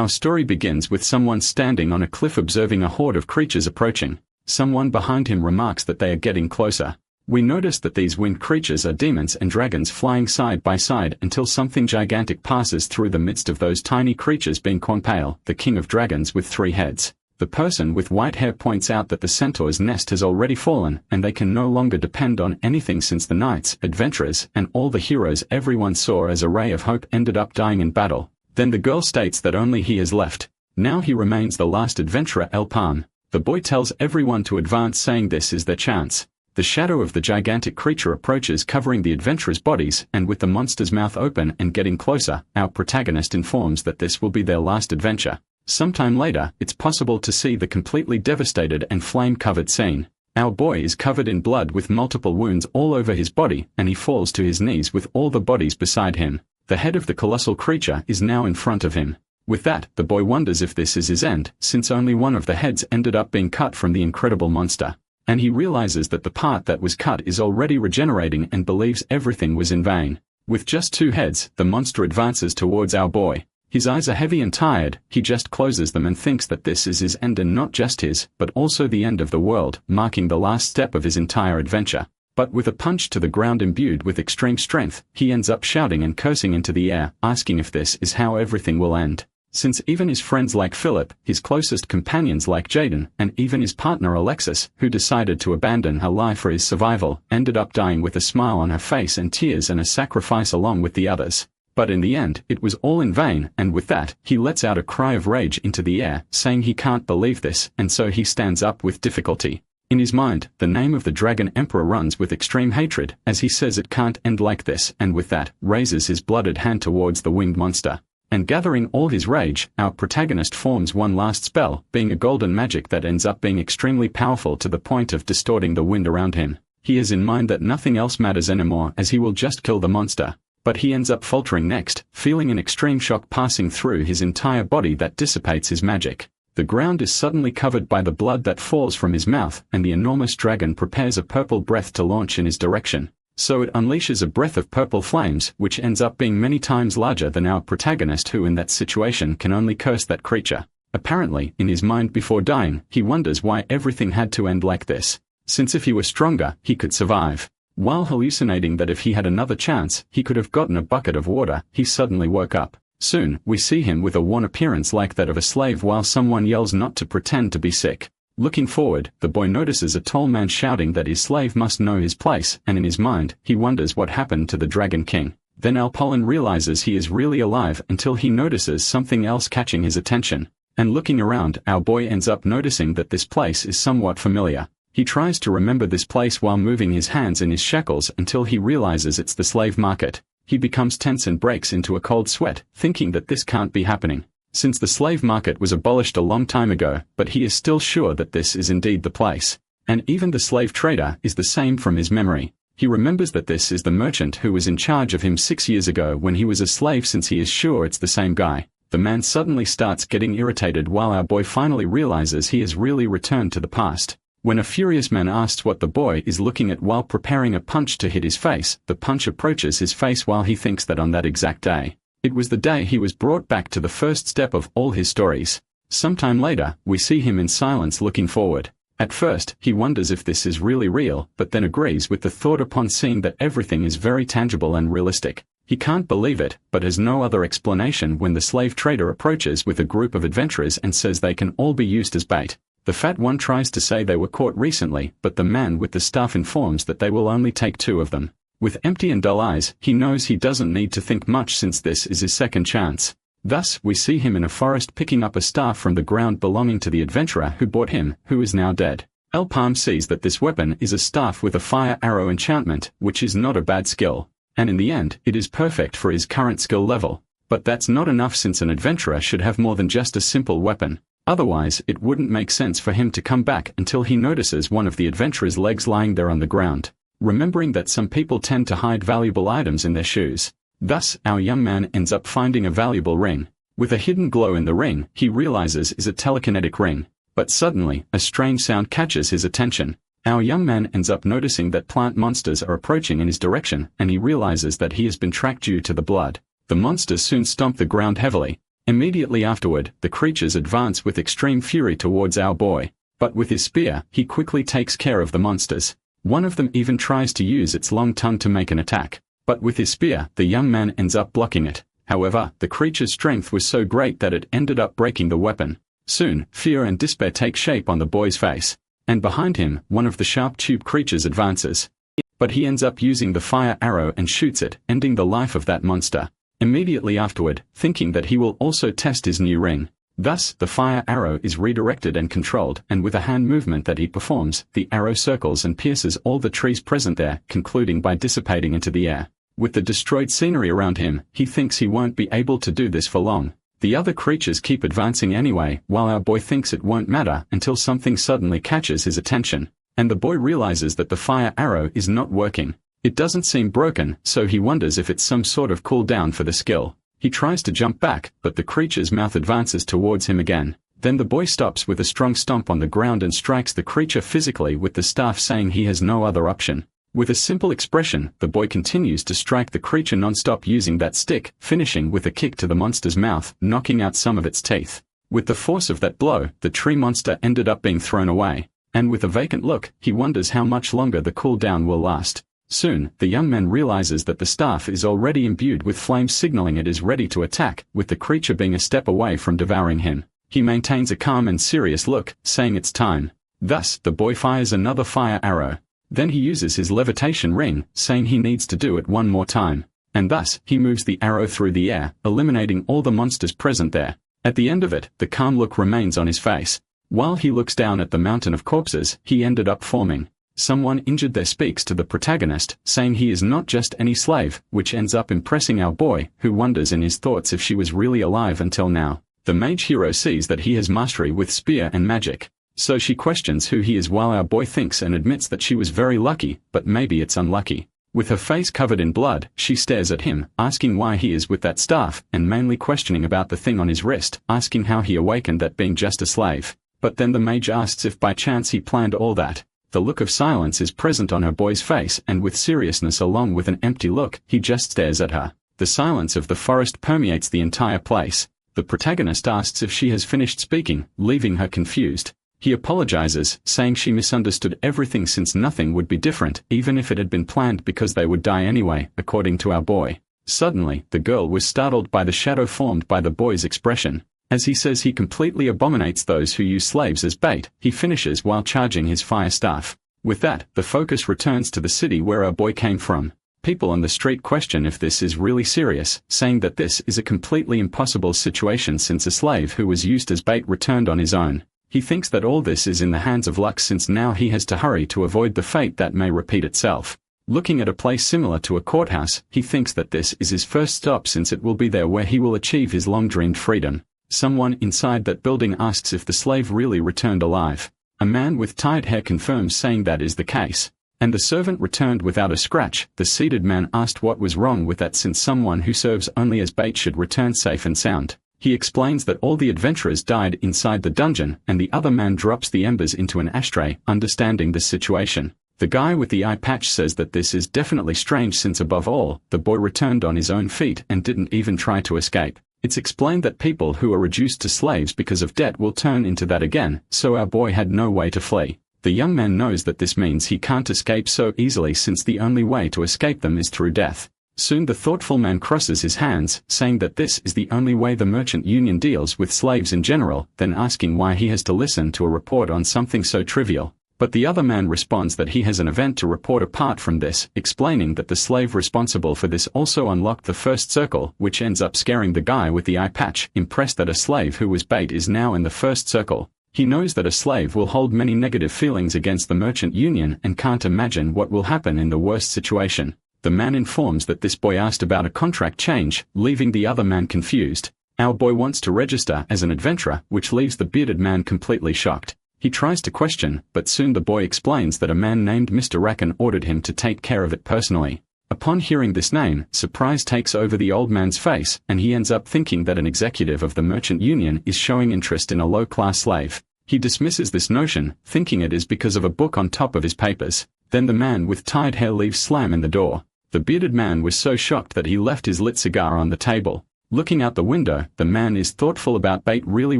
Our story begins with someone standing on a cliff observing a horde of creatures approaching. Someone behind him remarks that they are getting closer. We notice that these winged creatures are demons and dragons flying side by side until something gigantic passes through the midst of those tiny creatures, being Quanpale, the king of dragons with 3 heads. The person with white hair points out that the centaur's nest has already fallen, and they can no longer depend on anything since the knights, adventurers, and all the heroes everyone saw as a ray of hope ended up dying in battle. Then the girl states that only he is left. Now he remains the last adventurer, Elpan. The boy tells everyone to advance, saying this is their chance. The shadow of the gigantic creature approaches, covering the adventurers' bodies, and with the monster's mouth open and getting closer, our protagonist informs that this will be their last adventure. Sometime later, it's possible to see the completely devastated and flame-covered scene. Our boy is covered in blood with multiple wounds all over his body, and he falls to his knees with all the bodies beside him. The head of the colossal creature is now in front of him. With that, the boy wonders if this is his end, since only one of the heads ended up being cut from the incredible monster. And he realizes that the part that was cut is already regenerating and believes everything was in vain. With just 2 heads, the monster advances towards our boy. His eyes are heavy and tired, he just closes them and thinks that this is his end, and not just his, but also the end of the world, marking the last step of his entire adventure. But with a punch to the ground imbued with extreme strength, he ends up shouting and cursing into the air, asking if this is how everything will end. Since even his friends like Philip, his closest companions like Jaden, and even his partner Alexis, who decided to abandon her life for his survival, ended up dying with a smile on her face and tears and a sacrifice along with the others. But in the end, it was all in vain, and with that, he lets out a cry of rage into the air, saying he can't believe this, and so he stands up with difficulty. In his mind, the name of the Dragon Emperor runs with extreme hatred, as he says it can't end like this, and with that, raises his blooded hand towards the winged monster. And gathering all his rage, our protagonist forms one last spell, being a golden magic that ends up being extremely powerful to the point of distorting the wind around him. He has in mind that nothing else matters anymore, as he will just kill the monster. But he ends up faltering next, feeling an extreme shock passing through his entire body that dissipates his magic. The ground is suddenly covered by the blood that falls from his mouth, and the enormous dragon prepares a purple breath to launch in his direction. So it unleashes a breath of purple flames, which ends up being many times larger than our protagonist, who in that situation can only curse that creature. Apparently, in his mind before dying, he wonders why everything had to end like this. Since if he were stronger, he could survive. While hallucinating that if he had another chance, he could have gotten a bucket of water, he suddenly woke up. Soon, we see him with a worn appearance like that of a slave while someone yells not to pretend to be sick. Looking forward, the boy notices a tall man shouting that his slave must know his place, and in his mind, he wonders what happened to the Dragon King. Then Alpolin realizes he is really alive until he notices something else catching his attention. And looking around, our boy ends up noticing that this place is somewhat familiar. He tries to remember this place while moving his hands in his shackles until he realizes it's the slave market. He becomes tense and breaks into a cold sweat, thinking that this can't be happening, since the slave market was abolished a long time ago, but he is still sure that this is indeed the place. And even the slave trader is the same from his memory. He remembers that this is the merchant who was in charge of him 6 years ago when he was a slave, since he is sure it's the same guy. The man suddenly starts getting irritated while our boy finally realizes he has really returned to the past. When a furious man asks what the boy is looking at while preparing a punch to hit his face, the punch approaches his face while he thinks that on that exact day, it was the day he was brought back to the first step of all his stories. Sometime later, we see him in silence looking forward. At first, he wonders if this is really real, but then agrees with the thought upon seeing that everything is very tangible and realistic. He can't believe it, but has no other explanation when the slave trader approaches with a group of adventurers and says they can all be used as bait. The fat one tries to say they were caught recently, but the man with the staff informs that they will only take 2 of them. With empty and dull eyes, he knows he doesn't need to think much since this is his second chance. Thus, we see him in a forest picking up a staff from the ground belonging to the adventurer who bought him, who is now dead. Elpalm sees that this weapon is a staff with a fire arrow enchantment, which is not a bad skill. And in the end, it is perfect for his current skill level. But that's not enough, since an adventurer should have more than just a simple weapon. Otherwise, it wouldn't make sense for him to come back until he notices one of the adventurer's legs lying there on the ground. Remembering that some people tend to hide valuable items in their shoes. Thus, our young man ends up finding a valuable ring. With a hidden glow in the ring, he realizes is a telekinetic ring. But suddenly, a strange sound catches his attention. Our young man ends up noticing that plant monsters are approaching in his direction, and he realizes that he has been tracked due to the blood. The monsters soon stomp the ground heavily. Immediately afterward, the creatures advance with extreme fury towards our boy. But with his spear, he quickly takes care of the monsters. One of them even tries to use its long tongue to make an attack. But with his spear, the young man ends up blocking it. However, the creature's strength was so great that it ended up breaking the weapon. Soon, fear and despair take shape on the boy's face. And behind him, one of the sharp tube creatures advances. But he ends up using the fire arrow and shoots it, ending the life of that monster. Immediately afterward, thinking that he will also test his new ring. Thus, the fire arrow is redirected and controlled, and with a hand movement that he performs, the arrow circles and pierces all the trees present there, concluding by dissipating into the air. With the destroyed scenery around him, he thinks he won't be able to do this for long. The other creatures keep advancing anyway, while our boy thinks it won't matter until something suddenly catches his attention. And the boy realizes that the fire arrow is not working. It doesn't seem broken, so he wonders if it's some sort of cooldown for the skill. He tries to jump back, but the creature's mouth advances towards him again. Then the boy stops with a strong stomp on the ground and strikes the creature physically with the staff, saying he has no other option. With a simple expression, the boy continues to strike the creature non-stop using that stick, finishing with a kick to the monster's mouth, knocking out some of its teeth. With the force of that blow, the tree monster ended up being thrown away. And with a vacant look, he wonders how much longer the cooldown will last. Soon, the young man realizes that the staff is already imbued with flames, signaling it is ready to attack, with the creature being a step away from devouring him. He maintains a calm and serious look, saying it's time. Thus, the boy fires another fire arrow. Then he uses his levitation ring, saying he needs to do it one more time. And thus, he moves the arrow through the air, eliminating all the monsters present there. At the end of it, the calm look remains on his face. While he looks down at the mountain of corpses he ended up forming. Someone injured there speaks to the protagonist, saying he is not just any slave, which ends up impressing our boy, who wonders in his thoughts if she was really alive until now. The mage hero sees that he has mastery with spear and magic. So she questions who he is, while our boy thinks and admits that she was very lucky, but maybe it's unlucky. With her face covered in blood, she stares at him, asking why he is with that staff, and mainly questioning about the thing on his wrist, asking how he awakened that being just a slave. But then the mage asks if by chance he planned all that. The look of silence is present on her boy's face, and with seriousness along with an empty look, he just stares at her. The silence of the forest permeates the entire place. The protagonist asks if she has finished speaking, leaving her confused. He apologizes, saying she misunderstood everything since nothing would be different, even if it had been planned, because they would die anyway, according to our boy. Suddenly, the girl was startled by the shadow formed by the boy's expression. As he says he completely abominates those who use slaves as bait, he finishes while charging his fire staff. With that, the focus returns to the city where our boy came from. People on the street question if this is really serious, saying that this is a completely impossible situation since a slave who was used as bait returned on his own. He thinks that all this is in the hands of luck, since now he has to hurry to avoid the fate that may repeat itself. Looking at a place similar to a courthouse, he thinks that this is his first stop, since it will be there where he will achieve his long-dreamed freedom. Someone inside that building asks if the slave really returned alive. A man with tied hair confirms, saying that is the case. And the servant returned without a scratch. The seated man asked what was wrong with that, since someone who serves only as bait should return safe and sound. He explains that all the adventurers died inside the dungeon, and the other man drops the embers into an ashtray, understanding this situation. The guy with the eye patch says that this is definitely strange, since above all, the boy returned on his own feet and didn't even try to escape. It's explained that people who are reduced to slaves because of debt will turn into that again, so our boy had no way to flee. The young man knows that this means he can't escape so easily, since the only way to escape them is through death. Soon the thoughtful man crosses his hands, saying that this is the only way the merchant union deals with slaves in general, then asking why he has to listen to a report on something so trivial. But the other man responds that he has an event to report apart from this, explaining that the slave responsible for this also unlocked the first circle, which ends up scaring the guy with the eye patch, impressed that a slave who was bait is now in the first circle. He knows that a slave will hold many negative feelings against the merchant union and can't imagine what will happen in the worst situation. The man informs that this boy asked about a contract change, leaving the other man confused. Our boy wants to register as an adventurer, which leaves the bearded man completely shocked. He tries to question, but soon the boy explains that a man named Mr. Racken ordered him to take care of it personally. Upon hearing this name, surprise takes over the old man's face, and he ends up thinking that an executive of the merchant union is showing interest in a low-class slave. He dismisses this notion, thinking it is because of a book on top of his papers. Then the man with tied hair leaves slam in the door. The bearded man was so shocked that he left his lit cigar on the table. Looking out the window, the man is thoughtful about Bait really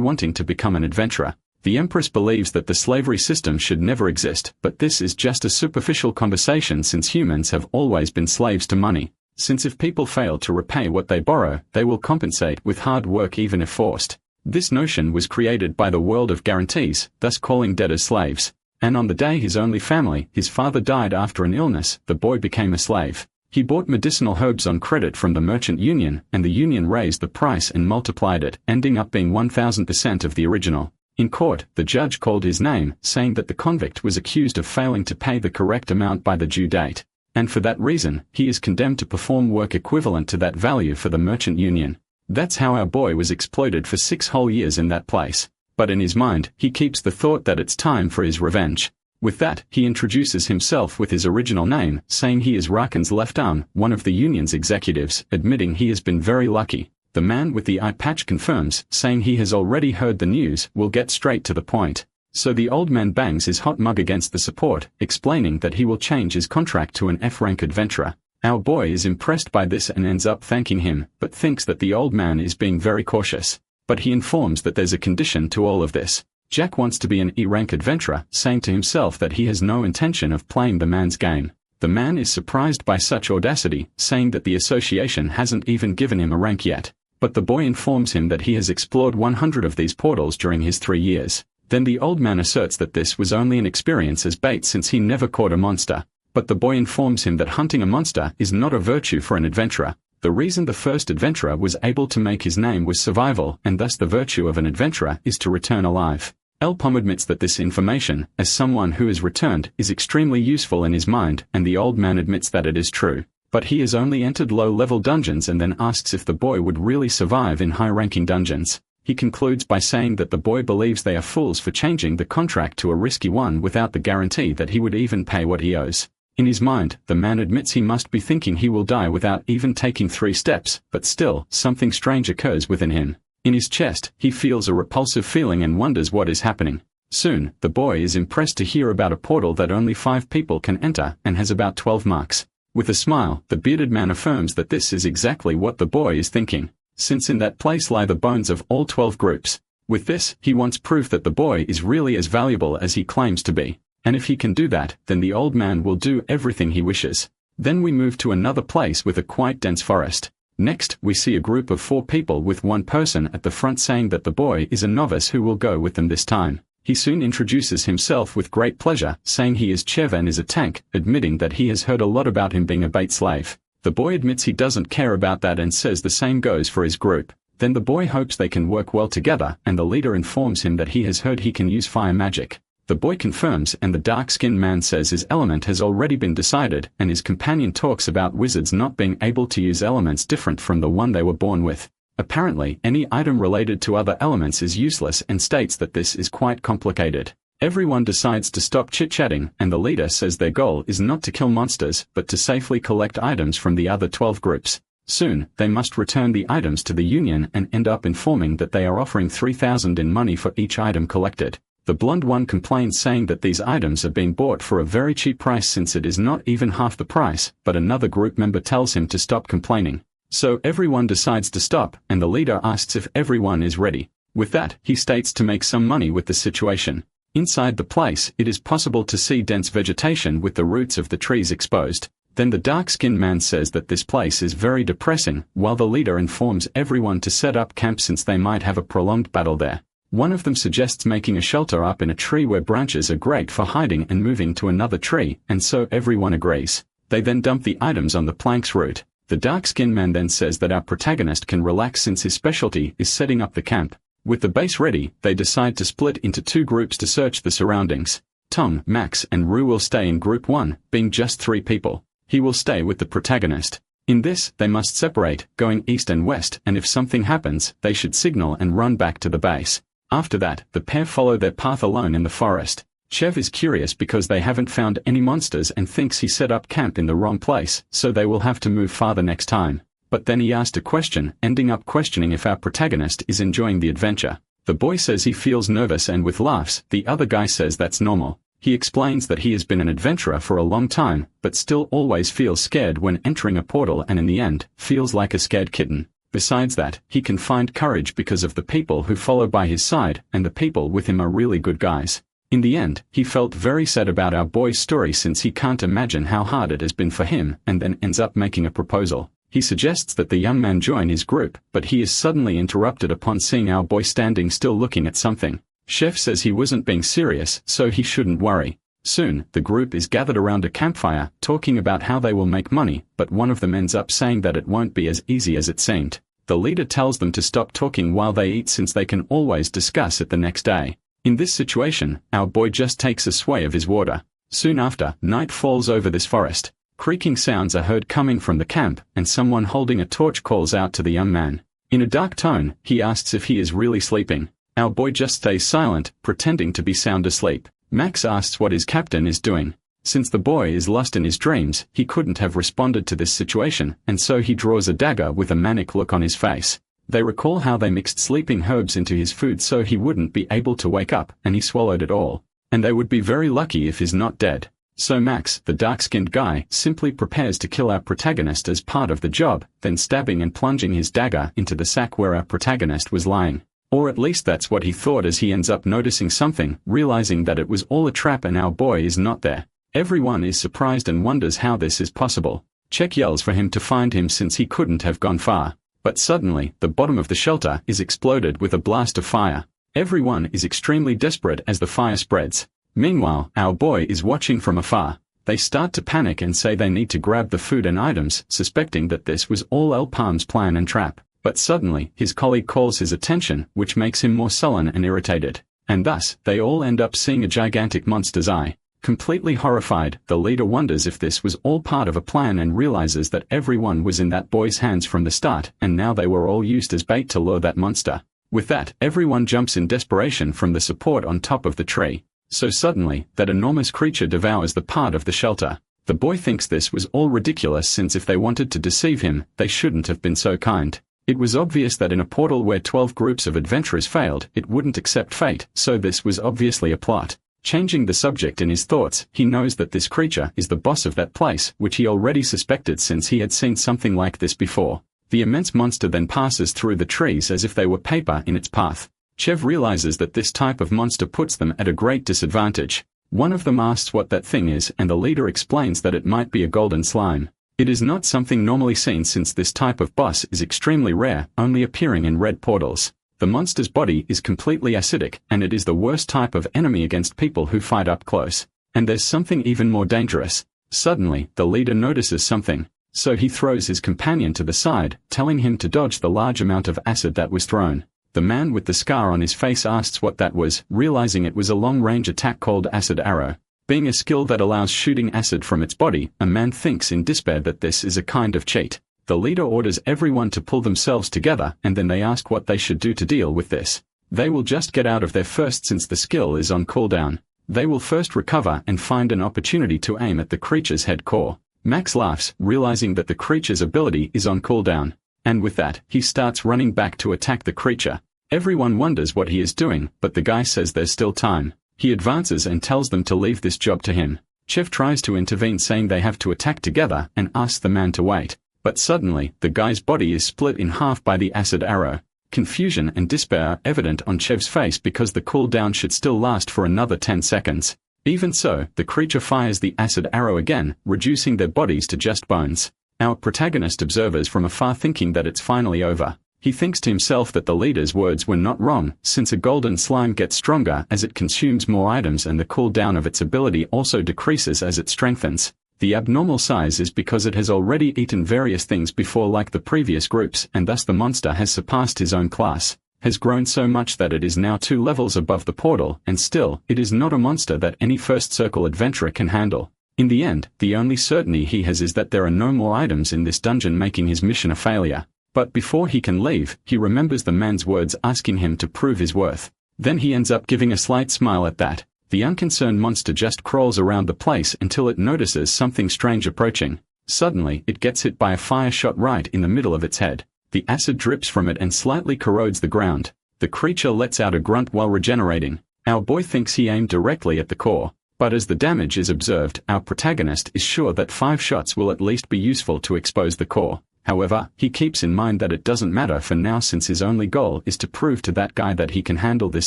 wanting to become an adventurer. The Empress believes that the slavery system should never exist, but this is just a superficial conversation since humans have always been slaves to money. Since if people fail to repay what they borrow, they will compensate with hard work even if forced. This notion was created by the world of guarantees, thus calling debtors slaves. And on the day his only family, his father died after an illness, the boy became a slave. He bought medicinal herbs on credit from the merchant union, and the union raised the price and multiplied it, ending up being 1000% of the original. In court, the judge called his name, saying that the convict was accused of failing to pay the correct amount by the due date. And for that reason, he is condemned to perform work equivalent to that value for the merchant union. That's how our boy was exploited for 6 whole years in that place. But in his mind, he keeps the thought that it's time for his revenge. With that, he introduces himself with his original name, saying he is Rakan's left arm, one of the union's executives, admitting he has been very lucky. The man with the eye patch confirms, saying he has already heard the news, will get straight to the point. So the old man bangs his hot mug against the support, explaining that he will change his contract to an F-rank adventurer. Our boy is impressed by this and ends up thanking him, but thinks that the old man is being very cautious. But he informs that there's a condition to all of this. Jack wants to be an E-rank adventurer, saying to himself that he has no intention of playing the man's game. The man is surprised by such audacity, saying that the association hasn't even given him a rank yet. But the boy informs him that he has explored 100 of these portals during his 3 years. Then the old man asserts that this was only an experience as bait since he never caught a monster. But the boy informs him that hunting a monster is not a virtue for an adventurer. The reason the first adventurer was able to make his name was survival, and thus the virtue of an adventurer is to return alive. Elpom admits that this information, as someone who has returned, is extremely useful in his mind, and the old man admits that it is true. But he has only entered low-level dungeons and then asks if the boy would really survive in high-ranking dungeons. He concludes by saying that the boy believes they are fools for changing the contract to a risky one without the guarantee that he would even pay what he owes. In his mind, the man admits he must be thinking he will die without even taking 3 steps, but still, something strange occurs within him. In his chest, he feels a repulsive feeling and wonders what is happening. Soon, the boy is impressed to hear about a portal that only 5 people can enter and has about 12 marks. With a smile, the bearded man affirms that this is exactly what the boy is thinking, since in that place lie the bones of all 12 groups. With this, he wants proof that the boy is really as valuable as he claims to be. And if he can do that, then the old man will do everything he wishes. Then we move to another place with a quite dense forest. Next, we see a group of 4 people with one person at the front saying that the boy is a novice who will go with them this time. He soon introduces himself with great pleasure, saying he is Chev and is a tank, admitting that he has heard a lot about him being a bait slave. The boy admits he doesn't care about that and says the same goes for his group. Then the boy hopes they can work well together, and the leader informs him that he has heard he can use fire magic. The boy confirms, and the dark-skinned man says his element has already been decided, and his companion talks about wizards not being able to use elements different from the one they were born with. Apparently, any item related to other elements is useless and states that this is quite complicated. Everyone decides to stop chit-chatting, and the leader says their goal is not to kill monsters, but to safely collect items from the other 12 groups. Soon, they must return the items to the Union and end up informing that they are offering 3,000 in money for each item collected. The blonde one complains, saying that these items are being bought for a very cheap price since it is not even half the price, but another group member tells him to stop complaining. So everyone decides to stop, and the leader asks if everyone is ready. With that, he states to make some money with the situation. Inside the place, it is possible to see dense vegetation with the roots of the trees exposed. Then the dark-skinned man says that this place is very depressing, while the leader informs everyone to set up camp since they might have a prolonged battle there. One of them suggests making a shelter up in a tree where branches are great for hiding and moving to another tree, and so everyone agrees. They then dump the items on the plank's root. The dark-skinned man then says that our protagonist can relax since his specialty is setting up the camp. With the base ready, they decide to split into 2 groups to search the surroundings. Tom, Max, and Rue will stay in Group 1, being just 3 people. He will stay with the protagonist. In this, they must separate, going east and west, and if something happens, they should signal and run back to the base. After that, the pair follow their path alone in the forest. Chev is curious because they haven't found any monsters and thinks he set up camp in the wrong place, so they will have to move farther next time. But then he asked a question, ending up questioning if our protagonist is enjoying the adventure. The boy says he feels nervous, and with laughs, the other guy says that's normal. He explains that he has been an adventurer for a long time, but still always feels scared when entering a portal and in the end, feels like a scared kitten. Besides that, he can find courage because of the people who follow by his side, and the people with him are really good guys. In the end, he felt very sad about our boy's story since he can't imagine how hard it has been for him, and then ends up making a proposal. He suggests that the young man join his group, but he is suddenly interrupted upon seeing our boy standing still looking at something. Chef says he wasn't being serious, so he shouldn't worry. Soon, the group is gathered around a campfire, talking about how they will make money, but one of them ends up saying that it won't be as easy as it seemed. The leader tells them to stop talking while they eat since they can always discuss it the next day. In this situation, our boy just takes a sway of his water. Soon after, night falls over this forest. Creaking sounds are heard coming from the camp, and someone holding a torch calls out to the young man. In a dark tone, he asks if he is really sleeping. Our boy just stays silent, pretending to be sound asleep. Max asks what his captain is doing. Since the boy is lost in his dreams, he couldn't have responded to this situation, and so he draws a dagger with a manic look on his face. They recall how they mixed sleeping herbs into his food so he wouldn't be able to wake up, and he swallowed it all. And they would be very lucky if he's not dead. So Max, the dark-skinned guy, simply prepares to kill our protagonist as part of the job, then stabbing and plunging his dagger into the sack where our protagonist was lying. Or at least that's what he thought as he ends up noticing something, realizing that it was all a trap and our boy is not there. Everyone is surprised and wonders how this is possible. Chek yells for him to find him since he couldn't have gone far. But suddenly, the bottom of the shelter is exploded with a blast of fire. Everyone is extremely desperate as the fire spreads. Meanwhile, our boy is watching from afar. They start to panic and say they need to grab the food and items, suspecting that this was all El Palm's plan and trap. But suddenly, his colleague calls his attention, which makes him more sullen and irritated. And thus, they all end up seeing a gigantic monster's eye. Completely horrified, the leader wonders if this was all part of a plan and realizes that everyone was in that boy's hands from the start, and now they were all used as bait to lure that monster. With that, everyone jumps in desperation from the support on top of the tree. So suddenly, that enormous creature devours the part of the shelter. The boy thinks this was all ridiculous since if they wanted to deceive him, they shouldn't have been so kind. It was obvious that in a portal where 12 groups of adventurers failed, it wouldn't accept fate, so this was obviously a plot. Changing the subject in his thoughts, he knows that this creature is the boss of that place, which he already suspected since he had seen something like this before. The immense monster then passes through the trees as if they were paper in its path. Chev realizes that this type of monster puts them at a great disadvantage. One of them asks what that thing is, and the leader explains that it might be a golden slime. It is not something normally seen since this type of boss is extremely rare, only appearing in red portals. The monster's body is completely acidic, and it is the worst type of enemy against people who fight up close. And there's something even more dangerous. Suddenly, the leader notices something. So he throws his companion to the side, telling him to dodge the large amount of acid that was thrown. The man with the scar on his face asks what that was, realizing it was a long-range attack called acid arrow. Being a skill that allows shooting acid from its body, a man thinks in despair that this is a kind of cheat. The leader orders everyone to pull themselves together, and then they ask what they should do to deal with this. They will just get out of there first since the skill is on cooldown. They will first recover and find an opportunity to aim at the creature's head core. Max laughs, realizing that the creature's ability is on cooldown. And with that, he starts running back to attack the creature. Everyone wonders what he is doing, but the guy says there's still time. He advances and tells them to leave this job to him. Chef tries to intervene saying they have to attack together and asks the man to wait. But suddenly, the guy's body is split in half by the acid arrow. Confusion and despair are evident on Chev's face because the cooldown should still last for another 10 seconds. Even so, the creature fires the acid arrow again, reducing their bodies to just bones. Our protagonist observes from afar thinking that it's finally over. He thinks to himself that the leader's words were not wrong, since a golden slime gets stronger as it consumes more items and the cooldown of its ability also decreases as it strengthens. The abnormal size is because it has already eaten various things before like the previous groups, and thus the monster has surpassed his own class, has grown so much that it is now 2 levels above the portal, and still, it is not a monster that any first circle adventurer can handle. In the end, the only certainty he has is that there are no more items in this dungeon, making his mission a failure. But before he can leave, he remembers the man's words asking him to prove his worth. Then he ends up giving a slight smile at that. The unconcerned monster just crawls around the place until it notices something strange approaching. Suddenly, it gets hit by a fire shot right in the middle of its head. The acid drips from it and slightly corrodes the ground. The creature lets out a grunt while regenerating. Our boy thinks he aimed directly at the core. But as the damage is observed, our protagonist is sure that 5 shots will at least be useful to expose the core. However, he keeps in mind that it doesn't matter for now since his only goal is to prove to that guy that he can handle this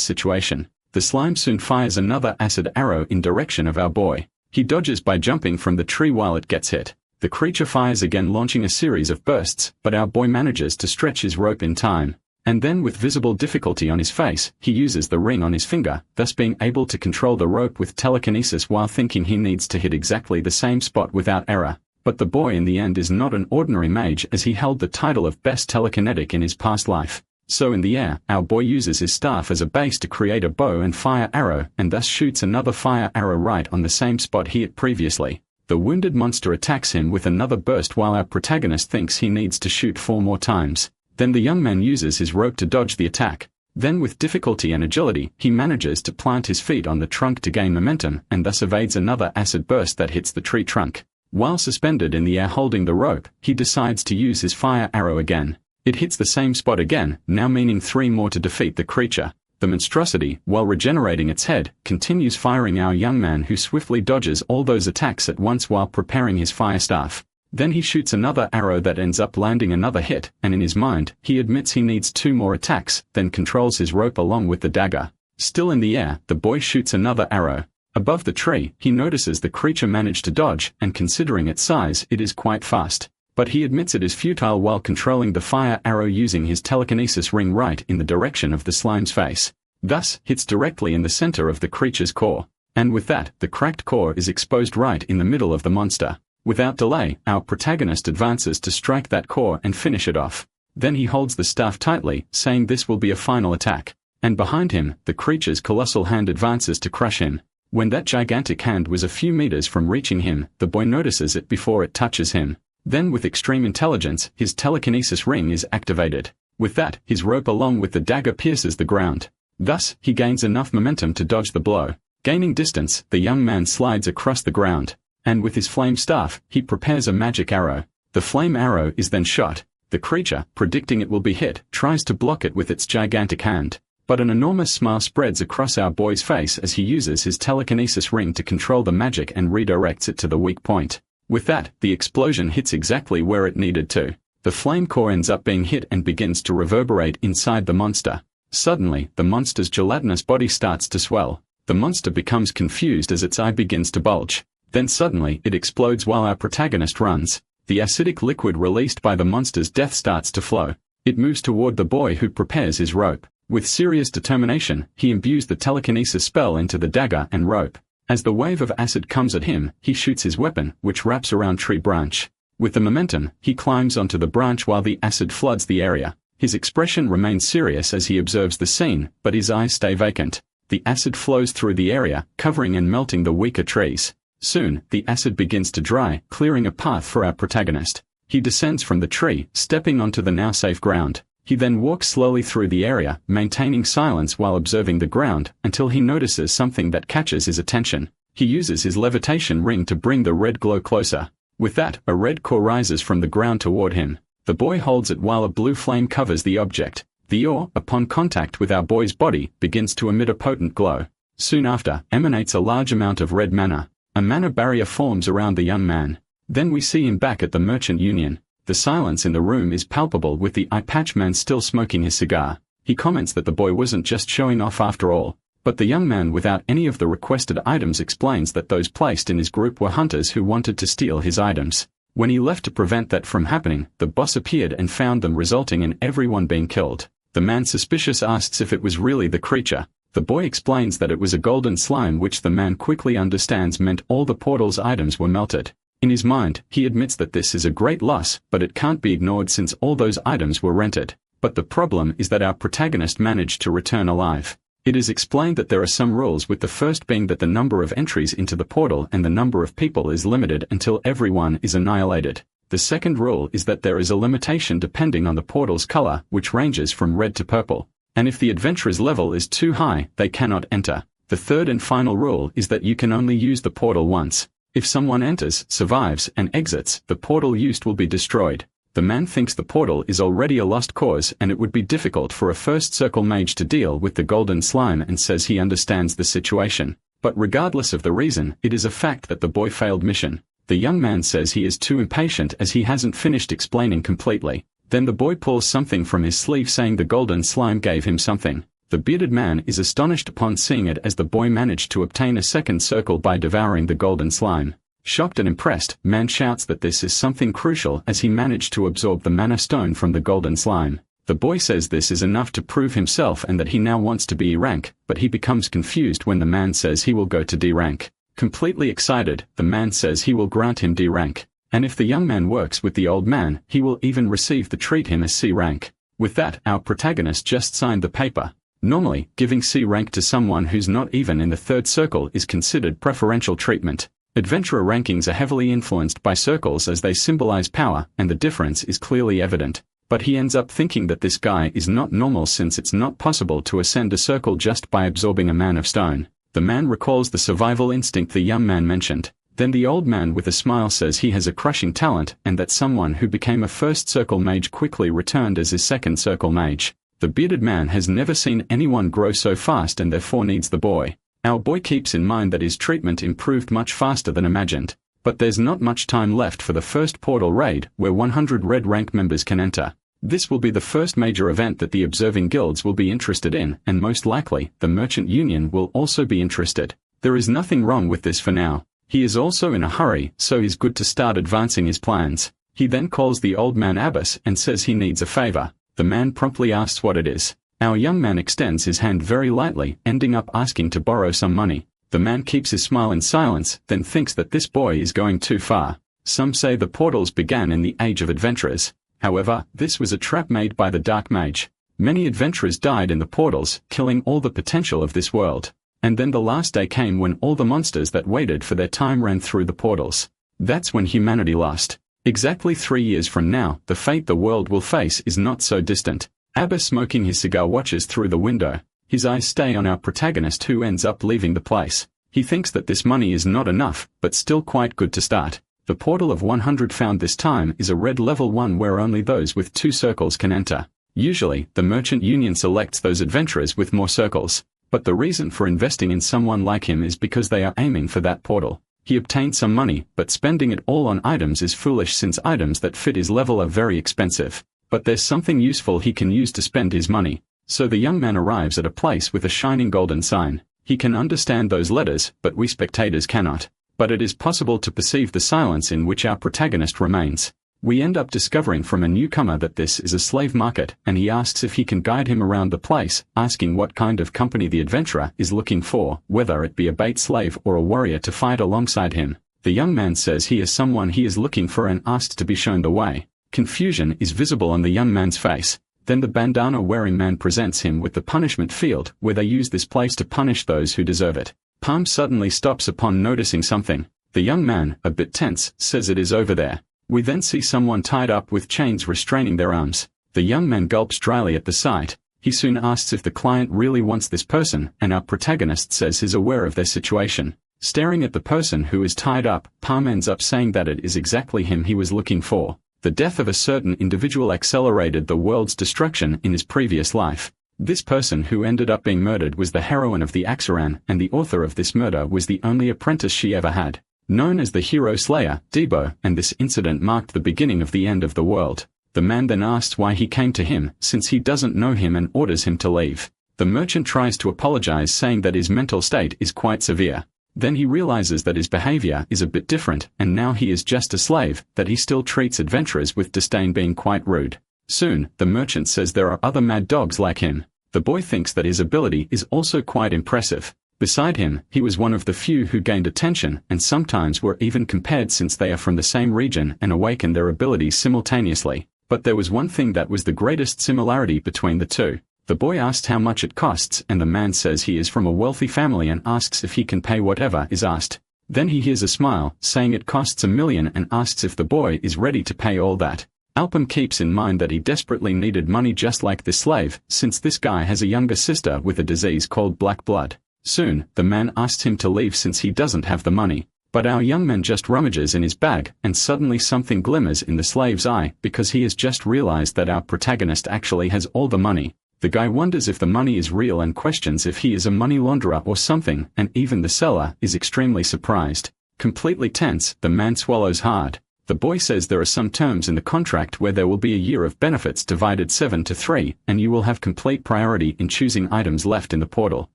situation. The slime soon fires another acid arrow in direction of our boy. He dodges by jumping from the tree while it gets hit. The creature fires again, launching a series of bursts, but our boy manages to stretch his rope in time. And then, with visible difficulty on his face, he uses the ring on his finger, thus being able to control the rope with telekinesis while thinking he needs to hit exactly the same spot without error. But the boy in the end is not an ordinary mage, as he held the title of best telekinetic in his past life. So in the air, our boy uses his staff as a base to create a bow and fire arrow, and thus shoots another fire arrow right on the same spot he hit previously. The wounded monster attacks him with another burst while our protagonist thinks he needs to shoot 4 more times. Then the young man uses his rope to dodge the attack. Then with difficulty and agility, he manages to plant his feet on the trunk to gain momentum, and thus evades another acid burst that hits the tree trunk. While suspended in the air holding the rope, he decides to use his fire arrow again. It hits the same spot again, now meaning 3 more to defeat the creature. The monstrosity, while regenerating its head, continues firing our young man, who swiftly dodges all those attacks at once while preparing his fire staff. Then he shoots another arrow that ends up landing another hit, and in his mind, he admits he needs 2 more attacks, then controls his rope along with the dagger. Still in the air, the boy shoots another arrow. Above the tree, he notices the creature managed to dodge, and considering its size, it is quite fast. But he admits it is futile while controlling the fire arrow using his telekinesis ring right in the direction of the slime's face. Thus, hits directly in the center of the creature's core. And with that, the cracked core is exposed right in the middle of the monster. Without delay, our protagonist advances to strike that core and finish it off. Then he holds the staff tightly, saying this will be a final attack. And behind him, the creature's colossal hand advances to crush him. When that gigantic hand was a few meters from reaching him, the boy notices it before it touches him. Then with extreme intelligence, his telekinesis ring is activated. With that, his rope along with the dagger pierces the ground. Thus, he gains enough momentum to dodge the blow. Gaining distance, the young man slides across the ground. And with his flame staff, he prepares a magic arrow. The flame arrow is then shot. The creature, predicting it will be hit, tries to block it with its gigantic hand. But an enormous smile spreads across our boy's face as he uses his telekinesis ring to control the magic and redirects it to the weak point. With that, the explosion hits exactly where it needed to. The flame core ends up being hit and begins to reverberate inside the monster. Suddenly, the monster's gelatinous body starts to swell. The monster becomes confused as its eye begins to bulge. Then suddenly, it explodes while our protagonist runs. The acidic liquid released by the monster's death starts to flow. It moves toward the boy, who prepares his rope. With serious determination, he imbues the telekinesis spell into the dagger and rope. As the wave of acid comes at him, he shoots his weapon, which wraps around tree branch. With the momentum, he climbs onto the branch while the acid floods the area. His expression remains serious as he observes the scene, but his eyes stay vacant. The acid flows through the area, covering and melting the weaker trees. Soon, the acid begins to dry, clearing a path for our protagonist. He descends from the tree, stepping onto the now safe ground. He then walks slowly through the area, maintaining silence while observing the ground, until he notices something that catches his attention. He uses his levitation ring to bring the red glow closer. With that, a red core rises from the ground toward him. The boy holds it while a blue flame covers the object. The ore, upon contact with our boy's body, begins to emit a potent glow. Soon after, emanates a large amount of red mana. A mana barrier forms around the young man. Then we see him back at the Merchant Union. The silence in the room is palpable, with the eye patch man still smoking his cigar. He comments that the boy wasn't just showing off after all. But the young man, without any of the requested items, explains that those placed in his group were hunters who wanted to steal his items. When he left to prevent that from happening, the boss appeared and found them, resulting in everyone being killed. The man, suspicious, asks if it was really the creature. The boy explains that it was a golden slime, which the man quickly understands meant all the portal's items were melted. In his mind, he admits that this is a great loss, but it can't be ignored since all those items were rented. But the problem is that our protagonist managed to return alive. It is explained that there are some rules, with the first being that the number of entries into the portal and the number of people is limited until everyone is annihilated. The second rule is that there is a limitation depending on the portal's color, which ranges from red to purple. And if the adventurer's level is too high, they cannot enter. The third and final rule is that you can only use the portal once. If someone enters, survives, and exits, the portal used will be destroyed. The man thinks the portal is already a lost cause and it would be difficult for a first circle mage to deal with the golden slime, and says he understands the situation. But regardless of the reason, it is a fact that the boy failed mission. The young man says he is too impatient as he hasn't finished explaining completely. Then the boy pulls something from his sleeve saying the golden slime gave him something. The bearded man is astonished upon seeing it as the boy managed to obtain a second circle by devouring the golden slime. Shocked and impressed, man shouts that this is something crucial as he managed to absorb the mana stone from the golden slime. The boy says this is enough to prove himself and that he now wants to be E rank, but he becomes confused when the man says he will go to D rank. Completely excited, the man says he will grant him D rank. And if the young man works with the old man, he will even receive the treat him as C rank. With that, our protagonist just signed the paper. Normally, giving C rank to someone who's not even in the third circle is considered preferential treatment. Adventurer rankings are heavily influenced by circles as they symbolize power, and the difference is clearly evident. But he ends up thinking that this guy is not normal since it's not possible to ascend a circle just by absorbing a man of stone. The man recalls the survival instinct the young man mentioned. Then the old man with a smile says he has a crushing talent and that someone who became a first circle mage quickly returned as his second circle mage. The bearded man has never seen anyone grow so fast and therefore needs the boy. Our boy keeps in mind that his treatment improved much faster than imagined. But there's not much time left for the first portal raid, where 100 red rank members can enter. This will be the first major event that the observing guilds will be interested in, and most likely, the merchant union will also be interested. There is nothing wrong with this for now. He is also in a hurry, so he's good to start advancing his plans. He then calls the old man Abbas and says he needs a favor. The man promptly asks what it is. Our young man extends his hand very lightly, ending up asking to borrow some money. The man keeps his smile in silence, then thinks that this boy is going too far. Some say the portals began in the Age of Adventurers. However, this was a trap made by the Dark Mage. Many adventurers died in the portals, killing all the potential of this world. And then the last day came when all the monsters that waited for their time ran through the portals. That's when humanity lost. Exactly 3 years from now, the fate the world will face is not so distant. Abbas smoking his cigar watches through the window. His eyes stay on our protagonist who ends up leaving the place. He thinks that this money is not enough, but still quite good to start. The portal of 100 found this time is a red level 1 where only those with 2 circles can enter. Usually, the merchant union selects those adventurers with more circles. But the reason for investing in someone like him is because they are aiming for that portal. He obtained some money, but spending it all on items is foolish since items that fit his level are very expensive. But there's something useful he can use to spend his money. So the young man arrives at a place with a shining golden sign. He can understand those letters, but we spectators cannot. But it is possible to perceive the silence in which our protagonist remains. We end up discovering from a newcomer that this is a slave market, and he asks if he can guide him around the place, asking what kind of company the adventurer is looking for, whether it be a bait slave or a warrior to fight alongside him. The young man says he is someone he is looking for and asks to be shown the way. Confusion is visible on the young man's face. Then the bandana-wearing man presents him with the punishment field, where they use this place to punish those who deserve it. Palm suddenly stops upon noticing something. The young man, a bit tense, says it is over there. We then see someone tied up with chains restraining their arms. The young man gulps dryly at the sight. He soon asks if the client really wants this person, and our protagonist says he's aware of their situation. Staring at the person who is tied up, Palm ends up saying that it is exactly him he was looking for. The death of a certain individual accelerated the world's destruction in his previous life. This person who ended up being murdered was the heroine of the Asura, and the author of this murder was the only apprentice she ever had. Known as the hero slayer, Debo, and this incident marked the beginning of the end of the world. The man then asks why he came to him, since he doesn't know him, and orders him to leave. The merchant tries to apologize, saying that his mental state is quite severe. Then he realizes that his behavior is a bit different, and now he is just a slave, that he still treats adventurers with disdain, being quite rude. Soon, the merchant says there are other mad dogs like him. The boy thinks that his ability is also quite impressive. Beside him, he was one of the few who gained attention, and sometimes were even compared since they are from the same region and awaken their abilities simultaneously. But there was one thing that was the greatest similarity between the two. The boy asks how much it costs, and the man says he is from a wealthy family and asks if he can pay whatever is asked. Then he hears a smile, saying it costs $1 million, and asks if the boy is ready to pay all that. Alpam keeps in mind that he desperately needed money just like this slave, since this guy has a younger sister with a disease called black blood. Soon, the man asks him to leave since he doesn't have the money. But our young man just rummages in his bag, and suddenly something glimmers in the slave's eye, because he has just realized that our protagonist actually has all the money. The guy wonders if the money is real and questions if he is a money launderer or something, and even the seller is extremely surprised. Completely tense, the man swallows hard. The boy says there are some terms in the contract where there will be a year of benefits divided 7-3, and you will have complete priority in choosing items left in the portal.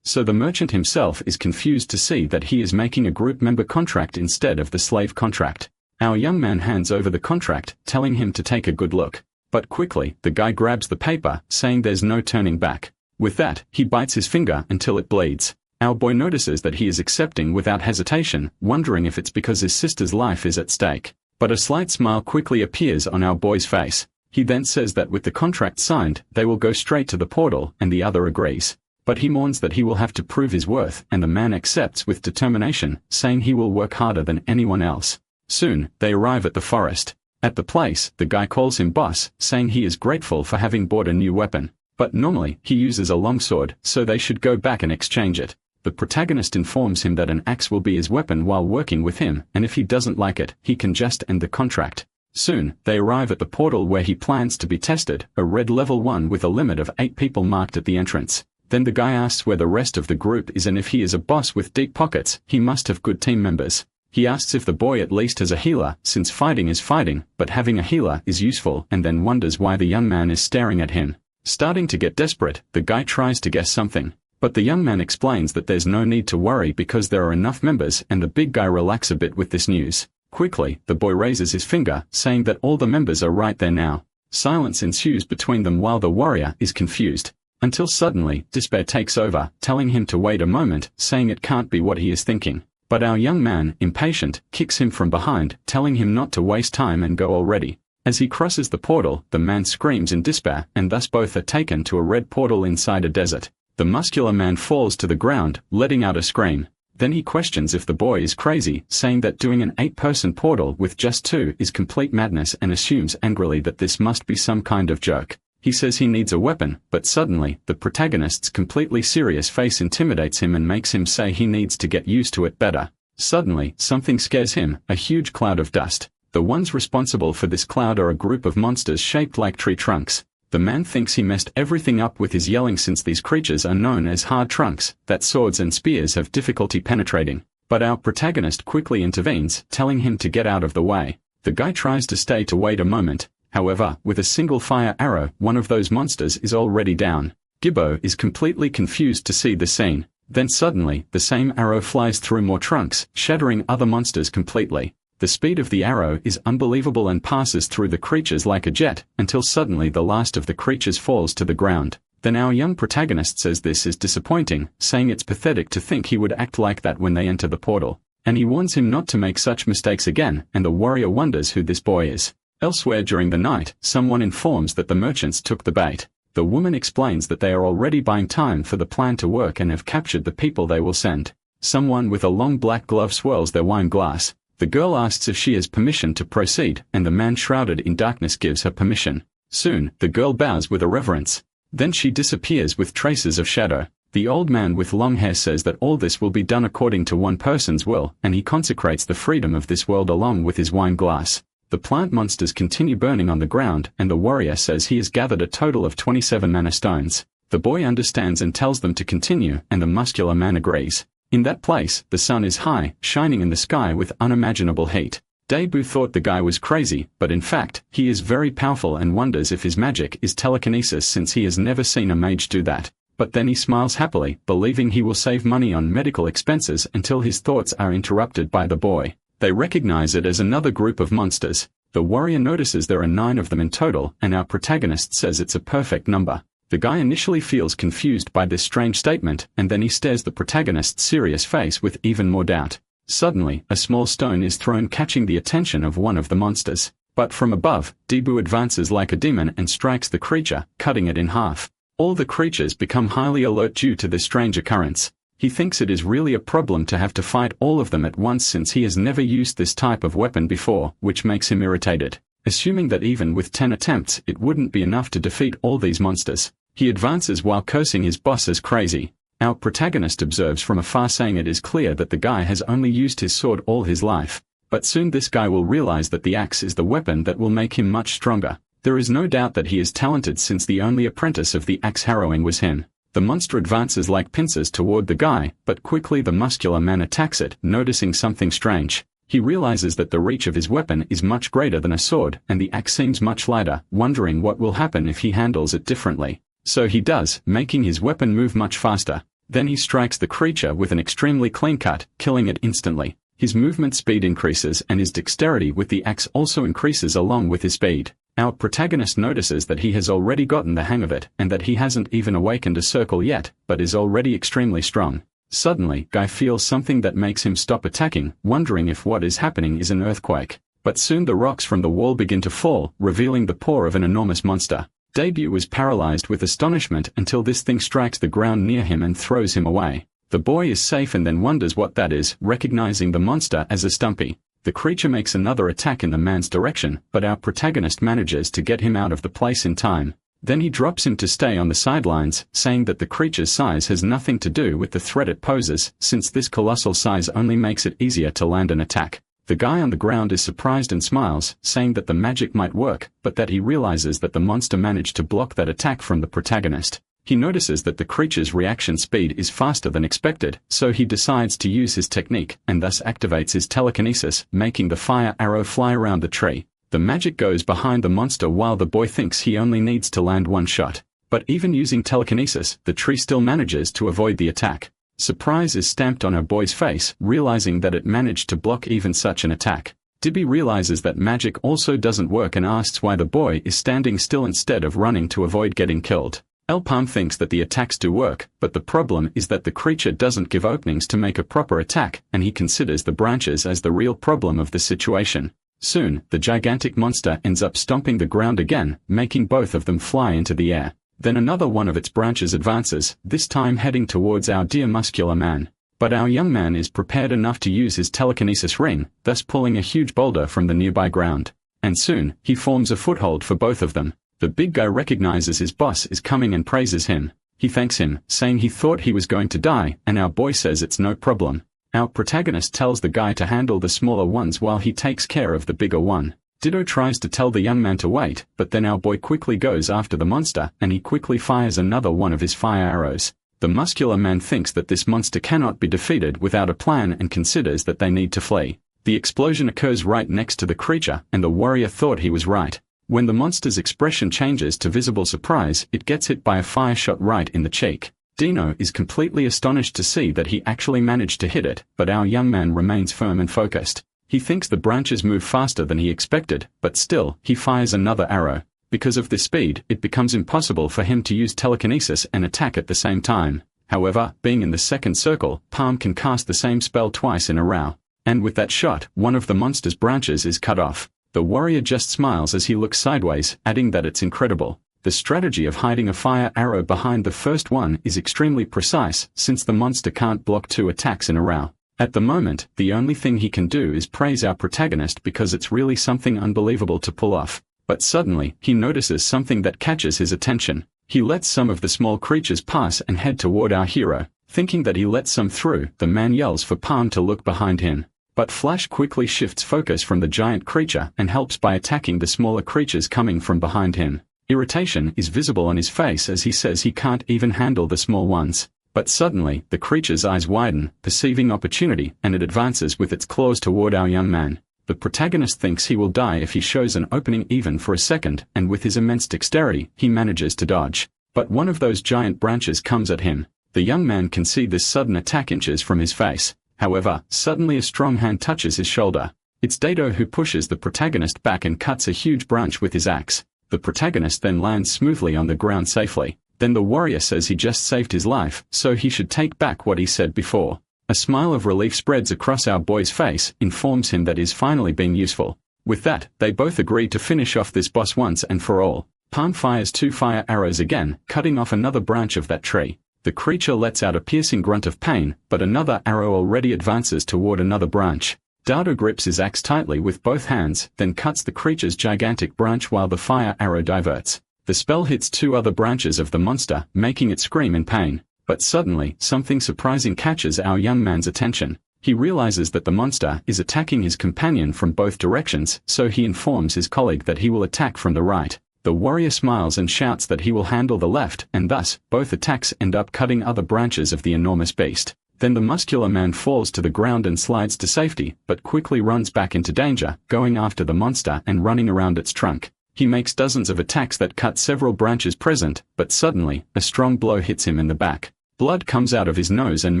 So the merchant himself is confused to see that he is making a group member contract instead of the slave contract. Our young man hands over the contract, telling him to take a good look. But quickly, the guy grabs the paper, saying there's no turning back. With that, he bites his finger until it bleeds. Our boy notices that he is accepting without hesitation, wondering if it's because his sister's life is at stake. But a slight smile quickly appears on our boy's face. He then says that with the contract signed, they will go straight to the portal, and the other agrees. But he mourns that he will have to prove his worth, and the man accepts with determination, saying he will work harder than anyone else. Soon, they arrive at the forest. At the place, the guy calls him boss, saying he is grateful for having bought a new weapon. But normally, he uses a longsword, so they should go back and exchange it. The protagonist informs him that an axe will be his weapon while working with him, and if he doesn't like it, he can just end the contract. Soon, they arrive at the portal where he plans to be tested, a red level 1 with a limit of 8 people marked at the entrance. Then the guy asks where the rest of the group is, and if he is a boss with deep pockets, he must have good team members. He asks if the boy at least has a healer, since fighting is fighting, but having a healer is useful, and then wonders why the young man is staring at him. Starting to get desperate, the guy tries to guess something. But the young man explains that there's no need to worry because there are enough members, and the big guy relaxes a bit with this news. Quickly, the boy raises his finger, saying that all the members are right there now. Silence ensues between them while the warrior is confused. Until suddenly, despair takes over, telling him to wait a moment, saying it can't be what he is thinking. But our young man, impatient, kicks him from behind, telling him not to waste time and go already. As he crosses the portal, the man screams in despair, and thus both are taken to a red portal inside a desert. The muscular man falls to the ground, letting out a scream. Then he questions if the boy is crazy, saying that doing an 8-person portal with just 2 is complete madness, and assumes angrily that this must be some kind of joke. He says he needs a weapon, but suddenly, the protagonist's completely serious face intimidates him and makes him say he needs to get used to it better. Suddenly, something scares him, a huge cloud of dust. The ones responsible for this cloud are a group of monsters shaped like tree trunks. The man thinks he messed everything up with his yelling, since these creatures are known as hard trunks, that swords and spears have difficulty penetrating. But our protagonist quickly intervenes, telling him to get out of the way. The guy tries to stay to wait a moment. However, with a single fire arrow, one of those monsters is already down. Gibbo is completely confused to see the scene. Then suddenly, the same arrow flies through more trunks, shattering other monsters completely. The speed of the arrow is unbelievable and passes through the creatures like a jet, until suddenly the last of the creatures falls to the ground. Then our young protagonist says this is disappointing, saying it's pathetic to think he would act like that when they enter the portal. And he warns him not to make such mistakes again, and the warrior wonders who this boy is. Elsewhere during the night, someone informs that the merchants took the bait. The woman explains that they are already buying time for the plan to work and have captured the people they will send. Someone with a long black glove swirls their wine glass. The girl asks if she has permission to proceed, and the man shrouded in darkness gives her permission. Soon, the girl bows with a reverence. Then she disappears with traces of shadow. The old man with long hair says that all this will be done according to one person's will, and he consecrates the freedom of this world along with his wine glass. The plant monsters continue burning on the ground, and the warrior says he has gathered a total of 27 mana stones. The boy understands and tells them to continue, and the muscular man agrees. In that place, the sun is high, shining in the sky with unimaginable heat. Debu thought the guy was crazy, but in fact, he is very powerful and wonders if his magic is telekinesis, since he has never seen a mage do that. But then he smiles happily, believing he will save money on medical expenses, until his thoughts are interrupted by the boy. They recognize it as another group of monsters. The warrior notices there are 9 of them in total, and our protagonist says it's a perfect number. The guy initially feels confused by this strange statement, and then he stares the protagonist's serious face with even more doubt. Suddenly, a small stone is thrown, catching the attention of one of the monsters. But from above, Debu advances like a demon and strikes the creature, cutting it in half. All the creatures become highly alert due to this strange occurrence. He thinks it is really a problem to have to fight all of them at once, since he has never used this type of weapon before, which makes him irritated. Assuming that even with 10 attempts it wouldn't be enough to defeat all these monsters, he advances while cursing his boss as crazy. Our protagonist observes from afar, saying it is clear that the guy has only used his sword all his life. But soon this guy will realize that the axe is the weapon that will make him much stronger. There is no doubt that he is talented, since the only apprentice of the axe harrowing was him. The monster advances like pincers toward the guy, but quickly the muscular man attacks it, noticing something strange. He realizes that the reach of his weapon is much greater than a sword, and the axe seems much lighter, wondering what will happen if he handles it differently. So he does, making his weapon move much faster. Then he strikes the creature with an extremely clean cut, killing it instantly. His movement speed increases and his dexterity with the axe also increases along with his speed. Our protagonist notices that he has already gotten the hang of it and that he hasn't even awakened a circle yet, but is already extremely strong. Suddenly, Guy feels something that makes him stop attacking, wondering if what is happening is an earthquake. But soon the rocks from the wall begin to fall, revealing the paw of an enormous monster. Debut is paralyzed with astonishment until this thing strikes the ground near him and throws him away. The boy is safe and then wonders what that is, recognizing the monster as a Stumpy. The creature makes another attack in the man's direction, but our protagonist manages to get him out of the place in time. Then he drops him to stay on the sidelines, saying that the creature's size has nothing to do with the threat it poses, since this colossal size only makes it easier to land an attack. The guy on the ground is surprised and smiles, saying that the magic might work, but that he realizes that the monster managed to block that attack from the protagonist. He notices that the creature's reaction speed is faster than expected, so he decides to use his technique, and thus activates his telekinesis, making the fire arrow fly around the tree. The magic goes behind the monster while the boy thinks he only needs to land one shot. But even using telekinesis, the tree still manages to avoid the attack. Surprise is stamped on our boy's face, realizing that it managed to block even such an attack. Dibby realizes that magic also doesn't work and asks why the boy is standing still instead of running to avoid getting killed. Elpalm thinks that the attacks do work, but the problem is that the creature doesn't give openings to make a proper attack, and he considers the branches as the real problem of the situation. Soon, the gigantic monster ends up stomping the ground again, making both of them fly into the air. Then another one of its branches advances, this time heading towards our dear muscular man. But our young man is prepared enough to use his telekinesis ring, thus pulling a huge boulder from the nearby ground. And soon, he forms a foothold for both of them. The big guy recognizes his boss is coming and praises him. He thanks him, saying he thought he was going to die, and our boy says it's no problem. Our protagonist tells the guy to handle the smaller ones while he takes care of the bigger one. Ditto tries to tell the young man to wait, but then our boy quickly goes after the monster, and he quickly fires another one of his fire arrows. The muscular man thinks that this monster cannot be defeated without a plan and considers that they need to flee. The explosion occurs right next to the creature, and the warrior thought he was right. When the monster's expression changes to visible surprise, it gets hit by a fire shot right in the cheek. Dino is completely astonished to see that he actually managed to hit it, but our young man remains firm and focused. He thinks the branches move faster than he expected, but still, he fires another arrow. Because of this speed, it becomes impossible for him to use telekinesis and attack at the same time. However, being in the second circle, Palm can cast the same spell twice in a row. And with that shot, one of the monster's branches is cut off. The warrior just smiles as he looks sideways, adding that it's incredible. The strategy of hiding a fire arrow behind the first one is extremely precise, since the monster can't block two attacks in a row. At the moment, the only thing he can do is praise our protagonist because it's really something unbelievable to pull off. But suddenly, he notices something that catches his attention. He lets some of the small creatures pass and head toward our hero. Thinking that he lets some through, the man yells for Palm to look behind him. But Flash quickly shifts focus from the giant creature and helps by attacking the smaller creatures coming from behind him. Irritation is visible on his face as he says he can't even handle the small ones. But suddenly, the creature's eyes widen, perceiving opportunity, and it advances with its claws toward our young man. The protagonist thinks he will die if he shows an opening even for a second, and with his immense dexterity, he manages to dodge. But one of those giant branches comes at him. The young man can see this sudden attack inches from his face. However, suddenly a strong hand touches his shoulder. It's Dato who pushes the protagonist back and cuts a huge branch with his axe. The protagonist then lands smoothly on the ground safely. Then the warrior says he just saved his life, so he should take back what he said before. A smile of relief spreads across our boy's face, informs him that he's finally being useful. With that, they both agree to finish off this boss once and for all. Palm fires 2 fire arrows again, cutting off another branch of that tree. The creature lets out a piercing grunt of pain, but another arrow already advances toward another branch. Dado grips his axe tightly with both hands, then cuts the creature's gigantic branch while the fire arrow diverts. The spell hits 2 other branches of the monster, making it scream in pain. But suddenly, something surprising catches our young man's attention. He realizes that the monster is attacking his companion from both directions, so he informs his colleague that he will attack from the right. The warrior smiles and shouts that he will handle the left, and thus, both attacks end up cutting other branches of the enormous beast. Then the muscular man falls to the ground and slides to safety, but quickly runs back into danger, going after the monster and running around its trunk. He makes dozens of attacks that cut several branches present, but suddenly, a strong blow hits him in the back. Blood comes out of his nose and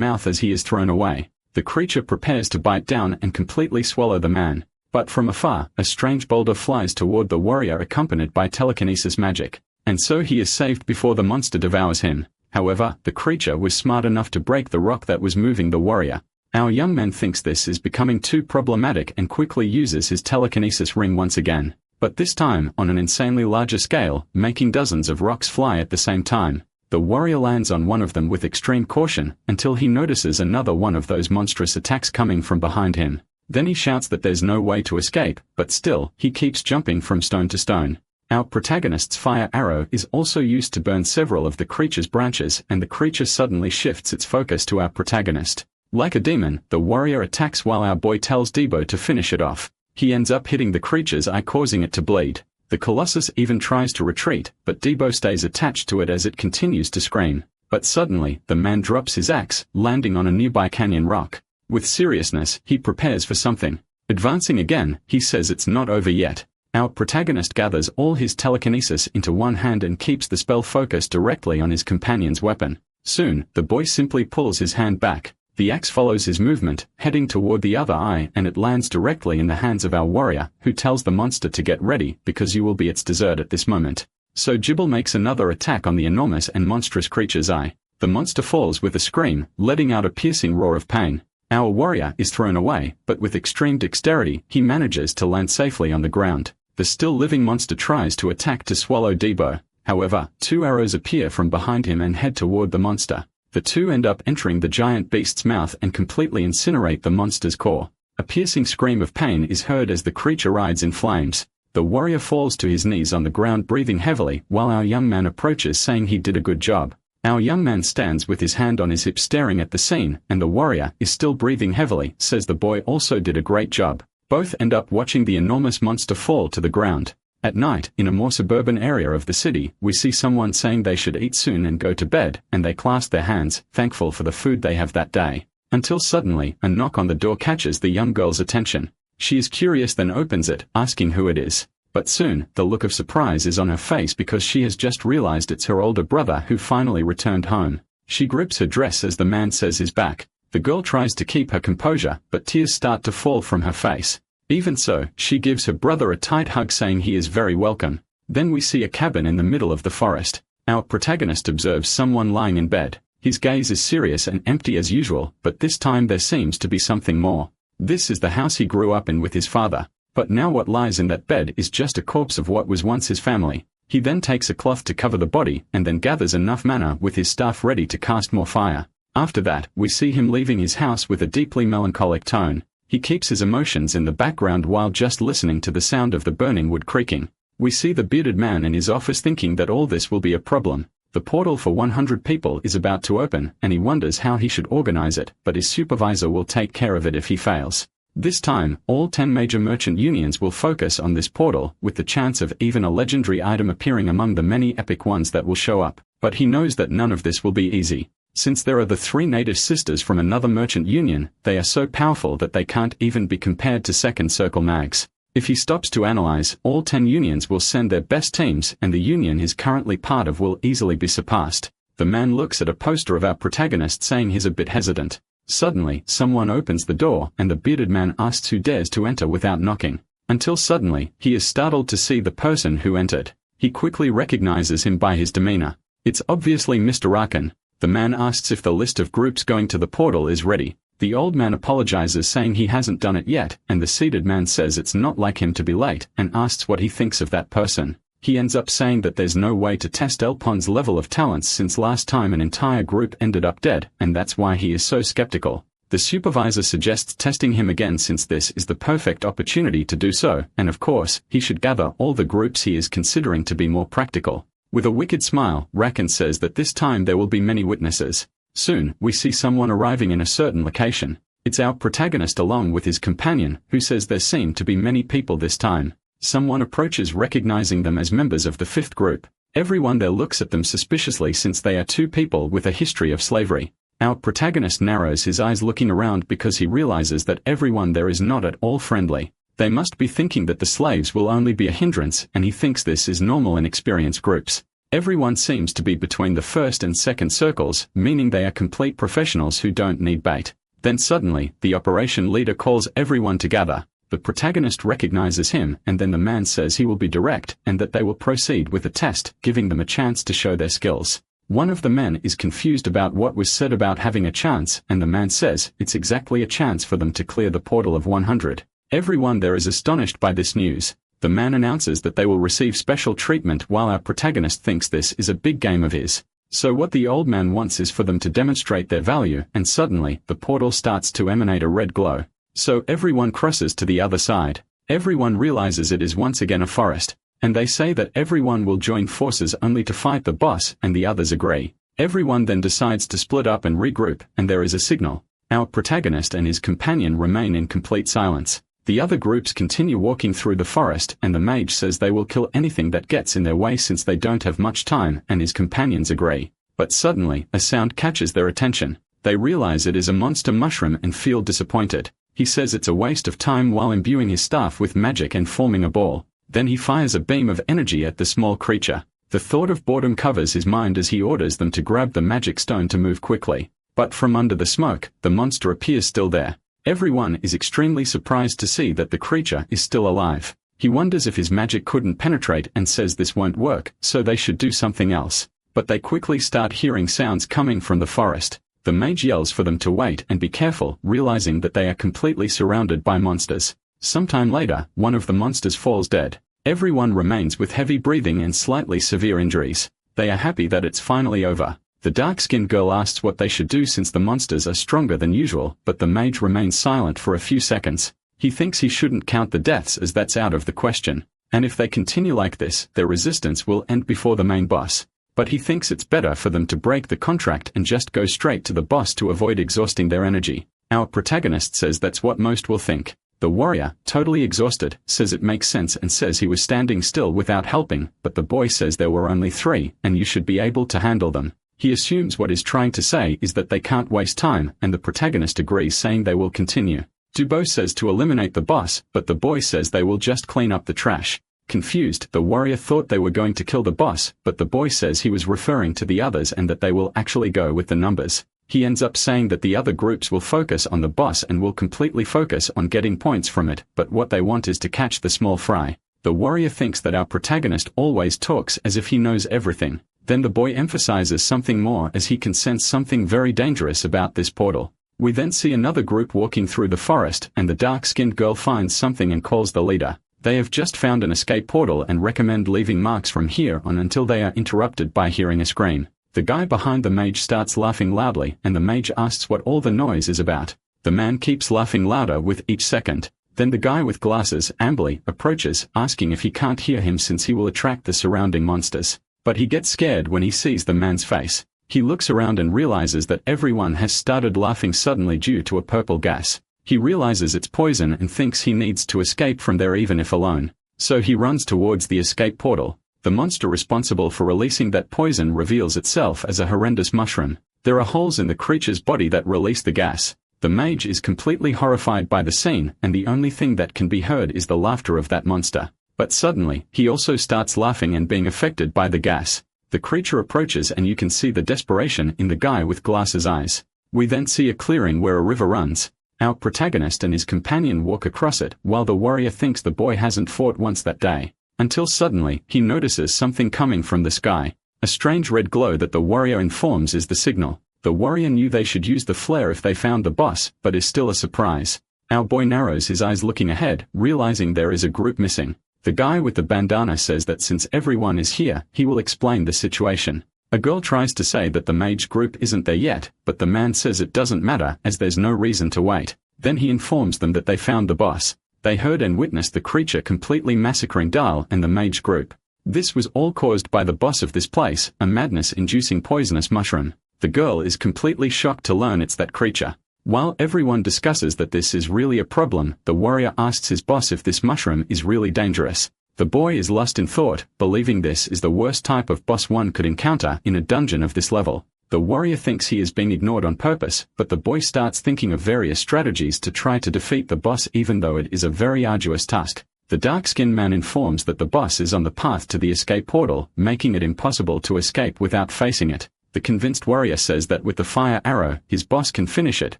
mouth as he is thrown away. The creature prepares to bite down and completely swallow the man. But from afar, a strange boulder flies toward the warrior accompanied by telekinesis magic. And so he is saved before the monster devours him. However, the creature was smart enough to break the rock that was moving the warrior. Our young man thinks this is becoming too problematic and quickly uses his telekinesis ring once again. But this time, on an insanely larger scale, making dozens of rocks fly at the same time. The warrior lands on one of them with extreme caution, until he notices another one of those monstrous attacks coming from behind him. Then he shouts that there's no way to escape, but still, he keeps jumping from stone to stone. Our protagonist's fire arrow is also used to burn several of the creature's branches, and the creature suddenly shifts its focus to our protagonist. Like a demon, the warrior attacks while our boy tells Debo to finish it off. He ends up hitting the creature's eye, causing it to bleed. The Colossus even tries to retreat, but Debo stays attached to it as it continues to scream. But suddenly, the man drops his axe, landing on a nearby canyon rock. With seriousness, he prepares for something. Advancing again, he says it's not over yet. Our protagonist gathers all his telekinesis into one hand and keeps the spell focused directly on his companion's weapon. Soon, the boy simply pulls his hand back. The axe follows his movement, heading toward the other eye, and it lands directly in the hands of our warrior, who tells the monster to get ready, because you will be its dessert at this moment. So Jibble makes another attack on the enormous and monstrous creature's eye. The monster falls with a scream, letting out a piercing roar of pain. Our warrior is thrown away, but with extreme dexterity, he manages to land safely on the ground. The still living monster tries to attack to swallow Debo. However, two arrows appear from behind him and head toward the monster. The two end up entering the giant beast's mouth and completely incinerate the monster's core. A piercing scream of pain is heard as the creature rides in flames. The warrior falls to his knees on the ground, breathing heavily, while our young man approaches saying he did a good job. Our young man stands with his hand on his hip staring at the scene, and the warrior is still breathing heavily, says the boy also did a great job. Both end up watching the enormous monster fall to the ground. At night, in a more suburban area of the city, we see someone saying they should eat soon and go to bed, and they clasp their hands, thankful for the food they have that day. Until suddenly, a knock on the door catches the young girl's attention. She is curious, then opens it, asking who it is. But soon, the look of surprise is on her face because she has just realized it's her older brother who finally returned home. She grips her dress as the man says he's back. The girl tries to keep her composure, but tears start to fall from her face. Even so, she gives her brother a tight hug saying he is very welcome. Then we see a cabin in the middle of the forest. Our protagonist observes someone lying in bed. His gaze is serious and empty as usual, but this time there seems to be something more. This is the house he grew up in with his father. But now what lies in that bed is just a corpse of what was once his family. He then takes a cloth to cover the body, and then gathers enough mana with his staff ready to cast more fire. After that, we see him leaving his house with a deeply melancholic tone. He keeps his emotions in the background while just listening to the sound of the burning wood creaking. We see the bearded man in his office thinking that all this will be a problem. The portal for 100 people is about to open, and he wonders how he should organize it, but his supervisor will take care of it if he fails. This time, all 10 major merchant unions will focus on this portal, with the chance of even a legendary item appearing among the many epic ones that will show up. But he knows that none of this will be easy. Since there are the 3 native sisters from another merchant union, they are so powerful that they can't even be compared to second circle mags. If he stops to analyze, all 10 unions will send their best teams, and the union he's currently part of will easily be surpassed. The man looks at a poster of our protagonist saying he's a bit hesitant. Suddenly, someone opens the door, and the bearded man asks who dares to enter without knocking. Until suddenly, he is startled to see the person who entered. He quickly recognizes him by his demeanor. It's obviously Mr. Arkin. The man asks if the list of groups going to the portal is ready. The old man apologizes saying he hasn't done it yet, and the seated man says it's not like him to be late, and asks what he thinks of that person. He ends up saying that there's no way to test Elpon's level of talents since last time an entire group ended up dead, and that's why he is so skeptical. The supervisor suggests testing him again since this is the perfect opportunity to do so, and of course, he should gather all the groups he is considering to be more practical. With a wicked smile, Rakan says that this time there will be many witnesses. Soon, we see someone arriving in a certain location. It's our protagonist along with his companion, who says there seem to be many people this time. Someone approaches, recognizing them as members of the fifth group. Everyone there looks at them suspiciously since they are two people with a history of slavery. Our protagonist narrows his eyes looking around because he realizes that everyone there is not at all friendly. They must be thinking that the slaves will only be a hindrance, and he thinks this is normal in experienced groups. Everyone seems to be between the first and second circles, meaning they are complete professionals who don't need bait. Then suddenly, the operation leader calls everyone together. The protagonist recognizes him, and then the man says he will be direct, and that they will proceed with the test, giving them a chance to show their skills. One of the men is confused about what was said about having a chance, and the man says it's exactly a chance for them to clear the portal of 100. Everyone there is astonished by this news. The man announces that they will receive special treatment while our protagonist thinks this is a big game of his. So what the old man wants is for them to demonstrate their value, and suddenly, the portal starts to emanate a red glow. So everyone crosses to the other side. Everyone realizes it is once again a forest, and they say that everyone will join forces only to fight the boss, and the others agree. Everyone then decides to split up and regroup, and there is a signal. Our protagonist and his companion remain in complete silence. The other groups continue walking through the forest, and the mage says they will kill anything that gets in their way since they don't have much time, and his companions agree. But suddenly, a sound catches their attention. They realize it is a monster mushroom and feel disappointed. He says it's a waste of time while imbuing his staff with magic and forming a ball. Then he fires a beam of energy at the small creature. The thought of boredom covers his mind as he orders them to grab the magic stone to move quickly. But from under the smoke, the monster appears still there. Everyone is extremely surprised to see that the creature is still alive. He wonders if his magic couldn't penetrate and says this won't work, so they should do something else. But they quickly start hearing sounds coming from the forest. The mage yells for them to wait and be careful, realizing that they are completely surrounded by monsters. Sometime later, one of the monsters falls dead. Everyone remains with heavy breathing and slightly severe injuries. They are happy that it's finally over. The dark-skinned girl asks what they should do since the monsters are stronger than usual, but the mage remains silent for a few seconds. He thinks he shouldn't count the deaths as that's out of the question. And if they continue like this, their resistance will end before the main boss. But he thinks it's better for them to break the contract and just go straight to the boss to avoid exhausting their energy. Our protagonist says that's what most will think. The warrior, totally exhausted, says it makes sense and says he was standing still without helping, but the boy says there were only 3, and you should be able to handle them. He assumes what he's trying to say is that they can't waste time, and the protagonist agrees, saying they will continue. Dubo says to eliminate the boss, but the boy says they will just clean up the trash. Confused, the warrior thought they were going to kill the boss, but the boy says he was referring to the others and that they will actually go with the numbers. He ends up saying that the other groups will focus on the boss and will completely focus on getting points from it, but what they want is to catch the small fry. The warrior thinks that our protagonist always talks as if he knows everything. Then the boy emphasizes something more as he can sense something very dangerous about this portal. We then see another group walking through the forest, and the dark-skinned girl finds something and calls the leader. They have just found an escape portal and recommend leaving marks from here on until they are interrupted by hearing a scream. The guy behind the mage starts laughing loudly, and the mage asks what all the noise is about. The man keeps laughing louder with each second. Then the guy with glasses, Ambly, approaches, asking if he can't hear him since he will attract the surrounding monsters. But he gets scared when he sees the man's face. He looks around and realizes that everyone has started laughing suddenly due to a purple gas. He realizes it's poison and thinks he needs to escape from there even if alone. So he runs towards the escape portal. The monster responsible for releasing that poison reveals itself as a horrendous mushroom. There are holes in the creature's body that release the gas. The mage is completely horrified by the scene, and the only thing that can be heard is the laughter of that monster. But suddenly, he also starts laughing and being affected by the gas. The creature approaches and you can see the desperation in the guy with glasses' eyes. We then see a clearing where a river runs. Our protagonist and his companion walk across it, while the warrior thinks the boy hasn't fought once that day. Until suddenly, he notices something coming from the sky. A strange red glow that the warrior informs is the signal. The warrior knew they should use the flare if they found the boss, but is still a surprise. Our boy narrows his eyes looking ahead, realizing there is a group missing. The guy with the bandana says that since everyone is here, he will explain the situation. A girl tries to say that the mage group isn't there yet, but the man says it doesn't matter as there's no reason to wait. Then he informs them that they found the boss. They heard and witnessed the creature completely massacring Dahl and the mage group. This was all caused by the boss of this place, a madness-inducing poisonous mushroom. The girl is completely shocked to learn it's that creature. While everyone discusses that this is really a problem, the warrior asks his boss if this mushroom is really dangerous. The boy is lost in thought, believing this is the worst type of boss one could encounter in a dungeon of this level. The warrior thinks he is being ignored on purpose, but the boy starts thinking of various strategies to try to defeat the boss even though it is a very arduous task. The dark-skinned man informs that the boss is on the path to the escape portal, making it impossible to escape without facing it. The convinced warrior says that with the fire arrow, his boss can finish it,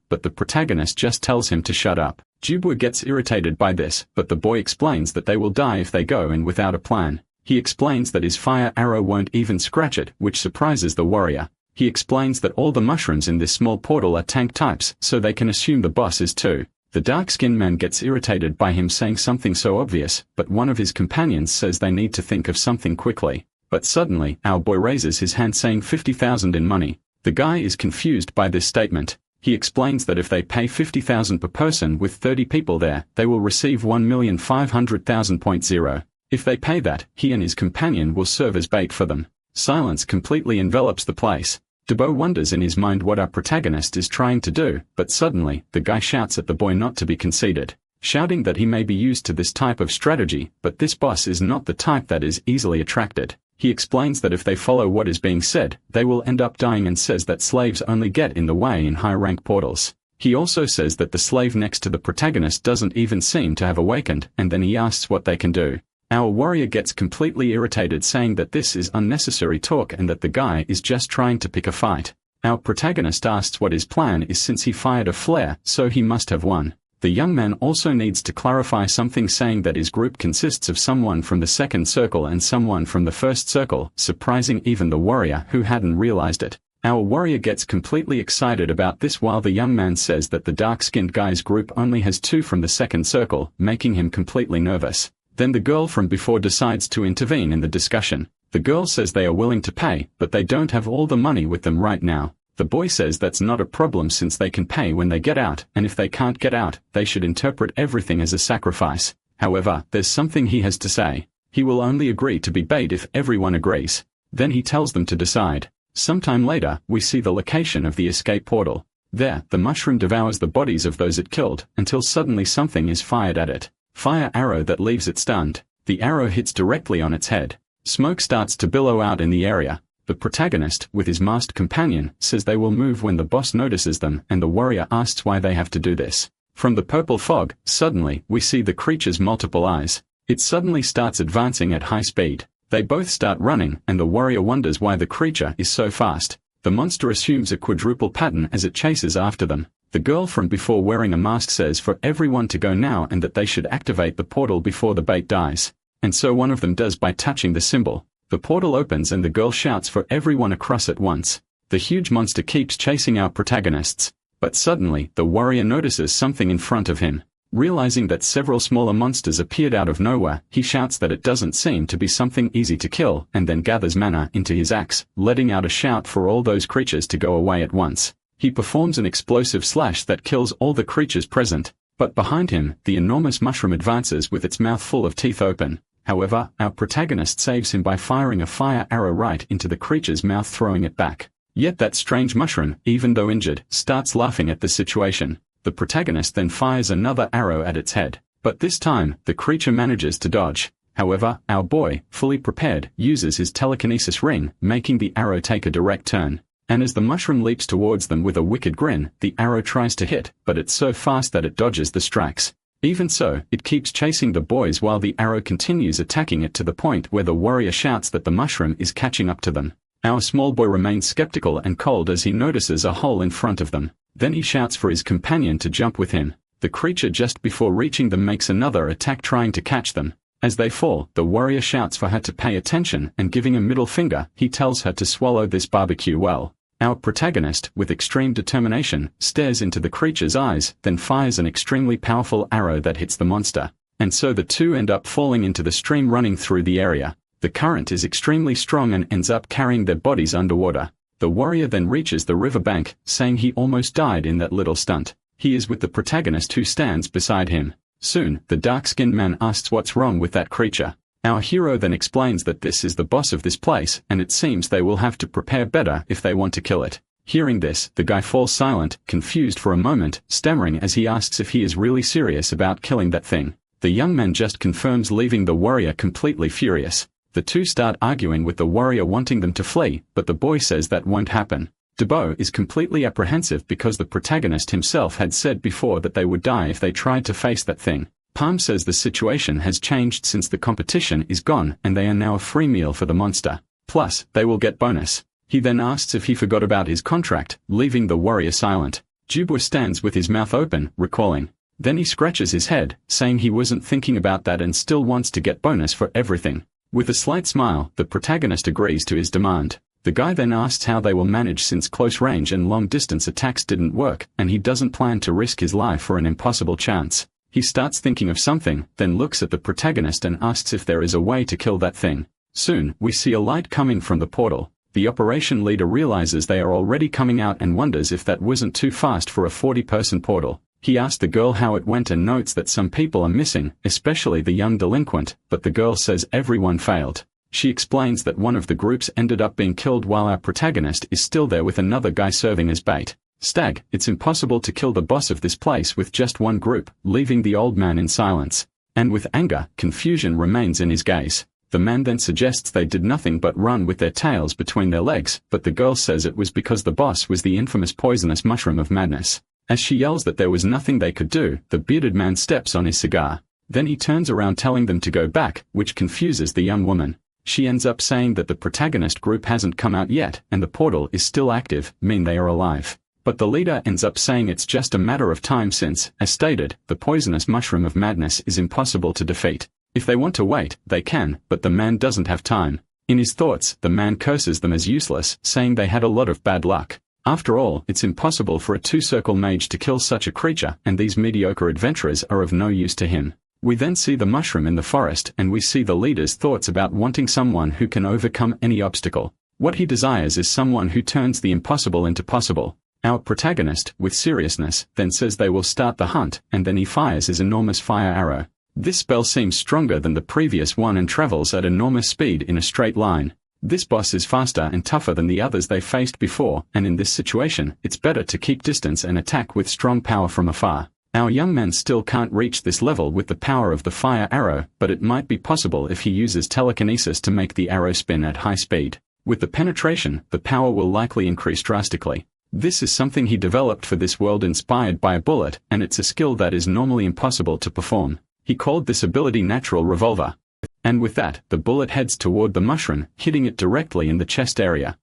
but the protagonist just tells him to shut up. Jubwa gets irritated by this, but the boy explains that they will die if they go in without a plan. He explains that his fire arrow won't even scratch it, which surprises the warrior. He explains that all the mushrooms in this small portal are tank types, so they can assume the boss is too. The dark-skinned man gets irritated by him saying something so obvious, but one of his companions says they need to think of something quickly. But suddenly, our boy raises his hand saying 50,000 in money. The guy is confused by this statement. He explains that if they pay 50,000 per person with 30 people there, they will receive 1,500,000.0. If they pay that, he and his companion will serve as bait for them. Silence completely envelops the place. Debo wonders in his mind what our protagonist is trying to do, but suddenly, the guy shouts at the boy not to be conceited, shouting that he may be used to this type of strategy, but this boss is not the type that is easily attracted. He explains that if they follow what is being said, they will end up dying and says that slaves only get in the way in high-rank portals. He also says that the slave next to the protagonist doesn't even seem to have awakened, and then he asks what they can do. Our warrior gets completely irritated saying that this is unnecessary talk and that the guy is just trying to pick a fight. Our protagonist asks what his plan is since he fired a flare, so he must have won. The young man also needs to clarify something saying that his group consists of someone from the second circle and someone from the first circle, surprising even the warrior who hadn't realized it. Our warrior gets completely excited about this while the young man says that the dark-skinned guy's group only has 2 from the second circle, making him completely nervous. Then the girl from before decides to intervene in the discussion. The girl says they are willing to pay, but they don't have all the money with them right now. The boy says that's not a problem since they can pay when they get out, and if they can't get out, they should interpret everything as a sacrifice. However, there's something he has to say. He will only agree to be bait if everyone agrees. Then he tells them to decide. Sometime later, we see the location of the escape portal. There, the mushroom devours the bodies of those it killed, until suddenly something is fired at it. Fire arrow that leaves it stunned. The arrow hits directly on its head. Smoke starts to billow out in the area. The protagonist, with his masked companion, says they will move when the boss notices them, and the warrior asks why they have to do this. From the purple fog, suddenly, we see the creature's multiple eyes. It suddenly starts advancing at high speed. They both start running, and the warrior wonders why the creature is so fast. The monster assumes a quadruple pattern as it chases after them. The girl from before wearing a mask says for everyone to go now and that they should activate the portal before the bait dies. And so one of them does by touching the symbol. The portal opens and the girl shouts for everyone across at once. The huge monster keeps chasing our protagonists. But suddenly, the warrior notices something in front of him. Realizing that several smaller monsters appeared out of nowhere, he shouts that it doesn't seem to be something easy to kill, and then gathers mana into his axe, letting out a shout for all those creatures to go away at once. He performs an explosive slash that kills all the creatures present, but behind him, the enormous mushroom advances with its mouth full of teeth open. However, our protagonist saves him by firing a fire arrow right into the creature's mouth, throwing it back. Yet that strange mushroom, even though injured, starts laughing at the situation. The protagonist then fires another arrow at its head, but this time, the creature manages to dodge. However, our boy, fully prepared, uses his telekinesis ring, making the arrow take a direct turn. And as the mushroom leaps towards them with a wicked grin, the arrow tries to hit, but it's so fast that it dodges the strikes. Even so, it keeps chasing the boys while the arrow continues attacking it to the point where the warrior shouts that the mushroom is catching up to them. Our small boy remains skeptical and cold as he notices a hole in front of them. Then he shouts for his companion to jump with him. The creature just before reaching them makes another attack trying to catch them. As they fall, the warrior shouts for her to pay attention, and giving a middle finger, he tells her to swallow this barbecue well. Our protagonist, with extreme determination, stares into the creature's eyes, then fires an extremely powerful arrow that hits the monster. And so the two end up falling into the stream running through the area. The current is extremely strong and ends up carrying their bodies underwater. The warrior then reaches the riverbank, saying he almost died in that little stunt. He is with the protagonist who stands beside him. Soon, the dark-skinned man asks what's wrong with that creature. Our hero then explains that this is the boss of this place, and it seems they will have to prepare better if they want to kill it. Hearing this, the guy falls silent, confused for a moment, stammering as he asks if he is really serious about killing that thing. The young man just confirms, leaving the warrior completely furious. The two start arguing, with the warrior wanting them to flee, but the boy says that won't happen. Debo is completely apprehensive because the protagonist himself had said before that they would die if they tried to face that thing. Palm says the situation has changed since the competition is gone and they are now a free meal for the monster. Plus, they will get bonus. He then asks if he forgot about his contract, leaving the warrior silent. Jubwa stands with his mouth open, recalling. Then he scratches his head, saying he wasn't thinking about that and still wants to get bonus for everything. With a slight smile, the protagonist agrees to his demand. The guy then asks how they will manage since close range and long distance attacks didn't work, and he doesn't plan to risk his life for an impossible chance. He starts thinking of something, then looks at the protagonist and asks if there is a way to kill that thing. Soon, we see a light coming from the portal. The operation leader realizes they are already coming out and wonders if that wasn't too fast for a 40-person portal. He asks the girl how it went and notes that some people are missing, especially the young delinquent, but the girl says everyone failed. She explains that one of the groups ended up being killed while our protagonist is still there with another guy serving as bait. Stag, it's impossible to kill the boss of this place with just one group, leaving the old man in silence. And with anger, confusion remains in his gaze. The man then suggests they did nothing but run with their tails between their legs, but the girl says it was because the boss was the infamous poisonous mushroom of madness. As she yells that there was nothing they could do, the bearded man steps on his cigar. Then he turns around telling them to go back, which confuses the young woman. She ends up saying that the protagonist group hasn't come out yet, and the portal is still active, meaning they are alive. But the leader ends up saying it's just a matter of time since, as stated, the poisonous mushroom of madness is impossible to defeat. If they want to wait, they can, but the man doesn't have time. In his thoughts, the man curses them as useless, saying they had a lot of bad luck. After all, it's impossible for a two-circle mage to kill such a creature, and these mediocre adventurers are of no use to him. We then see the mushroom in the forest, and we see the leader's thoughts about wanting someone who can overcome any obstacle. What he desires is someone who turns the impossible into possible. Our protagonist, with seriousness, then says they will start the hunt, and then he fires his enormous fire arrow. This spell seems stronger than the previous one and travels at enormous speed in a straight line. This boss is faster and tougher than the others they faced before, and in this situation, it's better to keep distance and attack with strong power from afar. Our young man still can't reach this level with the power of the fire arrow, but it might be possible if he uses telekinesis to make the arrow spin at high speed. With the penetration, the power will likely increase drastically. This is something he developed for this world inspired by a bullet, and it's a skill that is normally impossible to perform. He called this ability Natural Revolver. And with that, the bullet heads toward the mushroom, hitting it directly in the chest area.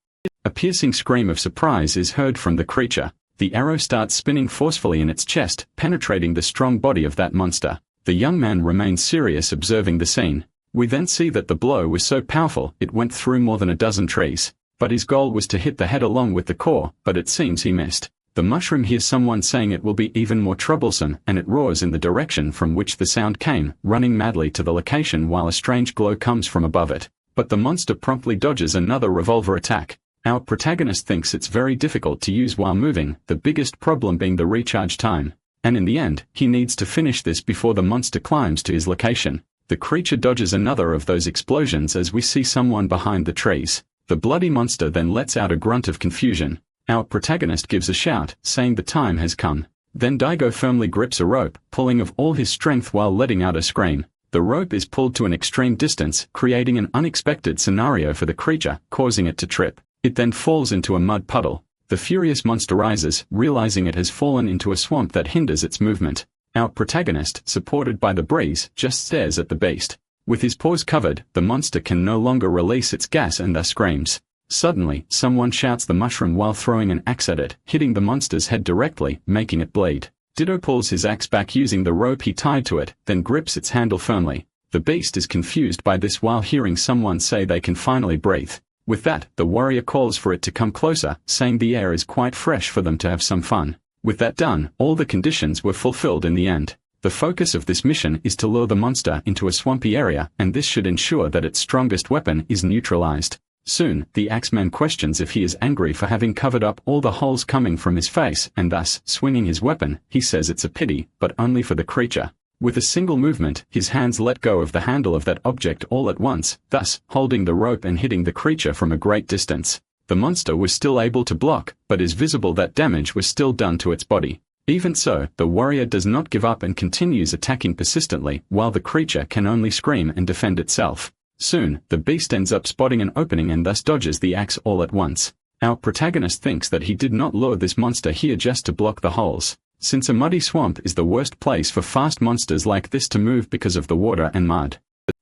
A piercing scream of surprise is heard from the creature. The arrow starts spinning forcefully in its chest, penetrating the strong body of that monster. The young man remains serious, observing the scene. We then see that the blow was so powerful, it went through more than a dozen trees. But his goal was to hit the head along with the core, but it seems he missed. The mushroom hears someone saying it will be even more troublesome, and it roars in the direction from which the sound came, running madly to the location while a strange glow comes from above it. But the monster promptly dodges another revolver attack. Our protagonist thinks it's very difficult to use while moving, the biggest problem being the recharge time. And in the end, he needs to finish this before the monster climbs to his location. The creature dodges another of those explosions as we see someone behind the trees. The bloody monster then lets out a grunt of confusion. Our protagonist gives a shout, saying the time has come. Then Daigo firmly grips a rope, pulling of all his strength while letting out a scream. The rope is pulled to an extreme distance, creating an unexpected scenario for the creature, causing it to trip. It then falls into a mud puddle. The furious monster rises, realizing it has fallen into a swamp that hinders its movement. Our protagonist, supported by the breeze, just stares at the beast. With his paws covered, the monster can no longer release its gas and thus screams. Suddenly, someone shouts the mushroom while throwing an axe at it, hitting the monster's head directly, making it bleed. Ditto pulls his axe back using the rope he tied to it, then grips its handle firmly. The beast is confused by this while hearing someone say they can finally breathe. With that, the warrior calls for it to come closer, saying the air is quite fresh for them to have some fun. With that done, all the conditions were fulfilled in the end. The focus of this mission is to lure the monster into a swampy area, and this should ensure that its strongest weapon is neutralized. Soon, the Axeman questions if he is angry for having covered up all the holes coming from his face, and thus, swinging his weapon, he says it's a pity, but only for the creature. With a single movement, his hands let go of the handle of that object all at once, thus, holding the rope and hitting the creature from a great distance. The monster was still able to block, but is visible that damage was still done to its body. Even so, the warrior does not give up and continues attacking persistently, while the creature can only scream and defend itself. Soon, the beast ends up spotting an opening and thus dodges the axe all at once. Our protagonist thinks that he did not lure this monster here just to block the holes, since a muddy swamp is the worst place for fast monsters like this to move because of the water and mud.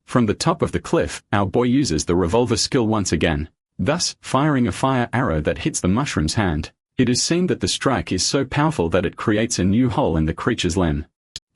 From the top of the cliff, our boy uses the revolver skill once again, thus firing a fire arrow that hits the mushroom's hand. It is seen that the strike is so powerful that it creates a new hole in the creature's limb.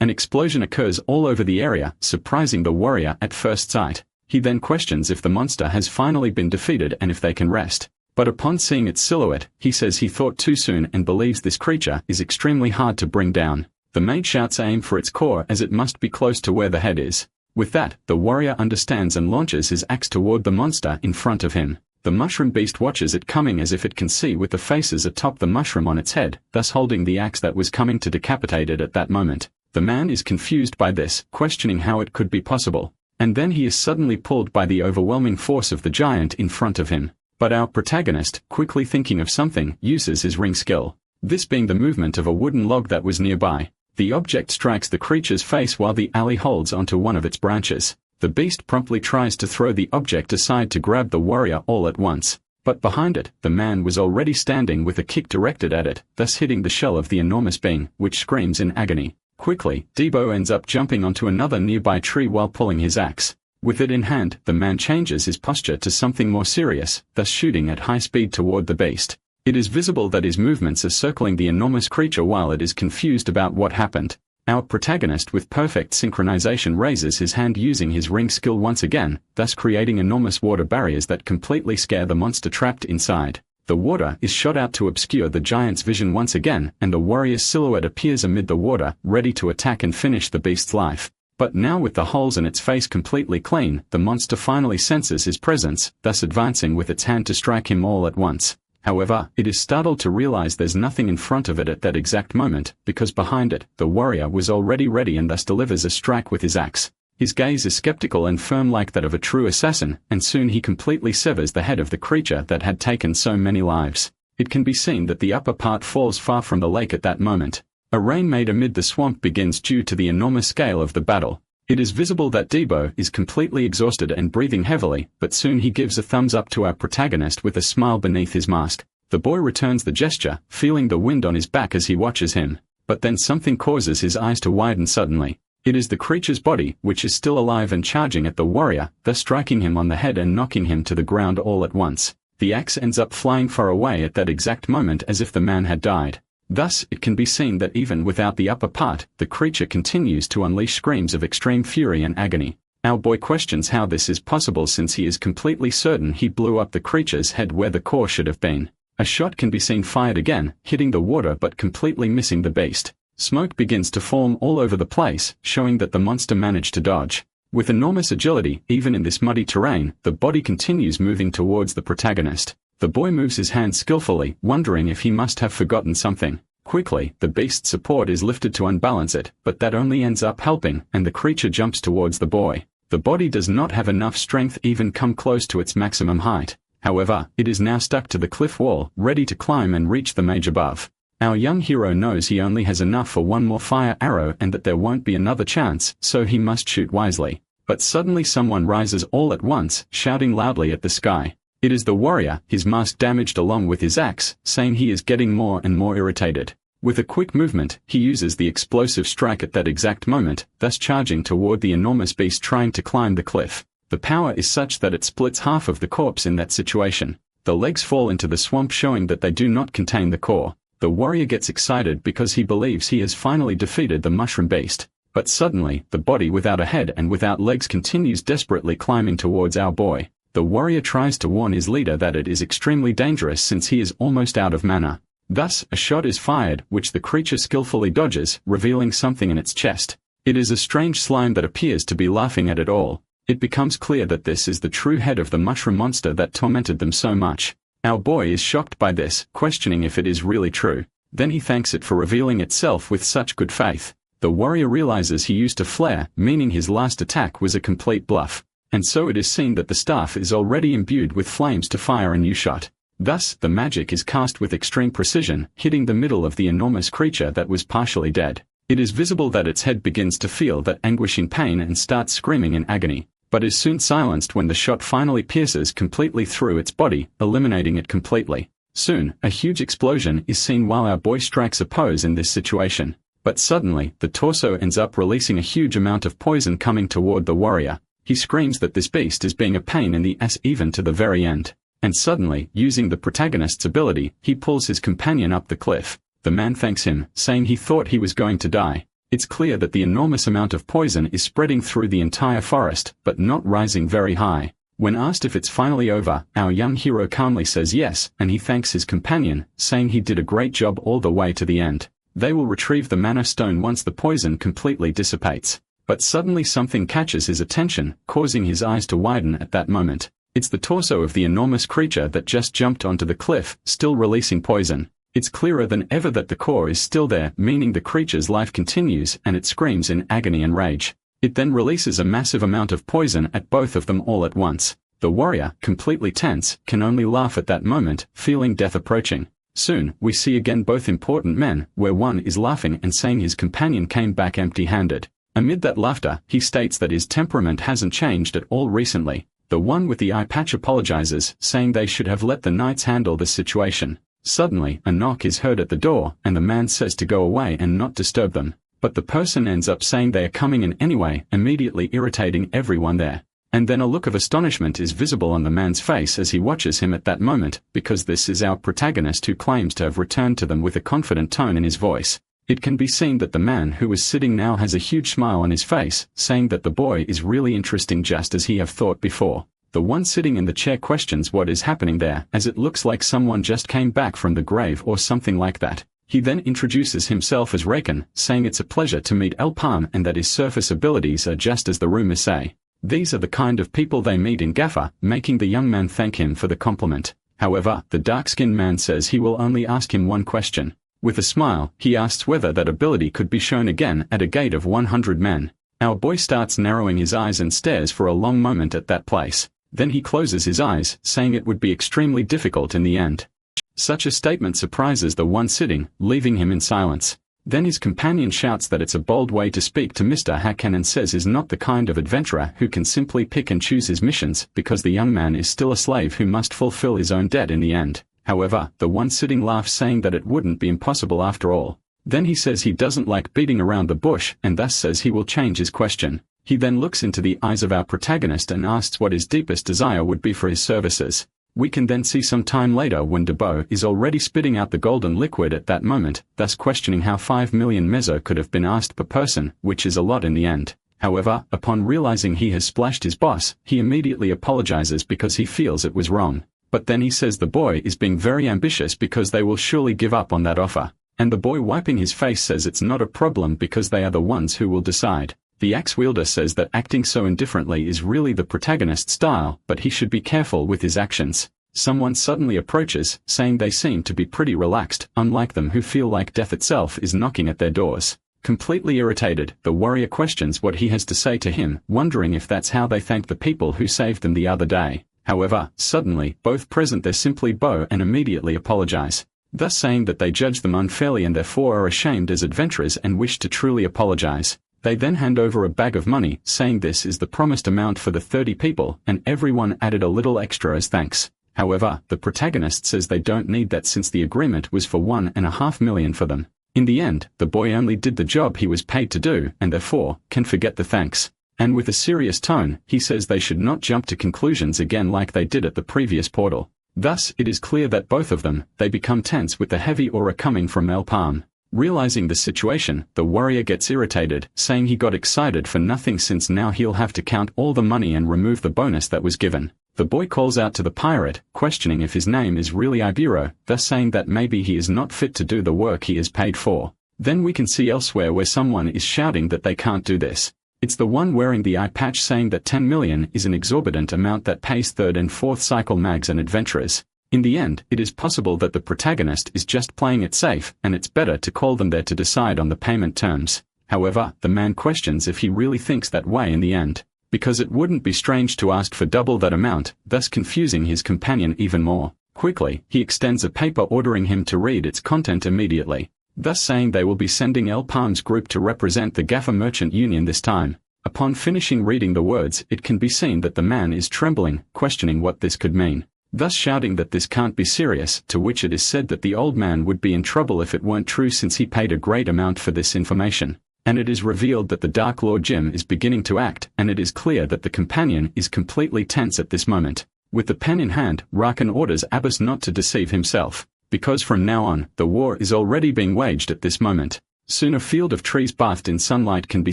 An explosion occurs all over the area, surprising the warrior at first sight. He then questions if the monster has finally been defeated and if they can rest. But upon seeing its silhouette, he says he thought too soon and believes this creature is extremely hard to bring down. The mage shouts aim for its core as it must be close to where the head is. With that, the warrior understands and launches his axe toward the monster in front of him. The mushroom beast watches it coming as if it can see with the faces atop the mushroom on its head, thus holding the axe that was coming to decapitate it at that moment. The man is confused by this, questioning how it could be possible. And then he is suddenly pulled by the overwhelming force of the giant in front of him. But our protagonist, quickly thinking of something, uses his ring skill. This being the movement of a wooden log that was nearby. The object strikes the creature's face while the ally holds onto one of its branches. The beast promptly tries to throw the object aside to grab the warrior all at once. But behind it, the man was already standing with a kick directed at it, thus hitting the shell of the enormous being, which screams in agony. Quickly, Debo ends up jumping onto another nearby tree while pulling his axe. With it in hand, the man changes his posture to something more serious, thus shooting at high speed toward the beast. It is visible that his movements are circling the enormous creature while it is confused about what happened. Our protagonist with perfect synchronization raises his hand using his ring skill once again, thus creating enormous water barriers that completely scare the monster trapped inside. The water is shot out to obscure the giant's vision once again, and the warrior's silhouette appears amid the water, ready to attack and finish the beast's life. But now with the holes in its face completely clean, the monster finally senses his presence, thus advancing with its hand to strike him all at once. However, it is startled to realize there's nothing in front of it at that exact moment, because behind it, the warrior was already ready and thus delivers a strike with his axe. His gaze is skeptical and firm like that of a true assassin, and soon he completely severs the head of the creature that had taken so many lives. It can be seen that the upper part falls far from the lake at that moment. A rain made amid the swamp begins due to the enormous scale of the battle. It is visible that Debo is completely exhausted and breathing heavily, but soon he gives a thumbs up to our protagonist with a smile beneath his mask. The boy returns the gesture, feeling the wind on his back as he watches him. But then something causes his eyes to widen suddenly. It is the creature's body, which is still alive and charging at the warrior, thus striking him on the head and knocking him to the ground all at once. The axe ends up flying far away at that exact moment as if the man had died. Thus, it can be seen that even without the upper part, the creature continues to unleash screams of extreme fury and agony. Our boy questions how this is possible since he is completely certain he blew up the creature's head where the core should have been. A shot can be seen fired again, hitting the water but completely missing the beast. Smoke begins to form all over the place, showing that the monster managed to dodge. With enormous agility, even in this muddy terrain, the body continues moving towards the protagonist. The boy moves his hand skillfully, wondering if he must have forgotten something. Quickly, the beast's support is lifted to unbalance it, but that only ends up helping, and the creature jumps towards the boy. The body does not have enough strength even come close to its maximum height. However, it is now stuck to the cliff wall, ready to climb and reach the mage above. Our young hero knows he only has enough for one more fire arrow and that there won't be another chance, so he must shoot wisely. But suddenly someone rises all at once, shouting loudly at the sky. It is the warrior, his mask damaged along with his axe, saying he is getting more and more irritated. With a quick movement, he uses the explosive strike at that exact moment, thus charging toward the enormous beast trying to climb the cliff. The power is such that it splits half of the corpse in that situation. The legs fall into the swamp showing that they do not contain the core. The warrior gets excited because he believes he has finally defeated the mushroom beast. But suddenly, the body without a head and without legs continues desperately climbing towards our boy. The warrior tries to warn his leader that it is extremely dangerous since he is almost out of mana. Thus, a shot is fired, which the creature skillfully dodges, revealing something in its chest. It is a strange slime that appears to be laughing at it all. It becomes clear that this is the true head of the mushroom monster that tormented them so much. Our boy is shocked by this, questioning if it is really true. Then he thanks it for revealing itself with such good faith. The warrior realizes he used a flare, meaning his last attack was a complete bluff. And so it is seen that the staff is already imbued with flames to fire a new shot. Thus, the magic is cast with extreme precision, hitting the middle of the enormous creature that was partially dead. It is visible that its head begins to feel that anguishing pain and starts screaming in agony, but is soon silenced when the shot finally pierces completely through its body, eliminating it completely. Soon, a huge explosion is seen while our boy strikes a pose in this situation. But suddenly, the torso ends up releasing a huge amount of poison coming toward the warrior. He screams that this beast is being a pain in the ass even to the very end. And suddenly, using the protagonist's ability, he pulls his companion up the cliff. The man thanks him, saying he thought he was going to die. It's clear that the enormous amount of poison is spreading through the entire forest, but not rising very high. When asked if it's finally over, our young hero calmly says yes, and he thanks his companion, saying he did a great job all the way to the end. They will retrieve the mana stone once the poison completely dissipates. But suddenly something catches his attention, causing his eyes to widen at that moment. It's the torso of the enormous creature that just jumped onto the cliff, still releasing poison. It's clearer than ever that the core is still there, meaning the creature's life continues, and it screams in agony and rage. It then releases a massive amount of poison at both of them all at once. The warrior, completely tense, can only laugh at that moment, feeling death approaching. Soon, we see again both important men, where one is laughing and saying his companion came back empty-handed. Amid that laughter, he states that his temperament hasn't changed at all recently. The one with the eye patch apologizes, saying they should have let the knights handle this situation. Suddenly, a knock is heard at the door, and the man says to go away and not disturb them. But the person ends up saying they are coming in anyway, immediately irritating everyone there. And then a look of astonishment is visible on the man's face as he watches him at that moment, because this is our protagonist who claims to have returned to them with a confident tone in his voice. It can be seen that the man who is sitting now has a huge smile on his face, saying that the boy is really interesting just as he have thought before. The one sitting in the chair questions what is happening there, as it looks like someone just came back from the grave or something like that. He then introduces himself as Raken, saying it's a pleasure to meet El Palm and that his surface abilities are just as the rumors say. These are the kind of people they meet in Gaffer, making the young man thank him for the compliment. However, the dark-skinned man says he will only ask him one question. With a smile, he asks whether that ability could be shown again at a gate of 100 men. Our boy starts narrowing his eyes and stares for a long moment at that place. Then he closes his eyes, saying it would be extremely difficult in the end. Such a statement surprises the one sitting, leaving him in silence. Then his companion shouts that it's a bold way to speak to Mr. Hakan and says he's not the kind of adventurer who can simply pick and choose his missions, because the young man is still a slave who must fulfill his own debt in the end. However, the one sitting laughs, saying that it wouldn't be impossible after all. Then he says he doesn't like beating around the bush and thus says he will change his question. He then looks into the eyes of our protagonist and asks what his deepest desire would be for his services. We can then see some time later when Debo is already spitting out the golden liquid at that moment, thus questioning how 5 million meso could have been asked per person, which is a lot in the end. However, upon realizing he has splashed his boss, he immediately apologizes because he feels it was wrong. But then he says the boy is being very ambitious because they will surely give up on that offer. And the boy wiping his face says it's not a problem because they are the ones who will decide. The axe wielder says that acting so indifferently is really the protagonist's style, but he should be careful with his actions. Someone suddenly approaches, saying they seem to be pretty relaxed, unlike them who feel like death itself is knocking at their doors. Completely irritated, the warrior questions what he has to say to him, wondering if that's how they thank the people who saved them the other day. However, suddenly, both present there simply bow and immediately apologize, thus saying that they judge them unfairly and therefore are ashamed as adventurers and wish to truly apologize. They then hand over a bag of money, saying this is the promised amount for the 30 people, and everyone added a little extra as thanks. However, the protagonist says they don't need that since the agreement was for 1.5 million for them. In the end, the boy only did the job he was paid to do, and therefore, can forget the thanks. And with a serious tone, he says they should not jump to conclusions again like they did at the previous portal. Thus, it is clear that both of them, they become tense with the heavy aura coming from El Palm. Realizing the situation, the warrior gets irritated, saying he got excited for nothing since now he'll have to count all the money and remove the bonus that was given. The boy calls out to the pirate, questioning if his name is really Ibiro, thus saying that maybe he is not fit to do the work he is paid for. Then we can see elsewhere where someone is shouting that they can't do this. It's the one wearing the eye patch saying that 10 million is an exorbitant amount that pays 3rd and 4th cycle mags and adventurers. In the end, it is possible that the protagonist is just playing it safe, and it's better to call them there to decide on the payment terms. However, the man questions if he really thinks that way in the end, because it wouldn't be strange to ask for double that amount, thus confusing his companion even more. Quickly, he extends a paper ordering him to read its content immediately, thus saying they will be sending El Palm's group to represent the Gaffer Merchant Union this time. Upon finishing reading the words, it can be seen that the man is trembling, questioning what this could mean, thus shouting that this can't be serious, to which it is said that the old man would be in trouble if it weren't true since he paid a great amount for this information. And it is revealed that the Dark Lord Jim is beginning to act, and it is clear that the companion is completely tense at this moment. With the pen in hand, Rakan orders Abbas not to deceive himself, because from now on, the war is already being waged at this moment. Soon a field of trees bathed in sunlight can be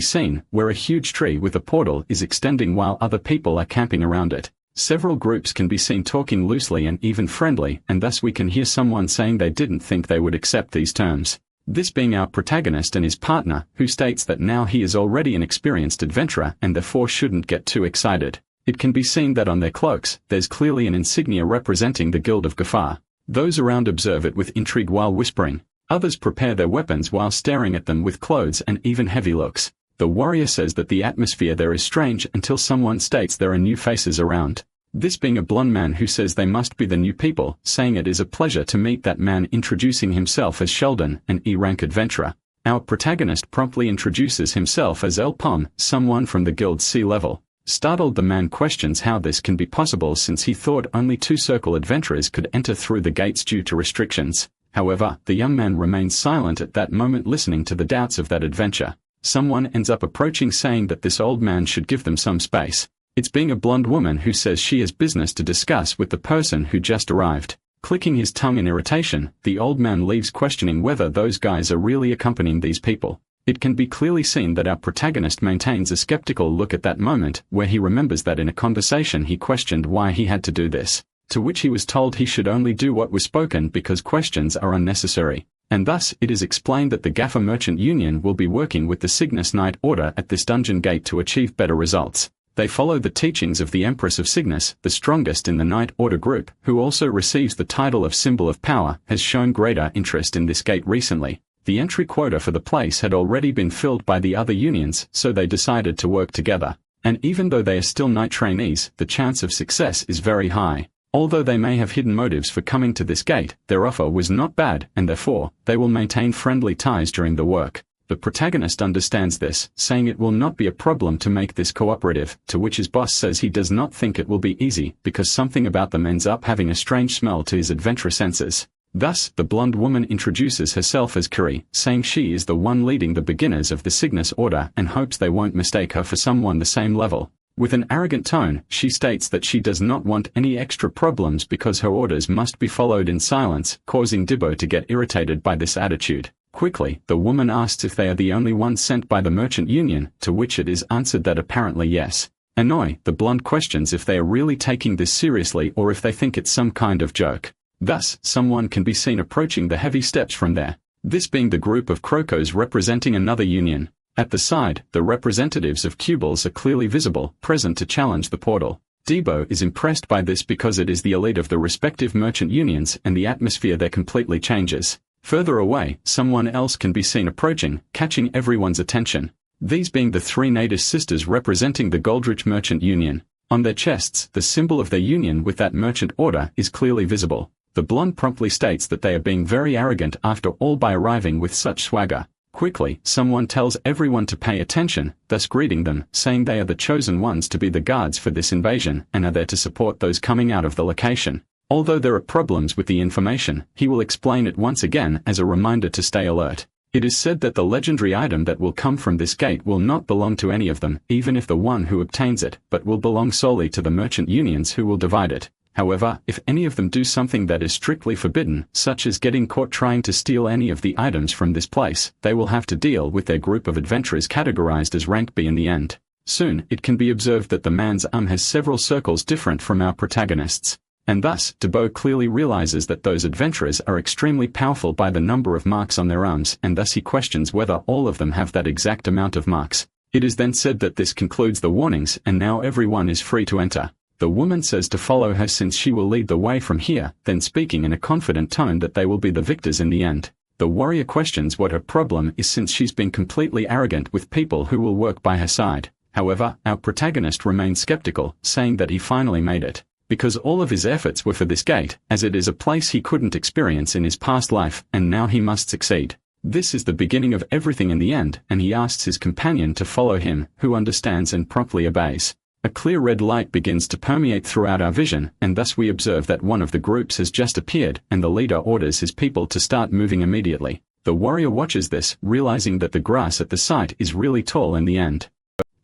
seen, where a huge tree with a portal is extending while other people are camping around it. Several groups can be seen talking loosely and even friendly, and thus we can hear someone saying they didn't think they would accept these terms. This being our protagonist and his partner, who states that now he is already an experienced adventurer and therefore shouldn't get too excited. It can be seen that on their cloaks, there's clearly an insignia representing the Guild of Ghaffar. Those around observe it with intrigue while whispering. Others prepare their weapons while staring at them with clothes and even heavy looks. The warrior says that the atmosphere there is strange until someone states there are new faces around. This being a blonde man who says they must be the new people, saying it is a pleasure to meet that man, introducing himself as Sheldon, an E-rank adventurer. Our protagonist promptly introduces himself as El Pom, someone from the guild's sea level. Startled, the man questions how this can be possible since he thought only 2 circle adventurers could enter through the gates due to restrictions. However, the young man remains silent at that moment, listening to the doubts of that adventure. Someone ends up approaching, saying that this old man should give them some space. It's being a blonde woman who says she has business to discuss with the person who just arrived. Clicking his tongue in irritation, the old man leaves, questioning whether those guys are really accompanying these people. It can be clearly seen that our protagonist maintains a skeptical look at that moment, where he remembers that in a conversation he questioned why he had to do this, to which he was told he should only do what was spoken because questions are unnecessary. And thus, it is explained that the Gaffer Merchant Union will be working with the Cygnus Knight Order at this dungeon gate to achieve better results. They follow the teachings of the Empress of Cygnus, the strongest in the Knight Order group, who also receives the title of Symbol of Power, has shown greater interest in this gate recently. The entry quota for the place had already been filled by the other unions, so they decided to work together. And even though they are still Knight trainees, the chance of success is very high. Although they may have hidden motives for coming to this gate, their offer was not bad, and therefore, they will maintain friendly ties during the work. The protagonist understands this, saying it will not be a problem to make this cooperative, to which his boss says he does not think it will be easy, because something about them ends up having a strange smell to his adventurer senses. Thus, the blonde woman introduces herself as Kuri, saying she is the one leading the beginners of the Cygnus Order and hopes they won't mistake her for someone the same level. With an arrogant tone, she states that she does not want any extra problems because her orders must be followed in silence, causing Dibbo to get irritated by this attitude. Quickly, the woman asks if they are the only ones sent by the Merchant Union, to which it is answered that apparently yes. Annoyed, the blonde questions if they are really taking this seriously or if they think it's some kind of joke. Thus, someone can be seen approaching the heavy steps from there, this being the group of Crocos representing another union. At the side, the representatives of Cubals are clearly visible, present to challenge the portal. Debo is impressed by this because it is the elite of the respective merchant unions and the atmosphere there completely changes. Further away, someone else can be seen approaching, catching everyone's attention. These being the 3 Natus sisters representing the Goldrich Merchant Union. On their chests, the symbol of their union with that merchant order is clearly visible. The blonde promptly states that they are being very arrogant after all by arriving with such swagger. Quickly, someone tells everyone to pay attention, thus greeting them, saying they are the chosen ones to be the guards for this invasion and are there to support those coming out of the location. Although there are problems with the information, he will explain it once again as a reminder to stay alert. It is said that the legendary item that will come from this gate will not belong to any of them, even if the one who obtains it, but will belong solely to the merchant unions who will divide it. However, if any of them do something that is strictly forbidden, such as getting caught trying to steal any of the items from this place, they will have to deal with their group of adventurers categorized as rank B in the end. Soon, it can be observed that the man's arm has several circles different from our protagonists. And thus, Debo clearly realizes that those adventurers are extremely powerful by the number of marks on their arms, and thus he questions whether all of them have that exact amount of marks. It is then said that this concludes the warnings and now everyone is free to enter. The woman says to follow her since she will lead the way from here, then speaking in a confident tone that they will be the victors in the end. The warrior questions what her problem is since she's been completely arrogant with people who will work by her side. However, our protagonist remains skeptical, saying that he finally made it. because all of his efforts were for this gate, as it is a place he couldn't experience in his past life, and now he must succeed. This is the beginning of everything in the end, and he asks his companion to follow him, who understands and promptly obeys. A clear red light begins to permeate throughout our vision, and thus we observe that one of the groups has just appeared, and the leader orders his people to start moving immediately. The warrior watches this, realizing that the grass at the site is really tall in the end.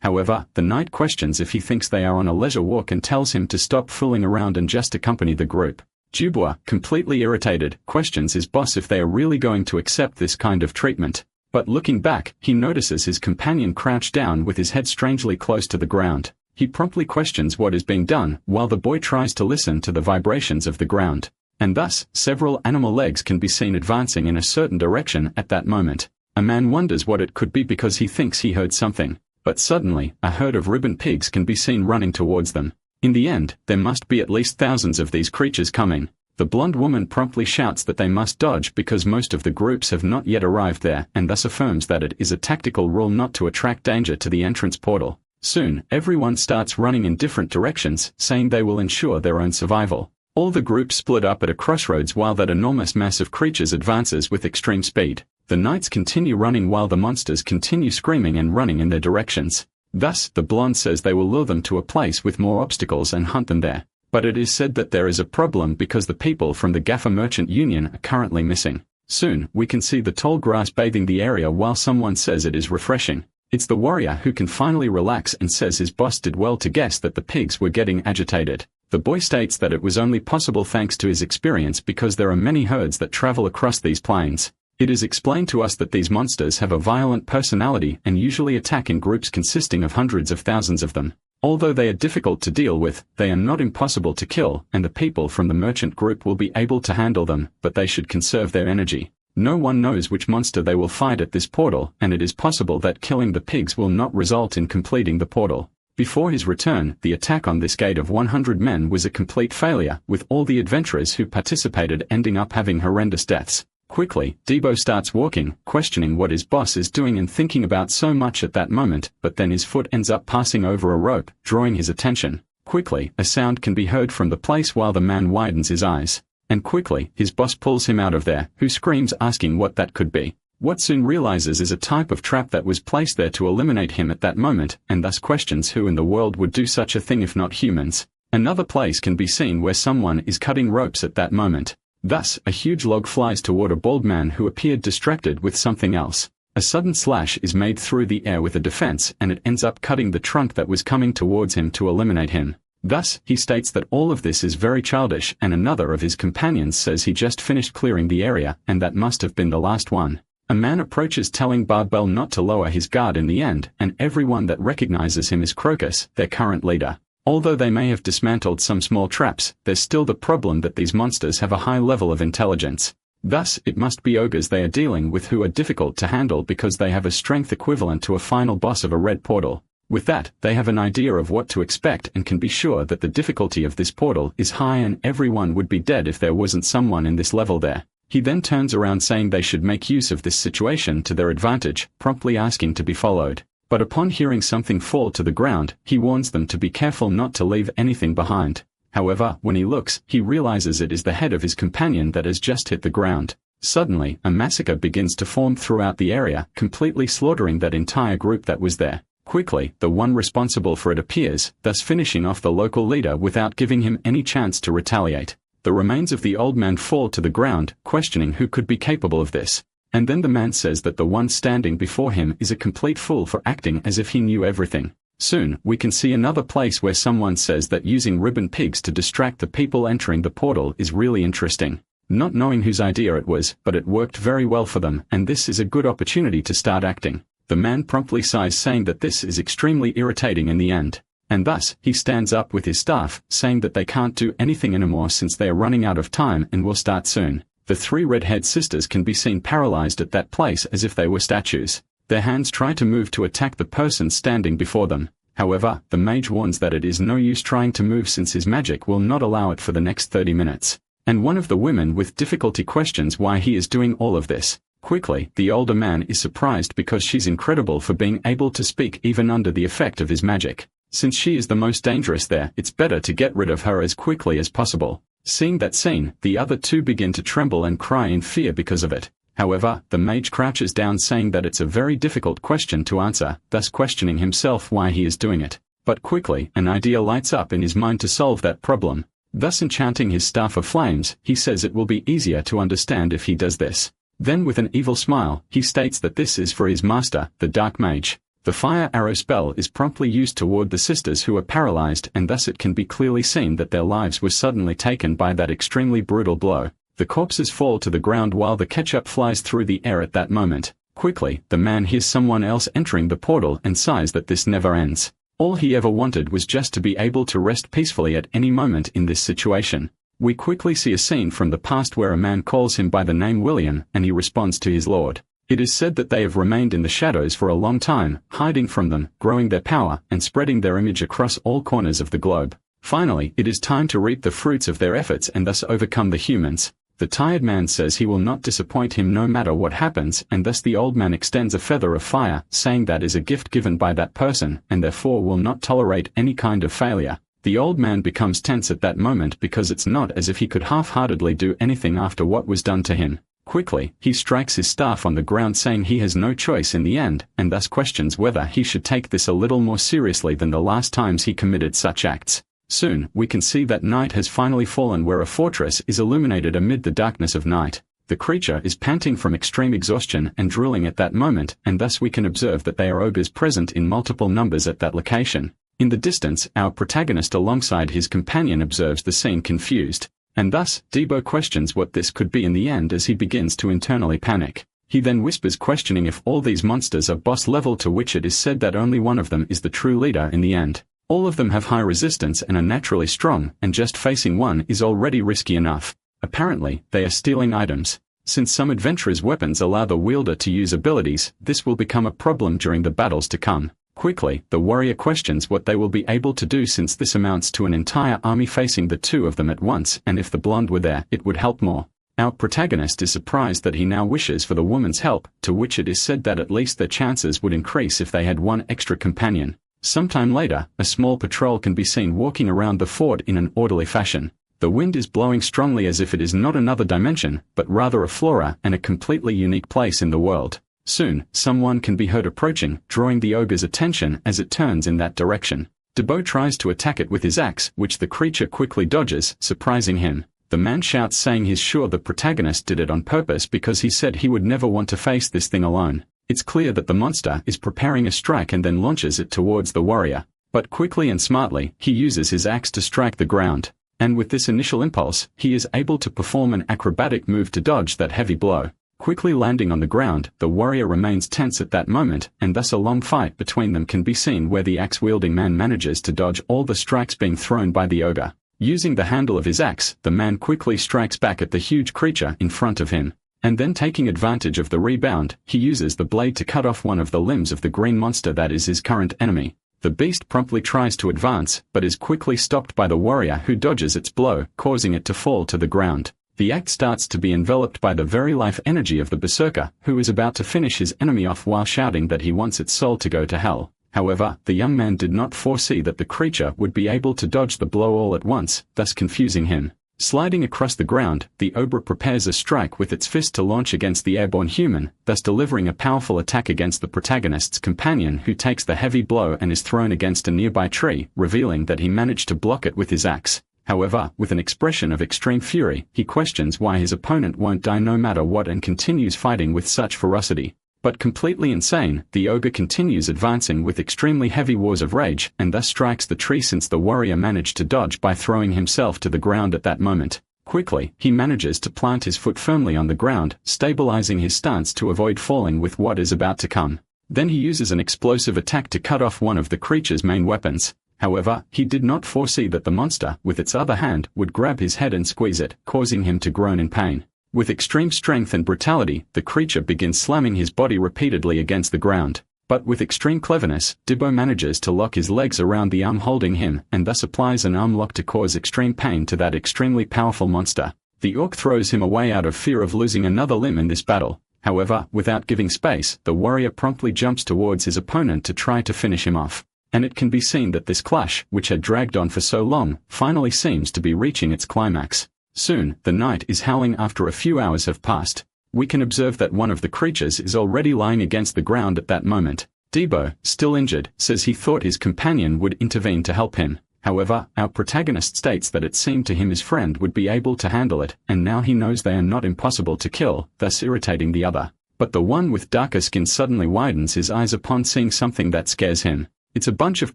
However, the knight questions if he thinks they are on a leisure walk and tells him to stop fooling around and just accompany the group. Dubois, completely irritated, questions his boss if they are really going to accept this kind of treatment. But looking back, he notices his companion crouched down with his head strangely close to the ground. He promptly questions what is being done, while the boy tries to listen to the vibrations of the ground. And thus, several animal legs can be seen advancing in a certain direction at that moment. A man wonders what it could be because he thinks he heard something. But suddenly, a herd of ribbon pigs can be seen running towards them. In the end, there must be at least thousands of these creatures coming. The blonde woman promptly shouts that they must dodge because most of the groups have not yet arrived there, and thus affirms that it is a tactical rule not to attract danger to the entrance portal. Soon, everyone starts running in different directions, saying they will ensure their own survival. All the groups split up at a crossroads while that enormous mass of creatures advances with extreme speed. The knights continue running while the monsters continue screaming and running in their directions. Thus, the blonde says they will lure them to a place with more obstacles and hunt them there. But it is said that there is a problem because the people from the Gaffer Merchant Union are currently missing. Soon, we can see the tall grass bathing the area while someone says it is refreshing. It's the warrior who can finally relax and says his boss did well to guess that the pigs were getting agitated. The boy states that it was only possible thanks to his experience because there are many herds that travel across these plains. It is explained to us that these monsters have a violent personality and usually attack in groups consisting of hundreds of thousands of them. Although they are difficult to deal with, they are not impossible to kill, and the people from the merchant group will be able to handle them, but they should conserve their energy. No one knows which monster they will fight at this portal, and it is possible that killing the pigs will not result in completing the portal. Before his return, the attack on this gate of 100 men was a complete failure, with all the adventurers who participated ending up having horrendous deaths. Quickly, Debo starts walking, questioning what his boss is doing and thinking about so much at that moment, but then his foot ends up passing over a rope, drawing his attention. Quickly, a sound can be heard from the place while the man widens his eyes. And quickly, his boss pulls him out of there, who screams asking what that could be. What soon realizes is a type of trap that was placed there to eliminate him at that moment, and thus questions who in the world would do such a thing if not humans. Another place can be seen where someone is cutting ropes at that moment. Thus, a huge log flies toward a bald man who appeared distracted with something else. A sudden slash is made through the air with a defense, and it ends up cutting the trunk that was coming towards him to eliminate him. Thus, he states that all of this is very childish, and another of his companions says he just finished clearing the area, and that must have been the last one. A man approaches telling Barbell not to lower his guard in the end, and everyone that recognizes him is Crocus, their current leader. Although they may have dismantled some small traps, there's still the problem that these monsters have a high level of intelligence. Thus, it must be ogres they are dealing with who are difficult to handle because they have a strength equivalent to a final boss of a red portal. With that, they have an idea of what to expect and can be sure that the difficulty of this portal is high and everyone would be dead if there wasn't someone in this level there. He then turns around saying they should make use of this situation to their advantage, promptly asking to be followed. But upon hearing something fall to the ground, he warns them to be careful not to leave anything behind. However, when he looks, he realizes it is the head of his companion that has just hit the ground. Suddenly, a massacre begins to form throughout the area, completely slaughtering that entire group that was there. Quickly, the one responsible for it appears, thus finishing off the local leader without giving him any chance to retaliate. The remains of the old man fall to the ground, questioning who could be capable of this. And then the man says that the one standing before him is a complete fool for acting as if he knew everything. Soon, we can see another place where someone says that using ribbon pigs to distract the people entering the portal is really interesting. Not knowing whose idea it was, but it worked very well for them, and this is a good opportunity to start acting. The man promptly sighs, saying that this is extremely irritating in the end. And thus, he stands up with his staff, saying that they can't do anything anymore since they are running out of time and will start soon. The three red-haired sisters can be seen paralyzed at that place as if they were statues. Their hands try to move to attack the person standing before them. However, the mage warns that it is no use trying to move since his magic will not allow it for the next 30 minutes. And one of the women with difficulty questions why he is doing all of this. Quickly, the older man is surprised because she's incredible for being able to speak even under the effect of his magic. Since she is the most dangerous there, it's better to get rid of her as quickly as possible. Seeing that scene, the other two begin to tremble and cry in fear because of it. However, the mage crouches down saying that it's a very difficult question to answer, thus questioning himself why he is doing it. But quickly, an idea lights up in his mind to solve that problem. Thus enchanting his staff of flames, he says it will be easier to understand if he does this. Then with an evil smile, he states that this is for his master, the dark mage. The fire arrow spell is promptly used toward the sisters who are paralyzed, and thus it can be clearly seen that their lives were suddenly taken by that extremely brutal blow. The corpses fall to the ground while the ketchup flies through the air at that moment. Quickly, the man hears someone else entering the portal and sighs that this never ends. All he ever wanted was just to be able to rest peacefully at any moment in this situation. We quickly see a scene from the past where a man calls him by the name William, and he responds to his lord. It is said that they have remained in the shadows for a long time, hiding from them, growing their power, and spreading their image across all corners of the globe. Finally, it is time to reap the fruits of their efforts and thus overcome the humans. The tired man says he will not disappoint him no matter what happens, and thus the old man extends a feather of fire, saying that is a gift given by that person, and therefore will not tolerate any kind of failure. The old man becomes tense at that moment because it's not as if he could half-heartedly do anything after what was done to him. Quickly, he strikes his staff on the ground saying he has no choice in the end, and thus questions whether he should take this a little more seriously than the last times he committed such acts. Soon, we can see that night has finally fallen where a fortress is illuminated amid the darkness of night. The creature is panting from extreme exhaustion and drooling at that moment, and thus we can observe that they are ogres present in multiple numbers at that location. In the distance, our protagonist alongside his companion observes the scene confused. And thus, Debo questions what this could be in the end as he begins to internally panic. He then whispers questioning if all these monsters are boss level, to which it is said that only one of them is the true leader in the end. All of them have high resistance and are naturally strong, and just facing one is already risky enough. Apparently, they are stealing items. Since some adventurers' weapons allow the wielder to use abilities, this will become a problem during the battles to come. Quickly, the warrior questions what they will be able to do since this amounts to an entire army facing the two of them at once, and if the blonde were there, it would help more. Our protagonist is surprised that he now wishes for the woman's help, to which it is said that at least their chances would increase if they had one extra companion. Sometime later, a small patrol can be seen walking around the fort in an orderly fashion. The wind is blowing strongly as if it is not another dimension, but rather a flora and a completely unique place in the world. Soon, someone can be heard approaching, drawing the ogre's attention as it turns in that direction. Debo tries to attack it with his axe, which the creature quickly dodges, surprising him. The man shouts saying he's sure the protagonist did it on purpose because he said he would never want to face this thing alone. It's clear that the monster is preparing a strike and then launches it towards the warrior. But quickly and smartly, he uses his axe to strike the ground. And with this initial impulse, he is able to perform an acrobatic move to dodge that heavy blow. Quickly landing on the ground, the warrior remains tense at that moment, and thus a long fight between them can be seen where the axe-wielding man manages to dodge all the strikes being thrown by the ogre. Using the handle of his axe, the man quickly strikes back at the huge creature in front of him. And then taking advantage of the rebound, he uses the blade to cut off one of the limbs of the green monster that is his current enemy. The beast promptly tries to advance, but is quickly stopped by the warrior who dodges its blow, causing it to fall to the ground. The act starts to be enveloped by the very life energy of the berserker, who is about to finish his enemy off while shouting that he wants its soul to go to hell. However, the young man did not foresee that the creature would be able to dodge the blow all at once, thus confusing him. Sliding across the ground, the ogre prepares a strike with its fist to launch against the airborne human, thus delivering a powerful attack against the protagonist's companion, who takes the heavy blow and is thrown against a nearby tree, revealing that he managed to block it with his axe. However, with an expression of extreme fury, he questions why his opponent won't die no matter what and continues fighting with such ferocity. But completely insane, the ogre continues advancing with extremely heavy wars of rage, and thus strikes the tree since the warrior managed to dodge by throwing himself to the ground at that moment. Quickly, he manages to plant his foot firmly on the ground, stabilizing his stance to avoid falling with what is about to come. Then he uses an explosive attack to cut off one of the creature's main weapons. However, he did not foresee that the monster, with its other hand, would grab his head and squeeze it, causing him to groan in pain. With extreme strength and brutality, the creature begins slamming his body repeatedly against the ground. But with extreme cleverness, Dibbo manages to lock his legs around the arm holding him, and thus applies an arm lock to cause extreme pain to that extremely powerful monster. The orc throws him away out of fear of losing another limb in this battle. However, without giving space, the warrior promptly jumps towards his opponent to try to finish him off. And it can be seen that this clash, which had dragged on for so long, finally seems to be reaching its climax. Soon, the night is howling after a few hours have passed. We can observe that one of the creatures is already lying against the ground at that moment. Debo, still injured, says he thought his companion would intervene to help him. However, our protagonist states that it seemed to him his friend would be able to handle it, and now he knows they are not impossible to kill, thus irritating the other. But the one with darker skin suddenly widens his eyes upon seeing something that scares him. It's a bunch of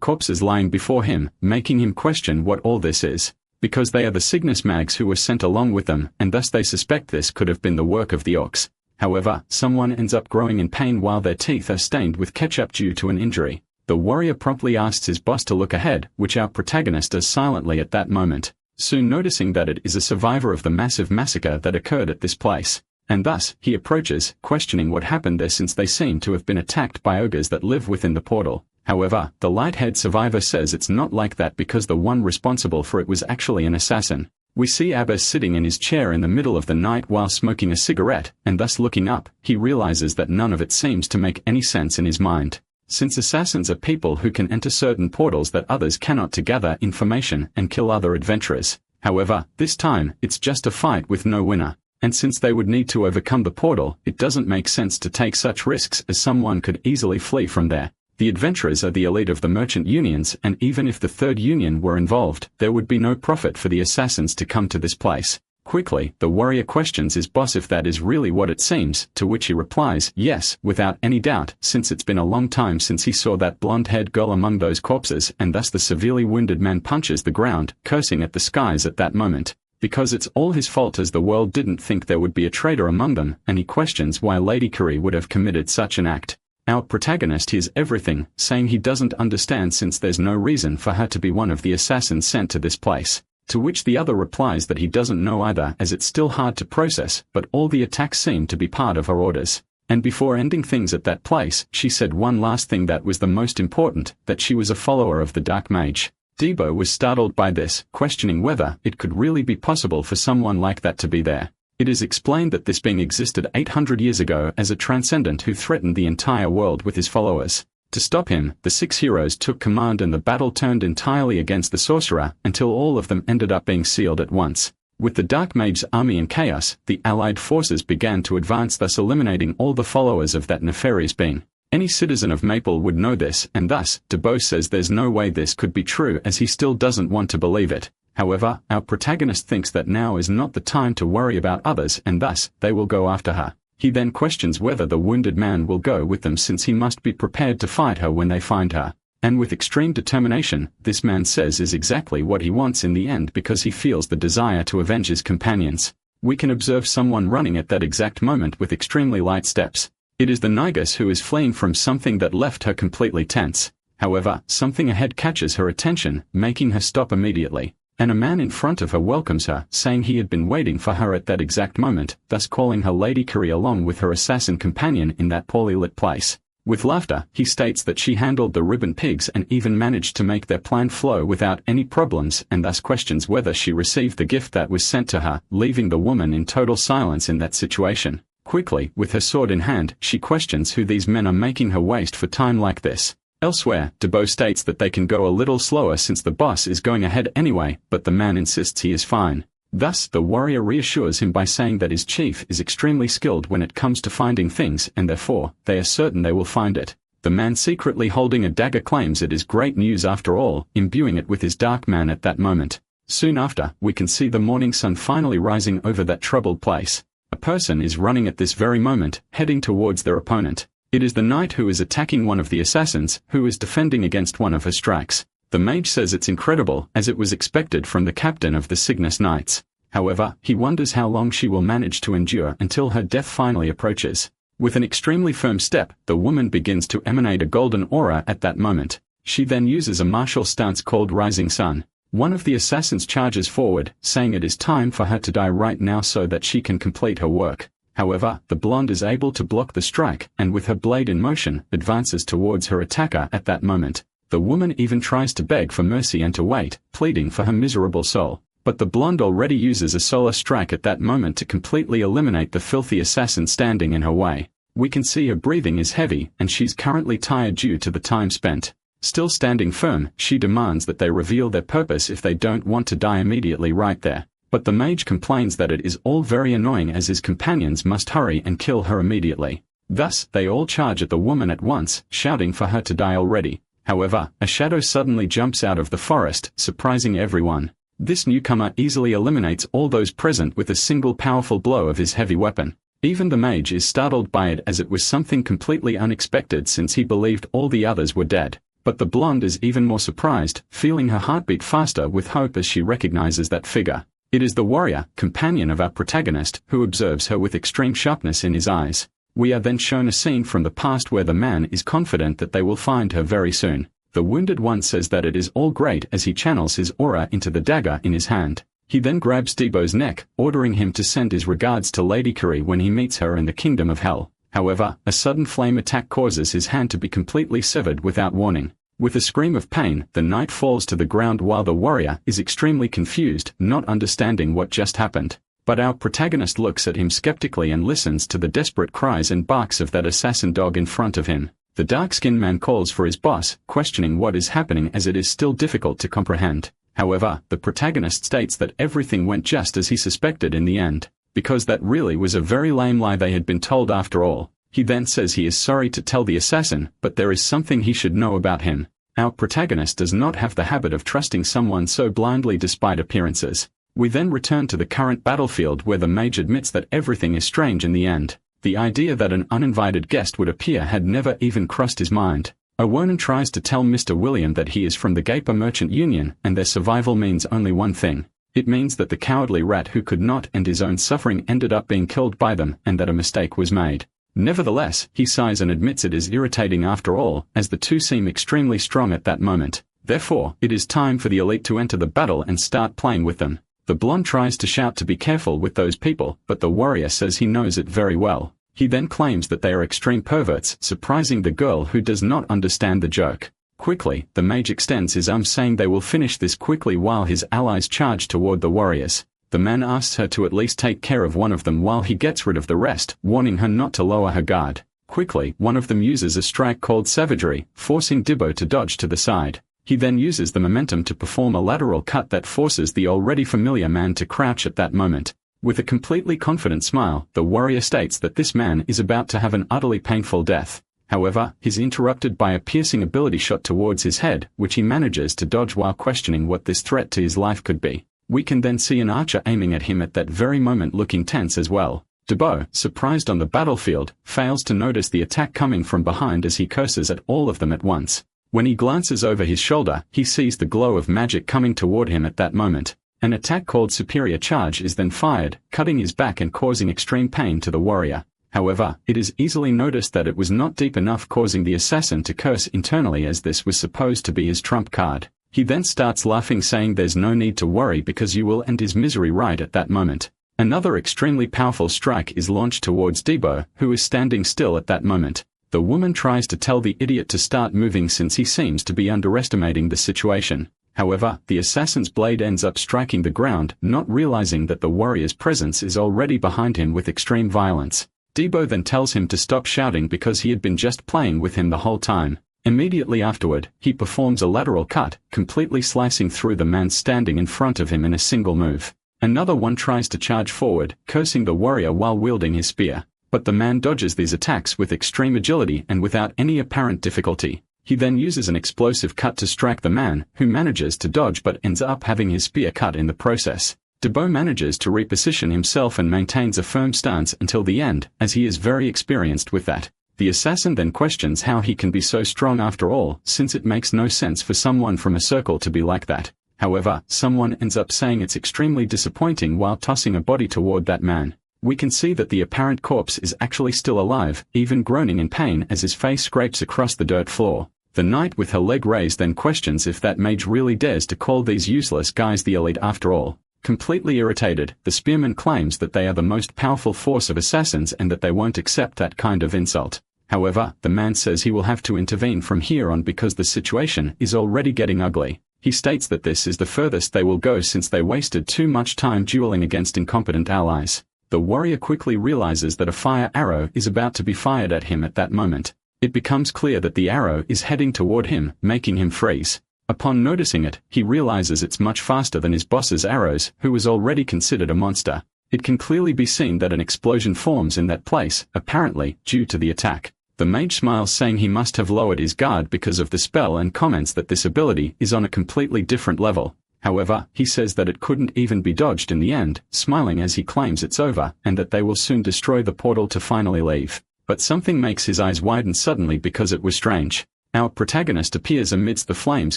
corpses lying before him, making him question what all this is. Because they are the Cygnus mags who were sent along with them, and thus they suspect this could have been the work of the orcs. However, someone ends up growing in pain while their teeth are stained with ketchup due to an injury. The warrior promptly asks his boss to look ahead, which our protagonist does silently at that moment, soon noticing that it is a survivor of the massive massacre that occurred at this place. And thus, he approaches, questioning what happened there since they seem to have been attacked by ogres that live within the portal. However, the light-haired survivor says it's not like that because the one responsible for it was actually an assassin. We see Abbas sitting in his chair in the middle of the night while smoking a cigarette, and thus looking up, he realizes that none of it seems to make any sense in his mind. Since assassins are people who can enter certain portals that others cannot to gather information and kill other adventurers. However, this time, it's just a fight with no winner. And since they would need to overcome the portal, it doesn't make sense to take such risks as someone could easily flee from there. The adventurers are the elite of the merchant unions, and even if the third union were involved, there would be no profit for the assassins to come to this place. Quickly, the warrior questions his boss if that is really what it seems, to which he replies, yes, without any doubt, since it's been a long time since he saw that blonde-haired girl among those corpses, and thus the severely wounded man punches the ground, cursing at the skies at that moment. Because it's all his fault as the world didn't think there would be a traitor among them, and he questions why Lady Curry would have committed such an act. Our protagonist hears everything, saying he doesn't understand since there's no reason for her to be one of the assassins sent to this place. To which the other replies that he doesn't know either as it's still hard to process, but all the attacks seem to be part of her orders. And before ending things at that place, she said one last thing that was the most important, that she was a follower of the Dark Mage. Debo was startled by this, questioning whether it could really be possible for someone like that to be there. It is explained that this being existed 800 years ago as a transcendent who threatened the entire world with his followers. To stop him, the 6 heroes took command and the battle turned entirely against the sorcerer, until all of them ended up being sealed at once. With the Dark Mage's army in chaos, the allied forces began to advance, thus eliminating all the followers of that nefarious being. Any citizen of Maple would know this, and thus, Debo says there's no way this could be true as he still doesn't want to believe it. However, our protagonist thinks that now is not the time to worry about others and thus, they will go after her. He then questions whether the wounded man will go with them since he must be prepared to fight her when they find her. And with extreme determination, this man says is exactly what he wants in the end because he feels the desire to avenge his companions. We can observe someone running at that exact moment with extremely light steps. It is the Nigus who is fleeing from something that left her completely tense. However, something ahead catches her attention, making her stop immediately. And a man in front of her welcomes her, saying he had been waiting for her at that exact moment, thus calling her Lady Curry along with her assassin companion in that poorly lit place. With laughter, he states that she handled the ribbon pigs and even managed to make their plan flow without any problems, and thus questions whether she received the gift that was sent to her, leaving the woman in total silence in that situation. Quickly, with her sword in hand, she questions who these men are making her waste for time like this. Elsewhere, Debo states that they can go a little slower since the boss is going ahead anyway, but the man insists he is fine. Thus, the warrior reassures him by saying that his chief is extremely skilled when it comes to finding things and therefore, they are certain they will find it. The man secretly holding a dagger claims it is great news after all, imbuing it with his dark man at that moment. Soon after, we can see the morning sun finally rising over that troubled place. A person is running at this very moment, heading towards their opponent. It is the knight who is attacking one of the assassins, who is defending against one of her strikes. The mage says it's incredible, as it was expected from the captain of the Cygnus Knights. However, he wonders how long she will manage to endure until her death finally approaches. With an extremely firm step, the woman begins to emanate a golden aura at that moment. She then uses a martial stance called Rising Sun. One of the assassins charges forward, saying it is time for her to die right now so that she can complete her work. However, the blonde is able to block the strike, and with her blade in motion, advances towards her attacker at that moment. The woman even tries to beg for mercy and to wait, pleading for her miserable soul. But the blonde already uses a solar strike at that moment to completely eliminate the filthy assassin standing in her way. We can see her breathing is heavy, and she's currently tired due to the time spent. Still standing firm, she demands that they reveal their purpose if they don't want to die immediately right there. But the mage complains that it is all very annoying as his companions must hurry and kill her immediately. Thus, they all charge at the woman at once, shouting for her to die already. However, a shadow suddenly jumps out of the forest, surprising everyone. This newcomer easily eliminates all those present with a single powerful blow of his heavy weapon. Even the mage is startled by it as it was something completely unexpected since he believed all the others were dead. But the blonde is even more surprised, feeling her heart beat faster with hope as she recognizes that figure. It is the warrior, companion of our protagonist, who observes her with extreme sharpness in his eyes. We are then shown a scene from the past where the man is confident that they will find her very soon. The wounded one says that it is all great as he channels his aura into the dagger in his hand. He then grabs Debo's neck, ordering him to send his regards to Lady Kiri when he meets her in the Kingdom of Hell. However, a sudden flame attack causes his hand to be completely severed without warning. With a scream of pain, the knight falls to the ground while the warrior is extremely confused, not understanding what just happened. But our protagonist looks at him skeptically and listens to the desperate cries and barks of that assassin dog in front of him. The dark-skinned man calls for his boss, questioning what is happening as it is still difficult to comprehend. However, the protagonist states that everything went just as he suspected in the end, because that really was a very lame lie they had been told after all. He then says he is sorry to tell the assassin, but there is something he should know about him. Our protagonist does not have the habit of trusting someone so blindly despite appearances. We then return to the current battlefield where the mage admits that everything is strange in the end. The idea that an uninvited guest would appear had never even crossed his mind. Owonan tries to tell Mr. William that he is from the Gaper Merchant Union and their survival means only one thing. It means that the cowardly rat who could not end his own suffering ended up being killed by them and that a mistake was made. Nevertheless, he sighs and admits it is irritating after all, as the two seem extremely strong at that moment. Therefore, it is time for the elite to enter the battle and start playing with them. The blonde tries to shout to be careful with those people, but the warrior says he knows it very well. He then claims that they are extreme perverts, surprising the girl who does not understand the joke. Quickly, the mage extends his arm saying they will finish this quickly while his allies charge toward the warriors. The man asks her to at least take care of one of them while he gets rid of the rest, warning her not to lower her guard. Quickly, one of them uses a strike called savagery, forcing Debo to dodge to the side. He then uses the momentum to perform a lateral cut that forces the already familiar man to crouch at that moment. With a completely confident smile, the warrior states that this man is about to have an utterly painful death. However, he's interrupted by a piercing ability shot towards his head, which he manages to dodge while questioning what this threat to his life could be. We can then see an archer aiming at him at that very moment looking tense as well. Debo, surprised on the battlefield, fails to notice the attack coming from behind as he curses at all of them at once. When he glances over his shoulder, he sees the glow of magic coming toward him at that moment. An attack called Superior Charge is then fired, cutting his back and causing extreme pain to the warrior. However, it is easily noticed that it was not deep enough, causing the assassin to curse internally as this was supposed to be his trump card. He then starts laughing, saying there's no need to worry because you will end his misery right at that moment. Another extremely powerful strike is launched towards Debo, who is standing still at that moment. The woman tries to tell the idiot to start moving since he seems to be underestimating the situation. However, the assassin's blade ends up striking the ground, not realizing that the warrior's presence is already behind him with extreme violence. Debo then tells him to stop shouting because he had been just playing with him the whole time. Immediately afterward, he performs a lateral cut, completely slicing through the man standing in front of him in a single move. Another one tries to charge forward, cursing the warrior while wielding his spear. But the man dodges these attacks with extreme agility and without any apparent difficulty. He then uses an explosive cut to strike the man, who manages to dodge but ends up having his spear cut in the process. Debo manages to reposition himself and maintains a firm stance until the end, as he is very experienced with that. The assassin then questions how he can be so strong after all, since it makes no sense for someone from a circle to be like that. However, someone ends up saying it's extremely disappointing while tossing a body toward that man. We can see that the apparent corpse is actually still alive, even groaning in pain as his face scrapes across the dirt floor. The knight with her leg raised then questions if that mage really dares to call these useless guys the elite after all. Completely irritated, the spearman claims that they are the most powerful force of assassins and that they won't accept that kind of insult. However, the man says he will have to intervene from here on because the situation is already getting ugly. He states that this is the furthest they will go since they wasted too much time dueling against incompetent allies. The warrior quickly realizes that a fire arrow is about to be fired at him at that moment. It becomes clear that the arrow is heading toward him, making him freeze. Upon noticing it, he realizes it's much faster than his boss's arrows, who was already considered a monster. It can clearly be seen that an explosion forms in that place, apparently, due to the attack. The mage smiles, saying he must have lowered his guard because of the spell, and comments that this ability is on a completely different level. However, he says that it couldn't even be dodged in the end, smiling as he claims it's over, and that they will soon destroy the portal to finally leave. But something makes his eyes widen suddenly because it was strange. Our protagonist appears amidst the flames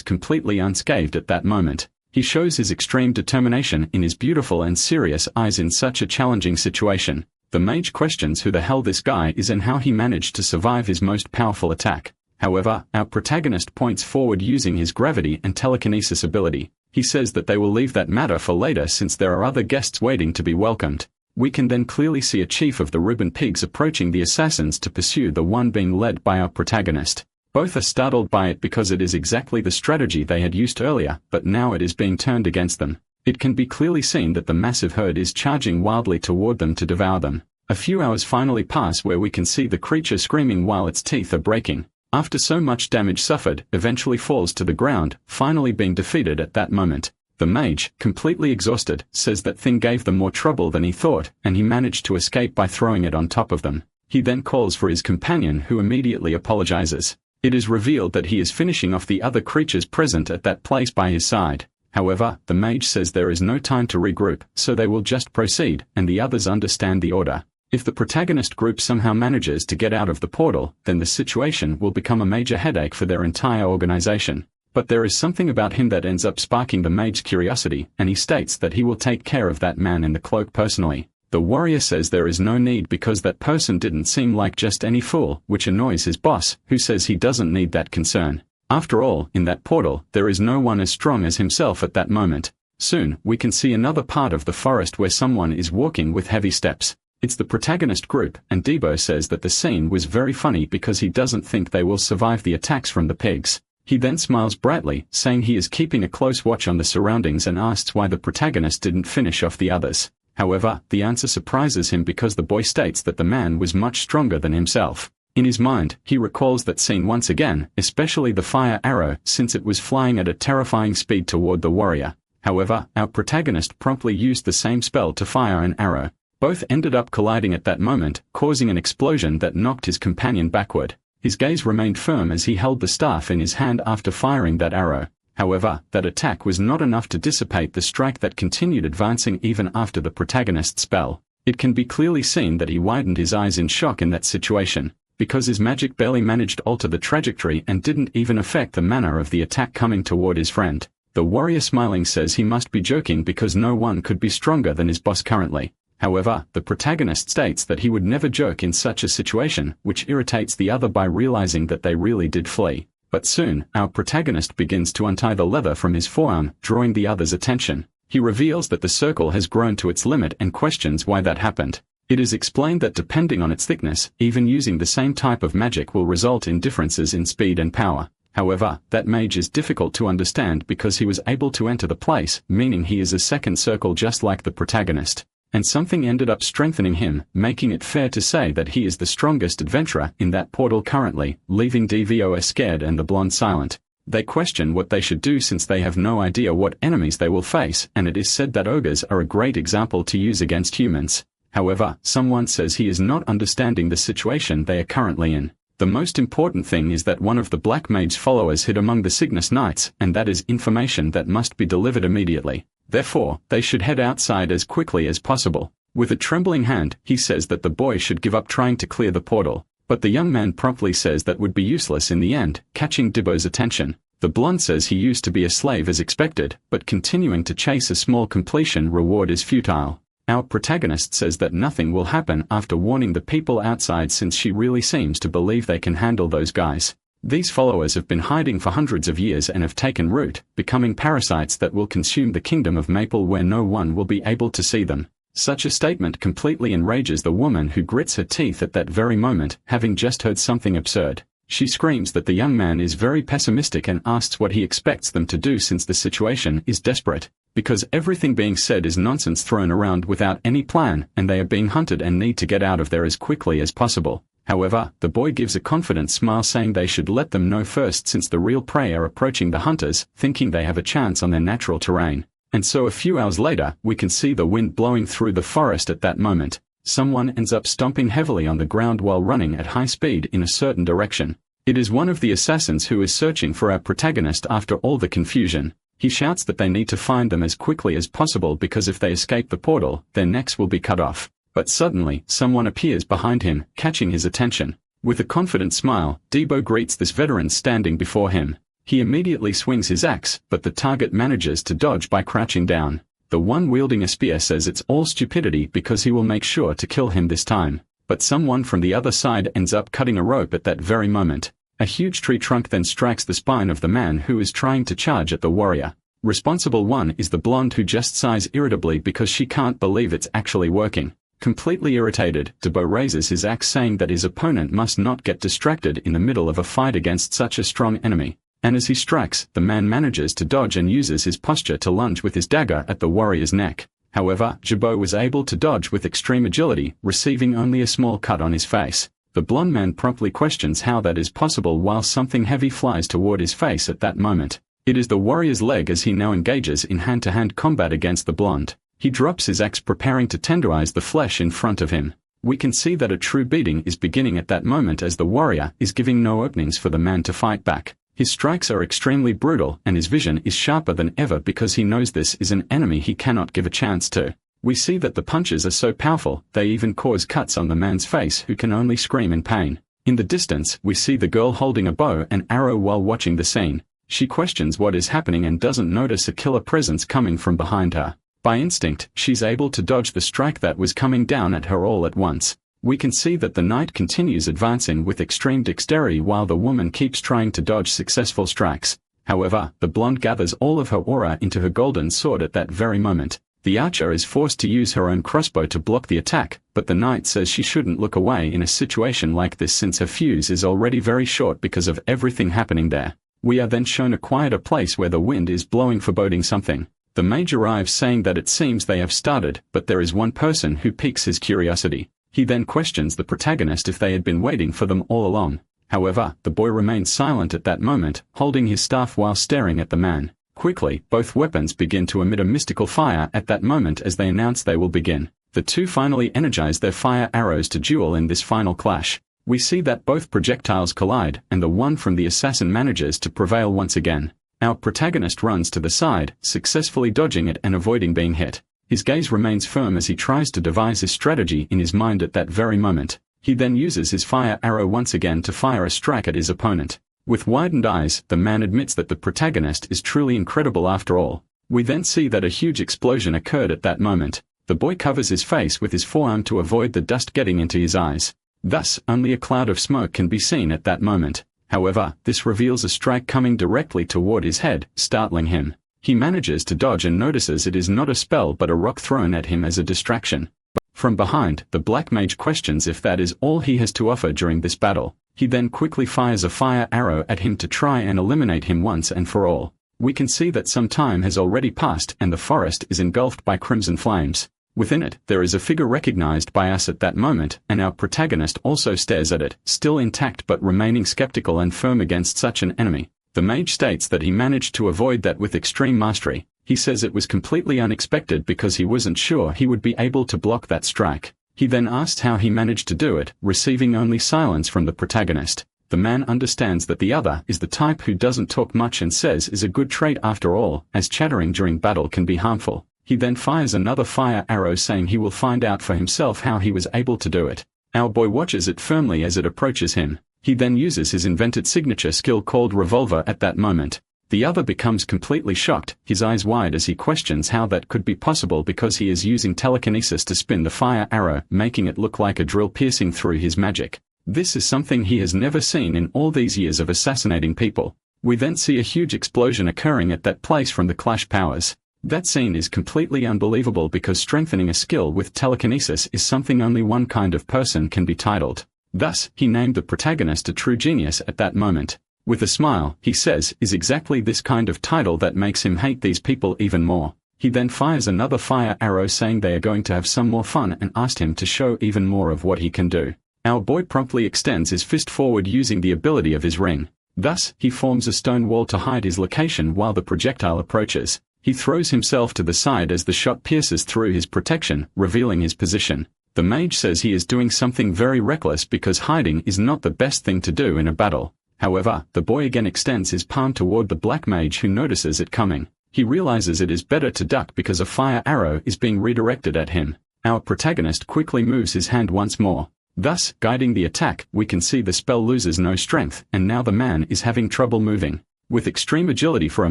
completely unscathed at that moment. He shows his extreme determination in his beautiful and serious eyes in such a challenging situation. The mage questions who the hell this guy is and how he managed to survive his most powerful attack. However, our protagonist points forward using his gravity and telekinesis ability. He says that they will leave that matter for later since there are other guests waiting to be welcomed. We can then clearly see a chief of the Ribbon Pigs approaching the assassins to pursue the one being led by our protagonist. Both are startled by it because it is exactly the strategy they had used earlier, but now it is being turned against them. It can be clearly seen that the massive herd is charging wildly toward them to devour them. A few hours finally pass where we can see the creature screaming while its teeth are breaking. After so much damage suffered, eventually falls to the ground, finally being defeated at that moment. The mage, completely exhausted, says that thing gave them more trouble than he thought, and he managed to escape by throwing it on top of them. He then calls for his companion, who immediately apologizes. It is revealed that he is finishing off the other creatures present at that place by his side. However, the mage says there is no time to regroup, so they will just proceed, and the others understand the order. If the protagonist group somehow manages to get out of the portal, then the situation will become a major headache for their entire organization. But there is something about him that ends up sparking the mage's curiosity, and he states that he will take care of that man in the cloak personally. The warrior says there is no need because that person didn't seem like just any fool, which annoys his boss, who says he doesn't need that concern. After all, in that portal, there is no one as strong as himself at that moment. Soon, we can see another part of the forest where someone is walking with heavy steps. It's the protagonist group, and Debo says that the scene was very funny because he doesn't think they will survive the attacks from the pigs. He then smiles brightly, saying he is keeping a close watch on the surroundings, and asks why the protagonist didn't finish off the others. However, the answer surprises him because the boy states that the man was much stronger than himself. In his mind, he recalls that scene once again, especially the fire arrow, since it was flying at a terrifying speed toward the warrior. However, our protagonist promptly used the same spell to fire an arrow. Both ended up colliding at that moment, causing an explosion that knocked his companion backward. His gaze remained firm as he held the staff in his hand after firing that arrow. However, that attack was not enough to dissipate the strike that continued advancing even after the protagonist's spell. It can be clearly seen that he widened his eyes in shock in that situation, because his magic barely managed to alter the trajectory and didn't even affect the manner of the attack coming toward his friend. The warrior smiling says he must be joking because no one could be stronger than his boss currently. However, the protagonist states that he would never joke in such a situation, which irritates the other by realizing that they really did flee. But soon, our protagonist begins to untie the leather from his forearm, drawing the other's attention. He reveals that the circle has grown to its limit and questions why that happened. It is explained that depending on its thickness, even using the same type of magic will result in differences in speed and power. However, that mage is difficult to understand because he was able to enter the place, meaning he is a second circle just like the protagonist. And something ended up strengthening him, making it fair to say that he is the strongest adventurer in that portal currently, leaving DVO scared and the blonde silent. They question what they should do since they have no idea what enemies they will face, and it is said that ogres are a great example to use against humans. However, someone says he is not understanding the situation they are currently in. The most important thing is that one of the Black Mage's followers hid among the Cygnus Knights, and that is information that must be delivered immediately. Therefore, they should head outside as quickly as possible. With a trembling hand, he says that the boy should give up trying to clear the portal. But the young man promptly says that would be useless in the end, catching Dibbo's attention. The blonde says he used to be a slave as expected, but continuing to chase a small completion reward is futile. Our protagonist says that nothing will happen after warning the people outside since she really seems to believe they can handle those guys. These followers have been hiding for hundreds of years and have taken root, becoming parasites that will consume the kingdom of Maple where no one will be able to see them. Such a statement completely enrages the woman who grits her teeth at that very moment, having just heard something absurd. She screams that the young man is very pessimistic and asks what he expects them to do since the situation is desperate. Because everything being said is nonsense thrown around without any plan, and they are being hunted and need to get out of there as quickly as possible. However, the boy gives a confident smile saying they should let them know first since the real prey are approaching the hunters, thinking they have a chance on their natural terrain. And so a few hours later, we can see the wind blowing through the forest at that moment. Someone ends up stomping heavily on the ground while running at high speed in a certain direction. It is one of the assassins who is searching for our protagonist after all the confusion. He shouts that they need to find them as quickly as possible because if they escape the portal, their necks will be cut off. But suddenly, someone appears behind him, catching his attention. With a confident smile, Debo greets this veteran standing before him. He immediately swings his axe, but the target manages to dodge by crouching down. The one wielding a spear says it's all stupidity because he will make sure to kill him this time. But someone from the other side ends up cutting a rope at that very moment. A huge tree trunk then strikes the spine of the man who is trying to charge at the warrior. Responsible one is the blonde who just sighs irritably because she can't believe it's actually working. Completely irritated, Debo raises his axe saying that his opponent must not get distracted in the middle of a fight against such a strong enemy. And as he strikes, the man manages to dodge and uses his posture to lunge with his dagger at the warrior's neck. However, Debo was able to dodge with extreme agility, receiving only a small cut on his face. The blonde man promptly questions how that is possible while something heavy flies toward his face at that moment. It is the warrior's leg as he now engages in hand-to-hand combat against the blonde. He drops his axe preparing to tenderize the flesh in front of him. We can see that a true beating is beginning at that moment as the warrior is giving no openings for the man to fight back. His strikes are extremely brutal and his vision is sharper than ever because he knows this is an enemy he cannot give a chance to. We see that the punches are so powerful, they even cause cuts on the man's face who can only scream in pain. In the distance, we see the girl holding a bow and arrow while watching the scene. She questions what is happening and doesn't notice a killer presence coming from behind her. By instinct, she's able to dodge the strike that was coming down at her all at once. We can see that the knight continues advancing with extreme dexterity while the woman keeps trying to dodge successful strikes. However, the blonde gathers all of her aura into her golden sword at that very moment. The archer is forced to use her own crossbow to block the attack, but the knight says she shouldn't look away in a situation like this since her fuse is already very short because of everything happening there. We are then shown a quieter place where the wind is blowing foreboding something. The mage arrives saying that it seems they have started, but there is one person who piques his curiosity. He then questions the protagonist if they had been waiting for them all along. However, the boy remains silent at that moment, holding his staff while staring at the man. Quickly, both weapons begin to emit a mystical fire at that moment as they announce they will begin. The two finally energize their fire arrows to duel in this final clash. We see that both projectiles collide, and the one from the assassin manages to prevail once again. Our protagonist runs to the side, successfully dodging it and avoiding being hit. His gaze remains firm as he tries to devise his strategy in his mind at that very moment. He then uses his fire arrow once again to fire a strike at his opponent. With widened eyes, the man admits that the protagonist is truly incredible after all. We then see that a huge explosion occurred at that moment. The boy covers his face with his forearm to avoid the dust getting into his eyes. Thus, only a cloud of smoke can be seen at that moment. However, this reveals a strike coming directly toward his head, startling him. He manages to dodge and notices it is not a spell but a rock thrown at him as a distraction. From behind, the black mage questions if that is all he has to offer during this battle. He then quickly fires a fire arrow at him to try and eliminate him once and for all. We can see that some time has already passed and the forest is engulfed by crimson flames. Within it, there is a figure recognized by us at that moment, and our protagonist also stares at it, still intact but remaining skeptical and firm against such an enemy. The mage states that he managed to avoid that with extreme mastery. He says it was completely unexpected because he wasn't sure he would be able to block that strike. He then asks how he managed to do it, receiving only silence from the protagonist. The man understands that the other is the type who doesn't talk much and says is a good trait after all, as chattering during battle can be harmful. He then fires another fire arrow saying he will find out for himself how he was able to do it. Our boy watches it firmly as it approaches him. He then uses his invented signature skill called revolver at that moment. The other becomes completely shocked, his eyes wide as he questions how that could be possible because he is using telekinesis to spin the fire arrow, making it look like a drill piercing through his magic. This is something he has never seen in all these years of assassinating people. We then see a huge explosion occurring at that place from the clash powers. That scene is completely unbelievable because strengthening a skill with telekinesis is something only one kind of person can be titled. Thus, he named the protagonist a true genius at that moment. With a smile, he says, is exactly this kind of title that makes him hate these people even more. He then fires another fire arrow saying they are going to have some more fun and asked him to show even more of what he can do. Our boy promptly extends his fist forward using the ability of his ring. Thus, he forms a stone wall to hide his location while the projectile approaches. He throws himself to the side as the shot pierces through his protection, revealing his position. The mage says he is doing something very reckless because hiding is not the best thing to do in a battle. However, the boy again extends his palm toward the black mage who notices it coming. He realizes it is better to duck because a fire arrow is being redirected at him. Our protagonist quickly moves his hand once more. Thus, guiding the attack, we can see the spell loses no strength, and now the man is having trouble moving. With extreme agility for a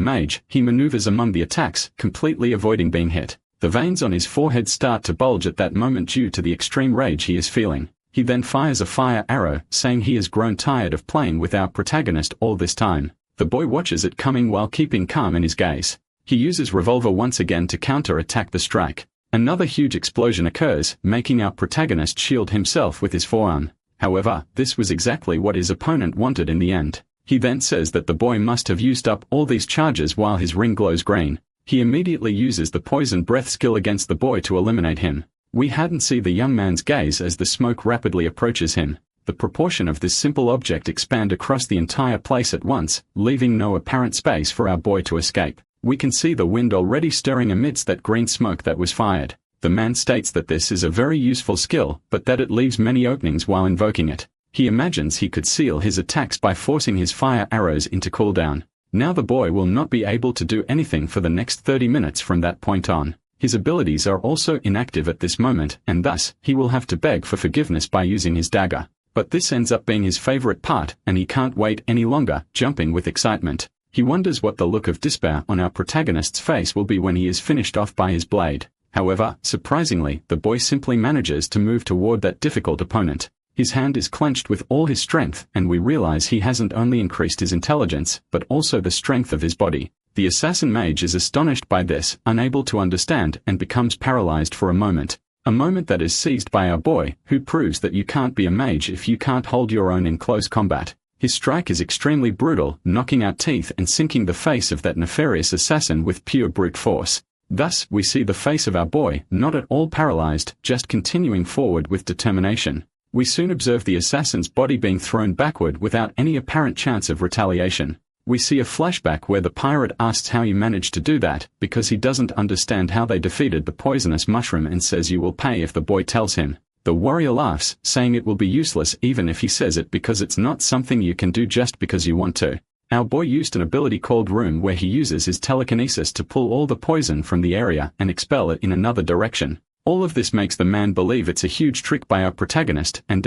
mage, he maneuvers among the attacks, completely avoiding being hit. The veins on his forehead start to bulge at that moment due to the extreme rage he is feeling. He then fires a fire arrow, saying he has grown tired of playing with our protagonist all this time. The boy watches it coming while keeping calm in his gaze. He uses revolver once again to counter-attack the strike. Another huge explosion occurs, making our protagonist shield himself with his forearm. However, this was exactly what his opponent wanted in the end. He then says that the boy must have used up all these charges while his ring glows green. He immediately uses the poison breath skill against the boy to eliminate him. We hadn't seen the young man's gaze as the smoke rapidly approaches him. The proportion of this simple object expand across the entire place at once, leaving no apparent space for our boy to escape. We can see the wind already stirring amidst that green smoke that was fired. The man states that this is a very useful skill, but that it leaves many openings while invoking it. He imagines he could seal his attacks by forcing his fire arrows into cooldown. Now the boy will not be able to do anything for the next 30 minutes from that point on. His abilities are also inactive at this moment, and thus, he will have to beg for forgiveness by using his dagger. But this ends up being his favorite part, and he can't wait any longer, jumping with excitement. He wonders what the look of despair on our protagonist's face will be when he is finished off by his blade. However, surprisingly, the boy simply manages to move toward that difficult opponent. His hand is clenched with all his strength, and we realize he hasn't only increased his intelligence, but also the strength of his body. The assassin mage is astonished by this, unable to understand, and becomes paralyzed for a moment. A moment that is seized by our boy, who proves that you can't be a mage if you can't hold your own in close combat. His strike is extremely brutal, knocking out teeth and sinking the face of that nefarious assassin with pure brute force. Thus, we see the face of our boy, not at all paralyzed, just continuing forward with determination. We soon observe the assassin's body being thrown backward without any apparent chance of retaliation. We see a flashback where the pirate asks how he managed to do that, because he doesn't understand how they defeated the poisonous mushroom and says you will pay if the boy tells him. The warrior laughs, saying it will be useless even if he says it because it's not something you can do just because you want to. Our boy used an ability called Room where he uses his telekinesis to pull all the poison from the area and expel it in another direction. All of this makes the man believe it's a huge trick by our protagonist, and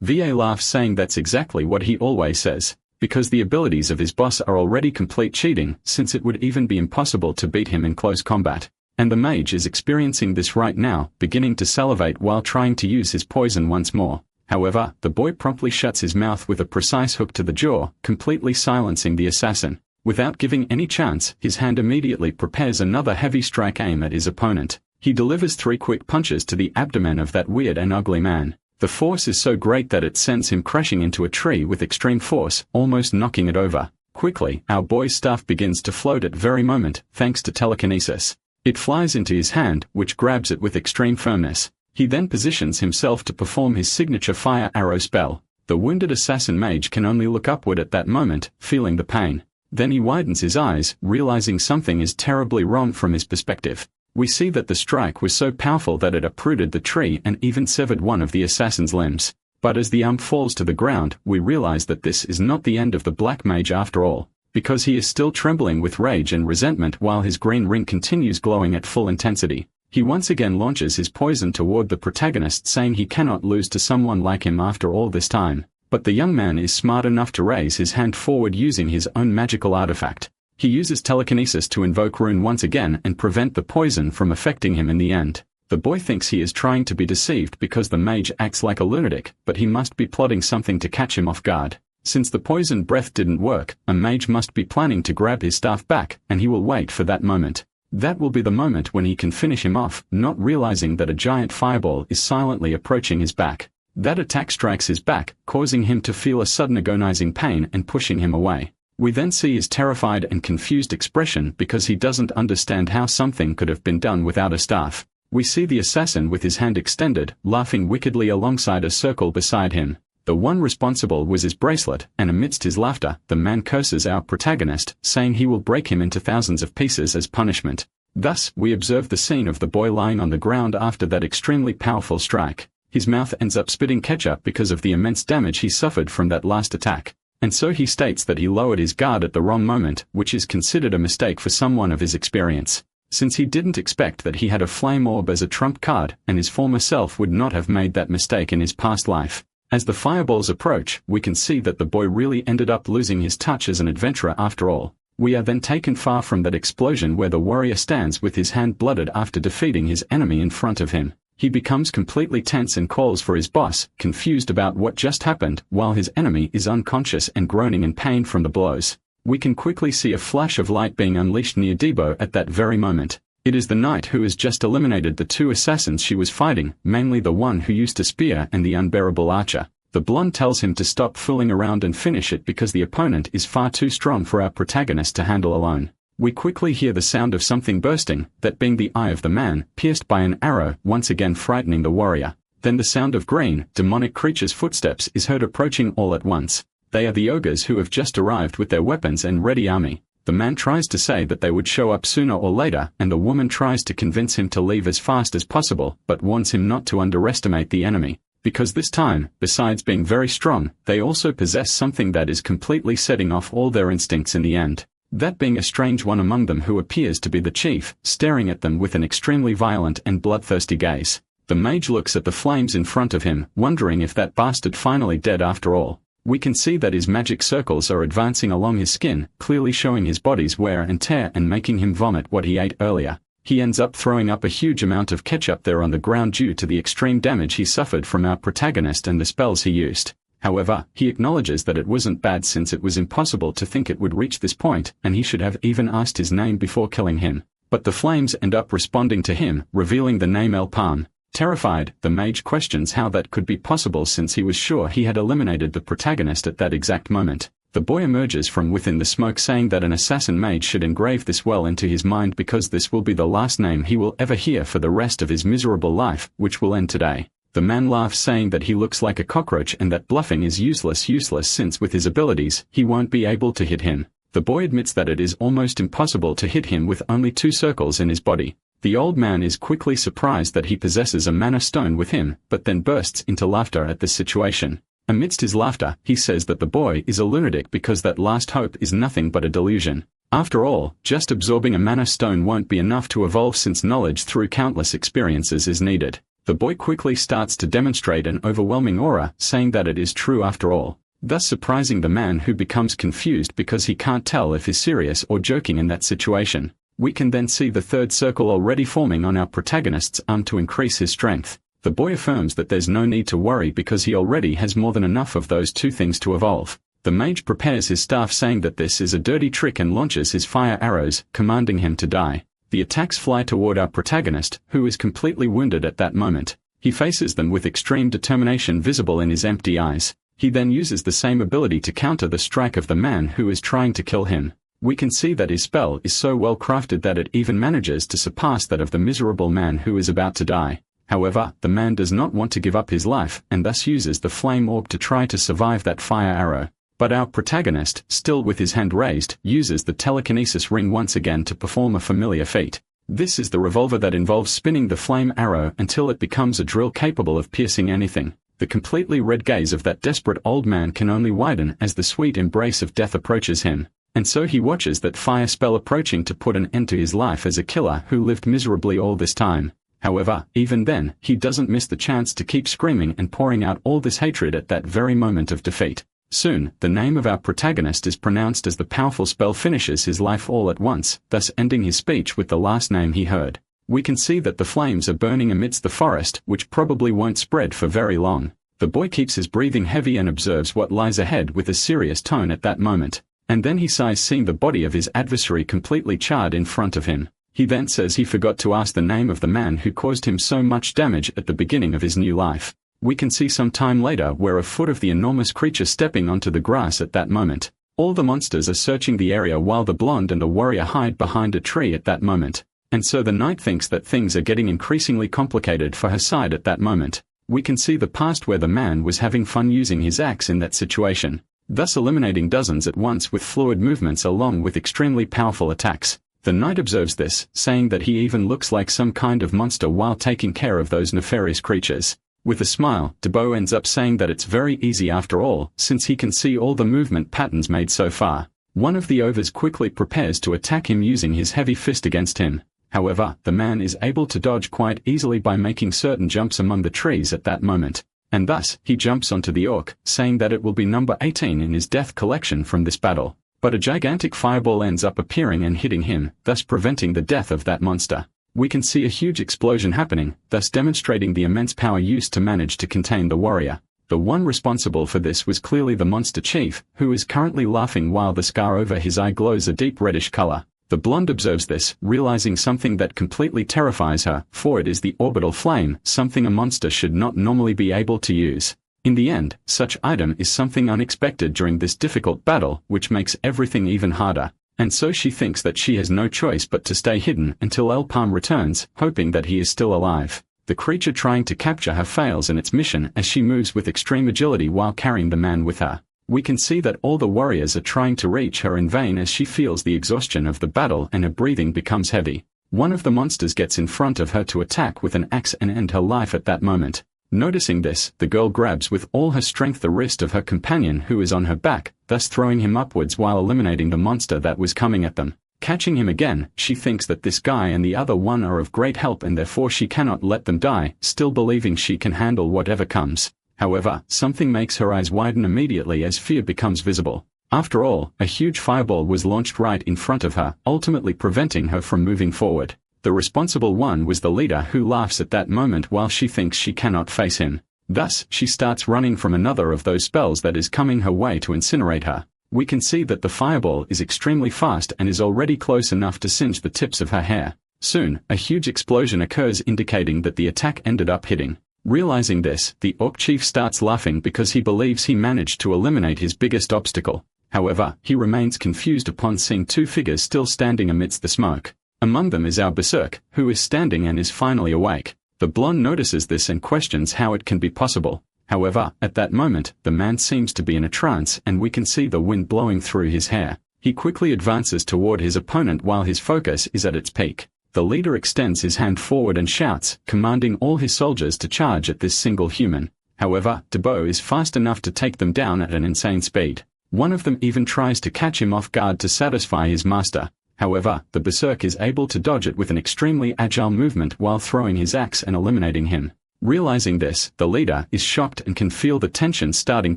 VA laughs saying that's exactly what he always says, because the abilities of his boss are already complete cheating, since it would even be impossible to beat him in close combat. And the mage is experiencing this right now, beginning to salivate while trying to use his poison once more. However, the boy promptly shuts his mouth with a precise hook to the jaw, completely silencing the assassin. Without giving any chance, his hand immediately prepares another heavy strike aim at his opponent. He delivers 3 quick punches to the abdomen of that weird and ugly man. The force is so great that it sends him crashing into a tree with extreme force, almost knocking it over. Quickly, our boy's staff begins to float at very moment, thanks to telekinesis. It flies into his hand, which grabs it with extreme firmness. He then positions himself to perform his signature fire arrow spell. The wounded assassin mage can only look upward at that moment, feeling the pain. Then he widens his eyes, realizing something is terribly wrong from his perspective. We see that the strike was so powerful that it uprooted the tree and even severed one of the assassin's limbs. But as the arm falls to the ground, we realize that this is not the end of the black mage after all, because he is still trembling with rage and resentment while his green ring continues glowing at full intensity. He once again launches his poison toward the protagonist, saying he cannot lose to someone like him after all this time. But the young man is smart enough to raise his hand forward using his own magical artifact. He uses telekinesis to invoke Rune once again and prevent the poison from affecting him in the end. The boy thinks he is trying to be deceived because the mage acts like a lunatic, but he must be plotting something to catch him off guard. Since the poison breath didn't work, a mage must be planning to grab his staff back, and he will wait for that moment. That will be the moment when he can finish him off, not realizing that a giant fireball is silently approaching his back. That attack strikes his back, causing him to feel a sudden agonizing pain and pushing him away. We then see his terrified and confused expression because he doesn't understand how something could have been done without a staff. We see the assassin with his hand extended, laughing wickedly alongside a circle beside him. The one responsible was his bracelet, and amidst his laughter, the man curses our protagonist, saying he will break him into thousands of pieces as punishment. Thus, we observe the scene of the boy lying on the ground after that extremely powerful strike. His mouth ends up spitting ketchup because of the immense damage he suffered from that last attack. And so he states that he lowered his guard at the wrong moment, which is considered a mistake for someone of his experience, since he didn't expect that he had a flame orb as a trump card, and his former self would not have made that mistake in his past life. As the fireballs approach, we can see that the boy really ended up losing his touch as an adventurer after all. We are then taken far from that explosion where the warrior stands with his hand blooded after defeating his enemy in front of him. He becomes completely tense and calls for his boss, confused about what just happened, while his enemy is unconscious and groaning in pain from the blows. We can quickly see a flash of light being unleashed near Debo at that very moment. It is the knight who has just eliminated the two assassins she was fighting, mainly the one who used a spear and the unbearable archer. The blonde tells him to stop fooling around and finish it because the opponent is far too strong for our protagonist to handle alone. We quickly hear the sound of something bursting, that being the eye of the man, pierced by an arrow, once again frightening the warrior. Then the sound of green, demonic creatures' footsteps is heard approaching all at once. They are the ogres who have just arrived with their weapons and ready army. The man tries to say that they would show up sooner or later, and the woman tries to convince him to leave as fast as possible, but warns him not to underestimate the enemy. Because this time, besides being very strong, they also possess something that is completely setting off all their instincts in the end. That being a strange one among them who appears to be the chief, staring at them with an extremely violent and bloodthirsty gaze. The mage looks at the flames in front of him, wondering if that bastard finally dead after all. We can see that his magic circles are advancing along his skin, clearly showing his body's wear and tear and making him vomit what he ate earlier. He ends up throwing up a huge amount of ketchup there on the ground due to the extreme damage he suffered from our protagonist and the spells he used. However, he acknowledges that it wasn't bad since it was impossible to think it would reach this point, and he should have even asked his name before killing him. But the flames end up responding to him, revealing the name El Palm. Terrified, the mage questions how that could be possible since he was sure he had eliminated the protagonist at that exact moment. The boy emerges from within the smoke saying that an assassin mage should engrave this well into his mind because this will be the last name he will ever hear for the rest of his miserable life, which will end today. The man laughs saying that he looks like a cockroach and that bluffing is useless since with his abilities, he won't be able to hit him. The boy admits that it is almost impossible to hit him with only 2 circles in his body. The old man is quickly surprised that he possesses a mana stone with him, but then bursts into laughter at this situation. Amidst his laughter, he says that the boy is a lunatic because that last hope is nothing but a delusion. After all, just absorbing a mana stone won't be enough to evolve since knowledge through countless experiences is needed. The boy quickly starts to demonstrate an overwhelming aura, saying that it is true after all, thus surprising the man who becomes confused because he can't tell if he's serious or joking in that situation. We can then see the 3rd circle already forming on our protagonist's arm to increase his strength. The boy affirms that there's no need to worry because he already has more than enough of those 2 things to evolve. The mage prepares his staff saying that this is a dirty trick and launches his fire arrows, commanding him to die. The attacks fly toward our protagonist, who is completely wounded at that moment. He faces them with extreme determination visible in his empty eyes. He then uses the same ability to counter the strike of the man who is trying to kill him. We can see that his spell is so well crafted that it even manages to surpass that of the miserable man who is about to die. However, the man does not want to give up his life and thus uses the flame orb to try to survive that fire arrow. But our protagonist, still with his hand raised, uses the telekinesis ring once again to perform a familiar feat. This is the revolver that involves spinning the flame arrow until it becomes a drill capable of piercing anything. The completely red gaze of that desperate old man can only widen as the sweet embrace of death approaches him. And so he watches that fire spell approaching to put an end to his life as a killer who lived miserably all this time. However, even then, he doesn't miss the chance to keep screaming and pouring out all this hatred at that very moment of defeat. Soon, the name of our protagonist is pronounced as the powerful spell finishes his life all at once, thus ending his speech with the last name he heard. We can see that the flames are burning amidst the forest, which probably won't spread for very long. The boy keeps his breathing heavy and observes what lies ahead with a serious tone at that moment. And then he sighs seeing the body of his adversary completely charred in front of him. He then says he forgot to ask the name of the man who caused him so much damage at the beginning of his new life. We can see some time later where a foot of the enormous creature stepping onto the grass at that moment. All the monsters are searching the area while the blonde and the warrior hide behind a tree at that moment. And so the knight thinks that things are getting increasingly complicated for her side at that moment. We can see the past where the man was having fun using his axe in that situation, thus eliminating dozens at once with fluid movements along with extremely powerful attacks. The knight observes this, saying that he even looks like some kind of monster while taking care of those nefarious creatures. With a smile, Debo ends up saying that it's very easy after all, since he can see all the movement patterns made so far. One of the overs quickly prepares to attack him using his heavy fist against him. However, the man is able to dodge quite easily by making certain jumps among the trees at that moment. And thus, he jumps onto the orc, saying that it will be number 18 in his death collection from this battle. But a gigantic fireball ends up appearing and hitting him, thus preventing the death of that monster. We can see a huge explosion happening, thus demonstrating the immense power used to manage to contain the warrior. The one responsible for this was clearly the monster chief, who is currently laughing while the scar over his eye glows a deep reddish color. The blonde observes this, realizing something that completely terrifies her, for it is the orbital flame, something a monster should not normally be able to use. In the end, such item is something unexpected during this difficult battle, which makes everything even harder. And so she thinks that she has no choice but to stay hidden until El Palm returns, hoping that he is still alive. The creature trying to capture her fails in its mission as she moves with extreme agility while carrying the man with her. We can see that all the warriors are trying to reach her in vain as she feels the exhaustion of the battle and her breathing becomes heavy. One of the monsters gets in front of her to attack with an axe and end her life at that moment. Noticing this, the girl grabs with all her strength the wrist of her companion who is on her back, thus throwing him upwards while eliminating the monster that was coming at them. Catching him again, she thinks that this guy and the other one are of great help and therefore she cannot let them die, still believing she can handle whatever comes. However, something makes her eyes widen immediately as fear becomes visible. After all, a huge fireball was launched right in front of her, ultimately preventing her from moving forward. The responsible one was the leader who laughs at that moment while she thinks she cannot face him. Thus, she starts running from another of those spells that is coming her way to incinerate her. We can see that the fireball is extremely fast and is already close enough to singe the tips of her hair. Soon, a huge explosion occurs indicating that the attack ended up hitting. Realizing this, the orc chief starts laughing because he believes he managed to eliminate his biggest obstacle. However, he remains confused upon seeing two figures still standing amidst the smoke. Among them is our berserk, who is standing and is finally awake. The blonde notices this and questions how it can be possible. However, at that moment, the man seems to be in a trance and we can see the wind blowing through his hair. He quickly advances toward his opponent while his focus is at its peak. The leader extends his hand forward and shouts, commanding all his soldiers to charge at this single human. However, Debo is fast enough to take them down at an insane speed. One of them even tries to catch him off guard to satisfy his master. However, the berserk is able to dodge it with an extremely agile movement while throwing his axe and eliminating him. Realizing this, the leader is shocked and can feel the tension starting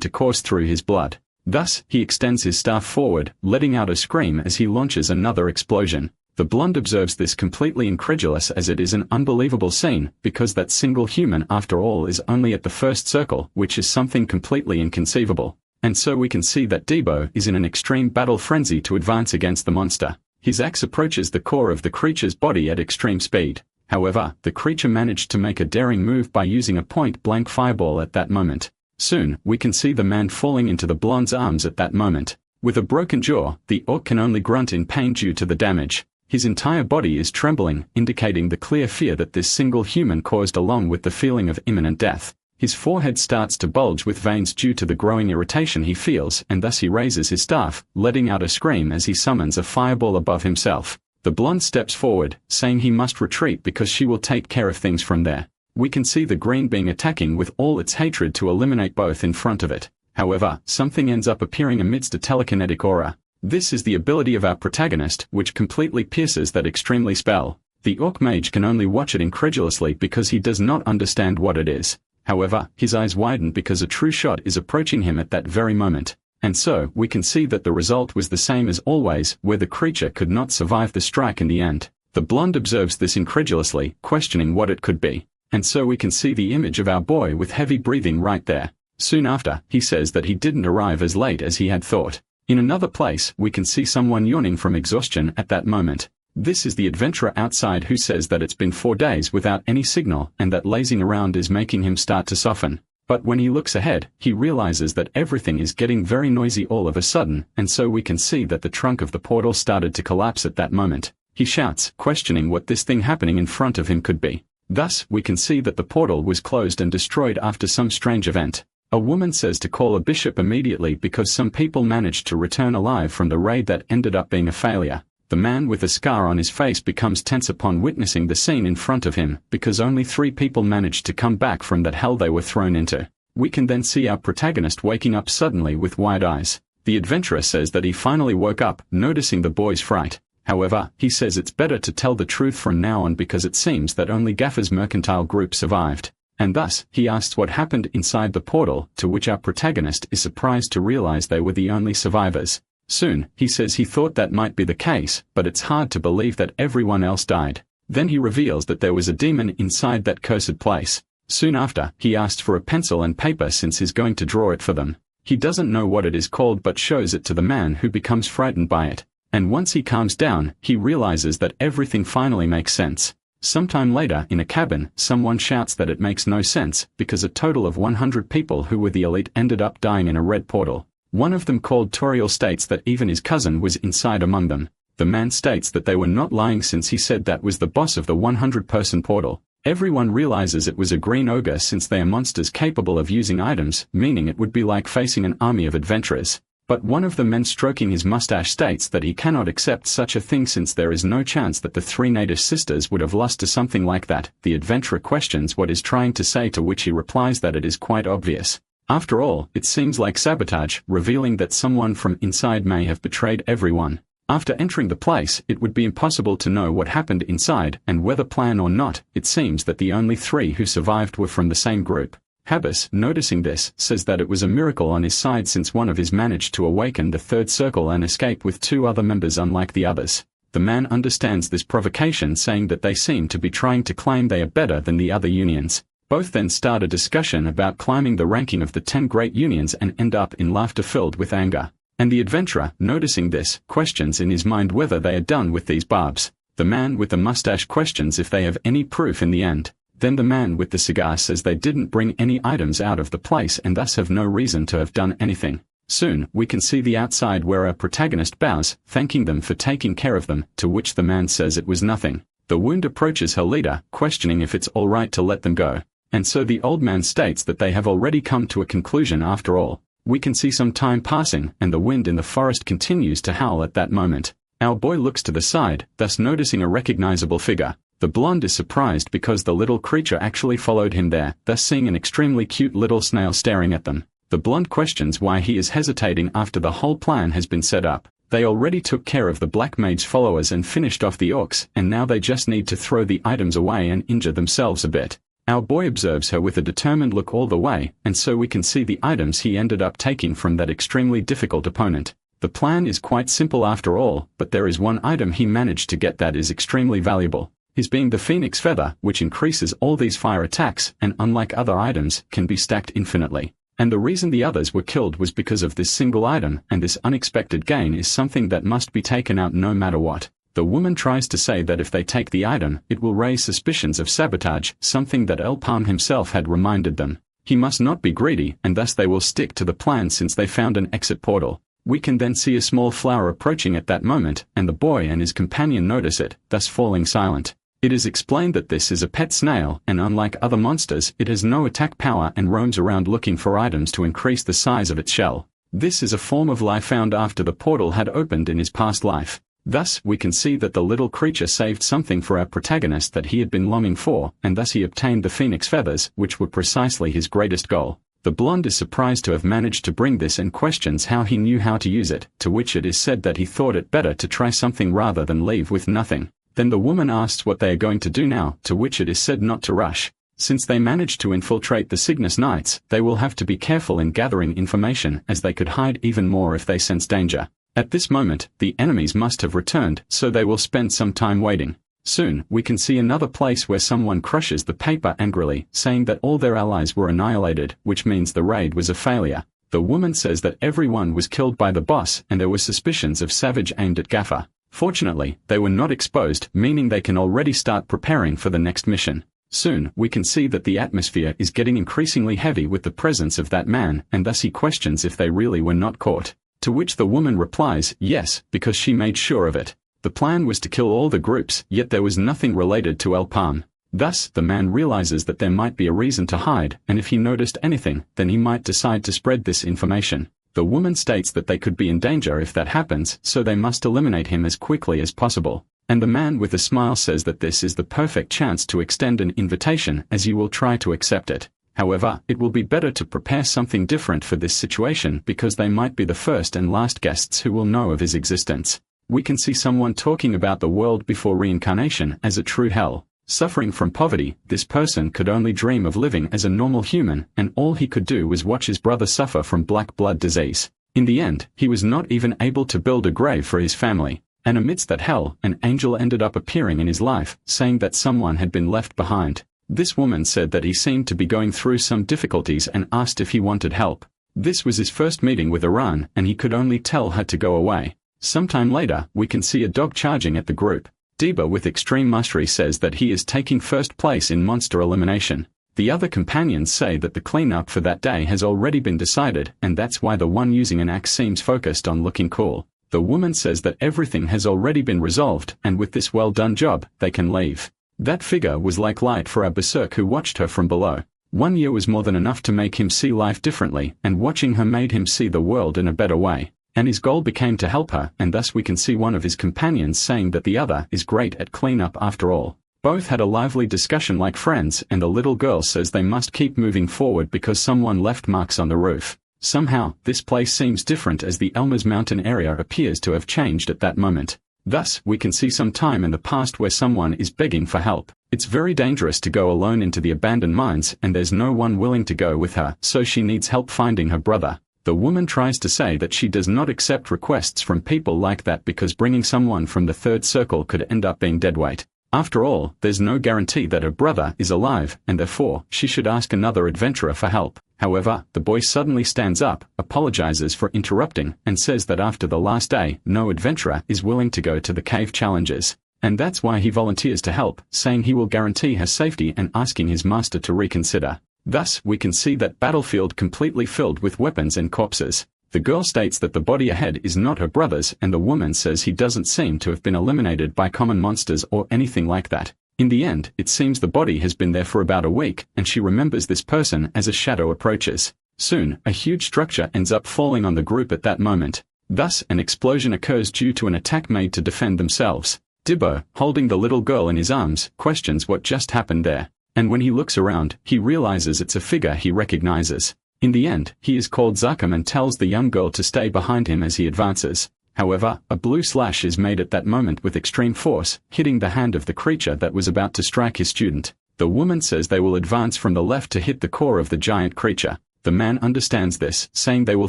to course through his blood. Thus, he extends his staff forward, letting out a scream as he launches another explosion. The blonde observes this completely incredulous as it is an unbelievable scene, because that single human after all is only at the first circle, which is something completely inconceivable. And so we can see that Debo is in an extreme battle frenzy to advance against the monster. His axe approaches the core of the creature's body at extreme speed. However, the creature managed to make a daring move by using a point-blank fireball at that moment. Soon, we can see the man falling into the blonde's arms at that moment. With a broken jaw, the orc can only grunt in pain due to the damage. His entire body is trembling, indicating the clear fear that this single human caused along with the feeling of imminent death. His forehead starts to bulge with veins due to the growing irritation he feels, and thus he raises his staff, letting out a scream as he summons a fireball above himself. The blonde steps forward, saying he must retreat because she will take care of things from there. We can see the green being attacking with all its hatred to eliminate both in front of it. However, something ends up appearing amidst a telekinetic aura. This is the ability of our protagonist, which completely pierces that extremely spell. The Archmage can only watch it incredulously because he does not understand what it is. However, his eyes widen because a true shot is approaching him at that very moment. And so, we can see that the result was the same as always, where the creature could not survive the strike in the end. The blonde observes this incredulously, questioning what it could be. And so we can see the image of our boy with heavy breathing right there. Soon after, he says that he didn't arrive as late as he had thought. In another place, we can see someone yawning from exhaustion at that moment. This is the adventurer outside who says that it's been 4 days without any signal and that lazing around is making him start to soften. But when he looks ahead, he realizes that everything is getting very noisy all of a sudden, and so we can see that the trunk of the portal started to collapse at that moment. He shouts, questioning what this thing happening in front of him could be. Thus, we can see that the portal was closed and destroyed after some strange event. A woman says to call a bishop immediately because some people managed to return alive from the raid that ended up being a failure. The man with a scar on his face becomes tense upon witnessing the scene in front of him because only 3 people managed to come back from that hell they were thrown into. We can then see our protagonist waking up suddenly with wide eyes. The adventurer says that he finally woke up, noticing the boy's fright. However, he says it's better to tell the truth from now on because it seems that only Gaffer's mercantile group survived. And thus, he asks what happened inside the portal, to which our protagonist is surprised to realize they were the only survivors. Soon, he says he thought that might be the case, but it's hard to believe that everyone else died. Then he reveals that there was a demon inside that cursed place. Soon after, he asks for a pencil and paper since he's going to draw it for them. He doesn't know what it is called but shows it to the man who becomes frightened by it. And once he calms down, he realizes that everything finally makes sense. Sometime later in a cabin, someone shouts that it makes no sense because a total of 100 people who were the elite ended up dying in a red portal. One of them called Toriel states that even his cousin was inside among them. The man states that they were not lying since he said that was the boss of the 100-person portal. Everyone realizes it was a green ogre since they are monsters capable of using items, meaning it would be like facing an army of adventurers. But one of the men stroking his mustache states that he cannot accept such a thing since there is no chance that the 3 native sisters would have lost to something like that. The adventurer questions what he's trying to say, to which he replies that it is quite obvious. After all, it seems like sabotage, revealing that someone from inside may have betrayed everyone. After entering the place, it would be impossible to know what happened inside, and whether planned or not. It seems that the only 3 who survived were from the same group. Habas, noticing this, says that it was a miracle on his side since one of his managed to awaken the 3rd circle and escape with 2 other members unlike the others. The man understands this provocation, saying that they seem to be trying to claim they are better than the other unions. Both then start a discussion about climbing the ranking of the 10 great unions and end up in laughter filled with anger. And the adventurer, noticing this, questions in his mind whether they are done with these barbs. The man with the mustache questions if they have any proof in the end. Then the man with the cigar says they didn't bring any items out of the place and thus have no reason to have done anything. Soon, we can see the outside where our protagonist bows, thanking them for taking care of them, to which the man says it was nothing. The wound approaches her leader, questioning if it's all right to let them go. And so the old man states that they have already come to a conclusion after all. We can see some time passing, and the wind in the forest continues to howl at that moment. Our boy looks to the side, thus noticing a recognizable figure. The blonde is surprised because the little creature actually followed him there, thus seeing an extremely cute little snail staring at them. The blonde questions why he is hesitating after the whole plan has been set up. They already took care of the black mage followers and finished off the orcs, and now they just need to throw the items away and injure themselves a bit. Our boy observes her with a determined look all the way, and so we can see the items he ended up taking from that extremely difficult opponent. The plan is quite simple after all, but there is one item he managed to get that is extremely valuable. His being the phoenix feather, which increases all these fire attacks, and unlike other items, can be stacked infinitely. And the reason the others were killed was because of this single item, and this unexpected gain is something that must be taken out no matter what. The woman tries to say that if they take the item, it will raise suspicions of sabotage, something that El Palm himself had reminded them. He must not be greedy, and thus they will stick to the plan since they found an exit portal. We can then see a small flower approaching at that moment, and the boy and his companion notice it, thus falling silent. It is explained that this is a pet snail, and unlike other monsters, it has no attack power and roams around looking for items to increase the size of its shell. This is a form of life found after the portal had opened in his past life. Thus, we can see that the little creature saved something for our protagonist that he had been longing for, and thus he obtained the phoenix feathers, which were precisely his greatest goal. The blonde is surprised to have managed to bring this and questions how he knew how to use it, to which it is said that he thought it better to try something rather than leave with nothing. Then the woman asks what they are going to do now, to which it is said not to rush. Since they managed to infiltrate the Cygnus Knights, they will have to be careful in gathering information, as they could hide even more if they sense danger. At this moment, the enemies must have returned, so they will spend some time waiting. Soon, we can see another place where someone crushes the paper angrily, saying that all their allies were annihilated, which means the raid was a failure. The woman says that everyone was killed by the boss, and there were suspicions of savage aimed at Gaffer. Fortunately, they were not exposed, meaning they can already start preparing for the next mission. Soon, we can see that the atmosphere is getting increasingly heavy with the presence of that man, and thus he questions if they really were not caught. To which the woman replies, yes, because she made sure of it. The The plan was to kill all the groups, yet there was nothing related to El Palm. Thus, the man realizes that there might be a reason to hide, and if he noticed anything, then he might decide to spread this information. The woman states that they could be in danger if that happens, so they must eliminate him as quickly as possible. And the man with a smile says that this is the perfect chance to extend an invitation, as you will try to accept it. However, it will be better to prepare something different for this situation because they might be the first and last guests who will know of his existence. We can see someone talking about the world before reincarnation as a true hell. Suffering from poverty, this person could only dream of living as a normal human, and all he could do was watch his brother suffer from black blood disease. In the end, he was not even able to build a grave for his family. And amidst that hell, an angel ended up appearing in his life, saying that someone had been left behind. This woman said that he seemed to be going through some difficulties and asked if he wanted help. This was his first meeting with Iran, and he could only tell her to go away. Sometime later, we can see a dog charging at the group. Deba with extreme mastery says that he is taking first place in monster elimination. The other companions say that the cleanup for that day has already been decided, and that's why the one using an axe seems focused on looking cool. The woman says that everything has already been resolved, and with this well-done job, they can leave. That figure was like light for a berserk who watched her from below. 1 year was more than enough to make him see life differently, and watching her made him see the world in a better way. And his goal became to help her, and thus we can see one of his companions saying that the other is great at cleanup after all. Both had a lively discussion like friends, and the little girl says they must keep moving forward because someone left marks on the roof. Somehow, this place seems different as the Elmer's mountain area appears to have changed at that moment. Thus, we can see some time in the past where someone is begging for help. It's very dangerous to go alone into the abandoned mines, and there's no one willing to go with her, so she needs help finding her brother. The woman tries to say that she does not accept requests from people like that because bringing someone from the third circle could end up being deadweight. After all, there's no guarantee that her brother is alive, and therefore, she should ask another adventurer for help. However, the boy suddenly stands up, apologizes for interrupting, and says that after the last day, no adventurer is willing to go to the cave challenges. And that's why he volunteers to help, saying he will guarantee her safety and asking his master to reconsider. Thus, we can see that battlefield completely filled with weapons and corpses. The girl states that the body ahead is not her brother's, and the woman says he doesn't seem to have been eliminated by common monsters or anything like that. In the end, it seems the body has been there for about a week, and she remembers this person as a shadow approaches. Soon, a huge structure ends up falling on the group at that moment. Thus, an explosion occurs due to an attack made to defend themselves. Dibbo, holding the little girl in his arms, questions what just happened there. And when he looks around, he realizes it's a figure he recognizes. In the end, he is called Zakam and tells the young girl to stay behind him as he advances. However, a blue slash is made at that moment with extreme force, hitting the hand of the creature that was about to strike his student. The woman says they will advance from the left to hit the core of the giant creature. The man understands this, saying they will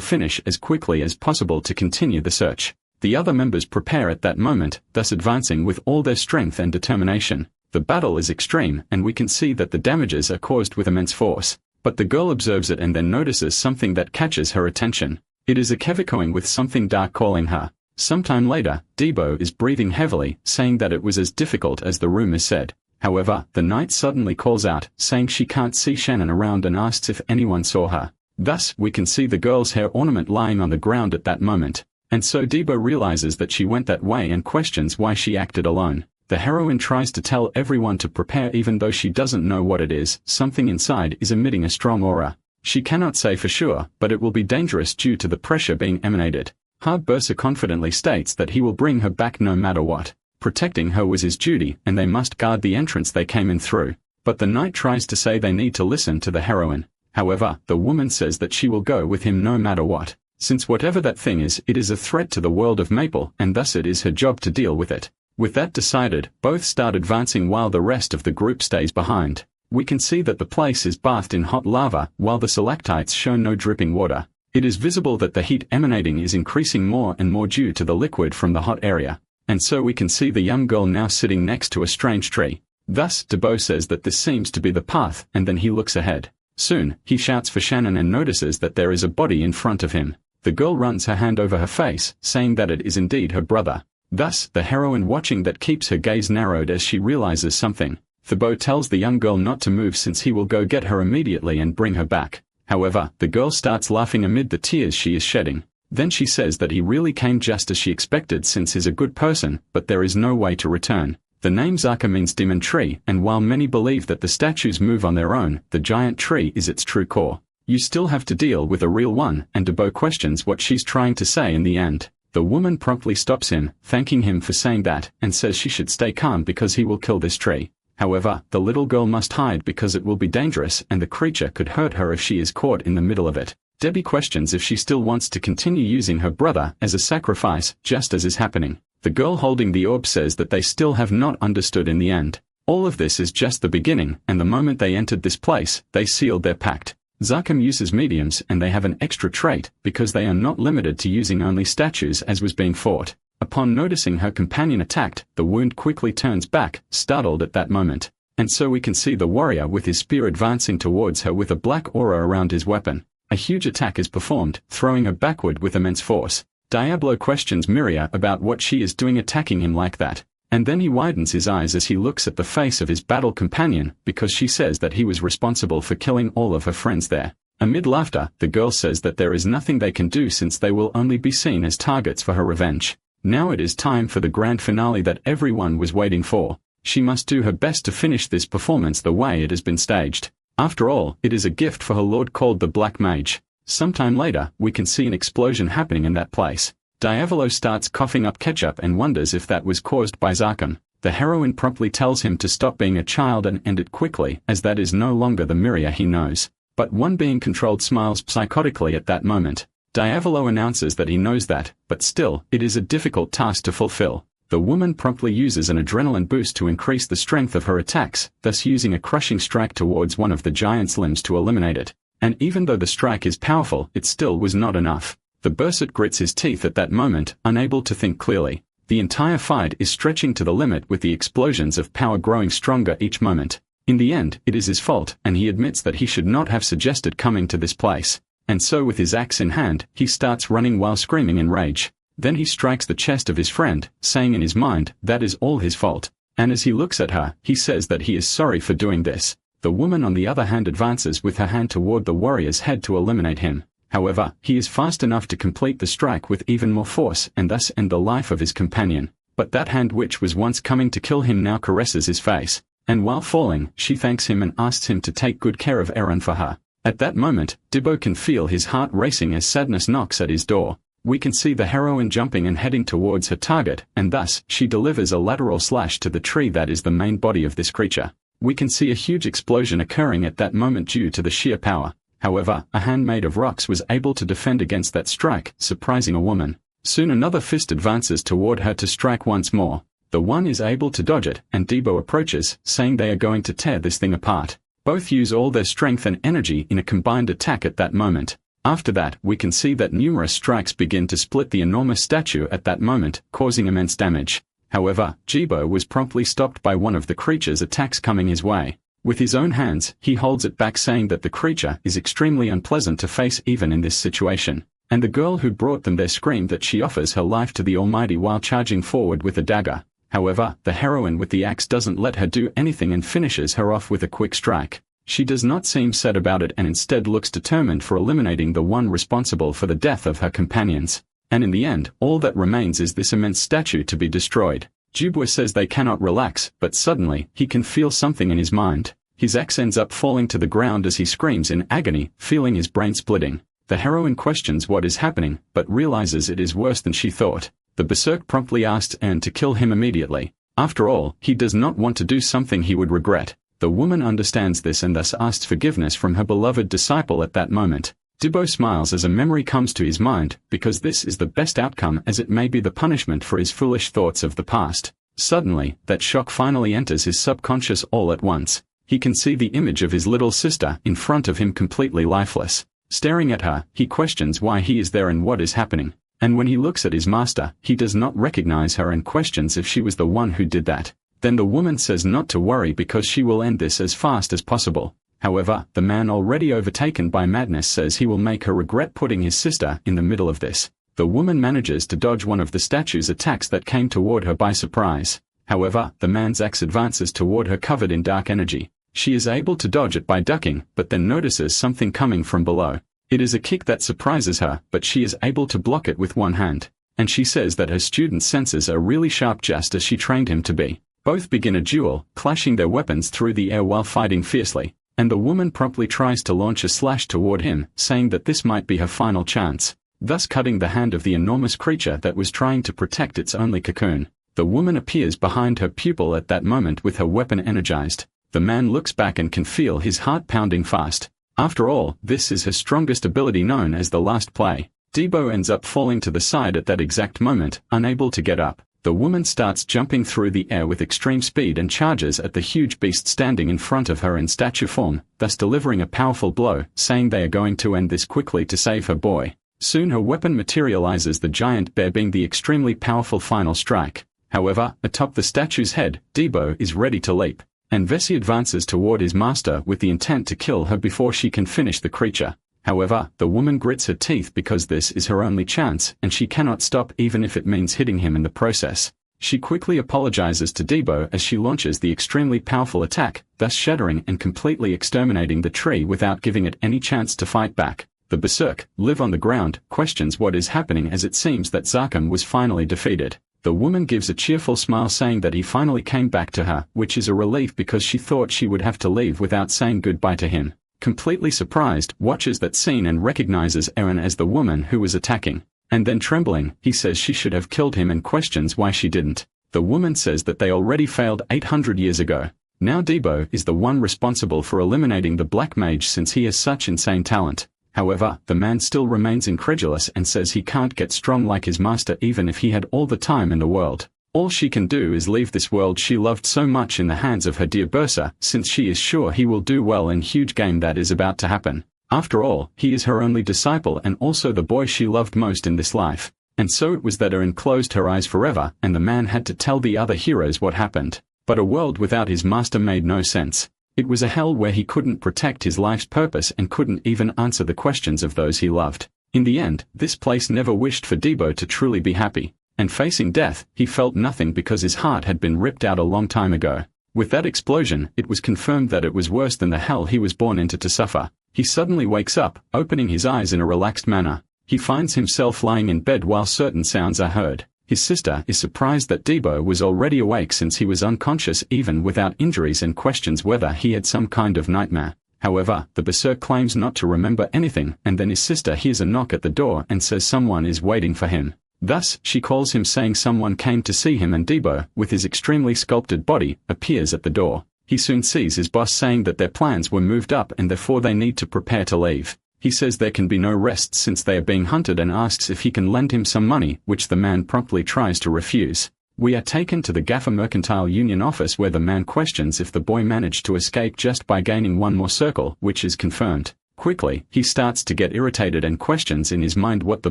finish as quickly as possible to continue the search. The other members prepare at that moment, thus advancing with all their strength and determination. The battle is extreme, and we can see that the damages are caused with immense force. But the girl observes it and then notices something that catches her attention. It is a Kevikoing with something dark calling her. Sometime later, Debo is breathing heavily, saying that it was as difficult as the rumors said. However, the knight suddenly calls out, saying she can't see Shannon around and asks if anyone saw her. Thus, we can see the girl's hair ornament lying on the ground at that moment. And so Debo realizes that she went that way and questions why she acted alone. The heroine tries to tell everyone to prepare even though she doesn't know what it is. Something inside is emitting a strong aura. She cannot say for sure, but it will be dangerous due to the pressure being emanated. Hard Bursa confidently states that he will bring her back no matter what. Protecting her was his duty, and they must guard the entrance they came in through. But the knight tries to say they need to listen to the heroine. However, the woman says that she will go with him no matter what. Since whatever that thing is, it is a threat to the world of Maple, and thus it is her job to deal with it. With that decided, both start advancing while the rest of the group stays behind. We can see that the place is bathed in hot lava, while the stalactites show no dripping water. It is visible that the heat emanating is increasing more and more due to the liquid from the hot area. And so we can see the young girl now sitting next to a strange tree. Thus, Debo says that this seems to be the path, and then he looks ahead. Soon, he shouts for Shannon and notices that there is a body in front of him. The girl runs her hand over her face, saying that it is indeed her brother. Thus, the heroine watching that keeps her gaze narrowed as she realizes something. Thibaut tells the young girl not to move since he will go get her immediately and bring her back. However, the girl starts laughing amid the tears she is shedding. Then she says that he really came just as she expected since he's a good person, but there is no way to return. The name Zaka means demon tree, and while many believe that the statues move on their own, the giant tree is its true core. You still have to deal with a real one, and Debo questions what she's trying to say in the end. The woman promptly stops him, thanking him for saying that, and says she should stay calm because he will kill this tree. However, the little girl must hide because it will be dangerous and the creature could hurt her if she is caught in the middle of it. Debbie questions if she still wants to continue using her brother as a sacrifice, just as is happening. The girl holding the orb says that they still have not understood in the end. All of this is just the beginning, and the moment they entered this place, they sealed their pact. Zakam uses mediums and they have an extra trait, because they are not limited to using only statues as was being fought. Upon noticing her companion attacked, the wound quickly turns back, startled at that moment. And so we can see the warrior with his spear advancing towards her with a black aura around his weapon. A huge attack is performed, throwing her backward with immense force. Diablo questions Miria about what she is doing attacking him like that. And then he widens his eyes as he looks at the face of his battle companion, because she says that he was responsible for killing all of her friends there. Amid laughter, the girl says that there is nothing they can do since they will only be seen as targets for her revenge. Now it is time for the grand finale that everyone was waiting for. She must do her best to finish this performance the way it has been staged. After all, it is a gift for her lord called the Black Mage. Sometime later, we can see an explosion happening in that place. Yahello starts coughing up ketchup and wonders if that was caused by Zakam. The heroine promptly tells him to stop being a child and end it quickly, as that is no longer the Miria he knows. But one being controlled smiles psychotically at that moment. Yahello announces that he knows that, but still, it is a difficult task to fulfill. The woman promptly uses an adrenaline boost to increase the strength of her attacks, thus using a crushing strike towards one of the giant's limbs to eliminate it. And even though the strike is powerful, it still was not enough. The Bursat grits his teeth at that moment, unable to think clearly. The entire fight is stretching to the limit with the explosions of power growing stronger each moment. In the end, it is his fault, and he admits that he should not have suggested coming to this place. And so with his axe in hand, he starts running while screaming in rage. Then he strikes the chest of his friend, saying in his mind, that is all his fault. And as he looks at her, he says that he is sorry for doing this. The woman on the other hand advances with her hand toward the warrior's head to eliminate him. However, he is fast enough to complete the strike with even more force and thus end the life of his companion. But that hand which was once coming to kill him now caresses his face. And while falling, she thanks him and asks him to take good care of Aaron for her. At that moment, Dibbo can feel his heart racing as sadness knocks at his door. We can see the heroine jumping and heading towards her target, and thus, she delivers a lateral slash to the tree that is the main body of this creature. We can see a huge explosion occurring at that moment due to the sheer power. However, a hand made of rocks was able to defend against that strike, surprising a woman. Soon another fist advances toward her to strike once more. The one is able to dodge it, and Debo approaches, saying they are going to tear this thing apart. Both use all their strength and energy in a combined attack at that moment. After that, we can see that numerous strikes begin to split the enormous statue at that moment, causing immense damage. However, Jibo was promptly stopped by one of the creature's attacks coming his way. With his own hands, he holds it back saying that the creature is extremely unpleasant to face even in this situation. And the girl who brought them there screamed that she offers her life to the Almighty while charging forward with a dagger. However, the heroine with the axe doesn't let her do anything and finishes her off with a quick strike. She does not seem sad about it and instead looks determined for eliminating the one responsible for the death of her companions. And in the end, all that remains is this immense statue to be destroyed. Jubwa says they cannot relax, but suddenly, he can feel something in his mind. His axe ends up falling to the ground as he screams in agony, feeling his brain splitting. The heroine questions what is happening, but realizes it is worse than she thought. The berserk promptly asks Anne to kill him immediately. After all, he does not want to do something he would regret. The woman understands this and thus asks forgiveness from her beloved disciple at that moment. Dibbo smiles as a memory comes to his mind, because this is the best outcome as it may be the punishment for his foolish thoughts of the past. Suddenly, that shock finally enters his subconscious all at once. He can see the image of his little sister in front of him completely lifeless. Staring at her, he questions why he is there and what is happening. And when he looks at his master, he does not recognize her and questions if she was the one who did that. Then the woman says not to worry because she will end this as fast as possible. However, the man already overtaken by madness says he will make her regret putting his sister in the middle of this. The woman manages to dodge one of the statue's attacks that came toward her by surprise. However, the man's axe advances toward her covered in dark energy. She is able to dodge it by ducking, but then notices something coming from below. It is a kick that surprises her, but she is able to block it with one hand. And she says that her student's senses are really sharp just as she trained him to be. Both begin a duel, clashing their weapons through the air while fighting fiercely, and the woman promptly tries to launch a slash toward him, saying that this might be her final chance, thus cutting the hand of the enormous creature that was trying to protect its only cocoon. The woman appears behind her pupil at that moment with her weapon energized. The man looks back and can feel his heart pounding fast. After all, this is her strongest ability known as the last play. Debo ends up falling to the side at that exact moment, unable to get up. The woman starts jumping through the air with extreme speed and charges at the huge beast standing in front of her in statue form, thus delivering a powerful blow, saying they are going to end this quickly to save her boy. Soon her weapon materializes, the giant bear being the extremely powerful final strike. However, atop the statue's head, Debo is ready to leap, and Vesey advances toward his master with the intent to kill her before she can finish the creature. However, the woman grits her teeth because this is her only chance, and she cannot stop even if it means hitting him in the process. She quickly apologizes to Debo as she launches the extremely powerful attack, thus shattering and completely exterminating the tree without giving it any chance to fight back. The Berserk, live on the ground, questions what is happening as it seems that Zarkum was finally defeated. The woman gives a cheerful smile saying that he finally came back to her, which is a relief because she thought she would have to leave without saying goodbye to him. Completely surprised, watches that scene and recognizes Eren as the woman who was attacking. And then trembling, he says she should have killed him and questions why she didn't. The woman says that they already failed 800 years ago. Now Debo is the one responsible for eliminating the Black Mage since he has such insane talent. However, the man still remains incredulous and says he can't get strong like his master even if he had all the time in the world. All she can do is leave this world she loved so much in the hands of her dear Bursa, since she is sure he will do well in huge game that is about to happen. After all, he is her only disciple and also the boy she loved most in this life. And so it was that Eren closed her eyes forever, and the man had to tell the other heroes what happened. But a world without his master made no sense. It was a hell where he couldn't protect his life's purpose and couldn't even answer the questions of those he loved. In the end, this place never wished for Debo to truly be happy. And facing death, he felt nothing because his heart had been ripped out a long time ago. With that explosion, it was confirmed that it was worse than the hell he was born into to suffer. He suddenly wakes up, opening his eyes in a relaxed manner. He finds himself lying in bed while certain sounds are heard. His sister is surprised that Debo was already awake since he was unconscious even without injuries and questions whether he had some kind of nightmare. However, the Berserk claims not to remember anything, and then his sister hears a knock at the door and says someone is waiting for him. Thus, she calls him saying someone came to see him, and Debo, with his extremely sculpted body, appears at the door. He soon sees his boss saying that their plans were moved up and therefore they need to prepare to leave. He says there can be no rest since they are being hunted and asks if he can lend him some money, which the man promptly tries to refuse. We are taken to the Gaffer Mercantile Union office where the man questions if the boy managed to escape just by gaining one more circle, which is confirmed. Quickly, he starts to get irritated and questions in his mind what the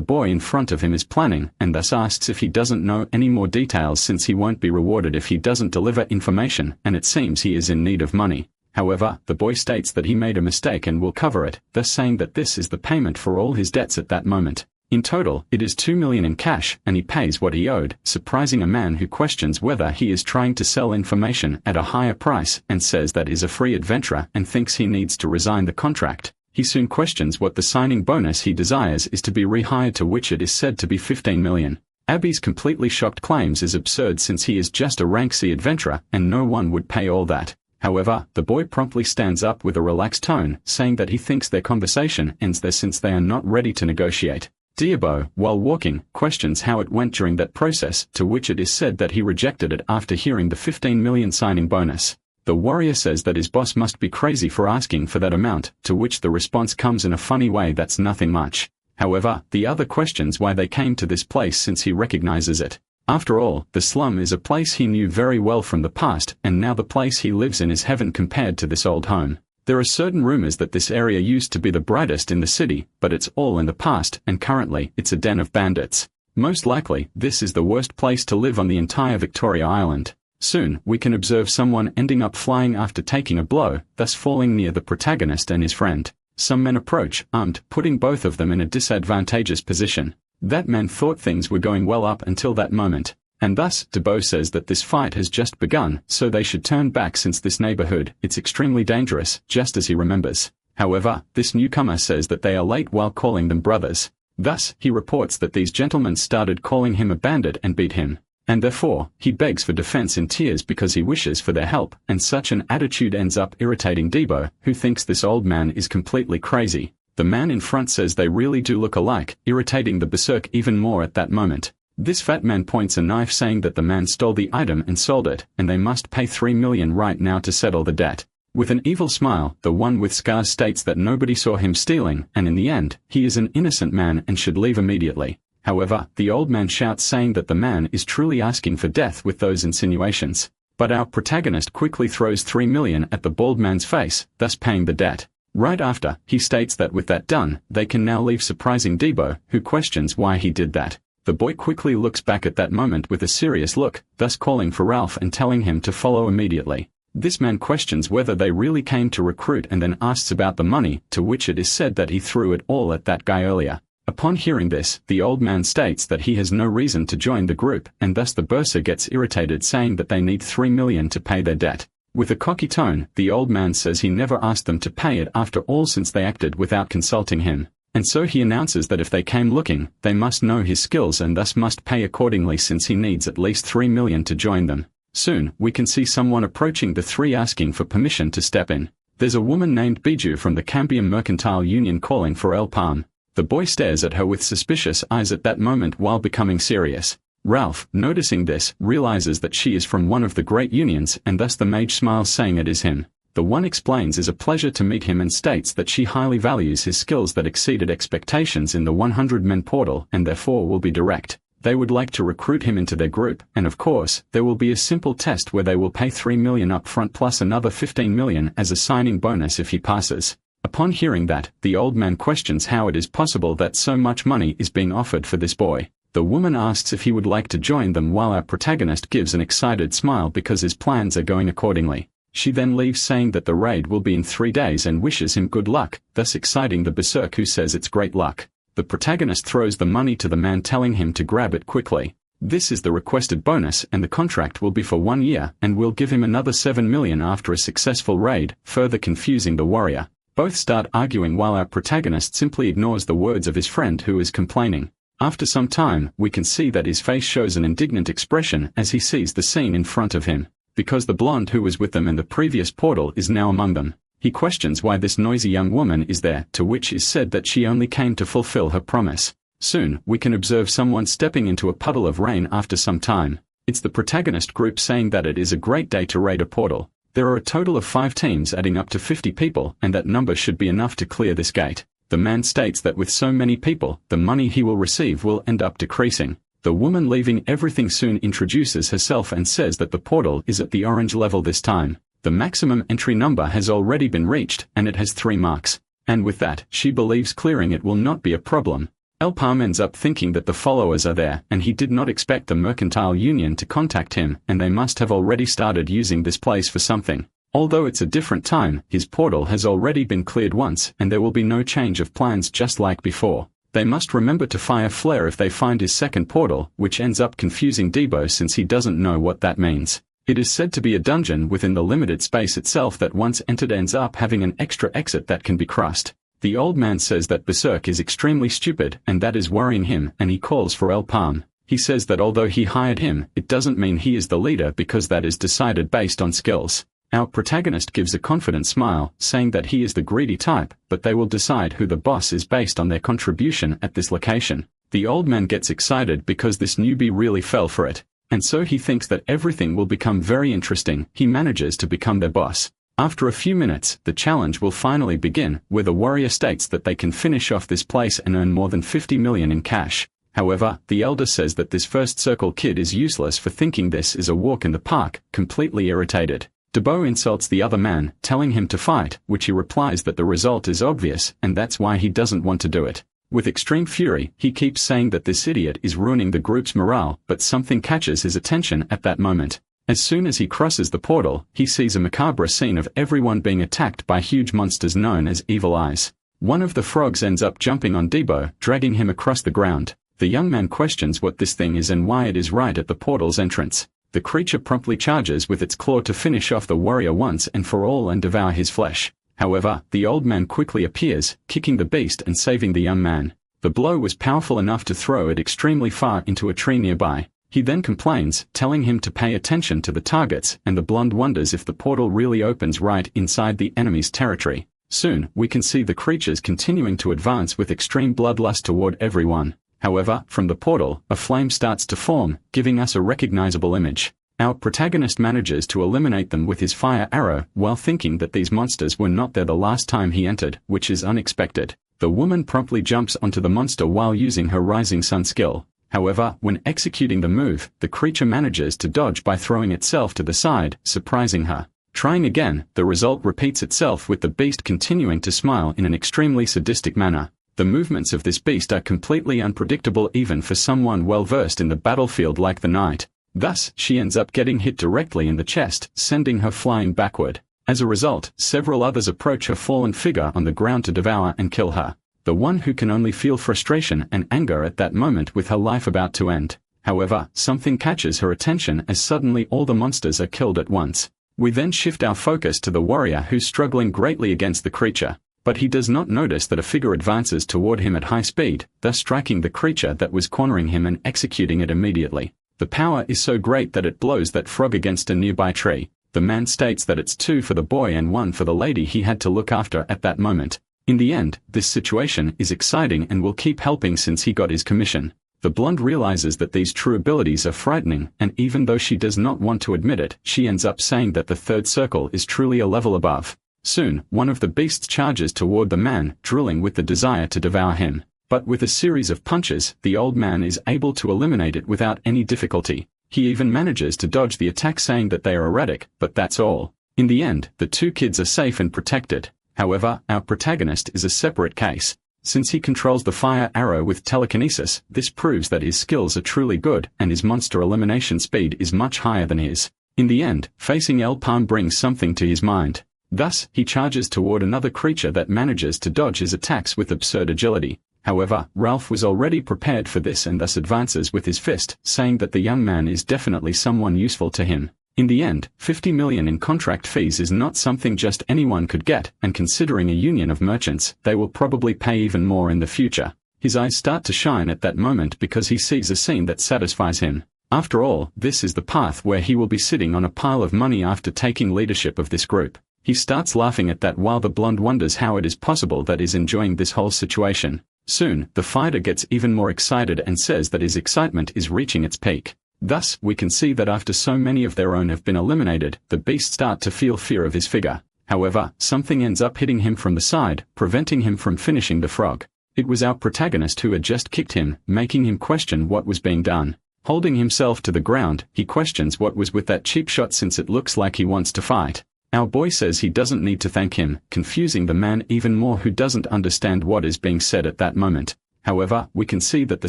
boy in front of him is planning, and thus asks if he doesn't know any more details since he won't be rewarded if he doesn't deliver information, and it seems he is in need of money. However, the boy states that he made a mistake and will cover it, thus saying that this is the payment for all his debts at that moment. In total, it is 2 million in cash, and he pays what he owed, surprising a man who questions whether he is trying to sell information at a higher price and says that is a free adventurer and thinks he needs to resign the contract. He soon questions what the signing bonus he desires is to be rehired, to which it is said to be 15 million. Abby's completely shocked claims is absurd since he is just a rank C adventurer and no one would pay all that. However, the boy promptly stands up with a relaxed tone, saying that he thinks their conversation ends there since they are not ready to negotiate. Diabo, while walking, questions how it went during that process, to which it is said that he rejected it after hearing the 15 million signing bonus. The warrior says that his boss must be crazy for asking for that amount, to which the response comes in a funny way that's nothing much. However, the other questions why they came to this place since he recognizes it. After all, the slum is a place he knew very well from the past, and now the place he lives in is heaven compared to this old home. There are certain rumors that this area used to be the brightest in the city, but it's all in the past, and currently, it's a den of bandits. Most likely, this is the worst place to live on the entire Victoria Island. Soon, we can observe someone ending up flying after taking a blow, thus falling near the protagonist and his friend. Some men approach, armed, putting both of them in a disadvantageous position. That man thought things were going well up until that moment, and thus, Debo says that this fight has just begun, so they should turn back since this neighborhood, it's extremely dangerous, just as he remembers. However, this newcomer says that they are late while calling them brothers. Thus, he reports that these gentlemen started calling him a bandit and beat him. And therefore, he begs for defense in tears because he wishes for their help, and such an attitude ends up irritating Debo, who thinks this old man is completely crazy. The man in front says they really do look alike, irritating the berserk even more at that moment. This fat man points a knife saying that the man stole the item and sold it, and they must pay 3 million right now to settle the debt. With an evil smile, the one with scars states that nobody saw him stealing, and in the end, he is an innocent man and should leave immediately. However, the old man shouts saying that the man is truly asking for death with those insinuations. But our protagonist quickly throws 3 million at the bald man's face, thus paying the debt. Right after, he states that with that done, they can now leave, surprising Debo, who questions why he did that. The boy quickly looks back at that moment with a serious look, thus calling for Ralph and telling him to follow immediately. This man questions whether they really came to recruit and then asks about the money, to which it is said that he threw it all at that guy earlier. Upon hearing this, the old man states that he has no reason to join the group, and thus the bursar gets irritated saying that they need 3 million to pay their debt. With a cocky tone, the old man says he never asked them to pay it after all since they acted without consulting him. And so he announces that if they came looking, they must know his skills and thus must pay accordingly since he needs at least 3 million to join them. Soon, we can see someone approaching the three asking for permission to step in. There's a woman named Biju from the Cambium Mercantile Union calling for El Palm. The boy stares at her with suspicious eyes at that moment while becoming serious. Ralph, noticing this, realizes that she is from one of the great unions and thus the mage smiles saying it is him. The one explains it is a pleasure to meet him and states that she highly values his skills that exceeded expectations in the 100-men portal and therefore will be direct. They would like to recruit him into their group, and of course, there will be a simple test where they will pay 3 million up front plus another 15 million as a signing bonus if he passes. Upon hearing that, the old man questions how it is possible that so much money is being offered for this boy. The woman asks if he would like to join them while our protagonist gives an excited smile because his plans are going accordingly. She then leaves saying that the raid will be in 3 days and wishes him good luck, thus exciting the berserk who says it's great luck. The protagonist throws the money to the man telling him to grab it quickly. This is the requested bonus and the contract will be for 1 year and will give him another 7 million after a successful raid, further confusing the warrior. Both start arguing while our protagonist simply ignores the words of his friend who is complaining. After some time, we can see that his face shows an indignant expression as he sees the scene in front of him. Because the blonde who was with them in the previous portal is now among them. He questions why this noisy young woman is there, to which is said that she only came to fulfill her promise. Soon, we can observe someone stepping into a puddle of rain after some time. It's the protagonist group saying that it is a great day to raid a portal. There are a total of 5 teams adding up to 50 people, and that number should be enough to clear this gate. The man states that with so many people, the money he will receive will end up decreasing. The woman leaving everything soon introduces herself and says that the portal is at the orange level this time. The maximum entry number has already been reached, and it has 3 marks. And with that, she believes clearing it will not be a problem. El Palm ends up thinking that the followers are there, and he did not expect the Mercantile Union to contact him, and they must have already started using this place for something. Although it's a different time, his portal has already been cleared once, and there will be no change of plans just like before. They must remember to fire flare if they find his second portal, which ends up confusing Debo since he doesn't know what that means. It is said to be a dungeon within the limited space itself that once entered ends up having an extra exit that can be crossed. The old man says that Berserk is extremely stupid and that is worrying him, and he calls for El Palm. He says that although he hired him, it doesn't mean he is the leader because that is decided based on skills. Our protagonist gives a confident smile, saying that he is the greedy type, but they will decide who the boss is based on their contribution at this location. The old man gets excited because this newbie really fell for it. And so he thinks that everything will become very interesting. He manages to become their boss. After a few minutes, the challenge will finally begin, where the warrior states that they can finish off this place and earn more than 50 million in cash. However, the elder says that this first circle kid is useless for thinking this is a walk in the park, completely irritated. Debo insults the other man, telling him to fight, which he replies that the result is obvious, and that's why he doesn't want to do it. With extreme fury, he keeps saying that this idiot is ruining the group's morale, but something catches his attention at that moment. As soon as he crosses the portal, he sees a macabre scene of everyone being attacked by huge monsters known as Evil Eyes. One of the frogs ends up jumping on Debo, dragging him across the ground. The young man questions what this thing is and why it is right at the portal's entrance. The creature promptly charges with its claw to finish off the warrior once and for all and devour his flesh. However, the old man quickly appears, kicking the beast and saving the young man. The blow was powerful enough to throw it extremely far into a tree nearby. He then complains, telling him to pay attention to the targets, and the blonde wonders if the portal really opens right inside the enemy's territory. Soon, we can see the creatures continuing to advance with extreme bloodlust toward everyone. However, from the portal, a flame starts to form, giving us a recognizable image. Our protagonist manages to eliminate them with his fire arrow, while thinking that these monsters were not there the last time he entered, which is unexpected. The woman promptly jumps onto the monster while using her Rising Sun skill. However, when executing the move, the creature manages to dodge by throwing itself to the side, surprising her. Trying again, the result repeats itself with the beast continuing to smile in an extremely sadistic manner. The movements of this beast are completely unpredictable even for someone well versed in the battlefield like the knight. Thus, she ends up getting hit directly in the chest, sending her flying backward. As a result, several others approach her fallen figure on the ground to devour and kill her. The one who can only feel frustration and anger at that moment with her life about to end. However, something catches her attention as suddenly all the monsters are killed at once. We then shift our focus to the warrior who's struggling greatly against the creature. But he does not notice that a figure advances toward him at high speed, thus striking the creature that was cornering him and executing it immediately. The power is so great that it blows that frog against a nearby tree. The man states that it's 2 for the boy and 1 for the lady he had to look after at that moment. In the end, this situation is exciting and will keep helping since he got his commission. The blonde realizes that these true abilities are frightening, and even though she does not want to admit it, she ends up saying that the third circle is truly a level above. Soon, one of the beasts charges toward the man, drilling with the desire to devour him. But with a series of punches, the old man is able to eliminate it without any difficulty. He even manages to dodge the attack saying that they are erratic, but that's all. In the end, the 2 kids are safe and protected. However, our protagonist is a separate case. Since he controls the fire arrow with telekinesis, this proves that his skills are truly good, and his monster elimination speed is much higher than his. In the end, facing El Palm brings something to his mind. Thus, he charges toward another creature that manages to dodge his attacks with absurd agility. However, Ralph was already prepared for this and thus advances with his fist, saying that the young man is definitely someone useful to him. In the end, 50 million in contract fees is not something just anyone could get, and considering a union of merchants, they will probably pay even more in the future. His eyes start to shine at that moment because he sees a scene that satisfies him. After all, this is the path where he will be sitting on a pile of money after taking leadership of this group. He starts laughing at that while the blonde wonders how it is possible that he's enjoying this whole situation. Soon, the fighter gets even more excited and says that his excitement is reaching its peak. Thus, we can see that after so many of their own have been eliminated, the beasts start to feel fear of his figure. However, something ends up hitting him from the side, preventing him from finishing the frog. It was our protagonist who had just kicked him, making him question what was being done. Holding himself to the ground, he questions what was with that cheap shot since it looks like he wants to fight. Our boy says he doesn't need to thank him, confusing the man even more who doesn't understand what is being said at that moment. However, we can see that the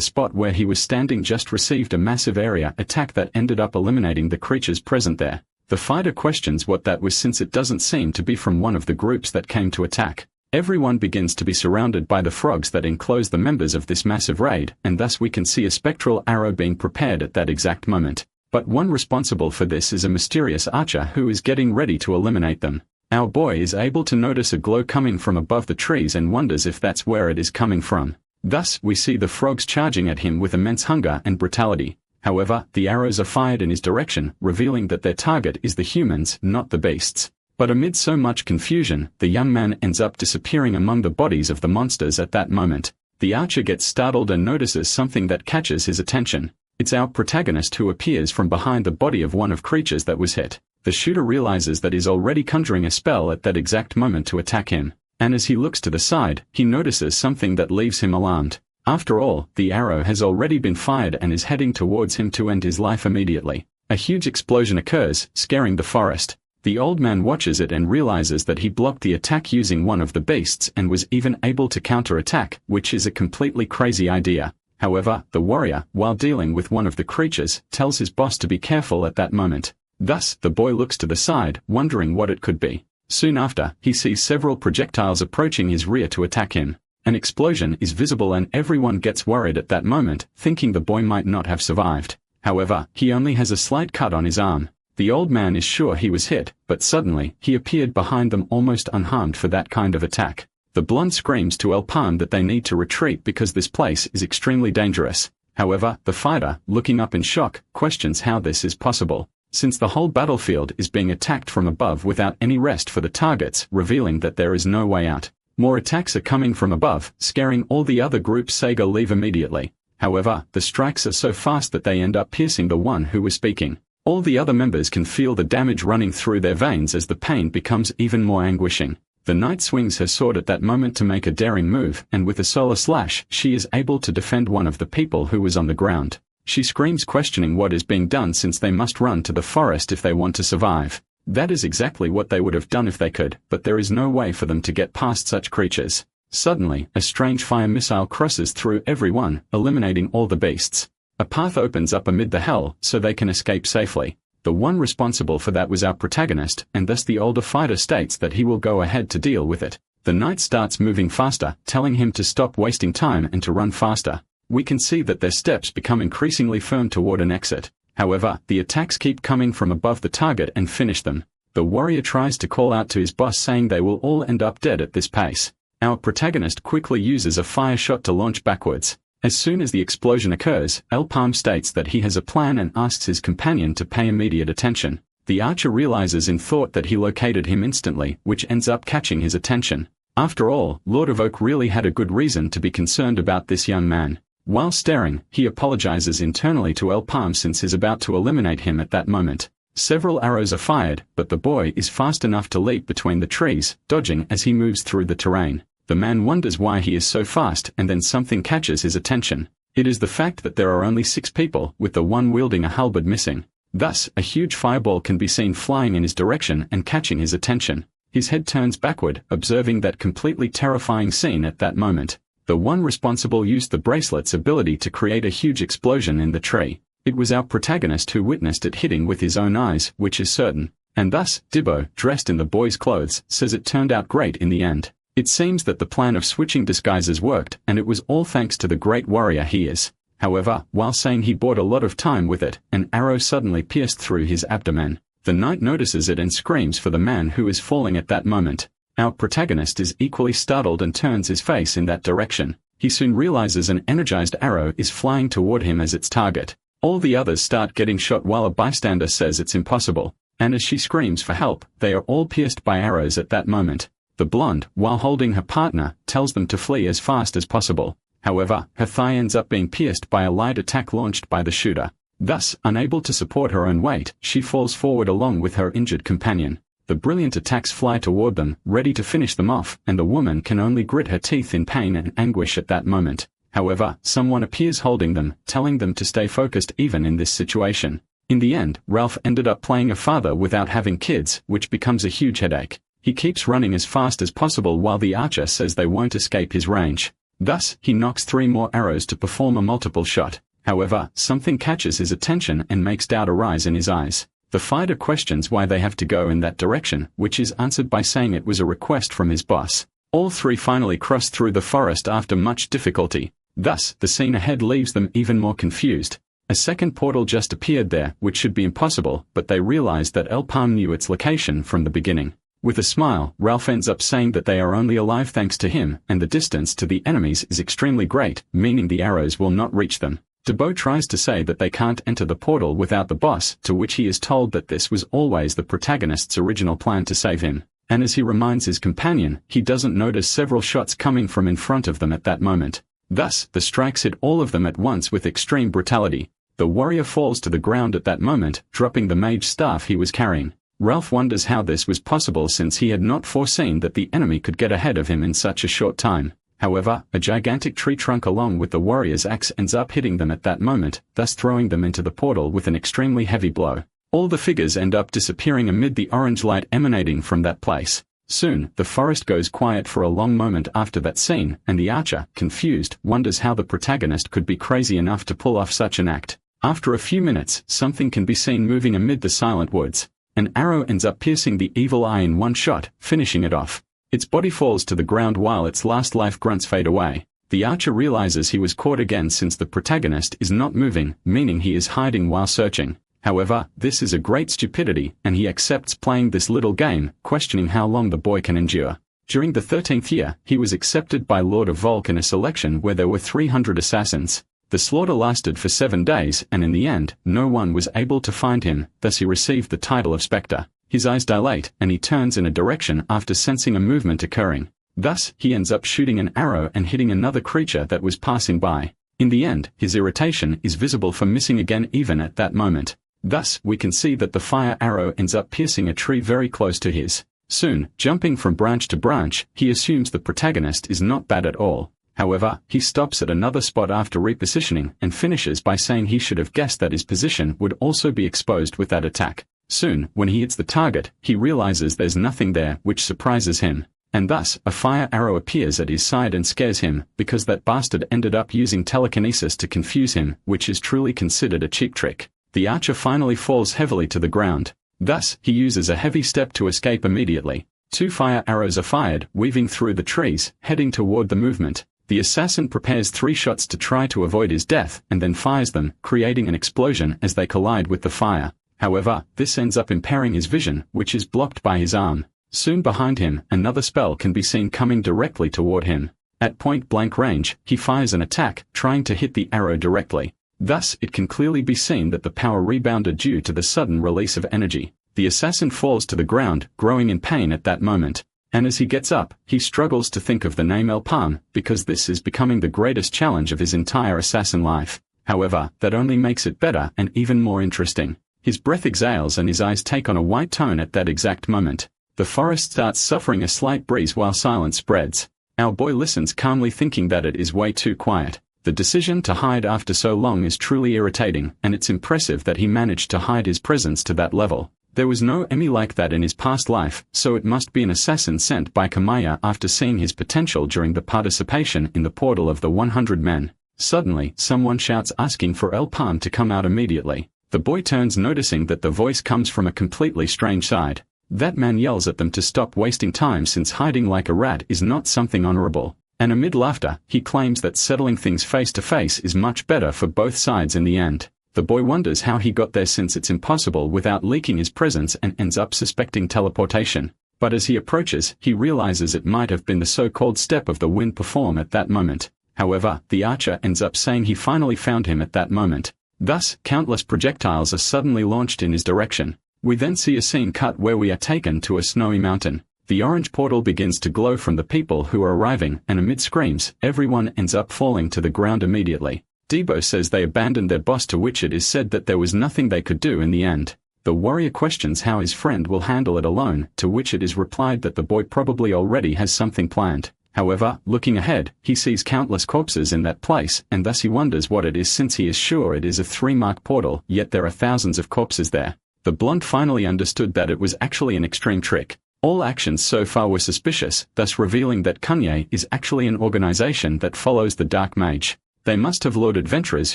spot where he was standing just received a massive area attack that ended up eliminating the creatures present there. The fighter questions what that was since it doesn't seem to be from one of the groups that came to attack. Everyone begins to be surrounded by the frogs that enclose the members of this massive raid, and thus we can see a spectral arrow being prepared at that exact moment. But one responsible for this is a mysterious archer who is getting ready to eliminate them. Our boy is able to notice a glow coming from above the trees and wonders if that's where it is coming from. Thus, we see the frogs charging at him with immense hunger and brutality. However, the arrows are fired in his direction, revealing that their target is the humans, not the beasts. But amid so much confusion, the young man ends up disappearing among the bodies of the monsters at that moment. The archer gets startled and notices something that catches his attention. It's our protagonist who appears from behind the body of one of creatures that was hit. The shooter realizes that he's already conjuring a spell at that exact moment to attack him. And as he looks to the side, he notices something that leaves him alarmed. After all, the arrow has already been fired and is heading towards him to end his life immediately. A huge explosion occurs, scaring the forest. The old man watches it and realizes that he blocked the attack using one of the beasts and was even able to counter-attack, which is a completely crazy idea. However, the warrior, while dealing with one of the creatures, tells his boss to be careful at that moment. Thus, the boy looks to the side, wondering what it could be. Soon after, he sees several projectiles approaching his rear to attack him. An explosion is visible and everyone gets worried at that moment, thinking the boy might not have survived. However, he only has a slight cut on his arm. The old man is sure he was hit, but suddenly, he appeared behind them almost unharmed for that kind of attack. The blonde screams to El Palm that they need to retreat because this place is extremely dangerous. However, the fighter, looking up in shock, questions how this is possible, since the whole battlefield is being attacked from above without any rest for the targets, revealing that there is no way out. More attacks are coming from above, scaring all the other groups. Sega leave immediately. However, the strikes are so fast that they end up piercing the one who was speaking. All the other members can feel the damage running through their veins as the pain becomes even more anguishing. The knight swings her sword at that moment to make a daring move, and with a solar slash, she is able to defend one of the people who was on the ground. She screams, questioning what is being done, since they must run to the forest if they want to survive. That is exactly what they would have done if they could, but there is no way for them to get past such creatures. Suddenly, a strange fire missile crosses through everyone, eliminating all the beasts. A path opens up amid the hell, so they can escape safely. The one responsible for that was our protagonist, and thus the older fighter states that he will go ahead to deal with it. The knight starts moving faster, telling him to stop wasting time and to run faster. We can see that their steps become increasingly firm toward an exit. However, the attacks keep coming from above the target and finish them. The warrior tries to call out to his boss, saying they will all end up dead at this pace. Our protagonist quickly uses a fire shot to launch backwards. As soon as the explosion occurs, El Palm states that he has a plan and asks his companion to pay immediate attention. The archer realizes in thought that he located him instantly, which ends up catching his attention. After all, Lord of Oak really had a good reason to be concerned about this young man. While staring, he apologizes internally to El Palm since he's about to eliminate him at that moment. Several arrows are fired, but the boy is fast enough to leap between the trees, dodging as he moves through the terrain. The man wonders why he is so fast, and then something catches his attention. It is the fact that there are only 6 people, with the one wielding a halberd missing. Thus, a huge fireball can be seen flying in his direction and catching his attention. His head turns backward, observing that completely terrifying scene at that moment. The one responsible used the bracelet's ability to create a huge explosion in the tree. It was our protagonist who witnessed it hitting with his own eyes, which is certain. And thus, Dibbo, dressed in the boy's clothes, says it turned out great in the end. It seems that the plan of switching disguises worked, and it was all thanks to the great warrior he is. However, while saying he bought a lot of time with it, an arrow suddenly pierced through his abdomen. The knight notices it and screams for the man who is falling at that moment. Our protagonist is equally startled and turns his face in that direction. He soon realizes an energized arrow is flying toward him as its target. All the others start getting shot while a bystander says it's impossible. And as she screams for help, they are all pierced by arrows at that moment. The blonde, while holding her partner, tells them to flee as fast as possible. However, her thigh ends up being pierced by a light attack launched by the shooter. Thus, unable to support her own weight, she falls forward along with her injured companion. The brilliant attacks fly toward them, ready to finish them off, and the woman can only grit her teeth in pain and anguish at that moment. However, someone appears holding them, telling them to stay focused even in this situation. In the end, Ralph ended up playing a father without having kids, which becomes a huge headache. He keeps running as fast as possible while the archer says they won't escape his range. Thus, he knocks 3 more arrows to perform a multiple shot. However, something catches his attention and makes doubt arise in his eyes. The fighter questions why they have to go in that direction, which is answered by saying it was a request from his boss. All 3 finally cross through the forest after much difficulty. Thus, the scene ahead leaves them even more confused. A second portal just appeared there, which should be impossible, but they realize that El Palm knew its location from the beginning. With a smile, Ralph ends up saying that they are only alive thanks to him, and the distance to the enemies is extremely great, meaning the arrows will not reach them. Debo tries to say that they can't enter the portal without the boss, to which he is told that this was always the protagonist's original plan to save him. And as he reminds his companion, he doesn't notice several shots coming from in front of them at that moment. Thus, the strikes hit all of them at once with extreme brutality. The warrior falls to the ground at that moment, dropping the mage staff he was carrying. Ralph wonders how this was possible since he had not foreseen that the enemy could get ahead of him in such a short time. However, a gigantic tree trunk along with the warrior's axe ends up hitting them at that moment, thus throwing them into the portal with an extremely heavy blow. All the figures end up disappearing amid the orange light emanating from that place. Soon, the forest goes quiet for a long moment after that scene, and the archer, confused, wonders how the protagonist could be crazy enough to pull off such an act. After a few minutes, something can be seen moving amid the silent woods. An arrow ends up piercing the evil eye in one shot, finishing it off. Its body falls to the ground while its last life grunts fade away. The archer realizes he was caught again since the protagonist is not moving, meaning he is hiding while searching. However, this is a great stupidity, and he accepts playing this little game, questioning how long the boy can endure. During the 13th year, he was accepted by Lord of Volk in a selection where there were 300 assassins. The slaughter lasted for 7 days, and in the end, no one was able to find him, thus he received the title of Spectre. His eyes dilate, and he turns in a direction after sensing a movement occurring. Thus, he ends up shooting an arrow and hitting another creature that was passing by. In the end, his irritation is visible for missing again even at that moment. Thus, we can see that the fire arrow ends up piercing a tree very close to his. Soon, jumping from branch to branch, he assumes the protagonist is not bad at all. However, he stops at another spot after repositioning and finishes by saying he should have guessed that his position would also be exposed with that attack. Soon, when he hits the target, he realizes there's nothing there, which surprises him. And thus, a fire arrow appears at his side and scares him, because that bastard ended up using telekinesis to confuse him, which is truly considered a cheap trick. The archer finally falls heavily to the ground. Thus, he uses a heavy step to escape immediately. 2 fire arrows are fired, weaving through the trees, heading toward the movement. The assassin prepares 3 shots to try to avoid his death, and then fires them, creating an explosion as they collide with the fire. However, this ends up impairing his vision, which is blocked by his arm. Soon behind him, another spell can be seen coming directly toward him. At point-blank range, he fires an attack, trying to hit the arrow directly. Thus, it can clearly be seen that the power rebounded due to the sudden release of energy. The assassin falls to the ground, growing in pain at that moment. And as he gets up, he struggles to think of the name El Palm, because this is becoming the greatest challenge of his entire assassin life. However, that only makes it better and even more interesting. His breath exhales and his eyes take on a white tone at that exact moment. The forest starts suffering a slight breeze while silence spreads. Our boy listens calmly, thinking that it is way too quiet. The decision to hide after so long is truly irritating, and it's impressive that he managed to hide his presence to that level. There was no enemy like that in his past life, so it must be an assassin sent by Kamaya after seeing his potential during the participation in the portal of the 100 men. Suddenly, someone shouts asking for El Palm to come out immediately. The boy turns, noticing that the voice comes from a completely strange side. That man yells at them to stop wasting time, since hiding like a rat is not something honorable. And amid laughter, he claims that settling things face to face is much better for both sides in the end. The boy wonders how he got there, since it's impossible without leaking his presence, and ends up suspecting teleportation. But as he approaches, he realizes it might have been the so-called step of the wind perform at that moment. However, the archer ends up saying he finally found him at that moment. Thus, countless projectiles are suddenly launched in his direction. We then see a scene cut where we are taken to a snowy mountain. The orange portal begins to glow from the people who are arriving, and amid screams, everyone ends up falling to the ground immediately. Debo says they abandoned their boss, to which it is said that there was nothing they could do in the end. The warrior questions how his friend will handle it alone, to which it is replied that the boy probably already has something planned. However, looking ahead, he sees countless corpses in that place, and thus he wonders what it is, since he is sure it is a 3-mark portal, yet there are thousands of corpses there. The blonde finally understood that it was actually an extreme trick. All actions so far were suspicious, thus revealing that Kunye is actually an organization that follows the Dark Mage. They must have lured adventurers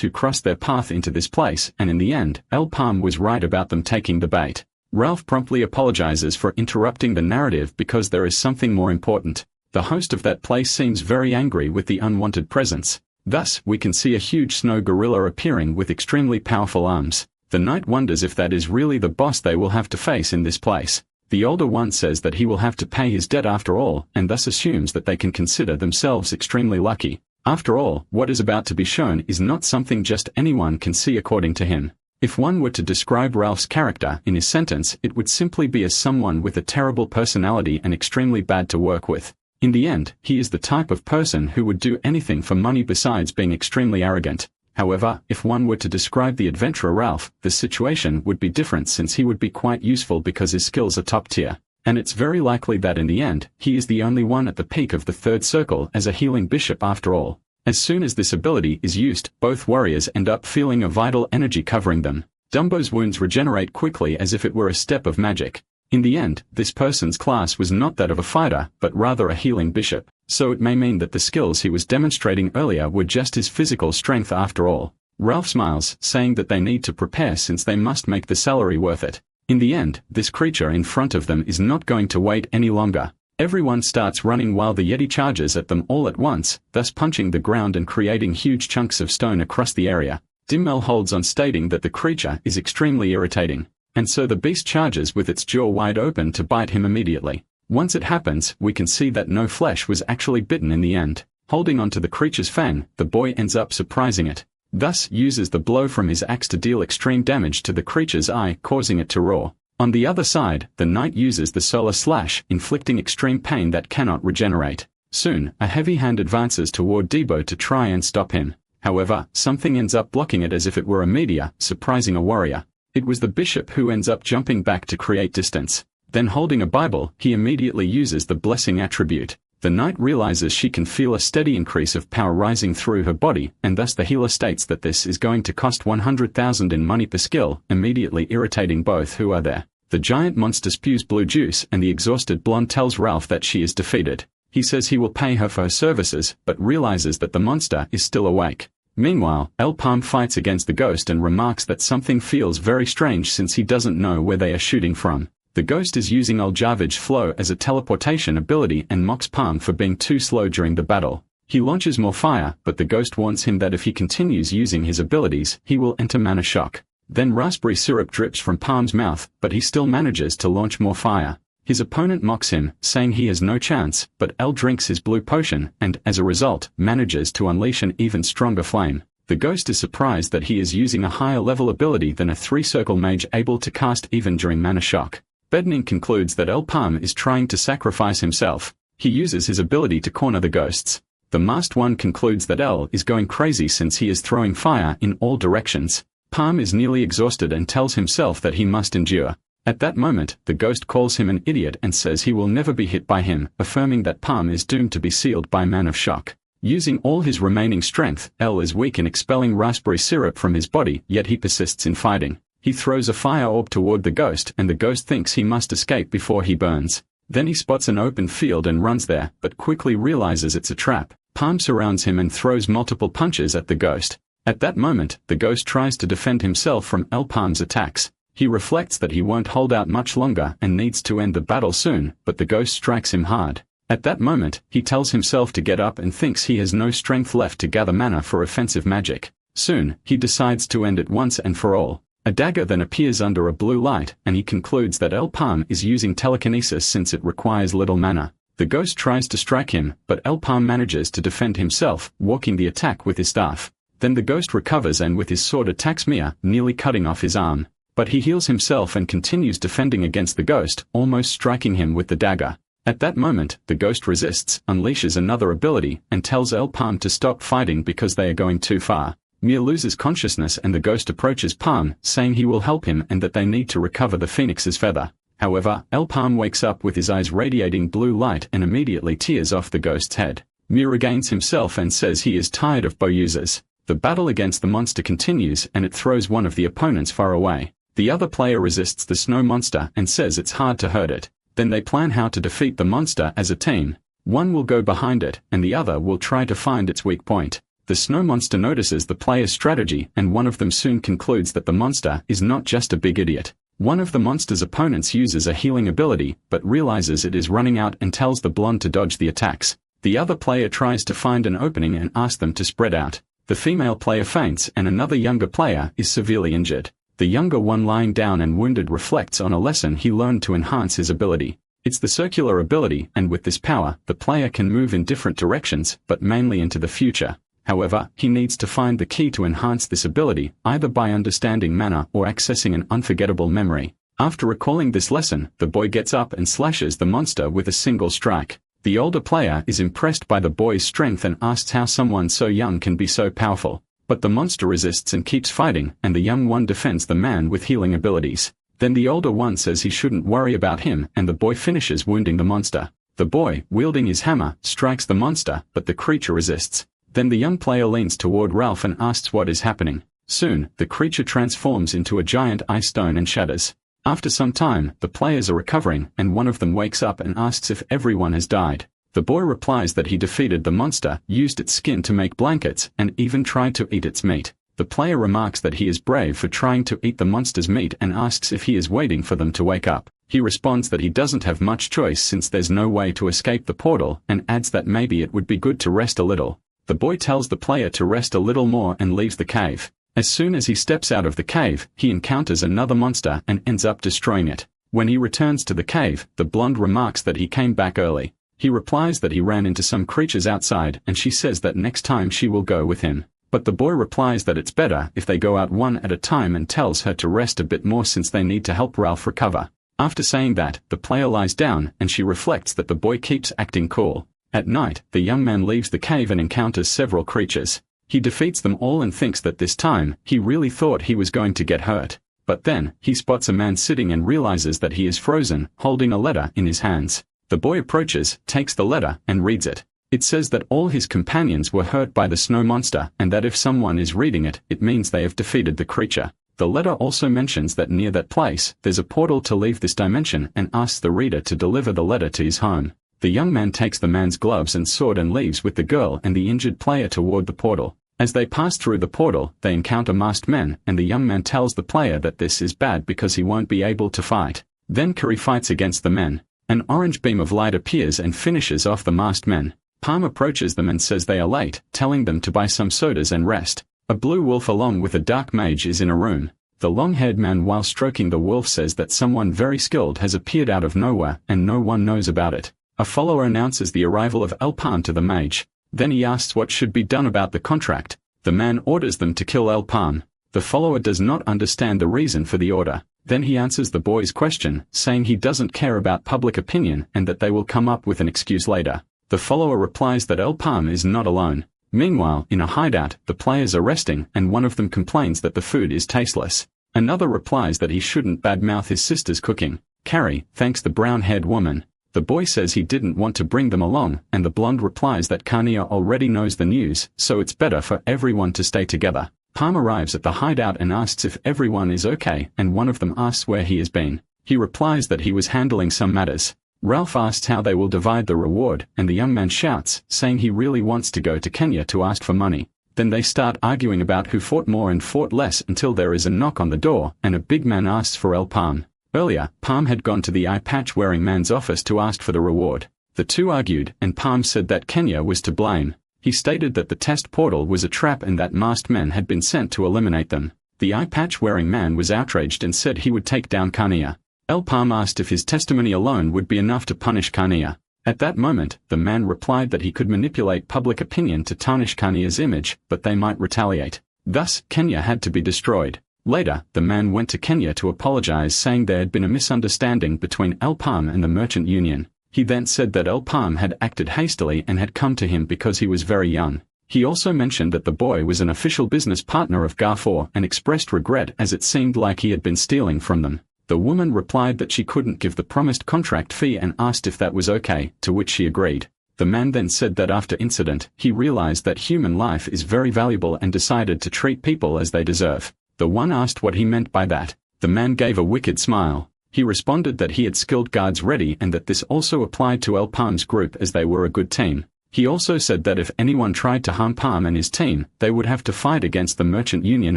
who crossed their path into this place, and in the end, El Palm was right about them taking the bait. Ralph promptly apologizes for interrupting the narrative because there is something more important. The host of that place seems very angry with the unwanted presence. Thus, we can see a huge snow gorilla appearing with extremely powerful arms. The knight wonders if that is really the boss they will have to face in this place. The older one says that he will have to pay his debt after all, and thus assumes that they can consider themselves extremely lucky. After all, what is about to be shown is not something just anyone can see, according to him. If one were to describe Ralph's character in his sentence, it would simply be as someone with a terrible personality and extremely bad to work with. In the end, he is the type of person who would do anything for money besides being extremely arrogant. However, if one were to describe the adventurer Ralph, the situation would be different, since he would be quite useful because his skills are top tier. And it's very likely that in the end, he is the only one at the peak of the third circle as a healing bishop after all. As soon as this ability is used, both warriors end up feeling a vital energy covering them. Dumbo's wounds regenerate quickly as if it were a step of magic. In the end, this person's class was not that of a fighter, but rather a healing bishop, so it may mean that the skills he was demonstrating earlier were just his physical strength after all. Ralph smiles, saying that they need to prepare since they must make the salary worth it. In the end, this creature in front of them is not going to wait any longer. Everyone starts running while the Yeti charges at them all at once, thus punching the ground and creating huge chunks of stone across the area. Dimmel holds on stating that the creature is extremely irritating, and so the beast charges with its jaw wide open to bite him immediately. Once it happens, we can see that no flesh was actually bitten in the end. Holding onto the creature's fang, the boy ends up surprising it, thus uses the blow from his axe to deal extreme damage to the creature's eye, causing it to roar. On the other side, the knight uses the solar slash, inflicting extreme pain that cannot regenerate. Soon, a heavy hand advances toward Debo to try and stop him. However, something ends up blocking it as if it were a meteor, surprising a warrior. It was the bishop who ends up jumping back to create distance. Then holding a Bible, he immediately uses the blessing attribute. The knight realizes she can feel a steady increase of power rising through her body, and thus the healer states that this is going to cost 100,000 in money per skill, immediately irritating both who are there. The giant monster spews blue juice, and the exhausted blonde tells Ralph that she is defeated. He says he will pay her for her services, but realizes that the monster is still awake. Meanwhile, El Palm fights against the ghost and remarks that something feels very strange since he doesn't know where they are shooting from. The ghost is using Oljavage Flow as a teleportation ability and mocks Palm for being too slow during the battle. He launches more fire, but the ghost warns him that if he continues using his abilities, he will enter mana shock. Then raspberry syrup drips from Palm's mouth, but he still manages to launch more fire. His opponent mocks him, saying he has no chance, but El drinks his blue potion, and, as a result, manages to unleash an even stronger flame. The ghost is surprised that he is using a higher level ability than a 3-circle mage able to cast even during mana shock. Bedning concludes that El Palm is trying to sacrifice himself. He uses his ability to corner the ghosts. The masked one concludes that El is going crazy since he is throwing fire in all directions. Palm is nearly exhausted and tells himself that he must endure. At that moment, the ghost calls him an idiot and says he will never be hit by him, affirming that Palm is doomed to be sealed by Man of Shock. Using all his remaining strength, El is weak in expelling raspberry syrup from his body, yet he persists in fighting. He throws a fire orb toward the ghost, and the ghost thinks he must escape before he burns. Then he spots an open field and runs there, but quickly realizes it's a trap. Palm surrounds him and throws multiple punches at the ghost. At that moment, the ghost tries to defend himself from El Palm's attacks. He reflects that he won't hold out much longer and needs to end the battle soon, but the ghost strikes him hard. At that moment, he tells himself to get up and thinks he has no strength left to gather mana for offensive magic. Soon, he decides to end it once and for all. A dagger then appears under a blue light, and he concludes that El Palm is using telekinesis since it requires little mana. The ghost tries to strike him, but El Palm manages to defend himself, walking the attack with his staff. Then the ghost recovers and with his sword attacks Mia, nearly cutting off his arm. But he heals himself and continues defending against the ghost, almost striking him with the dagger. At that moment, the ghost resists, unleashes another ability, and tells El Palm to stop fighting because they are going too far. Mia loses consciousness and the ghost approaches Palm, saying he will help him and that they need to recover the phoenix's feather. However, El Palm wakes up with his eyes radiating blue light and immediately tears off the ghost's head. Mia regains himself and says he is tired of bow users. The battle against the monster continues and it throws one of the opponents far away. The other player resists the snow monster and says it's hard to hurt it. Then they plan how to defeat the monster as a team. One will go behind it and the other will try to find its weak point. The snow monster notices the player's strategy and one of them soon concludes that the monster is not just a big idiot. One of the monster's opponents uses a healing ability, but realizes it is running out and tells the blonde to dodge the attacks. The other player tries to find an opening and asks them to spread out. The female player faints and another younger player is severely injured. The younger one lying down and wounded reflects on a lesson he learned to enhance his ability. It's the circular ability, and with this power, the player can move in different directions, but mainly into the future. However, he needs to find the key to enhance this ability, either by understanding mana or accessing an unforgettable memory. After recalling this lesson, the boy gets up and slashes the monster with a single strike. The older player is impressed by the boy's strength and asks how someone so young can be so powerful. But the monster resists and keeps fighting, and the young one defends the man with healing abilities. Then the older one says he shouldn't worry about him, and the boy finishes wounding the monster. The boy, wielding his hammer, strikes the monster, but the creature resists. Then the young player leans toward Ralph and asks what is happening. Soon, the creature transforms into a giant ice stone and shatters. After some time, the players are recovering, and one of them wakes up and asks if everyone has died. The boy replies that he defeated the monster, used its skin to make blankets, and even tried to eat its meat. The player remarks that he is brave for trying to eat the monster's meat and asks if he is waiting for them to wake up. He responds that he doesn't have much choice since there's no way to escape the portal, and adds that maybe it would be good to rest a little. The boy tells the player to rest a little more and leaves the cave. As soon as he steps out of the cave, he encounters another monster and ends up destroying it. When he returns to the cave, the blonde remarks that he came back early. He replies that he ran into some creatures outside and she says that next time she will go with him. But the boy replies that it's better if they go out one at a time and tells her to rest a bit more since they need to help Ralph recover. After saying that, the player lies down and she reflects that the boy keeps acting cool. At night, the young man leaves the cave and encounters several creatures. He defeats them all and thinks that this time, he really thought he was going to get hurt. But then, he spots a man sitting and realizes that he is frozen, holding a letter in his hands. The boy approaches, takes the letter, and reads it. It says that all his companions were hurt by the snow monster, and that if someone is reading it, it means they have defeated the creature. The letter also mentions that near that place, there's a portal to leave this dimension and asks the reader to deliver the letter to his home. The young man takes the man's gloves and sword and leaves with the girl and the injured player toward the portal. As they pass through the portal, they encounter masked men, and the young man tells the player that this is bad because he won't be able to fight. Then Kiri fights against the men. An orange beam of light appears and finishes off the masked men. Palm approaches them and says they are late, telling them to buy some sodas and rest. A blue wolf along with a dark mage is in a room. The long-haired man while stroking the wolf says that someone very skilled has appeared out of nowhere and no one knows about it. A follower announces the arrival of El Palm to the mage. Then he asks what should be done about the contract. The man orders them to kill El Palm. The follower does not understand the reason for the order. Then he answers the boy's question, saying he doesn't care about public opinion and that they will come up with an excuse later. The follower replies that El Palm is not alone. Meanwhile, in a hideout, the players are resting and one of them complains that the food is tasteless. Another replies that he shouldn't badmouth his sister's cooking. Carrie thanks the brown-haired woman. The boy says he didn't want to bring them along, and the blonde replies that Kania already knows the news, so it's better for everyone to stay together. Palm arrives at the hideout and asks if everyone is okay, and one of them asks where he has been. He replies that he was handling some matters. Ralph asks how they will divide the reward, and the young man shouts, saying he really wants to go to Kenya to ask for money. Then they start arguing about who fought more and fought less until there is a knock on the door, and a big man asks for El Palm. Earlier, Palm had gone to the eye patch-wearing man's office to ask for the reward. The two argued, and Palm said that Kenya was to blame. He stated that the test portal was a trap and that masked men had been sent to eliminate them. The eye patch-wearing man was outraged and said he would take down Kania. El Palm asked if his testimony alone would be enough to punish Kania. At that moment, the man replied that he could manipulate public opinion to tarnish Kania's image, but they might retaliate. Thus, Kenya had to be destroyed. Later, the man went to Kenya to apologize, saying there had been a misunderstanding between El Palm and the merchant union. He then said that El Palm had acted hastily and had come to him because he was very young. He also mentioned that the boy was an official business partner of Garfor and expressed regret as it seemed like he had been stealing from them. The woman replied that she couldn't give the promised contract fee and asked if that was okay, to which she agreed. The man then said that after incident, he realized that human life is very valuable and decided to treat people as they deserve. The one asked what he meant by that. The man gave a wicked smile. He responded that he had skilled guards ready and that this also applied to El Palm's group as they were a good team. He also said that if anyone tried to harm Palm and his team, they would have to fight against the merchant union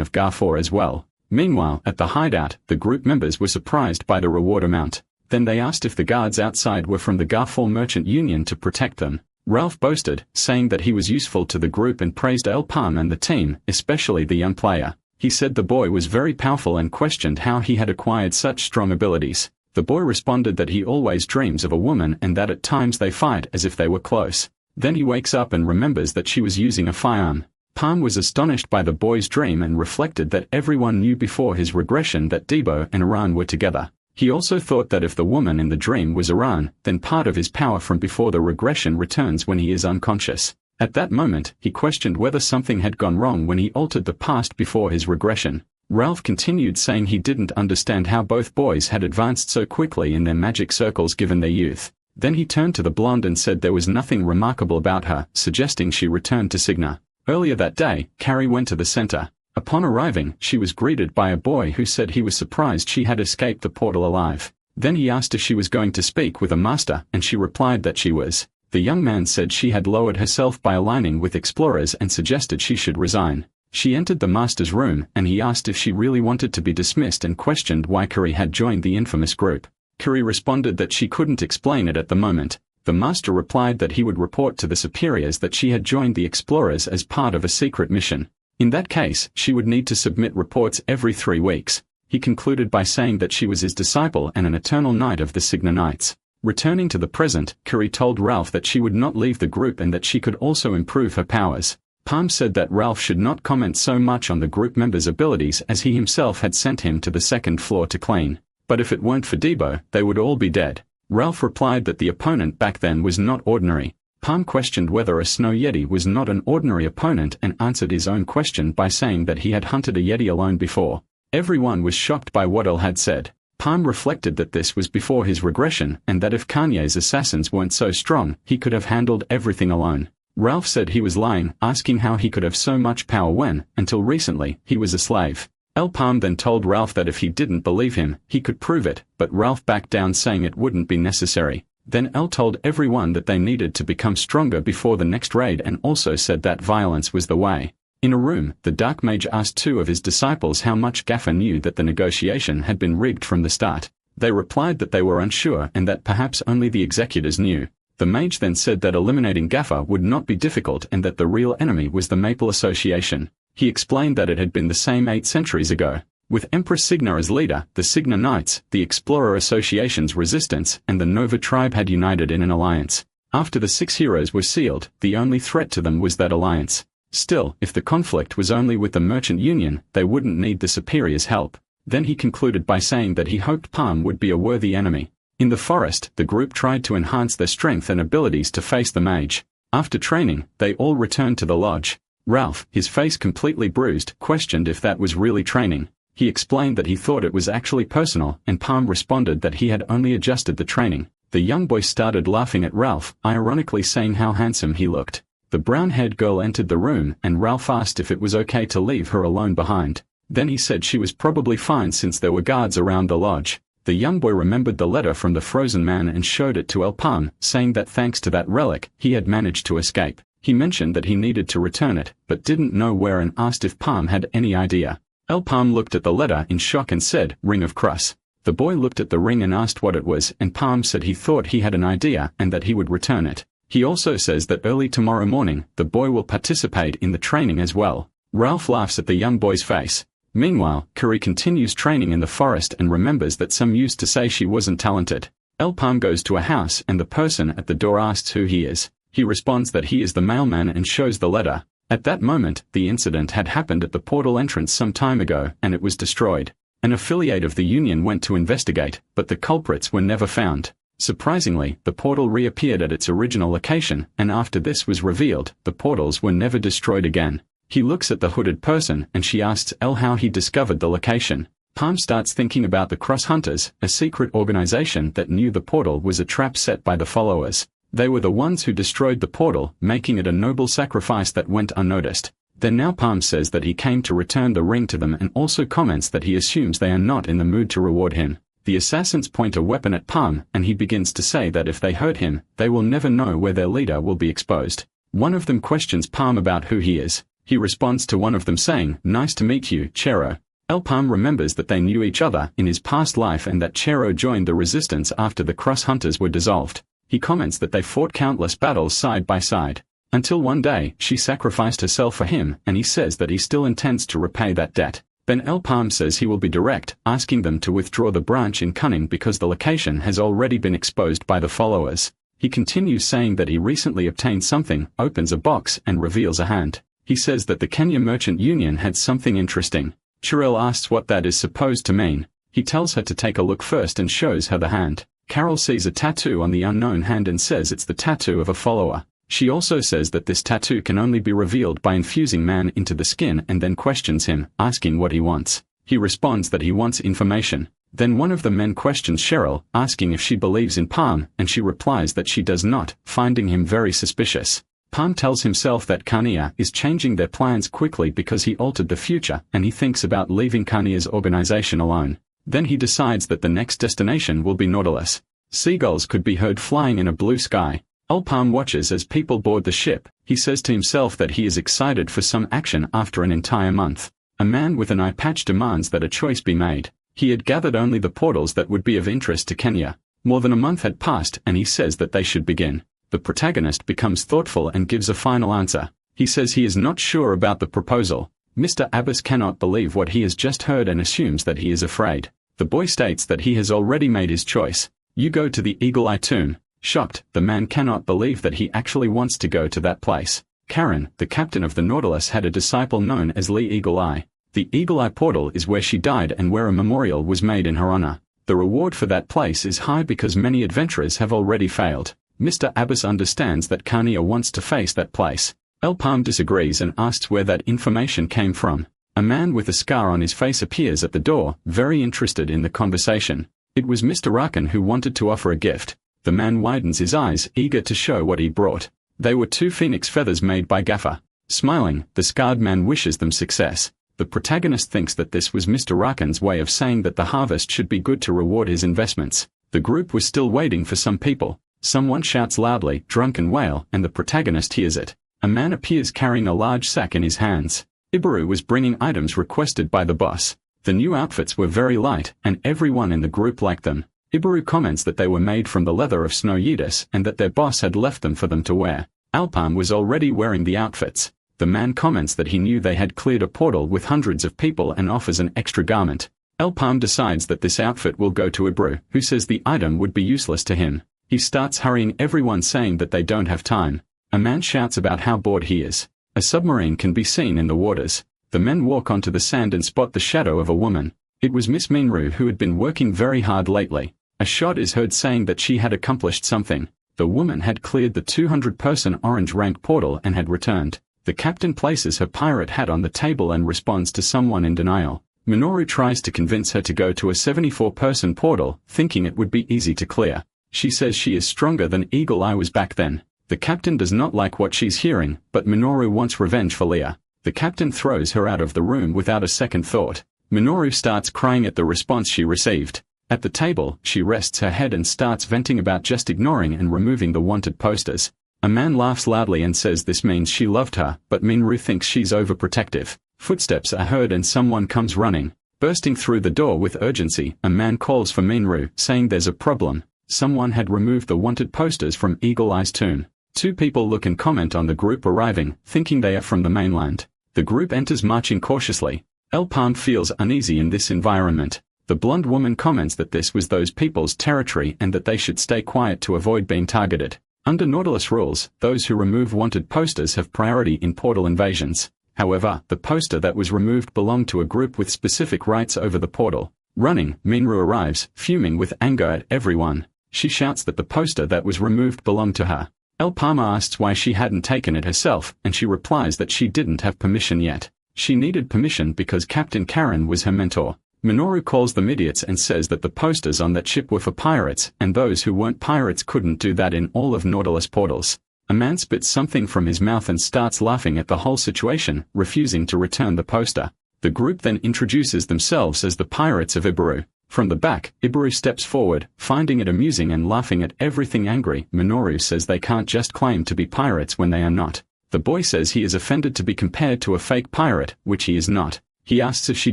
of Garfor as well. Meanwhile, at the hideout, the group members were surprised by the reward amount. Then they asked if the guards outside were from the Garfor merchant union to protect them. Ralph boasted, saying that he was useful to the group and praised El Palm and the team, especially the young player. He said the boy was very powerful and questioned how he had acquired such strong abilities. The boy responded that he always dreams of a woman and that at times they fight as if they were close. Then he wakes up and remembers that she was using a firearm. Palm was astonished by the boy's dream and reflected that everyone knew before his regression that Debo and Iran were together. He also thought that if the woman in the dream was Iran, then part of his power from before the regression returns when he is unconscious. At that moment, he questioned whether something had gone wrong when he altered the past before his regression. Ralph continued saying he didn't understand how both boys had advanced so quickly in their magic circles given their youth. Then he turned to the blonde and said there was nothing remarkable about her, suggesting she returned to Signa. Earlier that day, Carrie went to the center. Upon arriving, she was greeted by a boy who said he was surprised she had escaped the portal alive. Then he asked if she was going to speak with a master, and she replied that she was. The young man said she had lowered herself by aligning with explorers and suggested she should resign. She entered the master's room, and he asked if she really wanted to be dismissed and questioned why Kiri had joined the infamous group. Kiri responded that she couldn't explain it at the moment. The master replied that he would report to the superiors that she had joined the explorers as part of a secret mission. In that case, she would need to submit reports every 3 weeks. He concluded by saying that she was his disciple and an eternal knight of the Signa Knights. Returning to the present, Kuri told Ralph that she would not leave the group and that she could also improve her powers. Palm said that Ralph should not comment so much on the group members' abilities as he himself had sent him to the second floor to clean. But if it weren't for Debo, they would all be dead. Ralph replied that the opponent back then was not ordinary. Palm questioned whether a snow yeti was not an ordinary opponent and answered his own question by saying that he had hunted a yeti alone before. Everyone was shocked by what El had said. Palm reflected that this was before his regression and that if Kanye's assassins weren't so strong, he could have handled everything alone. Ralph said he was lying, asking how he could have so much power when, until recently, he was a slave. El Palm then told Ralph that if he didn't believe him, he could prove it, but Ralph backed down saying it wouldn't be necessary. Then El told everyone that they needed to become stronger before the next raid and also said that violence was the way. In a room, the Dark Mage asked 2 of his disciples how much Gaffer knew that the negotiation had been rigged from the start. They replied that they were unsure and that perhaps only the executors knew. The mage then said that eliminating Gaffer would not be difficult and that the real enemy was the Maple Association. He explained that it had been the same 8 centuries ago. With Empress Signa as leader, the Signa Knights, the Explorer Association's resistance, and the Nova tribe had united in an alliance. After the 6 heroes were sealed, the only threat to them was that alliance. Still, if the conflict was only with the Merchant Union, they wouldn't need the Superior's help. Then he concluded by saying that he hoped Palm would be a worthy enemy. In the forest, the group tried to enhance their strength and abilities to face the mage. After training, they all returned to the lodge. Ralph, his face completely bruised, questioned if that was really training. He explained that he thought it was actually personal, and Palm responded that he had only adjusted the training. The young boy started laughing at Ralph, ironically saying how handsome he looked. The brown-haired girl entered the room and Ralph asked if it was okay to leave her alone behind. Then he said she was probably fine since there were guards around the lodge. The young boy remembered the letter from the frozen man and showed it to El Palm, saying that thanks to that relic, he had managed to escape. He mentioned that he needed to return it, but didn't know where and asked if Palm had any idea. El Palm looked at the letter in shock and said, "Ring of Cross." The boy looked at the ring and asked what it was, and Palm said he thought he had an idea and that he would return it. He also says that early tomorrow morning, the boy will participate in the training as well. Ralph laughs at the young boy's face. Meanwhile, Kuri continues training in the forest and remembers that some used to say she wasn't talented. El Palm goes to a house and the person at the door asks who he is. He responds that he is the mailman and shows the letter. At that moment, the incident had happened at the portal entrance some time ago and it was destroyed. An affiliate of the Union went to investigate, but the culprits were never found. Surprisingly, the portal reappeared at its original location, and after this was revealed, the portals were never destroyed again. He looks at the hooded person and she asks El how he discovered the location. Palm starts thinking about the Cross Hunters, a secret organization that knew the portal was a trap set by the followers. They were the ones who destroyed the portal, making it a noble sacrifice that went unnoticed. Then now Palm says that he came to return the ring to them and also comments that he assumes they are not in the mood to reward him. The assassins point a weapon at Palm and he begins to say that if they hurt him, they will never know where their leader will be exposed. One of them questions Palm about who he is. He responds to one of them saying, "Nice to meet you, Chero." El Palm remembers that they knew each other in his past life and that Chero joined the resistance after the Cross Hunters were dissolved. He comments that they fought countless battles side by side. Until one day, she sacrificed herself for him and he says that he still intends to repay that debt. Then El Palm says he will be direct, asking them to withdraw the branch in Cunning because the location has already been exposed by the followers. He continues saying that he recently obtained something, opens a box and reveals a hand. He says that the Kenya Merchant Union had something interesting. Chirel asks what that is supposed to mean. He tells her to take a look first and shows her the hand. Carol sees a tattoo on the unknown hand and says it's the tattoo of a follower. She also says that this tattoo can only be revealed by infusing man into the skin and then questions him, asking what he wants. He responds that he wants information. Then one of the men questions Cheryl, asking if she believes in Palm, and she replies that she does not, finding him very suspicious. Palm tells himself that Kania is changing their plans quickly because he altered the future and he thinks about leaving Kania's organization alone. Then he decides that the next destination will be Nautilus. Seagulls could be heard flying in a blue sky. El Palm watches as people board the ship. He says to himself that he is excited for some action after an entire month. A man with an eye patch demands that a choice be made. He had gathered only the portals that would be of interest to Kenya. More than a month had passed and he says that they should begin. The protagonist becomes thoughtful and gives a final answer. He says he is not sure about the proposal. Mr. Abbas cannot believe what he has just heard and assumes that he is afraid. The boy states that he has already made his choice. You go to the Eagle Eye Tomb. Shocked, the man cannot believe that he actually wants to go to that place. Karen, the captain of the Nautilus, had a disciple known as Lee Eagle Eye. The Eagle Eye portal is where she died and where a memorial was made in her honor. The reward for that place is high because many adventurers have already failed. Mr. Abbas understands that Kania wants to face that place. El Palm disagrees and asks where that information came from. A man with a scar on his face appears at the door, very interested in the conversation. It was Mr. Rakan who wanted to offer a gift. The man widens his eyes, eager to show what he brought. They were 2 phoenix feathers made by Gaffer. Smiling, the scarred man wishes them success. The protagonist thinks that this was Mr. Rakan's way of saying that the harvest should be good to reward his investments. The group was still waiting for some people. Someone shouts loudly, drunken wail, and the protagonist hears it. A man appears carrying a large sack in his hands. Ibaru was bringing items requested by the boss. The new outfits were very light, and everyone in the group liked them. Ibaru comments that they were made from the leather of Snow Yetis and that their boss had left them for them to wear. Alpam was already wearing the outfits. The man comments that he knew they had cleared a portal with hundreds of people and offers an extra garment. Alpam decides that this outfit will go to Ibaru, who says the item would be useless to him. He starts hurrying everyone, saying that they don't have time. A man shouts about how bored he is. A submarine can be seen in the waters. The men walk onto the sand and spot the shadow of a woman. It was Miss Minru, who had been working very hard lately. A shot is heard saying that she had accomplished something. The woman had cleared the 200-person orange rank portal and had returned. The captain places her pirate hat on the table and responds to someone in denial. Minoru tries to convince her to go to a 74-person portal, thinking it would be easy to clear. She says she is stronger than Eagle Eye was back then. The captain does not like what she's hearing, but Minoru wants revenge for Leah. The captain throws her out of the room without a second thought. Minoru starts crying at the response she received. At the table, she rests her head and starts venting about just ignoring and removing the wanted posters. A man laughs loudly and says this means she loved her, but Minru thinks she's overprotective. Footsteps are heard and someone comes running. Bursting through the door with urgency, a man calls for Minru, saying there's a problem. Someone had removed the wanted posters from Eagle Eye's tomb. 2 people look and comment on the group arriving, thinking they are from the mainland. The group enters marching cautiously. El Palm feels uneasy in this environment. The blonde woman comments that this was those people's territory and that they should stay quiet to avoid being targeted. Under Nautilus rules, those who remove wanted posters have priority in portal invasions. However, the poster that was removed belonged to a group with specific rights over the portal. Running, Minru arrives, fuming with anger at everyone. She shouts that the poster that was removed belonged to her. El Palma asks why she hadn't taken it herself, and she replies that she didn't have permission yet. She needed permission because Captain Karen was her mentor. Minoru calls them idiots and says that the posters on that ship were for pirates, and those who weren't pirates couldn't do that in all of Nautilus portals. A man spits something from his mouth and starts laughing at the whole situation, refusing to return the poster. The group then introduces themselves as the Pirates of Ibaru. From the back, Ibaru steps forward, finding it amusing and laughing at everything angry. Minoru says they can't just claim to be pirates when they are not. The boy says he is offended to be compared to a fake pirate, which he is not. He asks if she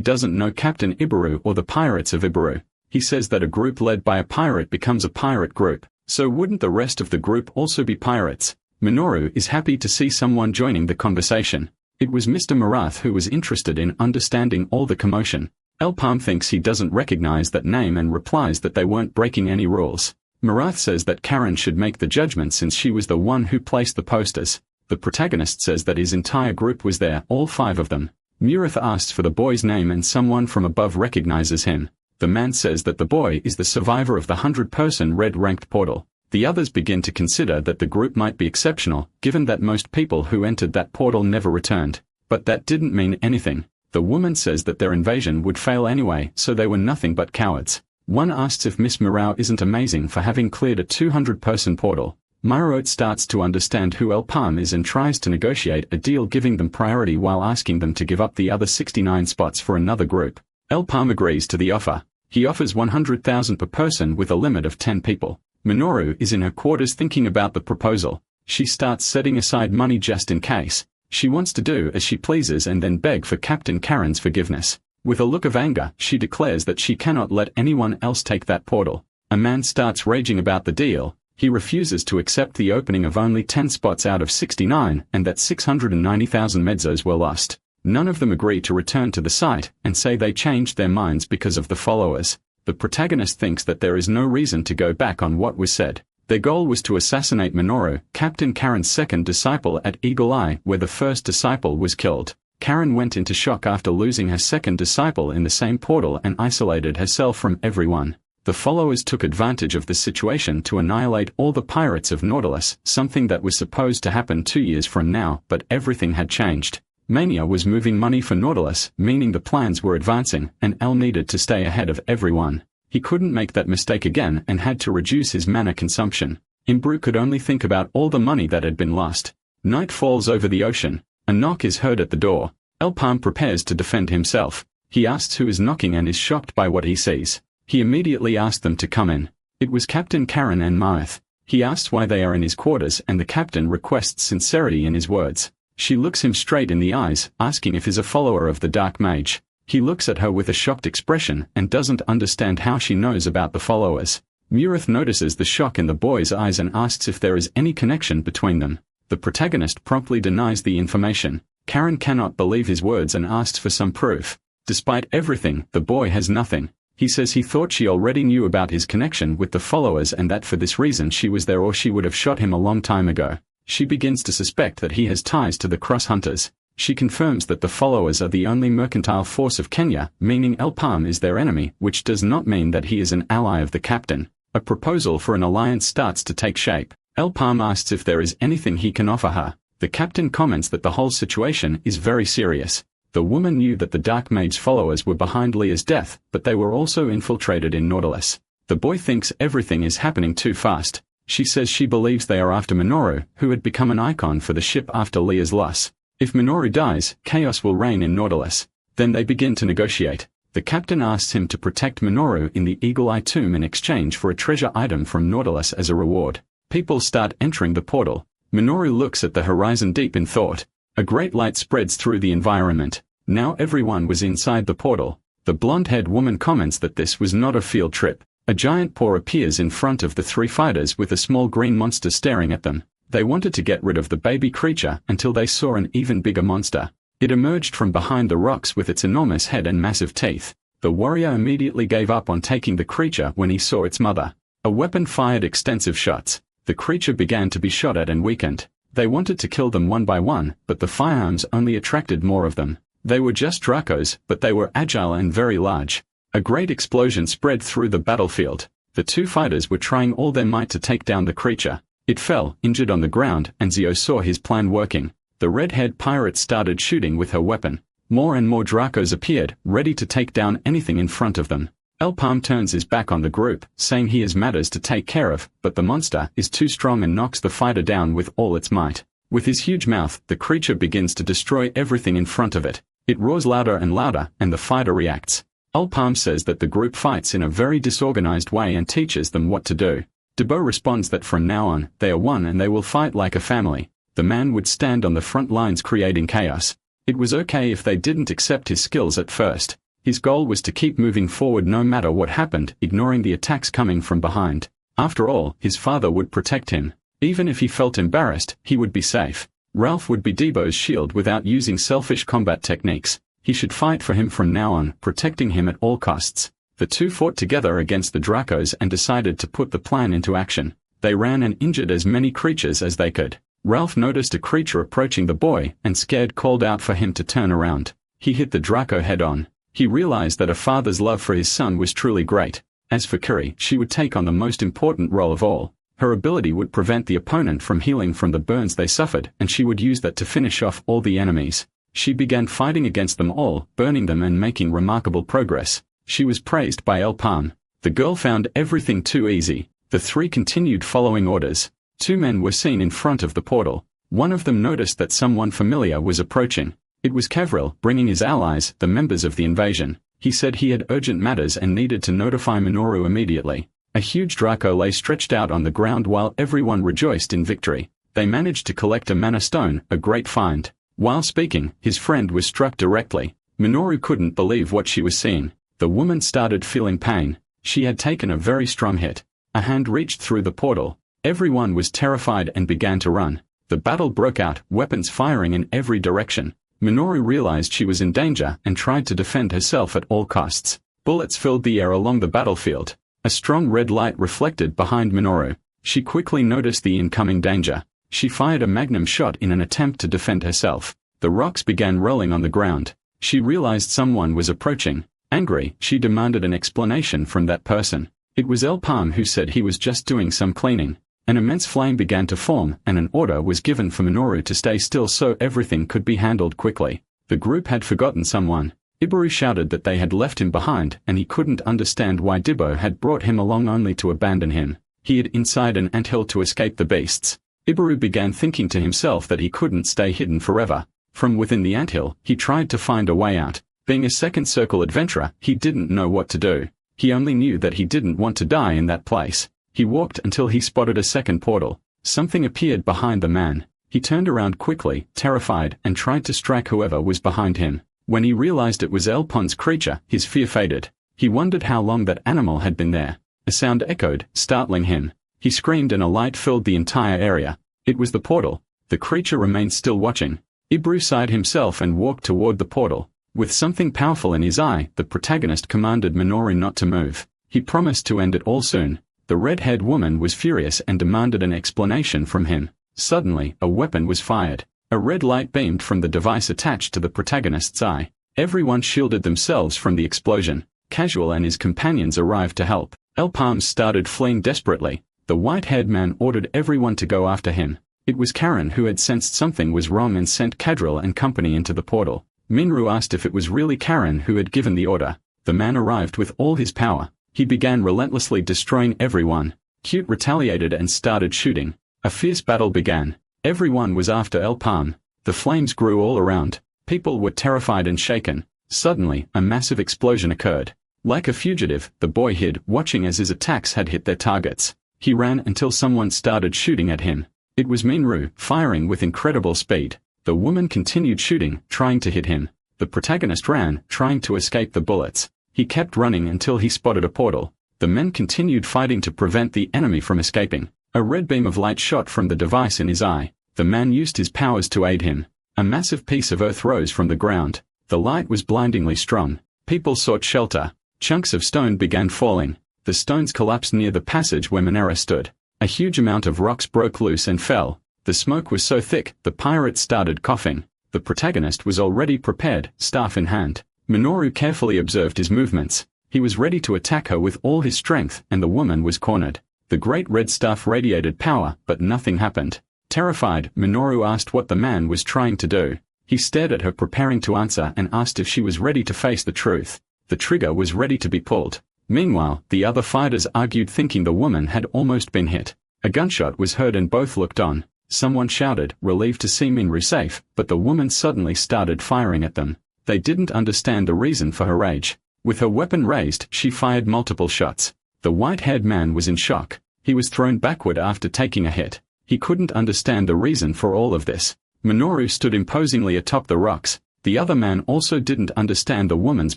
doesn't know Captain Ibaru or the Pirates of Ibaru. He says that a group led by a pirate becomes a pirate group, so wouldn't the rest of the group also be pirates? Minoru is happy to see someone joining the conversation. It was Mr. Marath who was interested in understanding all the commotion. El Palm thinks he doesn't recognize that name and replies that they weren't breaking any rules. Marath says that Karen should make the judgment since she was the one who placed the posters. The protagonist says that his entire group was there, all 5 of them. Murath asks for the boy's name and someone from above recognizes him. The man says that the boy is the survivor of the 100-person red-ranked portal. The others begin to consider that the group might be exceptional, given that most people who entered that portal never returned. But that didn't mean anything. The woman says that their invasion would fail anyway, so they were nothing but cowards. One asks if Miss Morau isn't amazing for having cleared a 200-person portal. Myrote starts to understand who El Palm is and tries to negotiate a deal giving them priority while asking them to give up the other 69 spots for another group. El Palm agrees to the offer. He offers 100,000 per person with a limit of 10 people. Minoru is in her quarters thinking about the proposal. She starts setting aside money just in case. She wants to do as she pleases and then beg for Captain Karen's forgiveness. With a look of anger, she declares that she cannot let anyone else take that portal. A man starts raging about the deal. He refuses to accept the opening of only 10 spots out of 69 and that 690,000 mezzos were lost. None of them agree to return to the site and say they changed their minds because of the followers. The protagonist thinks that there is no reason to go back on what was said. Their goal was to assassinate Minoru, Captain Karen's second disciple at Eagle Eye, where the first disciple was killed. Karen went into shock after losing her second disciple in the same portal and isolated herself from everyone. The followers took advantage of the situation to annihilate all the pirates of Nautilus, something that was supposed to happen 2 years from now, but everything had changed. Mania was moving money for Nautilus, meaning the plans were advancing, and L needed to stay ahead of everyone. He couldn't make that mistake again and had to reduce his mana consumption. Imbru could only think about all the money that had been lost. Night falls over the ocean. A knock is heard at the door. El Palm prepares to defend himself. He asks who is knocking and is shocked by what he sees. He immediately asks them to come in. It was Captain Karen and Maeth. He asks why they are in his quarters and the captain requests sincerity in his words. She looks him straight in the eyes, asking if he's a follower of the Dark Mage. He looks at her with a shocked expression and doesn't understand how she knows about the followers. Murith notices the shock in the boy's eyes and asks if there is any connection between them. The protagonist promptly denies the information. Karen cannot believe his words and asks for some proof. Despite everything, the boy has nothing. He says he thought she already knew about his connection with the followers and that for this reason she was there or she would have shot him a long time ago. She begins to suspect that he has ties to the Cross Hunters. She confirms that the followers are the only mercantile force of Kenya, meaning El Palm is their enemy, which does not mean that he is an ally of the captain. A proposal for an alliance starts to take shape. El Palm asks if there is anything he can offer her. The captain comments that the whole situation is very serious. The woman knew that the Dark Mage's followers were behind Leah's death, but they were also infiltrated in Nautilus. The boy thinks everything is happening too fast. She says she believes they are after Minoru, who had become an icon for the ship after Leah's loss. If Minoru dies, chaos will reign in Nautilus. Then they begin to negotiate. The captain asks him to protect Minoru in the Eagle Eye tomb in exchange for a treasure item from Nautilus as a reward. People start entering the portal. Minoru looks at the horizon deep in thought. A great light spreads through the environment. Now everyone was inside the portal. The blonde-haired woman comments that this was not a field trip. A giant paw appears in front of the three fighters with a small green monster staring at them. They wanted to get rid of the baby creature until they saw an even bigger monster. It emerged from behind the rocks with its enormous head and massive teeth. The warrior immediately gave up on taking the creature when he saw its mother. A weapon fired extensive shots. The creature began to be shot at and weakened. They wanted to kill them one by one, but the firearms only attracted more of them. They were just Dracos, but they were agile and very large. A great explosion spread through the battlefield. The two fighters were trying all their might to take down the creature. It fell, injured on the ground, and Zio saw his plan working. The red-haired pirate started shooting with her weapon. More and more Dracos appeared, ready to take down anything in front of them. El Palm turns his back on the group, saying he has matters to take care of, but the monster is too strong and knocks the fighter down with all its might. With his huge mouth, the creature begins to destroy everything in front of it. It roars louder and louder, and the fighter reacts. El Palm says that the group fights in a very disorganized way and teaches them what to do. Debo responds that from now on, they are one and they will fight like a family. The man would stand on the front lines creating chaos. It was okay if they didn't accept his skills at first. His goal was to keep moving forward no matter what happened, ignoring the attacks coming from behind. After all, his father would protect him. Even if he felt embarrassed, he would be safe. Ralph would be Debo's shield without using selfish combat techniques. He should fight for him from now on, protecting him at all costs. The two fought together against the Dracos and decided to put the plan into action. They ran and injured as many creatures as they could. Ralph noticed a creature approaching the boy and scared called out for him to turn around. He hit the Draco head on. He realized that a father's love for his son was truly great. As for Kuri, she would take on the most important role of all. Her ability would prevent the opponent from healing from the burns they suffered, and she would use that to finish off all the enemies. She began fighting against them all, burning them and making remarkable progress. She was praised by El Palm. The girl found everything too easy. The three continued following orders. Two men were seen in front of the portal. One of them noticed that someone familiar was approaching. It was Kevril, bringing his allies, the members of the invasion. He said he had urgent matters and needed to notify Minoru immediately. A huge Draco lay stretched out on the ground while everyone rejoiced in victory. They managed to collect a mana stone, a great find. While speaking, his friend was struck directly. Minoru couldn't believe what she was seeing. The woman started feeling pain. She had taken a very strong hit. A hand reached through the portal. Everyone was terrified and began to run. The battle broke out, weapons firing in every direction. Minoru realized she was in danger and tried to defend herself at all costs. Bullets filled the air along the battlefield. A strong red light reflected behind Minoru. She quickly noticed the incoming danger. She fired a magnum shot in an attempt to defend herself. The rocks began rolling on the ground. She realized someone was approaching. Angry, she demanded an explanation from that person. It was El Palm, who said he was just doing some cleaning. An immense flame began to form, and an order was given for Minoru to stay still so everything could be handled quickly. The group had forgotten someone. Ibaru shouted that they had left him behind, and he couldn't understand why Dibbo had brought him along only to abandon him. He hid inside an anthill to escape the beasts. Ibaru began thinking to himself that he couldn't stay hidden forever. From within the anthill, he tried to find a way out. Being a second circle adventurer, he didn't know what to do. He only knew that he didn't want to die in that place. He walked until he spotted a second portal. Something appeared behind the man. He turned around quickly, terrified, and tried to strike whoever was behind him. When he realized it was El Pond's creature, his fear faded. He wondered how long that animal had been there. A sound echoed, startling him. He screamed and a light filled the entire area. It was the portal. The creature remained still watching. Ibru sighed himself and walked toward the portal. With something powerful in his eye, the protagonist commanded Minoru not to move. He promised to end it all soon. The red-haired woman was furious and demanded an explanation from him. Suddenly, a weapon was fired. A red light beamed from the device attached to the protagonist's eye. Everyone shielded themselves from the explosion. Casual and his companions arrived to help. El Palms started fleeing desperately. The white-haired man ordered everyone to go after him. It was Karen who had sensed something was wrong and sent Kadril and company into the portal. Minru asked if it was really Karen who had given the order. The man arrived with all his power. He began relentlessly destroying everyone. Cute retaliated and started shooting. A fierce battle began. Everyone was after El Palm. The flames grew all around. People were terrified and shaken. Suddenly, a massive explosion occurred. Like a fugitive, the boy hid, watching as his attacks had hit their targets. He ran until someone started shooting at him. It was Minru, firing with incredible speed. The woman continued shooting, trying to hit him. The protagonist ran, trying to escape the bullets. He kept running until he spotted a portal. The men continued fighting to prevent the enemy from escaping. A red beam of light shot from the device in his eye. The man used his powers to aid him. A massive piece of earth rose from the ground. The light was blindingly strong. People sought shelter. Chunks of stone began falling. The stones collapsed near the passage where Minera stood. A huge amount of rocks broke loose and fell. The smoke was so thick, the pirate started coughing. The protagonist was already prepared, staff in hand. Minoru carefully observed his movements. He was ready to attack her with all his strength, and the woman was cornered. The great red staff radiated power, but nothing happened. Terrified, Minoru asked what the man was trying to do. He stared at her, preparing to answer, and asked if she was ready to face the truth. The trigger was ready to be pulled. Meanwhile, the other fighters argued, thinking the woman had almost been hit. A gunshot was heard and both looked on. Someone shouted, relieved to see Minru safe, but the woman suddenly started firing at them. They didn't understand the reason for her rage. With her weapon raised, she fired multiple shots. The white-haired man was in shock. He was thrown backward after taking a hit. He couldn't understand the reason for all of this. Minoru stood imposingly atop the rocks. The other man also didn't understand the woman's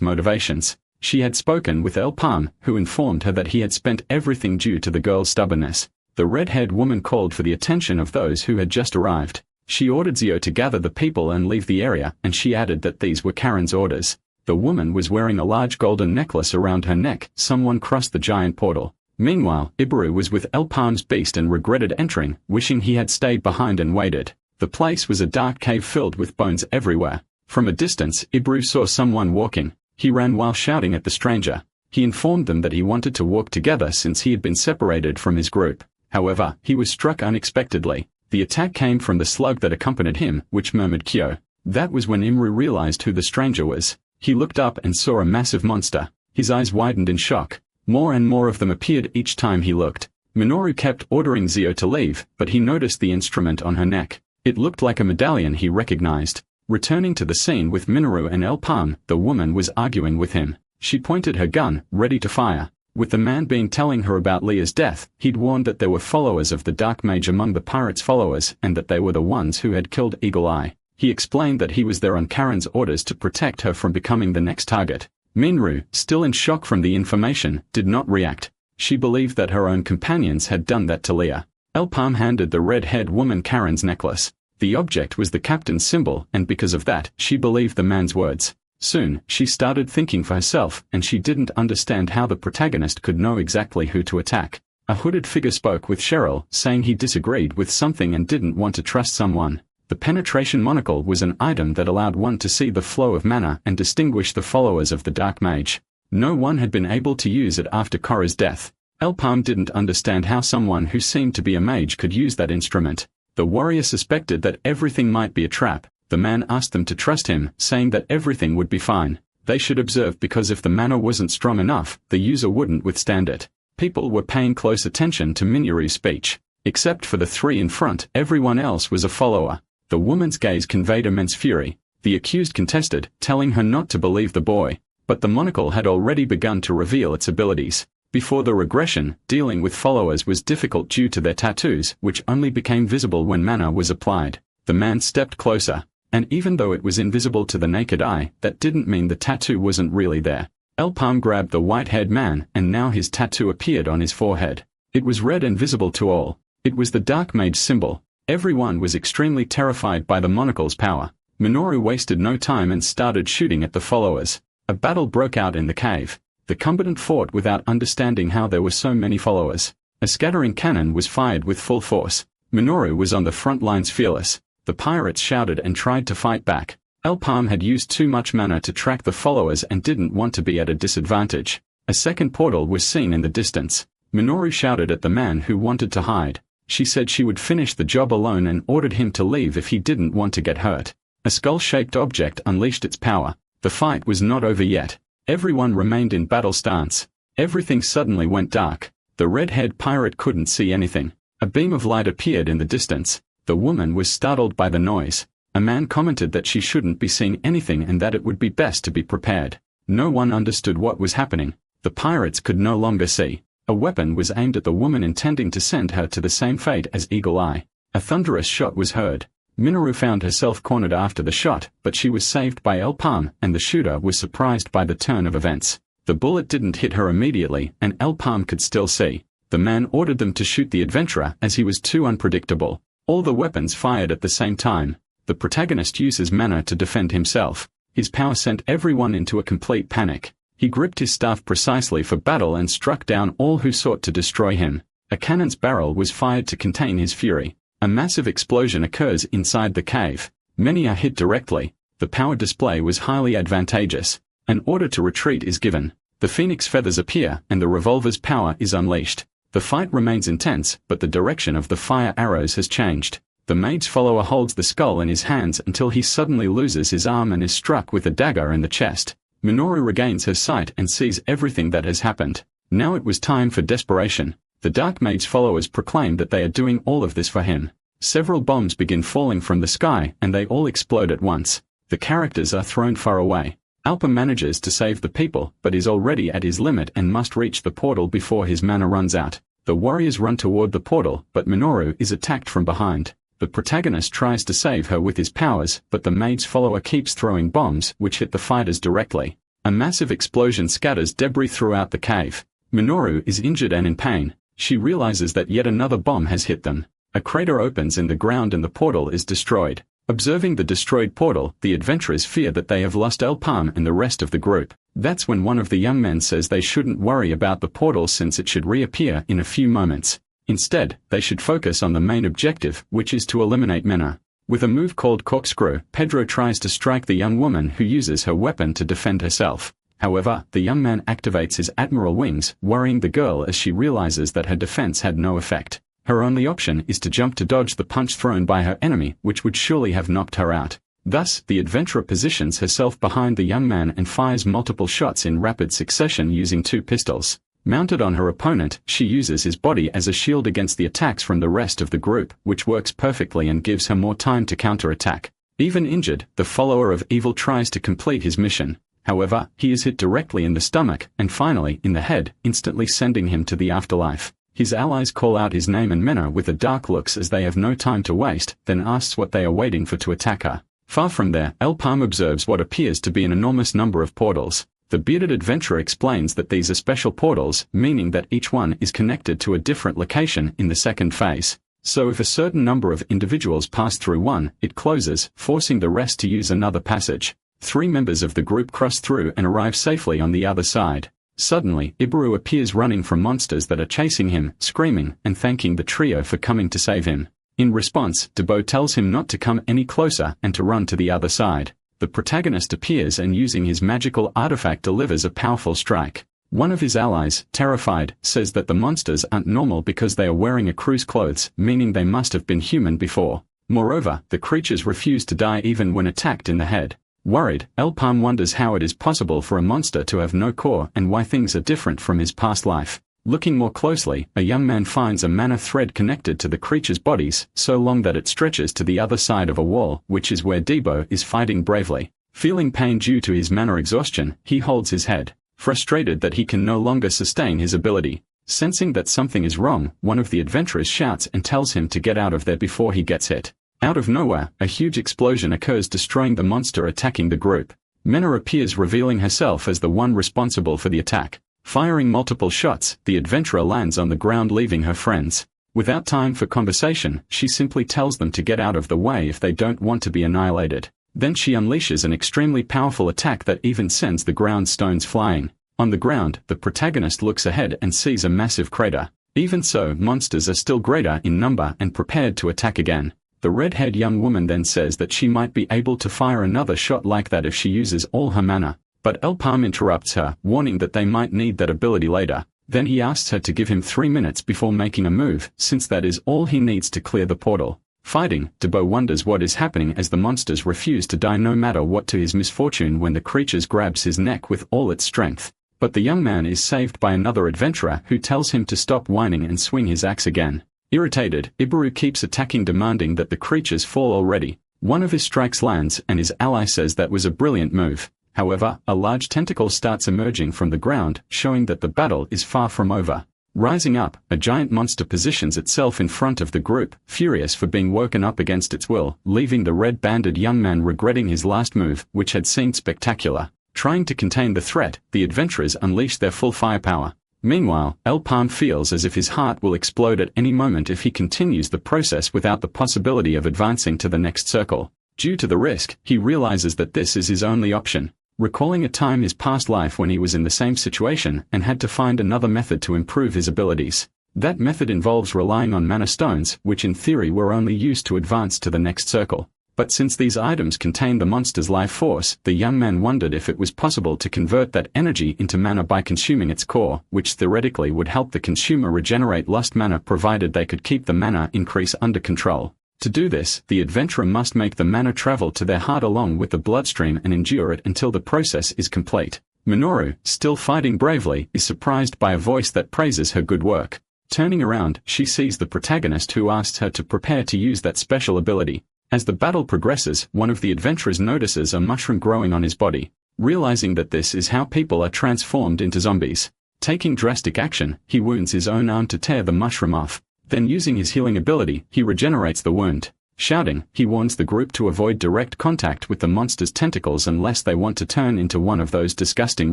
motivations. She had spoken with El Palm, who informed her that he had spent everything due to the girl's stubbornness. The red-haired woman called for the attention of those who had just arrived. She ordered Zio to gather the people and leave the area, and she added that these were Karen's orders. The woman was wearing a large golden necklace around her neck. Someone crossed the giant portal. Meanwhile, Ibaru was with El Palm's beast and regretted entering, wishing he had stayed behind and waited. The place was a dark cave filled with bones everywhere. From a distance, Ibaru saw someone walking. He ran while shouting at the stranger. He informed them that he wanted to walk together since he had been separated from his group. However, he was struck unexpectedly. The attack came from the slug that accompanied him, which murmured Kyo. That was when Imru realized who the stranger was. He looked up and saw a massive monster. His eyes widened in shock. More and more of them appeared each time he looked. Minoru kept ordering Zio to leave, but he noticed the instrument on her neck. It looked like a medallion he recognized. Returning to the scene with Minoru and El Palm, the woman was arguing with him. She pointed her gun, ready to fire. With the man being telling her about Leah's death, he'd warned that there were followers of the Dark Mage among the pirates' followers, and that they were the ones who had killed Eagle Eye. He explained that he was there on Karen's orders to protect her from becoming the next target. Minru, still in shock from the information, did not react. She believed that her own companions had done that to Leah. El Palm handed the red-haired woman Karen's necklace. The object was the captain's symbol, and because of that, she believed the man's words. Soon, she started thinking for herself, and she didn't understand how the protagonist could know exactly who to attack. A hooded figure spoke with Cheryl, saying he disagreed with something and didn't want to trust someone. The penetration monocle was an item that allowed one to see the flow of mana and distinguish the followers of the Dark Mage. No one had been able to use it after Korra's death. Elpalm didn't understand how someone who seemed to be a mage could use that instrument. The warrior suspected that everything might be a trap. The man asked them to trust him, saying that everything would be fine. They should observe because if the mana wasn't strong enough, the user wouldn't withstand it. People were paying close attention to Minoru's speech. Except for the three in front, everyone else was a follower. The woman's gaze conveyed immense fury. The accused contested, telling her not to believe the boy. But the monocle had already begun to reveal its abilities. Before the regression, dealing with followers was difficult due to their tattoos, which only became visible when mana was applied. The man stepped closer. And even though it was invisible to the naked eye, that didn't mean the tattoo wasn't really there. Elpalm grabbed the white-haired man, and now his tattoo appeared on his forehead. It was red and visible to all. It was the Dark Mage symbol. Everyone was extremely terrified by the monocle's power. Minoru wasted no time and started shooting at the followers. A battle broke out in the cave. The combatant fought without understanding how there were so many followers. A scattering cannon was fired with full force. Minoru was on the front lines fearless. The pirates shouted and tried to fight back. Elpalm had used too much mana to track the followers and didn't want to be at a disadvantage. A second portal was seen in the distance. Minoru shouted at the man who wanted to hide. She said she would finish the job alone and ordered him to leave if he didn't want to get hurt. A skull-shaped object unleashed its power. The fight was not over yet. Everyone remained in battle stance. Everything suddenly went dark. The red-haired pirate couldn't see anything. A beam of light appeared in the distance. The woman was startled by the noise. A man commented that she shouldn't be seeing anything and that it would be best to be prepared. No one understood what was happening. The pirates could no longer see. A weapon was aimed at the woman, intending to send her to the same fate as Eagle Eye. A thunderous shot was heard. Minoru found herself cornered after the shot, but she was saved by Elpalm, and the shooter was surprised by the turn of events. The bullet didn't hit her immediately, and Elpalm could still see. The man ordered them to shoot the adventurer as he was too unpredictable. All the weapons fired at the same time. The protagonist uses mana to defend himself. His power sent everyone into a complete panic. He gripped his staff precisely for battle and struck down all who sought to destroy him. A cannon's barrel was fired to contain his fury. A massive explosion occurs inside the cave. Many are hit directly. The power display was highly advantageous. An order to retreat is given. The phoenix feathers appear and the revolver's power is unleashed. The fight remains intense, but the direction of the fire arrows has changed. The mage follower holds the skull in his hands until he suddenly loses his arm and is struck with a dagger in the chest. Minoru regains her sight and sees everything that has happened. Now it was time for desperation. The Dark Mage followers proclaim that they are doing all of this for him. Several bombs begin falling from the sky and they all explode at once. The characters are thrown far away. Alpa manages to save the people, but is already at his limit and must reach the portal before his mana runs out. The warriors run toward the portal, but Minoru is attacked from behind. The protagonist tries to save her with his powers, but the mage's follower keeps throwing bombs, which hit the fighters directly. A massive explosion scatters debris throughout the cave. Minoru is injured and in pain. She realizes that yet another bomb has hit them. A crater opens in the ground and the portal is destroyed. Observing the destroyed portal, the adventurers fear that they have lost Elpalm and the rest of the group. That's when one of the young men says they shouldn't worry about the portal since it should reappear in a few moments. Instead, they should focus on the main objective, which is to eliminate Mena. With a move called Corkscrew, Pedro tries to strike the young woman who uses her weapon to defend herself. However, the young man activates his Admiral Wings, worrying the girl as she realizes that her defense had no effect. Her only option is to jump to dodge the punch thrown by her enemy, which would surely have knocked her out. Thus, the adventurer positions herself behind the young man and fires multiple shots in rapid succession using 2 pistols. Mounted on her opponent, she uses his body as a shield against the attacks from the rest of the group, which works perfectly and gives her more time to counterattack. Even injured, the follower of evil tries to complete his mission. However, he is hit directly in the stomach, and finally in the head, instantly sending him to the afterlife. His allies call out his name and Mena with a dark looks as they have no time to waste, then asks what they are waiting for to attack her. Far from there, Elpalm observes what appears to be an enormous number of portals. The bearded adventurer explains that these are special portals, meaning that each one is connected to a different location in the second phase. So if a certain number of individuals pass through one, it closes, forcing the rest to use another passage. 3 members of the group cross through and arrive safely on the other side. Suddenly, Ibaru appears running from monsters that are chasing him, screaming, and thanking the trio for coming to save him. In response, Debo tells him not to come any closer and to run to the other side. The protagonist appears and using his magical artifact delivers a powerful strike. One of his allies, terrified, says that the monsters aren't normal because they are wearing a crew's clothes, meaning they must have been human before. Moreover, the creatures refuse to die even when attacked in the head. Worried, Elpam wonders how it is possible for a monster to have no core and why things are different from his past life. Looking more closely, a young man finds a mana thread connected to the creatures' bodies, so long that it stretches to the other side of a wall, which is where Debo is fighting bravely. Feeling pain due to his mana exhaustion, he holds his head, frustrated that he can no longer sustain his ability. Sensing that something is wrong, one of the adventurers shouts and tells him to get out of there before he gets hit. Out of nowhere, a huge explosion occurs, destroying the monster attacking the group. Mena appears, revealing herself as the one responsible for the attack. Firing multiple shots, the adventurer lands on the ground, leaving her friends. Without time for conversation, she simply tells them to get out of the way if they don't want to be annihilated. Then she unleashes an extremely powerful attack that even sends the ground stones flying. On the ground, the protagonist looks ahead and sees a massive crater. Even so, monsters are still greater in number and prepared to attack again. The red-haired young woman then says that she might be able to fire another shot like that if she uses all her mana. But Elpam interrupts her, warning that they might need that ability later. Then he asks her to give him 3 minutes before making a move, since that is all he needs to clear the portal. Fighting, Debo wonders what is happening as the monsters refuse to die no matter what, to his misfortune when the creatures grabs his neck with all its strength. But the young man is saved by another adventurer who tells him to stop whining and swing his axe again. Irritated, Ibaru keeps attacking, demanding that the creatures fall already. One of his strikes lands and his ally says that was a brilliant move. However, a large tentacle starts emerging from the ground, showing that the battle is far from over. Rising up, a giant monster positions itself in front of the group, furious for being woken up against its will, leaving the red-banded young man regretting his last move, which had seemed spectacular. Trying to contain the threat, the adventurers unleash their full firepower. Meanwhile, Elpam feels as if his heart will explode at any moment if he continues the process without the possibility of advancing to the next circle. Due to the risk, he realizes that this is his only option. Recalling a time in his past life when he was in the same situation and had to find another method to improve his abilities. That method involves relying on mana stones, which in theory were only used to advance to the next circle. But since these items contain the monster's life force, the young man wondered if it was possible to convert that energy into mana by consuming its core, which theoretically would help the consumer regenerate lost mana provided they could keep the mana increase under control. To do this, the adventurer must make the mana travel to their heart along with the bloodstream and endure it until the process is complete. Minoru, still fighting bravely, is surprised by a voice that praises her good work. Turning around, she sees the protagonist who asked her to prepare to use that special ability. As the battle progresses, one of the adventurers notices a mushroom growing on his body. Realizing that this is how people are transformed into zombies. Taking drastic action, he wounds his own arm to tear the mushroom off. Then using his healing ability, he regenerates the wound. Shouting, he warns the group to avoid direct contact with the monster's tentacles unless they want to turn into one of those disgusting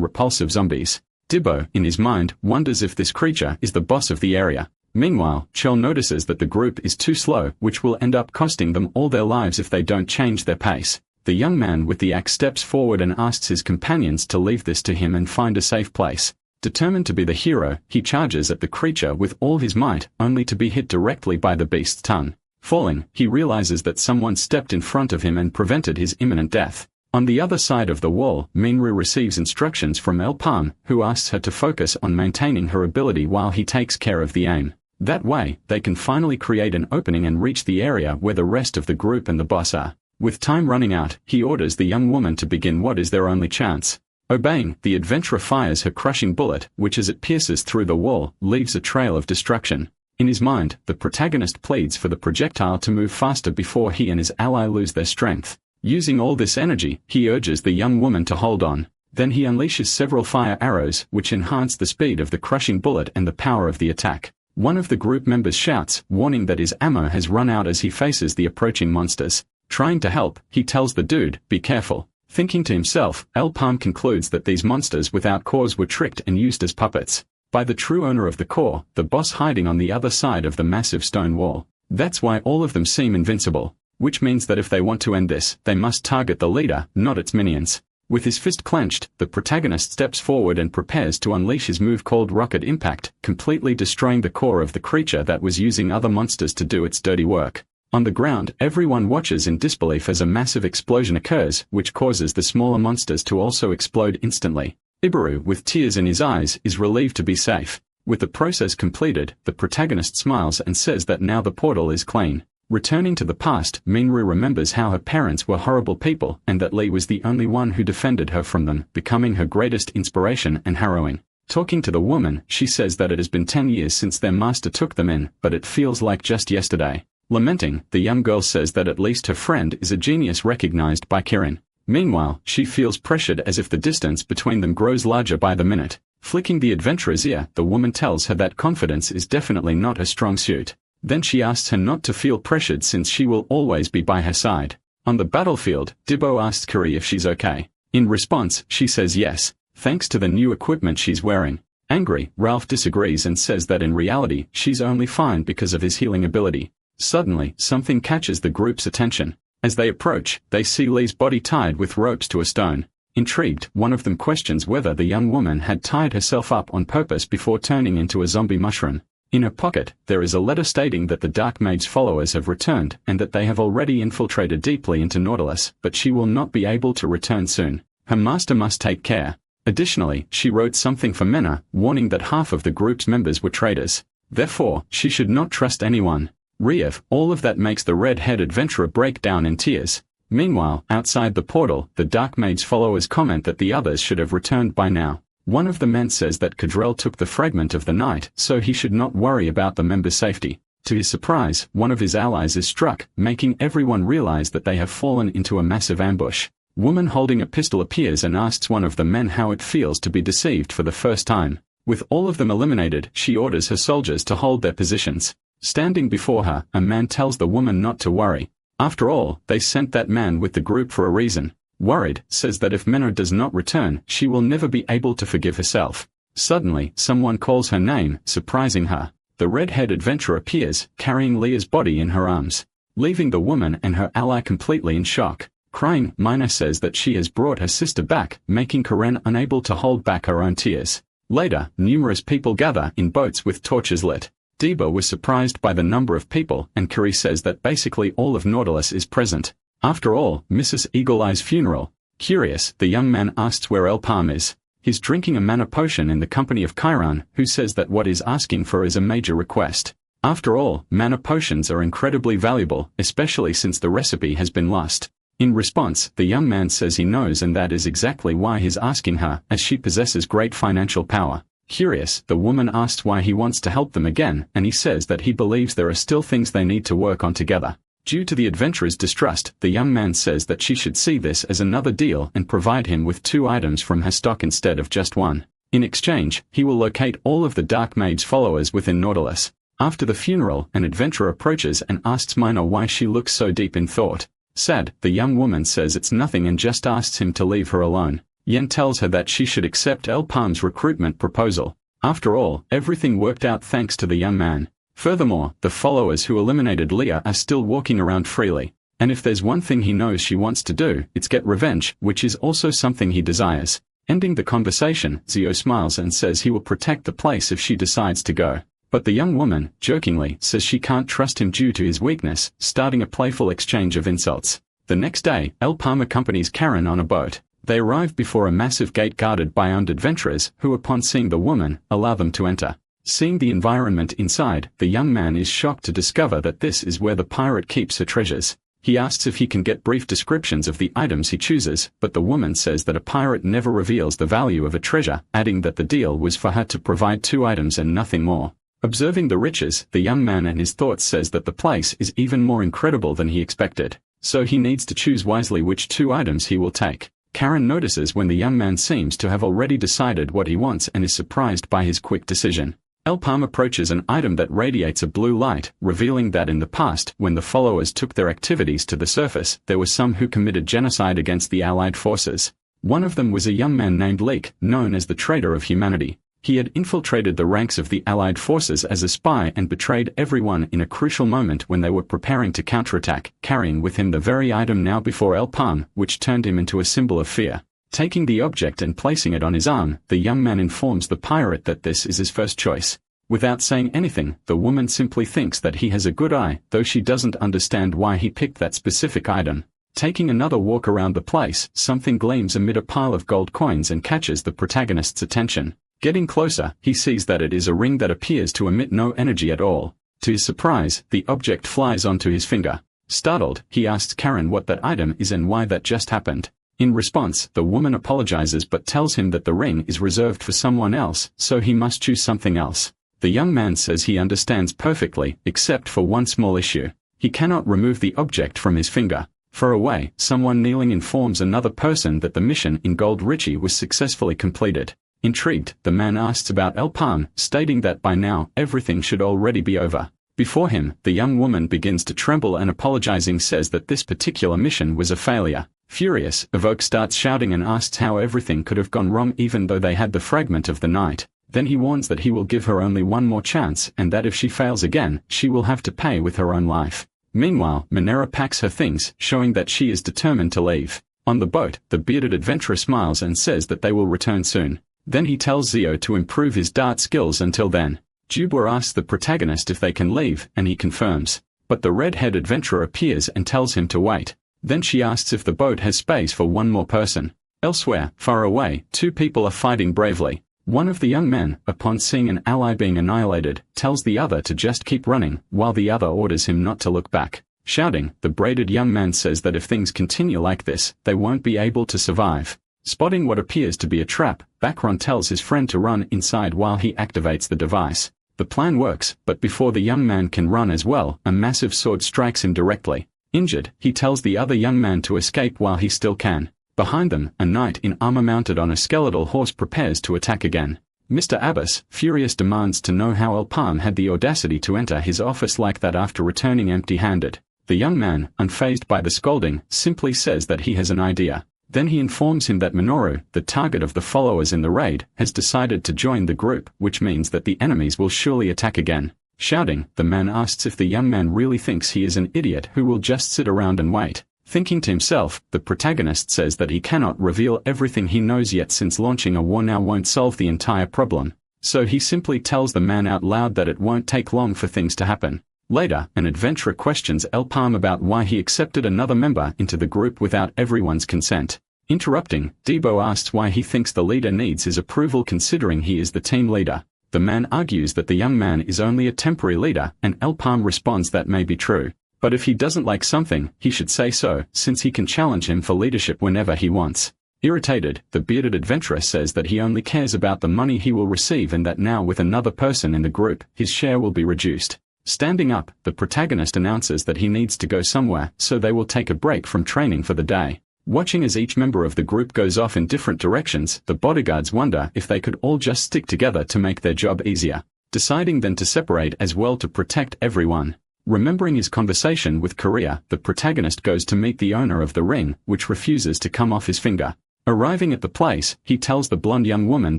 repulsive zombies. Dibbo, in his mind, wonders if this creature is the boss of the area. Meanwhile, Chell notices that the group is too slow, which will end up costing them all their lives if they don't change their pace. The young man with the axe steps forward and asks his companions to leave this to him and find a safe place. Determined to be the hero, he charges at the creature with all his might, only to be hit directly by the beast's tongue. Falling, he realizes that someone stepped in front of him and prevented his imminent death. On the other side of the wall, Minru receives instructions from Elpam, who asks her to focus on maintaining her ability while he takes care of the aim. That way, they can finally create an opening and reach the area where the rest of the group and the boss are. With time running out, he orders the young woman to begin what is their only chance. Obeying, the adventurer fires her crushing bullet, which as it pierces through the wall, leaves a trail of destruction. In his mind, the protagonist pleads for the projectile to move faster before he and his ally lose their strength. Using all this energy, he urges the young woman to hold on. Then he unleashes several fire arrows, which enhance the speed of the crushing bullet and the power of the attack. One of the group members shouts, warning that his ammo has run out as he faces the approaching monsters. Trying to help, he tells the dude, "Be careful." Thinking to himself, Elpam concludes that these monsters without cores were tricked and used as puppets by the true owner of the core, the boss hiding on the other side of the massive stone wall. That's why all of them seem invincible, which means that if they want to end this, they must target the leader, not its minions. With his fist clenched, the protagonist steps forward and prepares to unleash his move called Rocket Impact, completely destroying the core of the creature that was using other monsters to do its dirty work. On the ground, everyone watches in disbelief as a massive explosion occurs, which causes the smaller monsters to also explode instantly. Ibaru, with tears in his eyes, is relieved to be safe. With the process completed, the protagonist smiles and says that now the portal is clean. Returning to the past, Minru remembers how her parents were horrible people and that Lee was the only one who defended her from them, becoming her greatest inspiration and harrowing. Talking to the woman, she says that it has been 10 years since their master took them in, but it feels like just yesterday. Lamenting, the young girl says that at least her friend is a genius recognized by Kirin. Meanwhile, she feels pressured as if the distance between them grows larger by the minute. Flicking the adventurer's ear, the woman tells her that confidence is definitely not her strong suit. Then she asks her not to feel pressured since she will always be by her side. On the battlefield, Dibbo asks Kiri if she's okay. In response, she says yes, thanks to the new equipment she's wearing. Angry, Ralph disagrees and says that in reality, she's only fine because of his healing ability. Suddenly, something catches the group's attention. As they approach, they see Lee's body tied with ropes to a stone. Intrigued, one of them questions whether the young woman had tied herself up on purpose before turning into a zombie mushroom. In her pocket, there is a letter stating that the Dark Mage's followers have returned and that they have already infiltrated deeply into Nautilus, but she will not be able to return soon. Her master must take care. Additionally, she wrote something for Mena, warning that half of the group's members were traitors. Therefore, she should not trust anyone. Riev, all of that makes the red-haired adventurer break down in tears. Meanwhile, outside the portal, the Dark Mage's followers comment that the others should have returned by now. One of the men says that Cadrell took the fragment of the night, so he should not worry about the members' safety. To his surprise, one of his allies is struck, making everyone realize that they have fallen into a massive ambush. Woman holding a pistol appears and asks one of the men how it feels to be deceived for the first time. With all of them eliminated, she orders her soldiers to hold their positions. Standing before her, a man tells the woman not to worry. After all, they sent that man with the group for a reason. Worried, says that if Menno does not return, she will never be able to forgive herself. Suddenly, someone calls her name, surprising her. The red-haired adventurer appears, carrying Leah's body in her arms, leaving the woman and her ally completely in shock. Crying, Mina says that she has brought her sister back, making Karen unable to hold back her own tears. Later, numerous people gather in boats with torches lit. Debo was surprised by the number of people, and Kiri says that basically all of Nautilus is present. After all, Mrs. Eagle Eye's funeral. Curious, the young man asks where El Palm is. He's drinking a mana potion in the company of Chiron, who says that what he's asking for is a major request. After all, mana potions are incredibly valuable, especially since the recipe has been lost. In response, the young man says he knows and that is exactly why he's asking her, as she possesses great financial power. Curious, the woman asks why he wants to help them again, and he says that he believes there are still things they need to work on together. Due to the adventurer's distrust, the young man says that she should see this as another deal and provide him with 2 items from her stock instead of just 1. In exchange, he will locate all of the Dark Mage's followers within Nautilus. After the funeral, an adventurer approaches and asks Mina why she looks so deep in thought. Sad, the young woman says it's nothing and just asks him to leave her alone. Yen tells her that she should accept El Palm's recruitment proposal. After all, everything worked out thanks to the young man. Furthermore, the followers who eliminated Leah are still walking around freely. And if there's one thing he knows she wants to do, it's get revenge, which is also something he desires. Ending the conversation, Zio smiles and says he will protect the place if she decides to go. But the young woman, jokingly, says she can't trust him due to his weakness, starting a playful exchange of insults. The next day, El Palm accompanies Karen on a boat. They arrive before a massive gate guarded by armed adventurers, who upon seeing the woman, allow them to enter. Seeing the environment inside, the young man is shocked to discover that this is where the pirate keeps her treasures. He asks if he can get brief descriptions of the items he chooses, but the woman says that a pirate never reveals the value of a treasure, adding that the deal was for her to provide 2 items and nothing more. Observing the riches, the young man and his thoughts says that the place is even more incredible than he expected. So he needs to choose wisely which 2 items he will take. Karen notices when the young man seems to have already decided what he wants and is surprised by his quick decision. El Palm approaches an item that radiates a blue light, revealing that in the past, when the followers took their activities to the surface, there were some who committed genocide against the Allied forces. One of them was a young man named Leek, known as the traitor of humanity. He had infiltrated the ranks of the Allied forces as a spy and betrayed everyone in a crucial moment when they were preparing to counterattack, carrying with him the very item now before El Palm, which turned him into a symbol of fear. Taking the object and placing it on his arm, the young man informs the pirate that this is his first choice. Without saying anything, the woman simply thinks that he has a good eye, though she doesn't understand why he picked that specific item. Taking another walk around the place, something gleams amid a pile of gold coins and catches the protagonist's attention. Getting closer, he sees that it is a ring that appears to emit no energy at all. To his surprise, the object flies onto his finger. Startled, he asks Karen what that item is and why that just happened. In response, the woman apologizes but tells him that the ring is reserved for someone else, so he must choose something else. The young man says he understands perfectly, except for one small issue. He cannot remove the object from his finger. Far away, someone kneeling informs another person that the mission in Gold Richie was successfully completed. Intrigued, the man asks about El Palm, stating that by now, everything should already be over. Before him, the young woman begins to tremble and apologizing says that this particular mission was a failure. Furious, Evoke starts shouting and asks how everything could have gone wrong even though they had the fragment of the night. Then he warns that he will give her only one more chance and that if she fails again, she will have to pay with her own life. Meanwhile, Manera packs her things, showing that she is determined to leave. On the boat, the bearded adventurer smiles and says that they will return soon. Then he tells Zio to improve his dart skills until then. Jubwa asks the protagonist if they can leave, and he confirms. But the red-haired adventurer appears and tells him to wait. Then she asks if the boat has space for one more person. Elsewhere, far away, two people are fighting bravely. One of the young men, upon seeing an ally being annihilated, tells the other to just keep running, while the other orders him not to look back. Shouting, the braided young man says that if things continue like this, they won't be able to survive. Spotting what appears to be a trap, Bakron tells his friend to run inside while he activates the device. The plan works, but before the young man can run as well, a massive sword strikes him directly. Injured, he tells the other young man to escape while he still can. Behind them, a knight in armor mounted on a skeletal horse prepares to attack again. Mr. Abbas, furious, demands to know how El Palm had the audacity to enter his office like that after returning empty-handed. The young man, unfazed by the scolding, simply says that he has an idea. Then he informs him that Minoru, the target of the followers in the raid, has decided to join the group, which means that the enemies will surely attack again. Shouting, the man asks if the young man really thinks he is an idiot who will just sit around and wait. Thinking to himself, the protagonist says that he cannot reveal everything he knows yet since launching a war now won't solve the entire problem. So he simply tells the man out loud that it won't take long for things to happen. Later, an adventurer questions El Palm about why he accepted another member into the group without everyone's consent. Interrupting, Debo asks why he thinks the leader needs his approval considering he is the team leader. The man argues that the young man is only a temporary leader, and El Palm responds that may be true. But if he doesn't like something, he should say so, since he can challenge him for leadership whenever he wants. Irritated, the bearded adventurer says that he only cares about the money he will receive and that now with another person in the group, his share will be reduced. Standing up, the protagonist announces that he needs to go somewhere, so they will take a break from training for the day. Watching as each member of the group goes off in different directions, the bodyguards wonder if they could all just stick together to make their job easier. Deciding then to separate as well to protect everyone. Remembering his conversation with Korea, the protagonist goes to meet the owner of the ring, which refuses to come off his finger. Arriving at the place, he tells the blonde young woman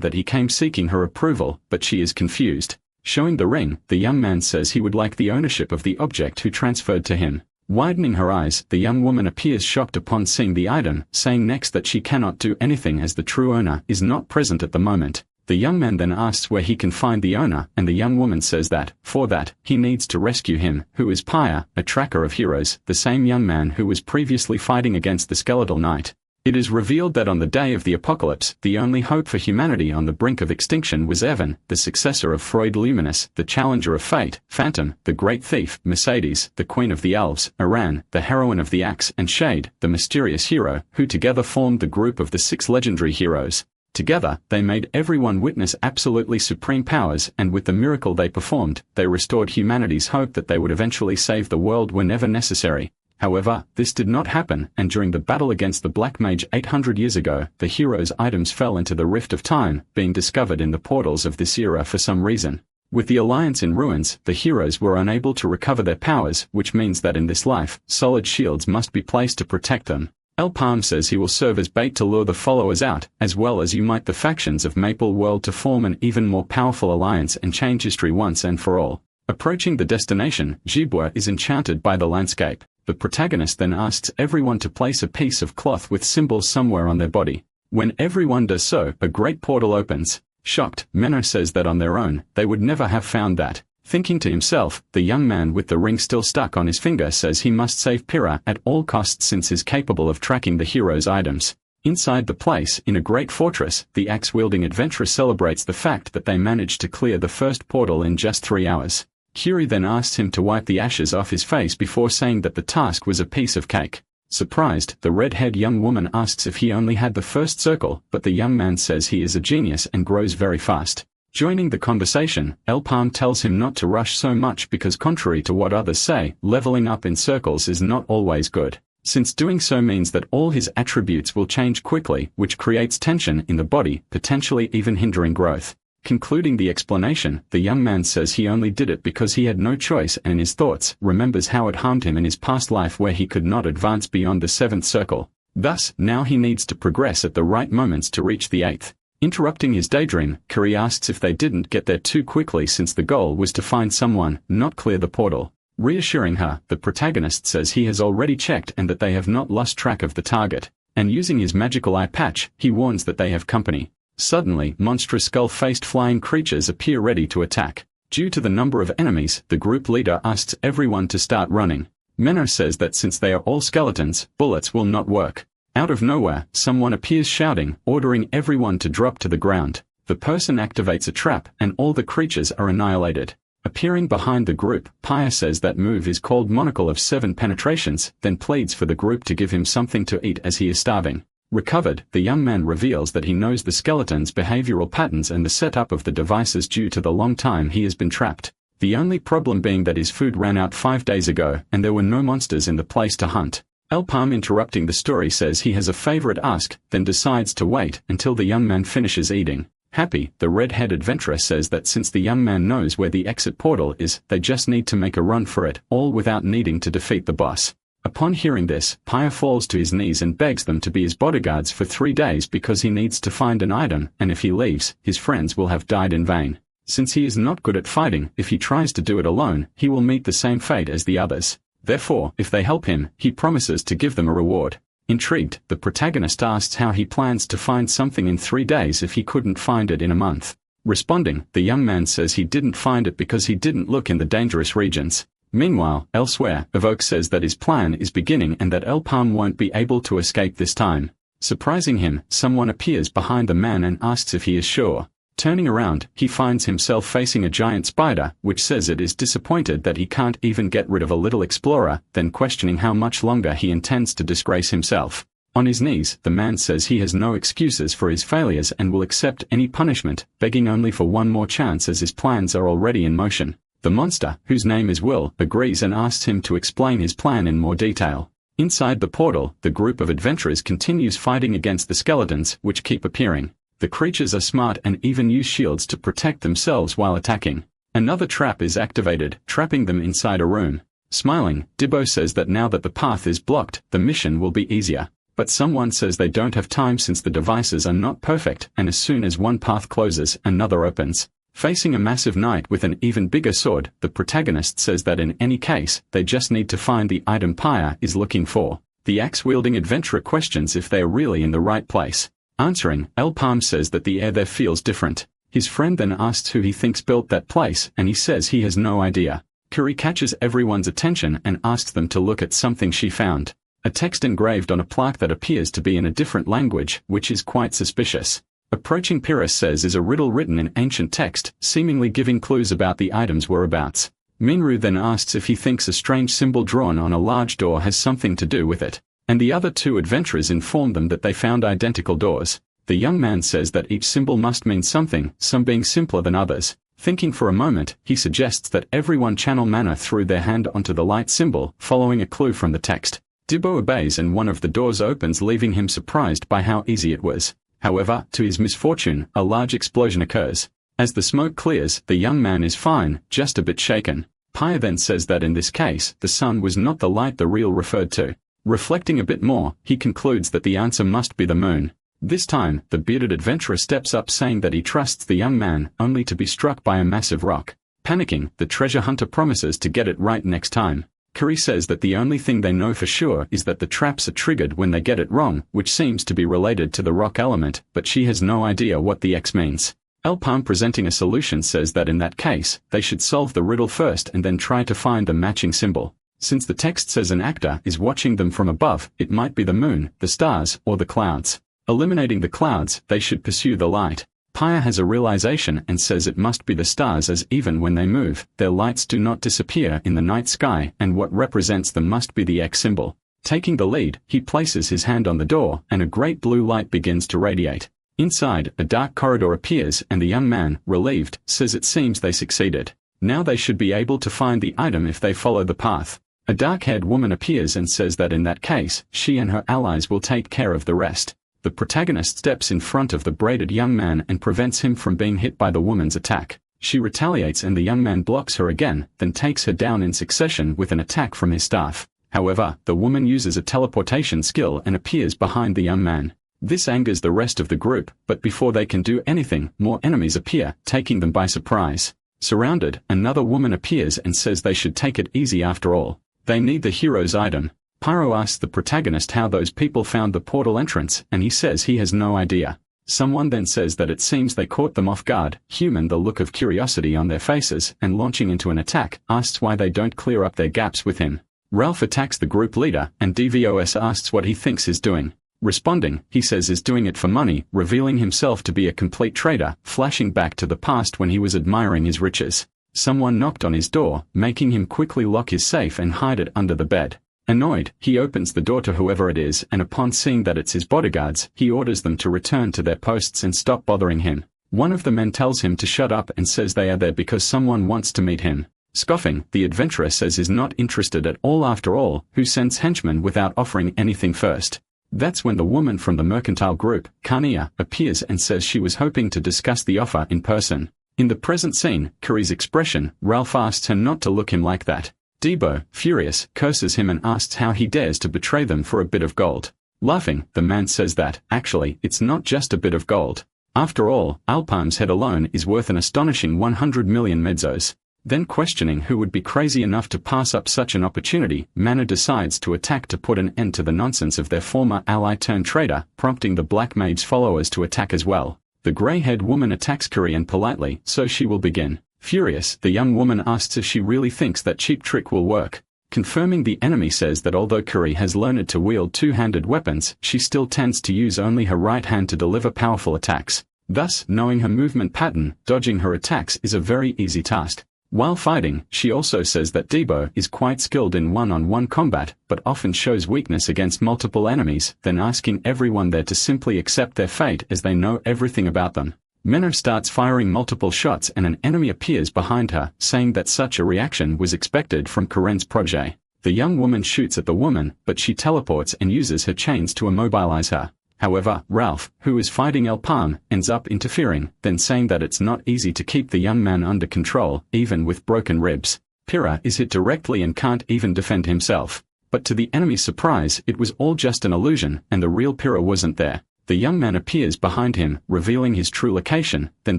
that he came seeking her approval, but she is confused. Showing the ring, the young man says he would like the ownership of the object who transferred to him. Widening her eyes, the young woman appears shocked upon seeing the item, saying next that she cannot do anything as the true owner is not present at the moment. The young man then asks where he can find the owner, and the young woman says that, for that, he needs to rescue him, who is Pyre, a tracker of heroes, the same young man who was previously fighting against the skeletal knight. It is revealed that on the day of the apocalypse, the only hope for humanity on the brink of extinction was Evan, the successor of Freud Luminous, the challenger of fate, Phantom, the great thief, Mercedes, the queen of the elves, Aran, the heroine of the axe, and Shade, the mysterious hero, who together formed the group of the 6 legendary heroes. Together, they made everyone witness absolutely supreme powers, and with the miracle they performed, they restored humanity's hope that they would eventually save the world whenever necessary. However, this did not happen, and during the battle against the Black Mage 800 years ago, the heroes' items fell into the Rift of Time, being discovered in the portals of this era for some reason. With the Alliance in ruins, the heroes were unable to recover their powers, which means that in this life, solid shields must be placed to protect them. El Palm says he will serve as bait to lure the followers out, as well as unite the factions of Maple World to form an even more powerful alliance and change history once and for all. Approaching the destination, Jibwa is enchanted by the landscape. The protagonist then asks everyone to place a piece of cloth with symbols somewhere on their body. When everyone does so, a great portal opens. Shocked, Menno says that on their own, they would never have found that. Thinking to himself, the young man with the ring still stuck on his finger says he must save Pyrrha at all costs since he's capable of tracking the hero's items. Inside the place, in a great fortress, the axe-wielding adventurer celebrates the fact that they managed to clear the first portal in just 3 hours. Curie then asks him to wipe the ashes off his face before saying that the task was a piece of cake. Surprised, the red-haired young woman asks if he only had the first circle, but the young man says he is a genius and grows very fast. Joining the conversation, El Palm tells him not to rush so much because contrary to what others say, leveling up in circles is not always good, since doing so means that all his attributes will change quickly, which creates tension in the body, potentially even hindering growth. Concluding the explanation, the young man says he only did it because he had no choice and in his thoughts remembers how it harmed him in his past life where he could not advance beyond the 7th circle. Thus, now he needs to progress at the right moments to reach the 8th. Interrupting his daydream, Curie asks if they didn't get there too quickly since the goal was to find someone, not clear the portal. Reassuring her, the protagonist says he has already checked and that they have not lost track of the target, and using his magical eye patch, he warns that they have company. Suddenly, monstrous skull-faced flying creatures appear ready to attack. Due to the number of enemies, the group leader asks everyone to start running. Menno says that since they are all skeletons, bullets will not work. Out of nowhere, someone appears shouting, ordering everyone to drop to the ground. The person activates a trap, and all the creatures are annihilated. Appearing behind the group, Pyre says that move is called Monocle of 7 Penetrations, then pleads for the group to give him something to eat as he is starving. Recovered, the young man reveals that he knows the skeleton's behavioral patterns and the setup of the devices due to the long time he has been trapped. The only problem being that his food ran out 5 days ago, and there were no monsters in the place to hunt. El Palm interrupting the story says he has a favorite ask, then decides to wait until the young man finishes eating. Happy, the red-haired adventurer says that since the young man knows where the exit portal is, they just need to make a run for it, all without needing to defeat the boss. Upon hearing this, Pyre falls to his knees and begs them to be his bodyguards for 3 days because he needs to find an item, and if he leaves, his friends will have died in vain. Since he is not good at fighting, if he tries to do it alone, he will meet the same fate as the others. Therefore, if they help him, he promises to give them a reward. Intrigued, the protagonist asks how he plans to find something in 3 days if he couldn't find it in a month. Responding, the young man says he didn't find it because he didn't look in the dangerous regions. Meanwhile, elsewhere, Evoke says that his plan is beginning and that El Palm won't be able to escape this time. Surprising him, someone appears behind the man and asks if he is sure. Turning around, he finds himself facing a giant spider, which says it is disappointed that he can't even get rid of a little explorer, then questioning how much longer he intends to disgrace himself. On his knees, the man says he has no excuses for his failures and will accept any punishment, begging only for one more chance as his plans are already in motion. The monster, whose name is Will, agrees and asks him to explain his plan in more detail. Inside the portal, the group of adventurers continues fighting against the skeletons, which keep appearing. The creatures are smart and even use shields to protect themselves while attacking. Another trap is activated, trapping them inside a room. Smiling, Dibbo says that now that the path is blocked, the mission will be easier. But someone says they don't have time since the devices are not perfect, and as soon as one path closes, another opens. Facing a massive knight with an even bigger sword, the protagonist says that in any case, they just need to find the item Pyre is looking for. The axe-wielding adventurer questions if they are really in the right place. Answering, El Palm says that the air there feels different. His friend then asks who he thinks built that place, and he says he has no idea. Curie catches everyone's attention and asks them to look at something she found. A text engraved on a plaque that appears to be in a different language, which is quite suspicious. Approaching Pyrrhus says is a riddle written in ancient text, seemingly giving clues about the item's whereabouts. Minru then asks if he thinks a strange symbol drawn on a large door has something to do with it, and the other 2 adventurers inform them that they found identical doors. The young man says that each symbol must mean something, some being simpler than others. Thinking for a moment, he suggests that everyone channel mana through their hand onto the light symbol, following a clue from the text. Dibbo obeys and one of the doors opens, leaving him surprised by how easy it was. However, to his misfortune, a large explosion occurs. As the smoke clears, the young man is fine, just a bit shaken. Pyre then says that in this case, the sun was not the light the reel referred to. Reflecting a bit more, he concludes that the answer must be the moon. This time, the bearded adventurer steps up saying that he trusts the young man, only to be struck by a massive rock. Panicking, the treasure hunter promises to get it right next time. Kuri says that the only thing they know for sure is that the traps are triggered when they get it wrong, which seems to be related to the rock element, but she has no idea what the X means. Elpalm, presenting a solution, says that in that case, they should solve the riddle first and then try to find the matching symbol. Since the text says an actor is watching them from above, it might be the moon, the stars, or the clouds. Eliminating the clouds, they should pursue the light. Pyre has a realization and says it must be the stars, as even when they move, their lights do not disappear in the night sky, and what represents them must be the X symbol. Taking the lead, he places his hand on the door, and a great blue light begins to radiate. Inside, a dark corridor appears, and the young man, relieved, says it seems they succeeded. Now they should be able to find the item if they follow the path. A dark-haired woman appears and says that in that case, she and her allies will take care of the rest. The protagonist steps in front of the braided young man and prevents him from being hit by the woman's attack. She retaliates and the young man blocks her again, then takes her down in succession with an attack from his staff. However, the woman uses a teleportation skill and appears behind the young man. This angers the rest of the group, but before they can do anything, more enemies appear, taking them by surprise. Surrounded, another woman appears and says they should take it easy after all. They need the hero's item. Pyro asks the protagonist how those people found the portal entrance, and he says he has no idea. Someone then says that it seems they caught them off guard, human the look of curiosity on their faces, and launching into an attack, asks why they don't clear up their gaps with him. Ralph attacks the group leader, and DVOS asks what he thinks is doing. Responding, he says is doing it for money, revealing himself to be a complete traitor, flashing back to the past when he was admiring his riches. Someone knocked on his door, making him quickly lock his safe and hide it under the bed. Annoyed, he opens the door to whoever it is, and upon seeing that it's his bodyguards, he orders them to return to their posts and stop bothering him. One of the men tells him to shut up and says they are there because someone wants to meet him. Scoffing, the adventurer says is not interested at all after all, who sends henchmen without offering anything first. That's when the woman from the mercantile group, Kania, appears and says she was hoping to discuss the offer in person. In the present scene, Kuri's expression, Ralph asks her not to look him like that. Debo, furious, curses him and asks how he dares to betray them for a bit of gold. Laughing, the man says that, actually, it's not just a bit of gold. After all, Alpalm's head alone is worth an astonishing 100 million mezzos. Then questioning who would be crazy enough to pass up such an opportunity, Mana decides to attack to put an end to the nonsense of their former ally turned traitor, prompting the Black Mage's followers to attack as well. The grey-haired woman attacks Kuri and politely, so she will begin. Furious, the young woman asks if she really thinks that cheap trick will work. Confirming, the enemy says that although Kuri has learned to wield two-handed weapons, she still tends to use only her right hand to deliver powerful attacks. Thus, knowing her movement pattern, dodging her attacks is a very easy task. While fighting, she also says that Debo is quite skilled in one-on-one combat, but often shows weakness against multiple enemies, then asking everyone there to simply accept their fate as they know everything about them. Menno starts firing multiple shots and an enemy appears behind her, saying that such a reaction was expected from Karen's protege. The young woman shoots at the woman, but she teleports and uses her chains to immobilize her. However, Ralph, who is fighting Elpalm, ends up interfering, then saying that it's not easy to keep the young man under control, even with broken ribs. Pyrrha is hit directly and can't even defend himself. But to the enemy's surprise, it was all just an illusion, and the real Pyrrha wasn't there. The young man appears behind him, revealing his true location, then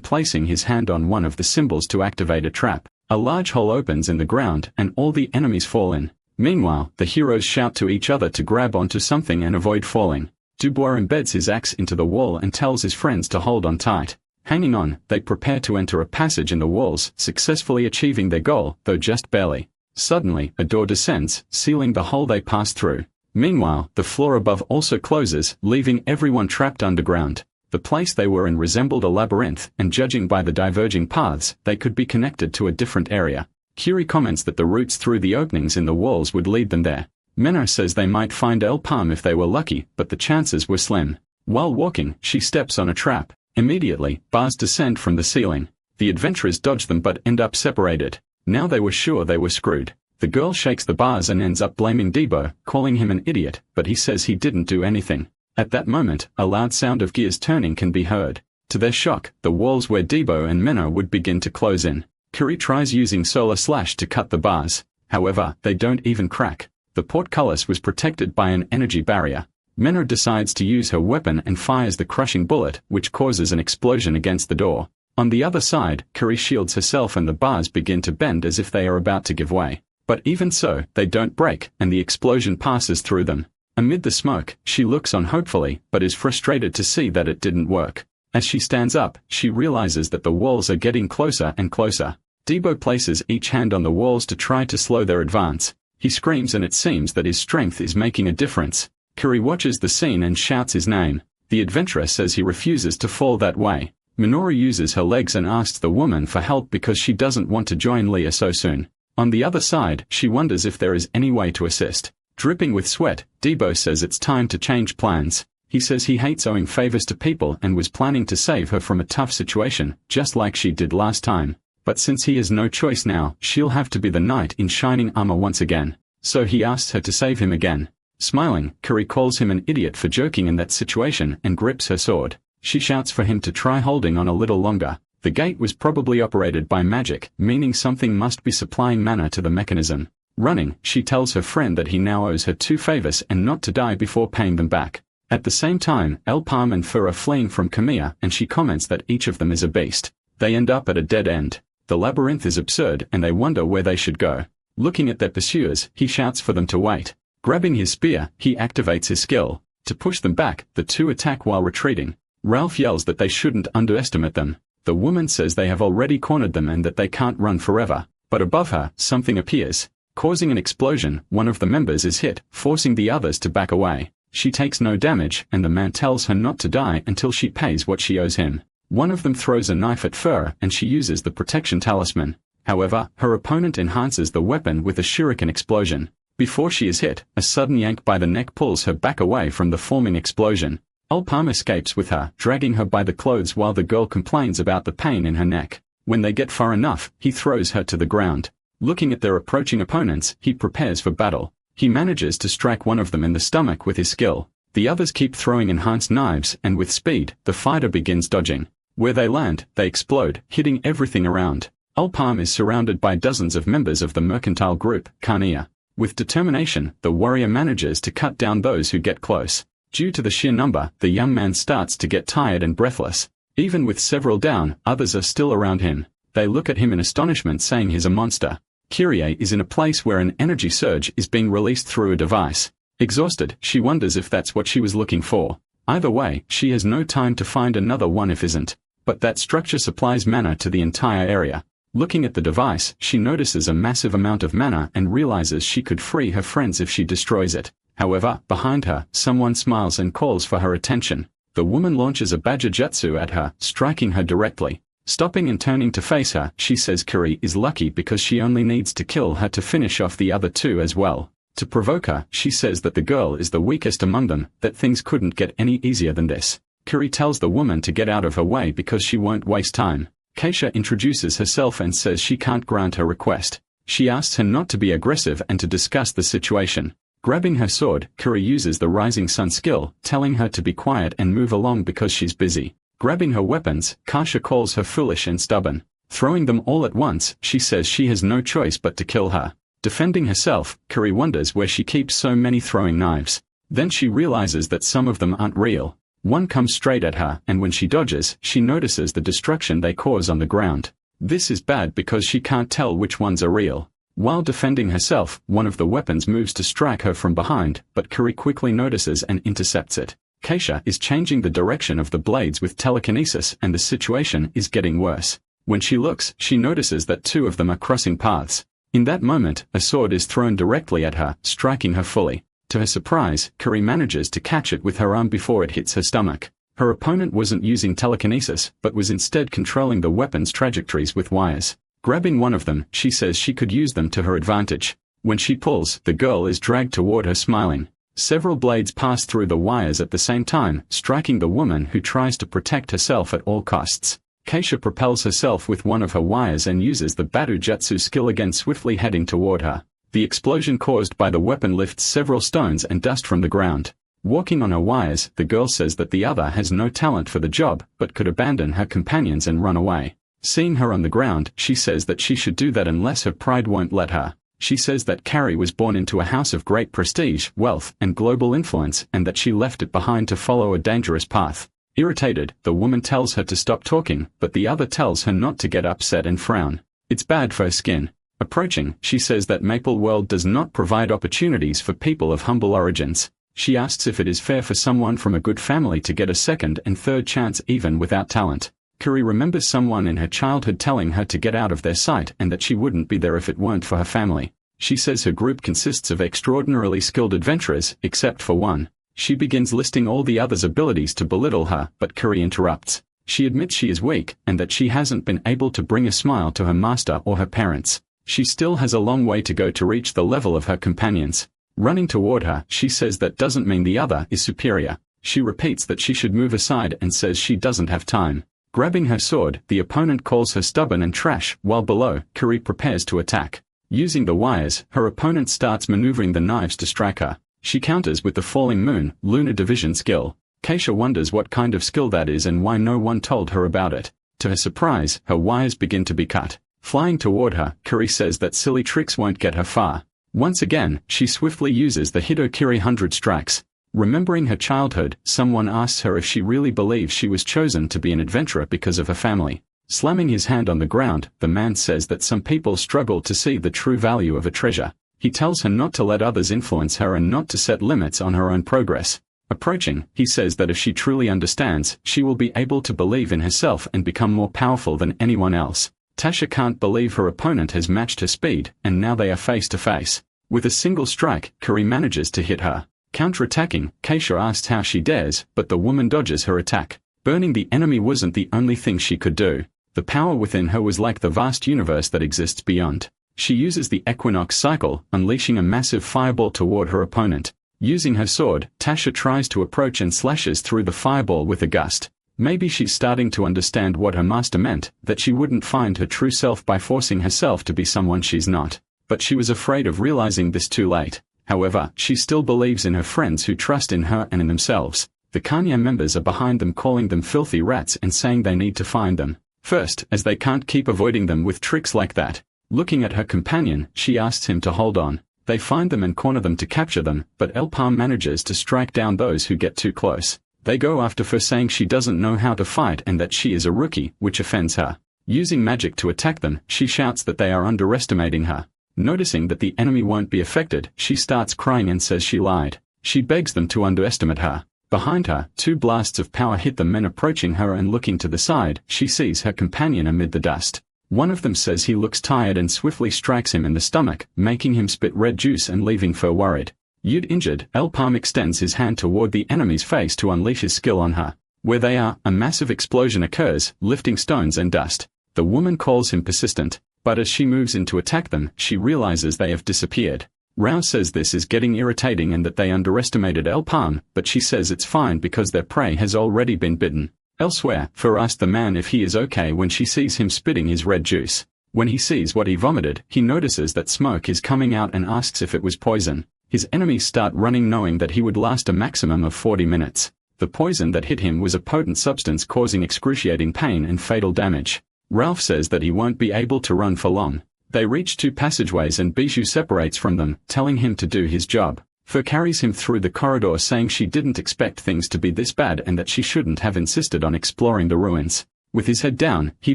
placing his hand on one of the symbols to activate a trap. A large hole opens in the ground, and all the enemies fall in. Meanwhile, the heroes shout to each other to grab onto something and avoid falling. Dubois embeds his axe into the wall and tells his friends to hold on tight. Hanging on, they prepare to enter a passage in the walls, successfully achieving their goal, though just barely. Suddenly, a door descends, sealing the hole they pass through. Meanwhile, the floor above also closes, leaving everyone trapped underground. The place they were in resembled a labyrinth, and judging by the diverging paths, they could be connected to a different area. Curie comments that the routes through the openings in the walls would lead them there. Menno says they might find Elpalm if they were lucky, but the chances were slim. While walking, she steps on a trap. Immediately, bars descend from the ceiling. The adventurers dodge them but end up separated. Now they were sure they were screwed. The girl shakes the bars and ends up blaming Debo, calling him an idiot, but he says he didn't do anything. At that moment, a loud sound of gears turning can be heard. To their shock, the walls where Debo and Menno would begin to close in. Curie tries using Solar Slash to cut the bars. However, they don't even crack. The portcullis was protected by an energy barrier. Manhwa decides to use her weapon and fires the crushing bullet, which causes an explosion against the door. On the other side, Kari shields herself and the bars begin to bend as if they are about to give way. But even so, they don't break, and the explosion passes through them. Amid the smoke, she looks on hopefully, but is frustrated to see that it didn't work. As she stands up, she realizes that the walls are getting closer and closer. Debo places each hand on the walls to try to slow their advance. He screams and it seems that his strength is making a difference. Kari watches the scene and shouts his name. The adventurer says he refuses to fall that way. Minoru uses her legs and asks the woman for help because she doesn't want to join Leah so soon. On the other side, she wonders if there is any way to assist. Dripping with sweat, Debo says it's time to change plans. He says he hates owing favors to people and was planning to save her from a tough situation, just like she did last time. But since he has no choice now, she'll have to be the knight in shining armor once again. So he asks her to save him again. Smiling, Kari calls him an idiot for joking in that situation and grips her sword. She shouts for him to try holding on a little longer. The gate was probably operated by magic, meaning something must be supplying mana to the mechanism. Running, she tells her friend that he now owes her 2 favors and not to die before paying them back. At the same time, El Palm and Fur are fleeing from Kamiya and she comments that each of them is a beast. They end up at a dead end. The labyrinth is absurd and they wonder where they should go. Looking at their pursuers, he shouts for them to wait. Grabbing his spear, he activates his skill. To push them back, the two attack while retreating. Ralph yells that they shouldn't underestimate them. The woman says they have already cornered them and that they can't run forever. But above her, something appears. Causing an explosion, one of the members is hit, forcing the others to back away. She takes no damage, and the man tells her not to die until she pays what she owes him. One of them throws a knife at Fur and she uses the protection talisman. However, her opponent enhances the weapon with a shuriken explosion. Before she is hit, a sudden yank by the neck pulls her back away from the forming explosion. Ulpam escapes with her, dragging her by the clothes while the girl complains about the pain in her neck. When they get far enough, he throws her to the ground. Looking at their approaching opponents, he prepares for battle. He manages to strike one of them in the stomach with his skill. The others keep throwing enhanced knives, and with speed, the fighter begins dodging. Where they land, they explode, hitting everything around. Ulpam is surrounded by dozens of members of the mercantile group, Kania. With determination, the warrior manages to cut down those who get close. Due to the sheer number, the young man starts to get tired and breathless. Even with several down, others are still around him. They look at him in astonishment saying he's a monster. Kyrie is in a place where an energy surge is being released through a device. Exhausted, she wonders if that's what she was looking for. Either way, she has no time to find another one if isn't. But that structure supplies mana to the entire area. Looking at the device, she notices a massive amount of mana and realizes she could free her friends if she destroys it. However, behind her, someone smiles and calls for her attention. The woman launches a Badger Jutsu at her, striking her directly. Stopping and turning to face her, she says Kari is lucky because she only needs to kill her to finish off the other two as well. To provoke her, she says that the girl is the weakest among them, that things couldn't get any easier than this. Kari tells the woman to get out of her way because she won't waste time. Keisha introduces herself and says she can't grant her request. She asks her not to be aggressive and to discuss the situation. Grabbing her sword, Kari uses the Rising Sun skill, telling her to be quiet and move along because she's busy. Grabbing her weapons, Kasha calls her foolish and stubborn. Throwing them all at once, she says she has no choice but to kill her. Defending herself, Kari wonders where she keeps so many throwing knives. Then she realizes that some of them aren't real. One comes straight at her, and when she dodges, she notices the destruction they cause on the ground. This is bad because she can't tell which ones are real. While defending herself, one of the weapons moves to strike her from behind, but Kari quickly notices and intercepts it. Keisha is changing the direction of the blades with telekinesis and the situation is getting worse. When she looks, she notices that two of them are crossing paths. In that moment, a sword is thrown directly at her, striking her fully. To her surprise, Kari manages to catch it with her arm before it hits her stomach. Her opponent wasn't using telekinesis, but was instead controlling the weapon's trajectories with wires. Grabbing one of them, she says she could use them to her advantage. When she pulls, the girl is dragged toward her smiling. Several blades pass through the wires at the same time, striking the woman who tries to protect herself at all costs. Keisha propels herself with one of her wires and uses the Badu Jutsu skill again, swiftly heading toward her. The explosion caused by the weapon lifts several stones and dust from the ground. Walking on her wires, the girl says that the other has no talent for the job, but could abandon her companions and run away. Seeing her on the ground, she says that she should do that unless her pride won't let her. She says that Carrie was born into a house of great prestige, wealth, and global influence, and that she left it behind to follow a dangerous path. Irritated, the woman tells her to stop talking, but the other tells her not to get upset and frown. It's bad for her skin. Approaching, she says that Maple World does not provide opportunities for people of humble origins. She asks if it is fair for someone from a good family to get a second and third chance even without talent. Kuri remembers someone in her childhood telling her to get out of their sight and that she wouldn't be there if it weren't for her family. She says her group consists of extraordinarily skilled adventurers, except for one. She begins listing all the others' abilities to belittle her, but Kuri interrupts. She admits she is weak, and that she hasn't been able to bring a smile to her master or her parents. She still has a long way to go to reach the level of her companions. Running toward her, she says that doesn't mean the other is superior. She repeats that she should move aside and says she doesn't have time. Grabbing her sword, the opponent calls her stubborn and trash, while below, Kuri prepares to attack. Using the wires, her opponent starts maneuvering the knives to strike her. She counters with the falling moon, lunar division skill. Keisha wonders what kind of skill that is and why no one told her about it. To her surprise, her wires begin to be cut. Flying toward her, Kuri says that silly tricks won't get her far. Once again, she swiftly uses the Hitokiri 100 strikes. Remembering her childhood, someone asks her if she really believes she was chosen to be an adventurer because of her family. Slamming his hand on the ground, the man says that some people struggle to see the true value of a treasure. He tells her not to let others influence her and not to set limits on her own progress. Approaching, he says that if she truly understands, she will be able to believe in herself and become more powerful than anyone else. Tasha can't believe her opponent has matched her speed, and now they are face to face. With a single strike, Kuri manages to hit her. Counter-attacking, Keisha asks how she dares, but the woman dodges her attack. Burning the enemy wasn't the only thing she could do. The power within her was like the vast universe that exists beyond. She uses the equinox cycle, unleashing a massive fireball toward her opponent. Using her sword, Tasha tries to approach and slashes through the fireball with a gust. Maybe she's starting to understand what her master meant, that she wouldn't find her true self by forcing herself to be someone she's not. But she was afraid of realizing this too late. However, she still believes in her friends who trust in her and in themselves. The Kanya members are behind them, calling them filthy rats and saying they need to find them first, as they can't keep avoiding them with tricks like that. Looking at her companion, she asks him to hold on. They find them and corner them to capture them, but Elpalm manages to strike down those who get too close. They go after her saying she doesn't know how to fight and that she is a rookie, which offends her. Using magic to attack them, she shouts that they are underestimating her. Noticing that the enemy won't be affected, she starts crying and says she lied. She begs them to underestimate her. Behind her, two blasts of power hit the men approaching her, and looking to the side, she sees her companion amid the dust. One of them says he looks tired and swiftly strikes him in the stomach, making him spit red juice and leaving Fur worried. Yud injured, Elpalm extends his hand toward the enemy's face to unleash his skill on her. Where they are, a massive explosion occurs, lifting stones and dust. The woman calls him persistent, but as she moves in to attack them, she realizes they have disappeared. Rao says this is getting irritating and that they underestimated Elpalm, but she says it's fine because their prey has already been bitten. Elsewhere, Fur asks the man if he is okay when she sees him spitting his red juice. When he sees what he vomited, he notices that smoke is coming out and asks if it was poison. His enemies start running, knowing that he would last a maximum of 40 minutes. The poison that hit him was a potent substance causing excruciating pain and fatal damage. Ralph says that he won't be able to run for long. They reach two passageways and Bijou separates from them, telling him to do his job. Fur carries him through the corridor, saying she didn't expect things to be this bad and that she shouldn't have insisted on exploring the ruins. With his head down, he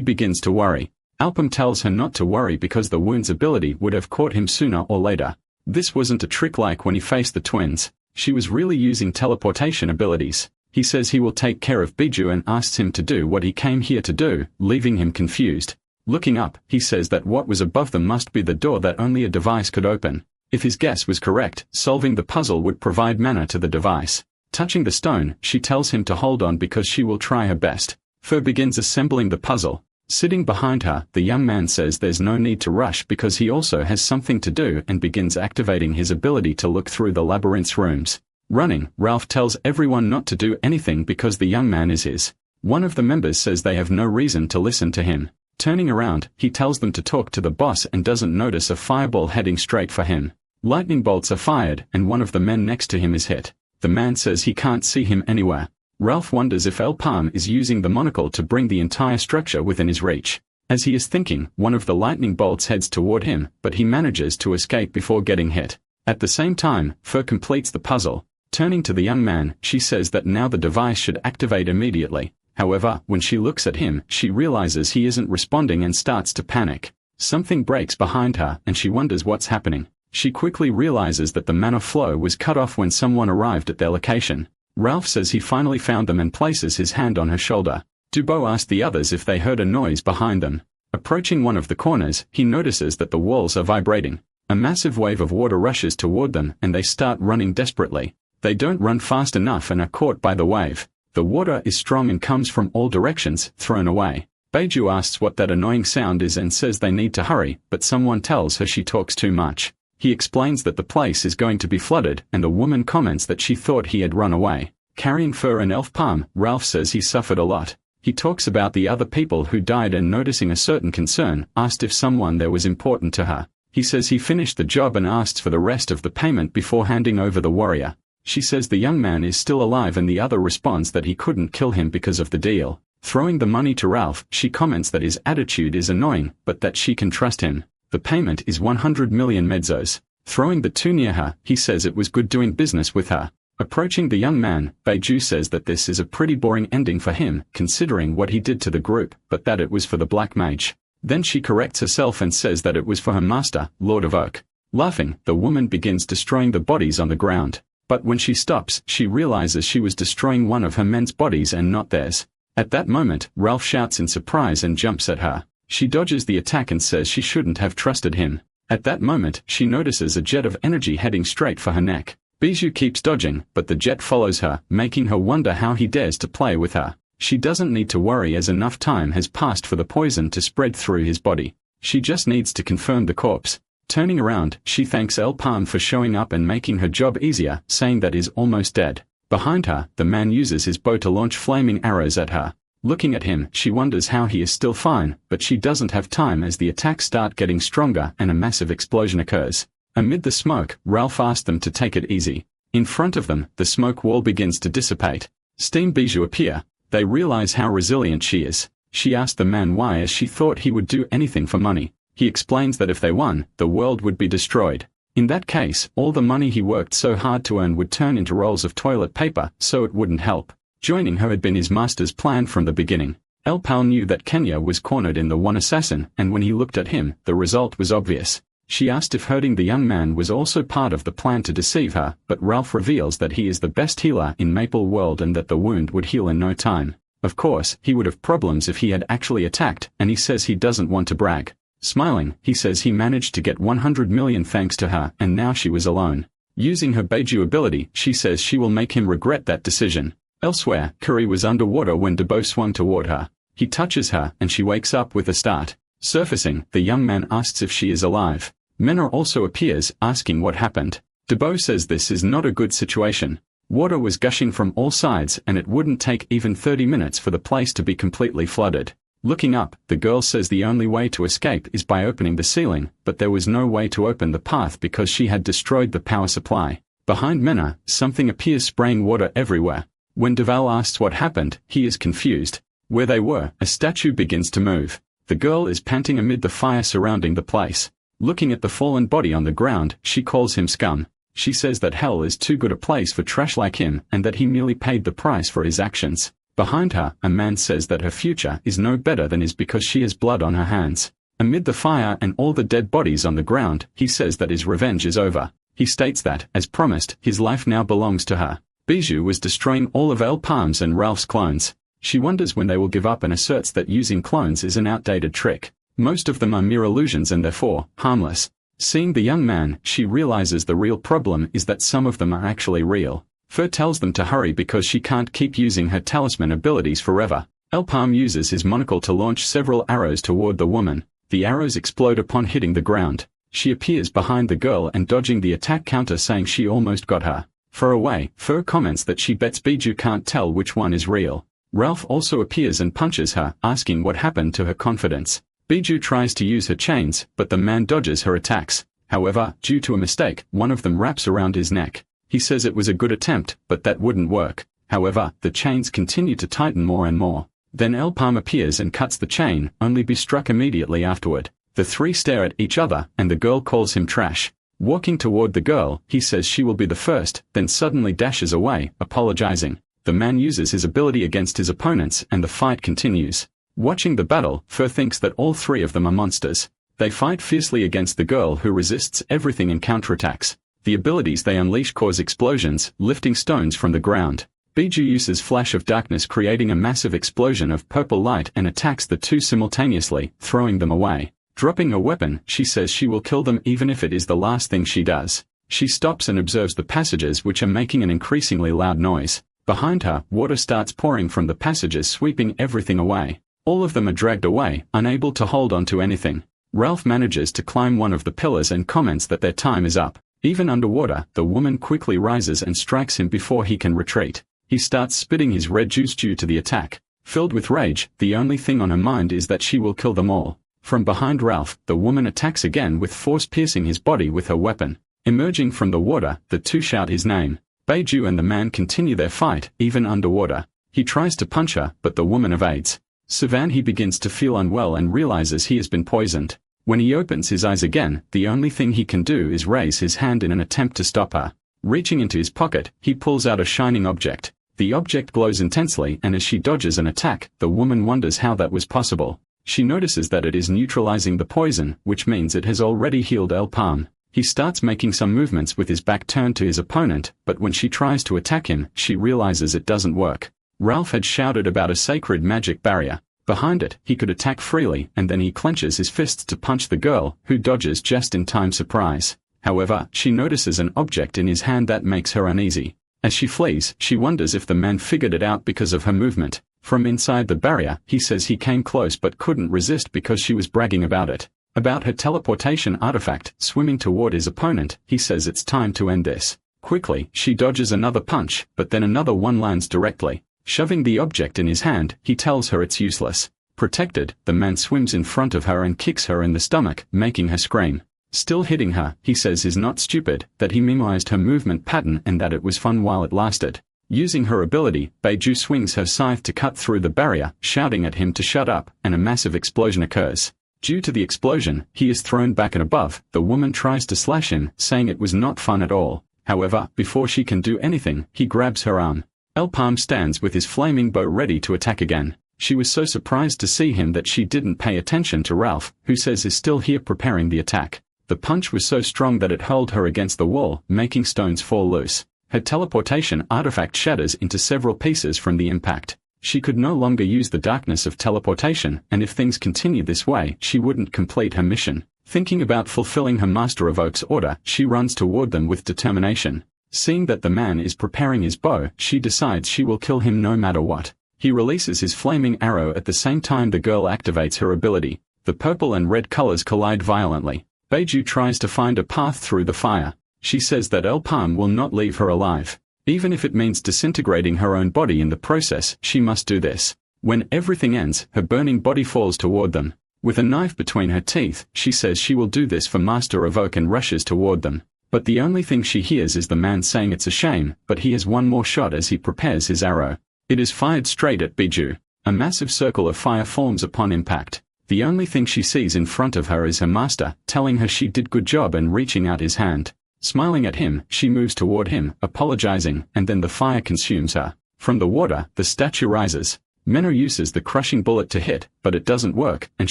begins to worry. Alpum tells her not to worry because the wound's ability would have caught him sooner or later. This wasn't a trick like when he faced the twins. She was really using teleportation abilities. He says he will take care of Bijou and asks him to do what he came here to do, leaving him confused. Looking up, he says that what was above them must be the door that only a device could open. If his guess was correct, solving the puzzle would provide mana to the device. Touching the stone, she tells him to hold on because she will try her best. Fur begins assembling the puzzle. Sitting behind her, the young man says there's no need to rush because he also has something to do, and begins activating his ability to look through the labyrinth's rooms. Running, Ralph tells everyone not to do anything because the young man is his. One of the members says they have no reason to listen to him. Turning around, he tells them to talk to the boss and doesn't notice a fireball heading straight for him. Lightning bolts are fired, and one of the men next to him is hit. The man says he can't see him anywhere. Ralph wonders if Elpalm is using the monocle to bring the entire structure within his reach. As he is thinking, one of the lightning bolts heads toward him, but he manages to escape before getting hit. At the same time, Fur completes the puzzle. Turning to the young man, she says that now the device should activate immediately. However, when she looks at him, she realizes he isn't responding and starts to panic. Something breaks behind her, and she wonders what's happening. She quickly realizes that the mana flow was cut off when someone arrived at their location. Ralph says he finally found them and places his hand on her shoulder. Dubois asks the others if they heard a noise behind them. Approaching one of the corners, he notices that the walls are vibrating. A massive wave of water rushes toward them and they start running desperately. They don't run fast enough and are caught by the wave. The water is strong and comes from all directions, thrown away. Beiju asks what that annoying sound is and says they need to hurry, but someone tells her she talks too much. He explains that the place is going to be flooded, and the woman comments that she thought he had run away. Carrying Fur and Elf Palm, Ralph says he suffered a lot. He talks about the other people who died and noticing a certain concern, asked if someone there was important to her. He says he finished the job and asks for the rest of the payment before handing over the warrior. She says the young man is still alive and the other responds that he couldn't kill him because of the deal. Throwing the money to Ralph, she comments that his attitude is annoying, but that she can trust him. The payment is 100 million mezzos. Throwing the two near her, he says it was good doing business with her. Approaching the young man, Beiju says that this is a pretty boring ending for him, considering what he did to the group, but that it was for the Black Mage. Then she corrects herself and says that it was for her master, Lord of Oak. Laughing, the woman begins destroying the bodies on the ground. But when she stops, she realizes she was destroying one of her men's bodies and not theirs. At that moment, Ralph shouts in surprise and jumps at her. She dodges the attack and says she shouldn't have trusted him. At that moment, she notices a jet of energy heading straight for her neck. Beiju keeps dodging, but the jet follows her, making her wonder how he dares to play with her. She doesn't need to worry as enough time has passed for the poison to spread through his body. She just needs to confirm the corpse. Turning around, she thanks El Palm for showing up and making her job easier, saying that he's almost dead. Behind her, the man uses his bow to launch flaming arrows at her. Looking at him, she wonders how he is still fine, but she doesn't have time as the attacks start getting stronger and a massive explosion occurs. Amid the smoke, Ralph asks them to take it easy. In front of them, the smoke wall begins to dissipate. Steam Beiju appear. They realize how resilient she is. She asks the man why, as she thought he would do anything for money. He explains that if they won, the world would be destroyed. In that case, all the money he worked so hard to earn would turn into rolls of toilet paper, so it wouldn't help. Joining her had been his master's plan from the beginning. El Pal knew that Kenya was cornered in the one assassin, and when he looked at him, the result was obvious. She asked if hurting the young man was also part of the plan to deceive her, but Ralph reveals that he is the best healer in Maple World and that the wound would heal in no time. Of course, he would have problems if he had actually attacked, and he says he doesn't want to brag. Smiling, he says he managed to get 100 million thanks to her, and now she was alone. Using her Beiju ability, she says she will make him regret that decision. Elsewhere, Curry was underwater when Debo swung toward her. He touches her, and she wakes up with a start. Surfacing, the young man asks if she is alive. Mena also appears, asking what happened. Debo says this is not a good situation. Water was gushing from all sides, and it wouldn't take even 30 minutes for the place to be completely flooded. Looking up, the girl says the only way to escape is by opening the ceiling, but there was no way to open the path because she had destroyed the power supply. Behind Mena, something appears spraying water everywhere. When Deval asks what happened, he is confused. Where they were, a statue begins to move. The girl is panting amid the fire surrounding the place. Looking at the fallen body on the ground, she calls him scum. She says that hell is too good a place for trash like him and that he merely paid the price for his actions. Behind her, a man says that her future is no better than his because she has blood on her hands. Amid the fire and all the dead bodies on the ground, he says that his revenge is over. He states that, as promised, his life now belongs to her. Bijou was destroying all of El Palm's and Ralph's clones. She wonders when they will give up and asserts that using clones is an outdated trick. Most of them are mere illusions and therefore, harmless. Seeing the young man, she realizes the real problem is that some of them are actually real. Fur tells them to hurry because she can't keep using her talisman abilities forever. El Palm uses his monocle to launch several arrows toward the woman. The arrows explode upon hitting the ground. She appears behind the girl and dodging the attack counter saying she almost got her. Far away, Fur comments that she bets Bijou can't tell which one is real. Ralph also appears and punches her, asking what happened to her confidence. Bijou tries to use her chains, but the man dodges her attacks. However, due to a mistake, one of them wraps around his neck. He says it was a good attempt, but that wouldn't work. However, the chains continue to tighten more and more. Then Elpam appears and cuts the chain, only be struck immediately afterward. The three stare at each other, and the girl calls him trash. Walking toward the girl, he says she will be the first, then suddenly dashes away, apologizing. The man uses his ability against his opponents, and the fight continues. Watching the battle, Fur thinks that all three of them are monsters. They fight fiercely against the girl who resists everything and counterattacks. The abilities they unleash cause explosions, lifting stones from the ground. Biju uses Flash of Darkness, creating a massive explosion of purple light, and attacks the two simultaneously, throwing them away. Dropping her weapon, she says she will kill them even if it is the last thing she does. She stops and observes the passages, which are making an increasingly loud noise. Behind her, water starts pouring from the passages, sweeping everything away. All of them are dragged away, unable to hold on to anything. Ralph manages to climb one of the pillars and comments that their time is up. Even underwater, the woman quickly rises and strikes him before he can retreat. He starts spitting his red juice due to the attack. Filled with rage, the only thing on her mind is that she will kill them all. From behind Ralph, the woman attacks again with force, piercing his body with her weapon. Emerging from the water, the two shout his name. Beiju and the man continue their fight, even underwater. He tries to punch her, but the woman evades. Savan he begins to feel unwell and realizes he has been poisoned. When he opens his eyes again, the only thing he can do is raise his hand in an attempt to stop her. Reaching into his pocket, he pulls out a shining object. The object glows intensely, and as she dodges an attack, the woman wonders how that was possible. She notices that it is neutralizing the poison, which means it has already healed Elpam. He starts making some movements with his back turned to his opponent, but when she tries to attack him, she realizes it doesn't work. Ralph had shouted about a sacred magic barrier. Behind it, he could attack freely, and then he clenches his fists to punch the girl, who dodges just in time. Surprise. However, she notices an object in his hand that makes her uneasy. As she flees, she wonders if the man figured it out because of her movement. From inside the barrier, he says he came close but couldn't resist because she was bragging about it. About her teleportation artifact, swimming toward his opponent, he says it's time to end this. Quickly, she dodges another punch, but then another one lands directly. Shoving the object in his hand, he tells her it's useless. Protected, the man swims in front of her and kicks her in the stomach, making her scream. Still hitting her, he says is not stupid, that he memorized her movement pattern and that it was fun while it lasted. Using her ability, Beiju swings her scythe to cut through the barrier, shouting at him to shut up, and a massive explosion occurs. Due to the explosion, he is thrown back and above. The woman tries to slash him, saying it was not fun at all. However, before she can do anything, he grabs her arm. Elpam stands with his flaming bow ready to attack again. She was so surprised to see him that she didn't pay attention to Ralph, who says is still here preparing the attack. The punch was so strong that it hurled her against the wall, making stones fall loose. Her teleportation artifact shatters into several pieces from the impact. She could no longer use the darkness of teleportation, and if things continue this way, she wouldn't complete her mission. Thinking about fulfilling her Master of Oak's order, she runs toward them with determination. Seeing that the man is preparing his bow, she decides she will kill him no matter what. He releases his flaming arrow at the same time the girl activates her ability. The purple and red colors collide violently. Beiju tries to find a path through the fire. She says that Elpam will not leave her alive. Even if it means disintegrating her own body in the process, she must do this. When everything ends, her burning body falls toward them. With a knife between her teeth, she says she will do this for Master of Oak and rushes toward them. But the only thing she hears is the man saying it's a shame, but he has one more shot as he prepares his arrow. It is fired straight at Beiju. A massive circle of fire forms upon impact. The only thing she sees in front of her is her master, telling her she did good job and reaching out his hand. Smiling at him, she moves toward him, apologizing, and then the fire consumes her. From the water, the statue rises. Menno uses the crushing bullet to hit, but it doesn't work, and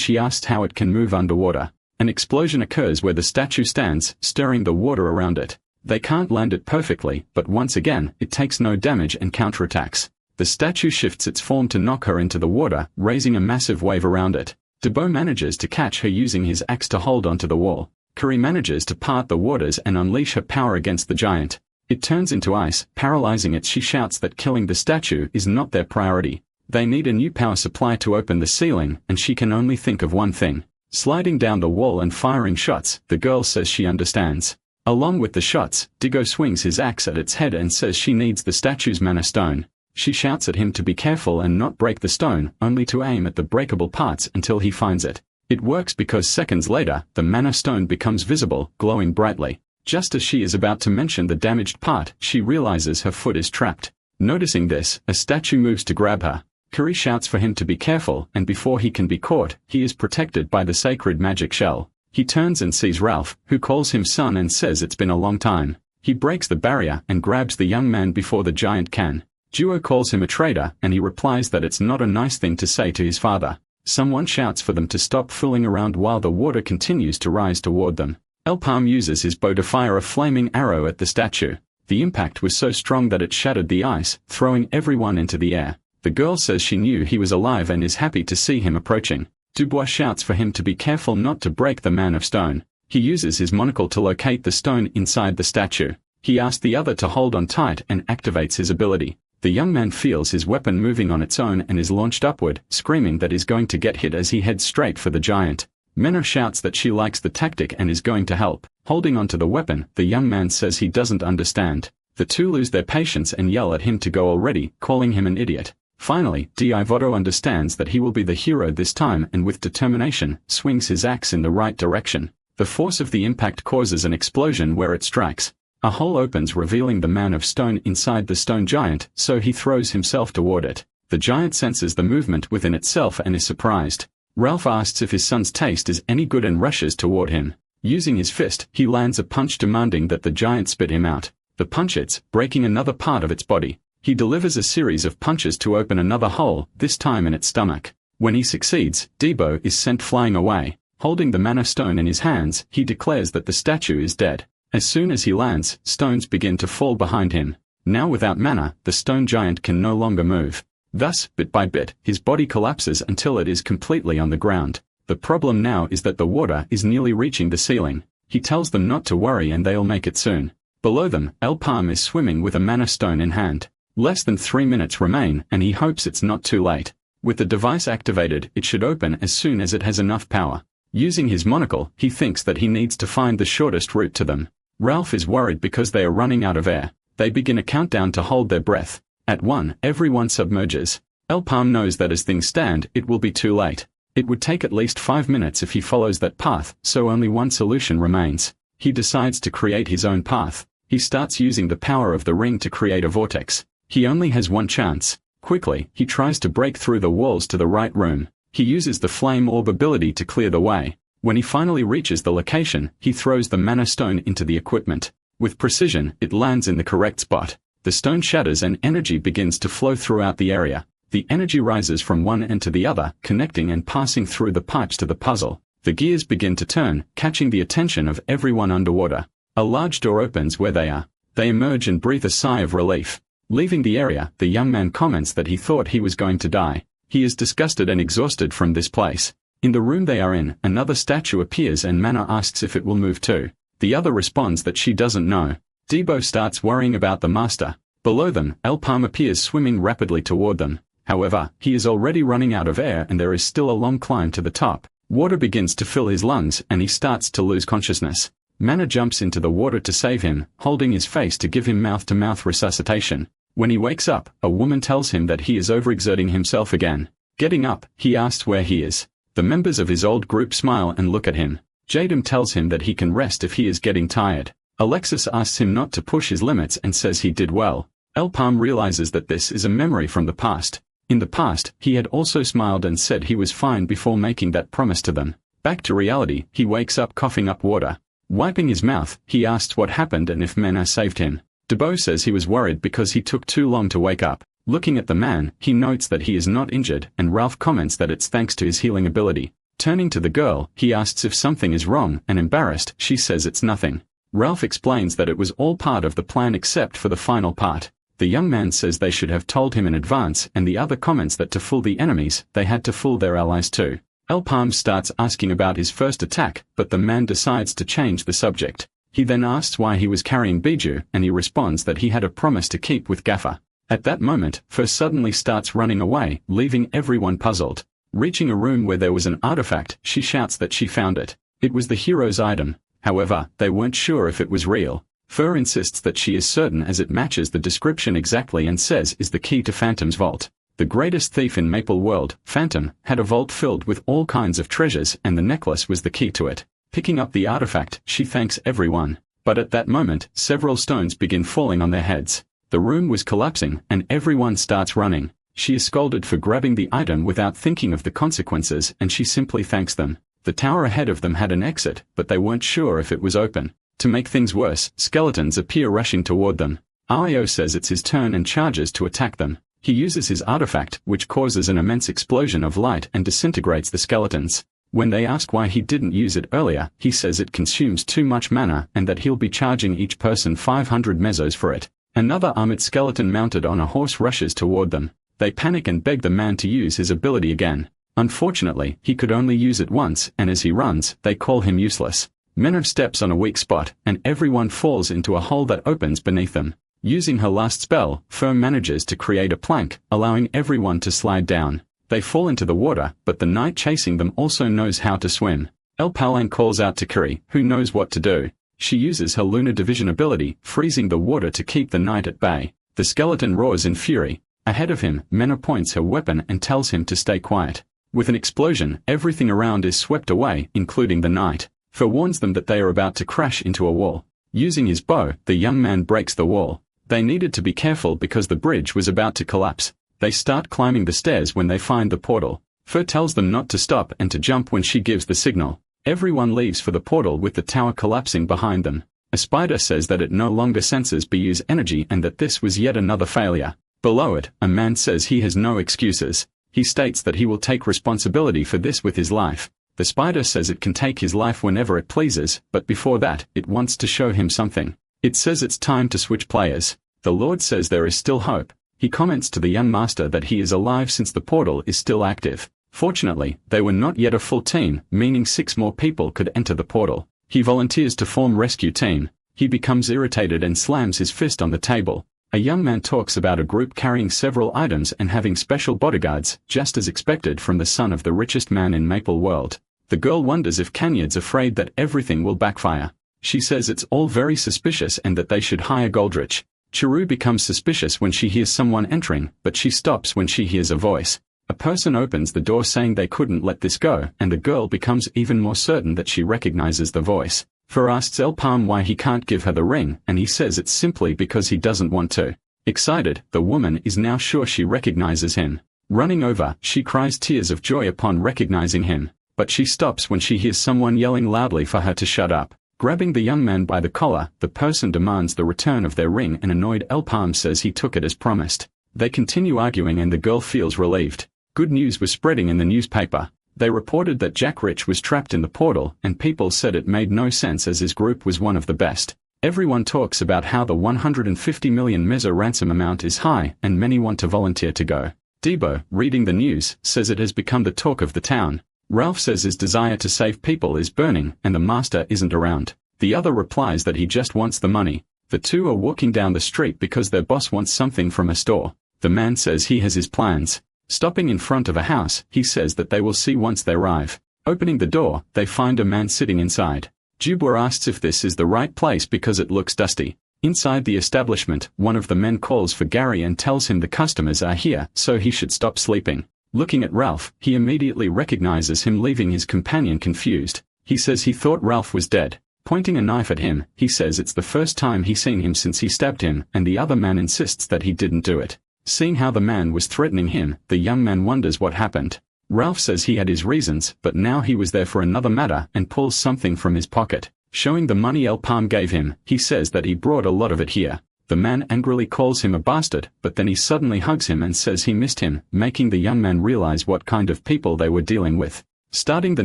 she asks how it can move underwater. An explosion occurs where the statue stands, stirring the water around it. They can't land it perfectly, but once again, it takes no damage and counterattacks. The statue shifts its form to knock her into the water, raising a massive wave around it. Debo manages to catch her using his axe to hold onto the wall. Kuri manages to part the waters and unleash her power against the giant. It turns into ice, paralyzing it. She shouts that killing the statue is not their priority. They need a new power supply to open the ceiling, and she can only think of one thing. Sliding down the wall and firing shots, the girl says she understands. Along with the shots, Digo swings his axe at its head and says she needs the statue's mana stone. She shouts at him to be careful and not break the stone, only to aim at the breakable parts until he finds it. It works because seconds later, the mana stone becomes visible, glowing brightly. Just as she is about to mention the damaged part, she realizes her foot is trapped. Noticing this, a statue moves to grab her. Kuri shouts for him to be careful, and before he can be caught, he is protected by the sacred magic shell. He turns and sees Ralph, who calls him son and says it's been a long time. He breaks the barrier and grabs the young man before the giant can. Duo calls him a traitor, and he replies that it's not a nice thing to say to his father. Someone shouts for them to stop fooling around while the water continues to rise toward them. Elpam uses his bow to fire a flaming arrow at the statue. The impact was so strong that it shattered the ice, throwing everyone into the air. The girl says she knew he was alive and is happy to see him approaching. Dubois shouts for him to be careful not to break the Man of Stone. He uses his monocle to locate the stone inside the statue. He asks the other to hold on tight and activates his ability. The young man feels his weapon moving on its own and is launched upward, screaming that he's going to get hit as he heads straight for the giant. Menno shouts that she likes the tactic and is going to help. Holding onto the weapon, the young man says he doesn't understand. The two lose their patience and yell at him to go already, calling him an idiot. Finally, Divoto understands that he will be the hero this time and with determination, swings his axe in the right direction. The force of the impact causes an explosion where it strikes. A hole opens revealing the Man of Stone inside the stone giant, so he throws himself toward it. The giant senses the movement within itself and is surprised. Ralph asks if his son's taste is any good and rushes toward him. Using his fist, he lands a punch demanding that the giant spit him out. The punch hits, breaking another part of its body. He delivers a series of punches to open another hole, this time in its stomach. When he succeeds, Debo is sent flying away. Holding the Mana Stone in his hands, he declares that the statue is dead. As soon as he lands, stones begin to fall behind him. Now without mana, the stone giant can no longer move. Thus, bit by bit, his body collapses until it is completely on the ground. The problem now is that the water is nearly reaching the ceiling. He tells them not to worry and they'll make it soon. Below them, Elpam is swimming with a Mana Stone in hand. Less than 3 minutes remain and he hopes it's not too late. With the device activated, it should open as soon as it has enough power. Using his monocle, he thinks that he needs to find the shortest route to them. Ralph is worried because they are running out of air. They begin a countdown to hold their breath. At 1, everyone submerges. Elpam knows that as things stand, it will be too late. It would take at least 5 minutes if he follows that path, so only one solution remains. He decides to create his own path. He starts using the power of the ring to create a vortex. He only has one chance. Quickly, he tries to break through the walls to the right room. He uses the flame orb ability to clear the way. When he finally reaches the location, he throws the Mana Stone into the equipment. With precision, it lands in the correct spot. The stone shatters and energy begins to flow throughout the area. The energy rises from one end to the other, connecting and passing through the pipes to the puzzle. The gears begin to turn, catching the attention of everyone underwater. A large door opens where they are. They emerge and breathe a sigh of relief. Leaving the area, the young man comments that he thought he was going to die. He is disgusted and exhausted from this place. In the room they are in, another statue appears and Mana asks if it will move too. The other responds that she doesn't know. Debo starts worrying about the master. Below them, Elpam appears swimming rapidly toward them. However, he is already running out of air and there is still a long climb to the top. Water begins to fill his lungs and he starts to lose consciousness. Mana jumps into the water to save him, holding his face to give him mouth-to-mouth resuscitation. When he wakes up, a woman tells him that he is overexerting himself again. Getting up, he asks where he is. The members of his old group smile and look at him. Jadam tells him that he can rest if he is getting tired. Alexis asks him not to push his limits and says he did well. Elpam realizes that this is a memory from the past. In the past, he had also smiled and said he was fine before making that promise to them. Back to reality, he wakes up coughing up water. Wiping his mouth, he asks what happened and if Mana saved him. Debo says he was worried because he took too long to wake up. Looking at the man, he notes that he is not injured and Ralph comments that it's thanks to his healing ability. Turning to the girl, he asks if something is wrong and embarrassed, she says it's nothing. Ralph explains that it was all part of the plan except for the final part. The young man says they should have told him in advance and the other comments that to fool the enemies, they had to fool their allies too. Elpam starts asking about his first attack, but the man decides to change the subject. He then asks why he was carrying Biju and he responds that he had a promise to keep with Gaffer. At that moment, Fur suddenly starts running away, leaving everyone puzzled. Reaching a room where there was an artifact, she shouts that she found it. It was the hero's item. However, they weren't sure if it was real. Fur insists that she is certain as it matches the description exactly and says is the key to Phantom's vault. The greatest thief in Maple World, Phantom, had a vault filled with all kinds of treasures and the necklace was the key to it. Picking up the artifact, she thanks everyone. But at that moment, several stones begin falling on their heads. The room was collapsing and everyone starts running. She is scolded for grabbing the item without thinking of the consequences, and she simply thanks them. The tower ahead of them had an exit, but they weren't sure if it was open. To make things worse, skeletons appear rushing toward them. Io says it's his turn and charges to attack them. He uses his artifact, which causes an immense explosion of light and disintegrates the skeletons. When they ask why he didn't use it earlier, he says it consumes too much mana and that he'll be charging each person 500 mesos for it. Another armored skeleton mounted on a horse rushes toward them. They panic and beg the man to use his ability again. Unfortunately, he could only use it once, and as he runs, they call him useless. Manhwa steps on a weak spot, and everyone falls into a hole that opens beneath them. Using her last spell, Fur manages to create a plank, allowing everyone to slide down. They fall into the water, but the knight chasing them also knows how to swim. Elpalan calls out to Kiri, who knows what to do. She uses her lunar division ability, freezing the water to keep the knight at bay. The skeleton roars in fury. Ahead of him, Manhwa points her weapon and tells him to stay quiet. With an explosion, everything around is swept away, including the knight. Fur warns them that they are about to crash into a wall. Using his bow, the young man breaks the wall. They needed to be careful because the bridge was about to collapse. They start climbing the stairs when they find the portal. Fur tells them not to stop and to jump when she gives the signal. Everyone leaves for the portal with the tower collapsing behind them. A spider says that it no longer senses Buyu's energy and that this was yet another failure. Below it, a man says he has no excuses. He states that he will take responsibility for this with his life. The spider says it can take his life whenever it pleases, but before that, it wants to show him something. It says it's time to switch players. The Lord says there is still hope. He comments to the young master that he is alive since the portal is still active. Fortunately, they were not yet a full team, meaning 6 more people could enter the portal. He volunteers to form rescue team. He becomes irritated and slams his fist on the table. A young man talks about a group carrying several items and having special bodyguards, just as expected from the son of the richest man in Maple World. The girl wonders if Canyard's afraid that everything will backfire. She says it's all very suspicious and that they should hire Goldrich. Chiru becomes suspicious when she hears someone entering, but she stops when she hears a voice. A person opens the door saying they couldn't let this go, and the girl becomes even more certain that she recognizes the voice. Fur asks Elpalm why he can't give her the ring, and he says it's simply because he doesn't want to. Excited, the woman is now sure she recognizes him. Running over, she cries tears of joy upon recognizing him, but she stops when she hears someone yelling loudly for her to shut up. Grabbing the young man by the collar, the person demands the return of their ring and annoyed Elpalm says he took it as promised. They continue arguing and the girl feels relieved. Good news was spreading in the newspaper. They reported that Jack Rich was trapped in the portal, and people said it made no sense as his group was one of the best. Everyone talks about how the 150 million meso ransom amount is high, and many want to volunteer to go. Debo, reading the news, says it has become the talk of the town. Ralph says his desire to save people is burning, and the master isn't around. The other replies that he just wants the money. The two are walking down the street because their boss wants something from a store. The man says he has his plans. Stopping in front of a house, he says that they will see once they arrive. Opening the door, they find a man sitting inside. Jubwa asks if this is the right place because it looks dusty. Inside the establishment, one of the men calls for Gary and tells him the customers are here, so he should stop sleeping. Looking at Ralph, he immediately recognizes him, leaving his companion confused. He says he thought Ralph was dead. Pointing a knife at him, he says it's the first time he's seen him since he stabbed him, and the other man insists that he didn't do it. Seeing how the man was threatening him, the young man wonders what happened. Ralph says he had his reasons, but now he was there for another matter and pulls something from his pocket. Showing the money Elpalm gave him, he says that he brought a lot of it here. The man angrily calls him a bastard, but then he suddenly hugs him and says he missed him, making the young man realize what kind of people they were dealing with. Starting the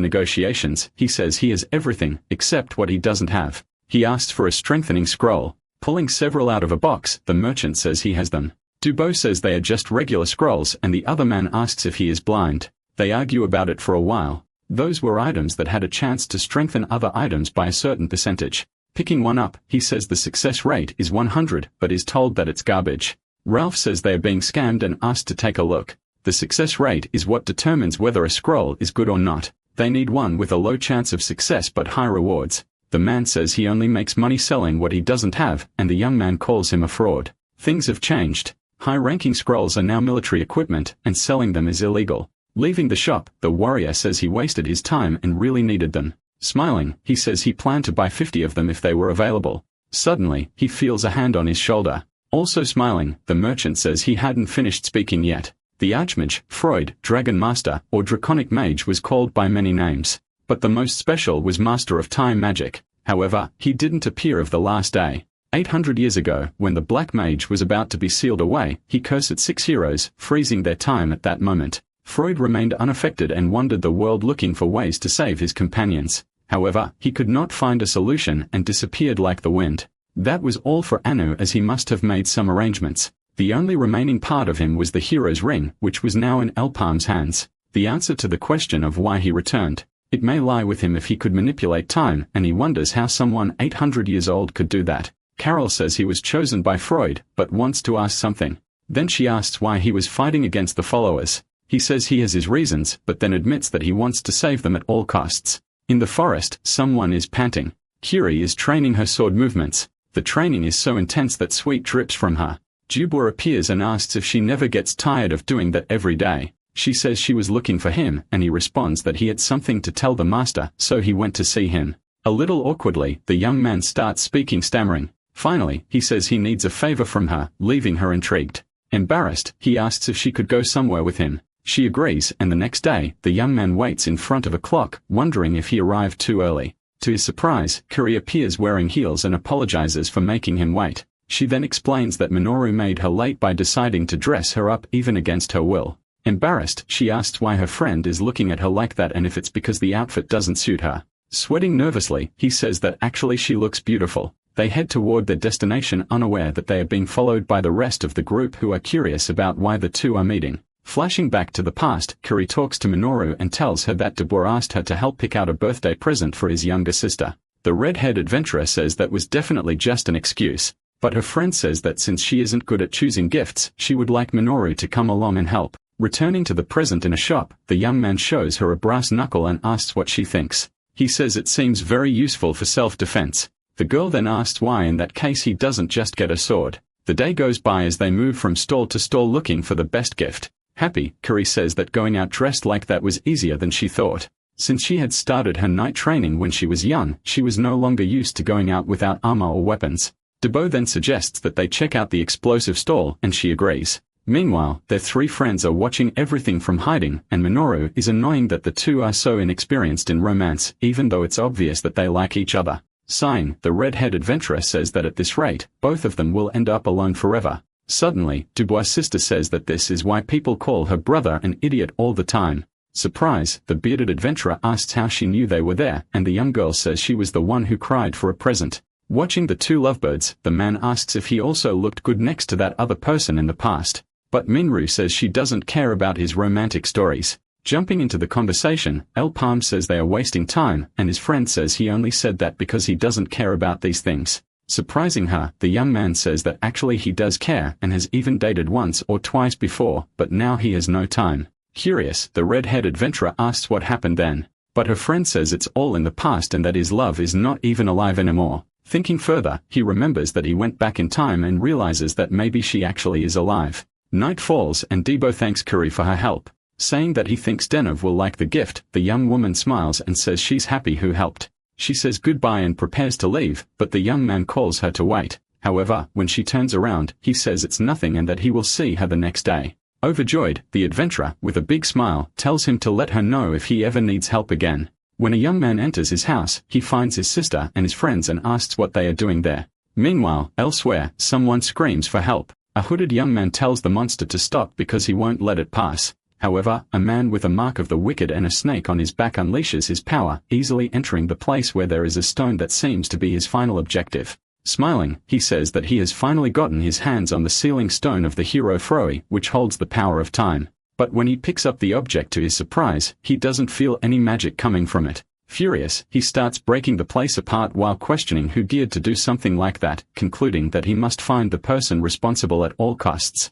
negotiations, he says he has everything, except what he doesn't have. He asks for a strengthening scroll. Pulling several out of a box, the merchant says he has them. Dubois says they are just regular scrolls, and the other man asks if he is blind. They argue about it for a while. Those were items that had a chance to strengthen other items by a certain percentage. Picking one up, he says the success rate is 100, but is told that it's garbage. Ralph says they are being scammed and asked to take a look. The success rate is what determines whether a scroll is good or not. They need one with a low chance of success but high rewards. The man says he only makes money selling what he doesn't have, and the young man calls him a fraud. Things have changed. High-ranking scrolls are now military equipment, and selling them is illegal. Leaving the shop, the warrior says he wasted his time and really needed them. Smiling, he says he planned to buy 50 of them if they were available. Suddenly, he feels a hand on his shoulder. Also smiling, the merchant says he hadn't finished speaking yet. The Archmage, Freud, Dragon Master, or Draconic Mage was called by many names, but the most special was Master of Time Magic. However, he didn't appear of the last day. 800 years ago, when the Black Mage was about to be sealed away, he cursed 6 heroes, freezing their time at that moment. Freud remained unaffected and wandered the world looking for ways to save his companions. However, he could not find a solution and disappeared like the wind. That was all for Anu, as he must have made some arrangements. The only remaining part of him was the hero's ring, which was now in Elpalm's hands. The answer to the question of why he returned. It may lie with him if he could manipulate time, and he wonders how someone 800 years old could do that. Carol says he was chosen by Freud, but wants to ask something. Then she asks why he was fighting against the followers. He says he has his reasons, but then admits that he wants to save them at all costs. In the forest, someone is panting. Kiri is training her sword movements. The training is so intense that sweat drips from her. Jubor appears and asks if she never gets tired of doing that every day. She says she was looking for him, and he responds that he had something to tell the master, so he went to see him. A little awkwardly, the young man starts speaking, stammering. Finally, he says he needs a favor from her, leaving her intrigued. Embarrassed, he asks if she could go somewhere with him. She agrees, and the next day, the young man waits in front of a clock, wondering if he arrived too early. To his surprise, Kiri appears wearing heels and apologizes for making him wait. She then explains that Minoru made her late by deciding to dress her up even against her will. Embarrassed, she asks why her friend is looking at her like that and if it's because the outfit doesn't suit her. Sweating nervously, he says that actually she looks beautiful. They head toward their destination, unaware that they are being followed by the rest of the group, who are curious about why the two are meeting. Flashing back to the past, Kiri talks to Minoru and tells her that Debor asked her to help pick out a birthday present for his younger sister. The red-haired adventurer says that was definitely just an excuse. But her friend says that since she isn't good at choosing gifts, she would like Minoru to come along and help. Returning to the present in a shop, the young man shows her a brass knuckle and asks what she thinks. He says it seems very useful for self-defense. The girl then asks why in that case he doesn't just get a sword. The day goes by as they move from stall to stall looking for the best gift. Happy, Kiri says that going out dressed like that was easier than she thought. Since she had started her night training when she was young, she was no longer used to going out without armor or weapons. Debo then suggests that they check out the explosive stall, and she agrees. Meanwhile, their three friends are watching everything from hiding, and Minoru is annoying that the two are so inexperienced in romance, even though it's obvious that they like each other. Sighing, the red-haired adventurer says that at this rate, both of them will end up alone forever. Suddenly, Dubois' sister says that this is why people call her brother an idiot all the time. Surprise, the bearded adventurer asks how she knew they were there, and the young girl says she was the one who cried for a present. Watching the two lovebirds, the man asks if he also looked good next to that other person in the past. But Minru says she doesn't care about his romantic stories. Jumping into the conversation, El Palm says they are wasting time, and his friend says he only said that because he doesn't care about these things. Surprising her, the young man says that actually he does care and has even dated once or twice before, but now he has no time. Curious, the red-haired adventurer asks what happened then. But her friend says it's all in the past and that his love is not even alive anymore. Thinking further, he remembers that he went back in time and realizes that maybe she actually is alive. Night falls and Debo thanks Kiri for her help. Saying that he thinks Denov will like the gift, the young woman smiles and says she's happy who helped. She says goodbye and prepares to leave, but the young man calls her to wait. However, when she turns around, he says it's nothing and that he will see her the next day. Overjoyed, the adventurer, with a big smile, tells him to let her know if he ever needs help again. When a young man enters his house, he finds his sister and his friends and asks what they are doing there. Meanwhile, elsewhere, someone screams for help. A hooded young man tells the monster to stop because he won't let it pass. However, a man with a mark of the wicked and a snake on his back unleashes his power, easily entering the place where there is a stone that seems to be his final objective. Smiling, he says that he has finally gotten his hands on the sealing stone of the hero Froe, which holds the power of time. But when he picks up the object to his surprise, he doesn't feel any magic coming from it. Furious, he starts breaking the place apart while questioning who dared to do something like that, concluding that he must find the person responsible at all costs.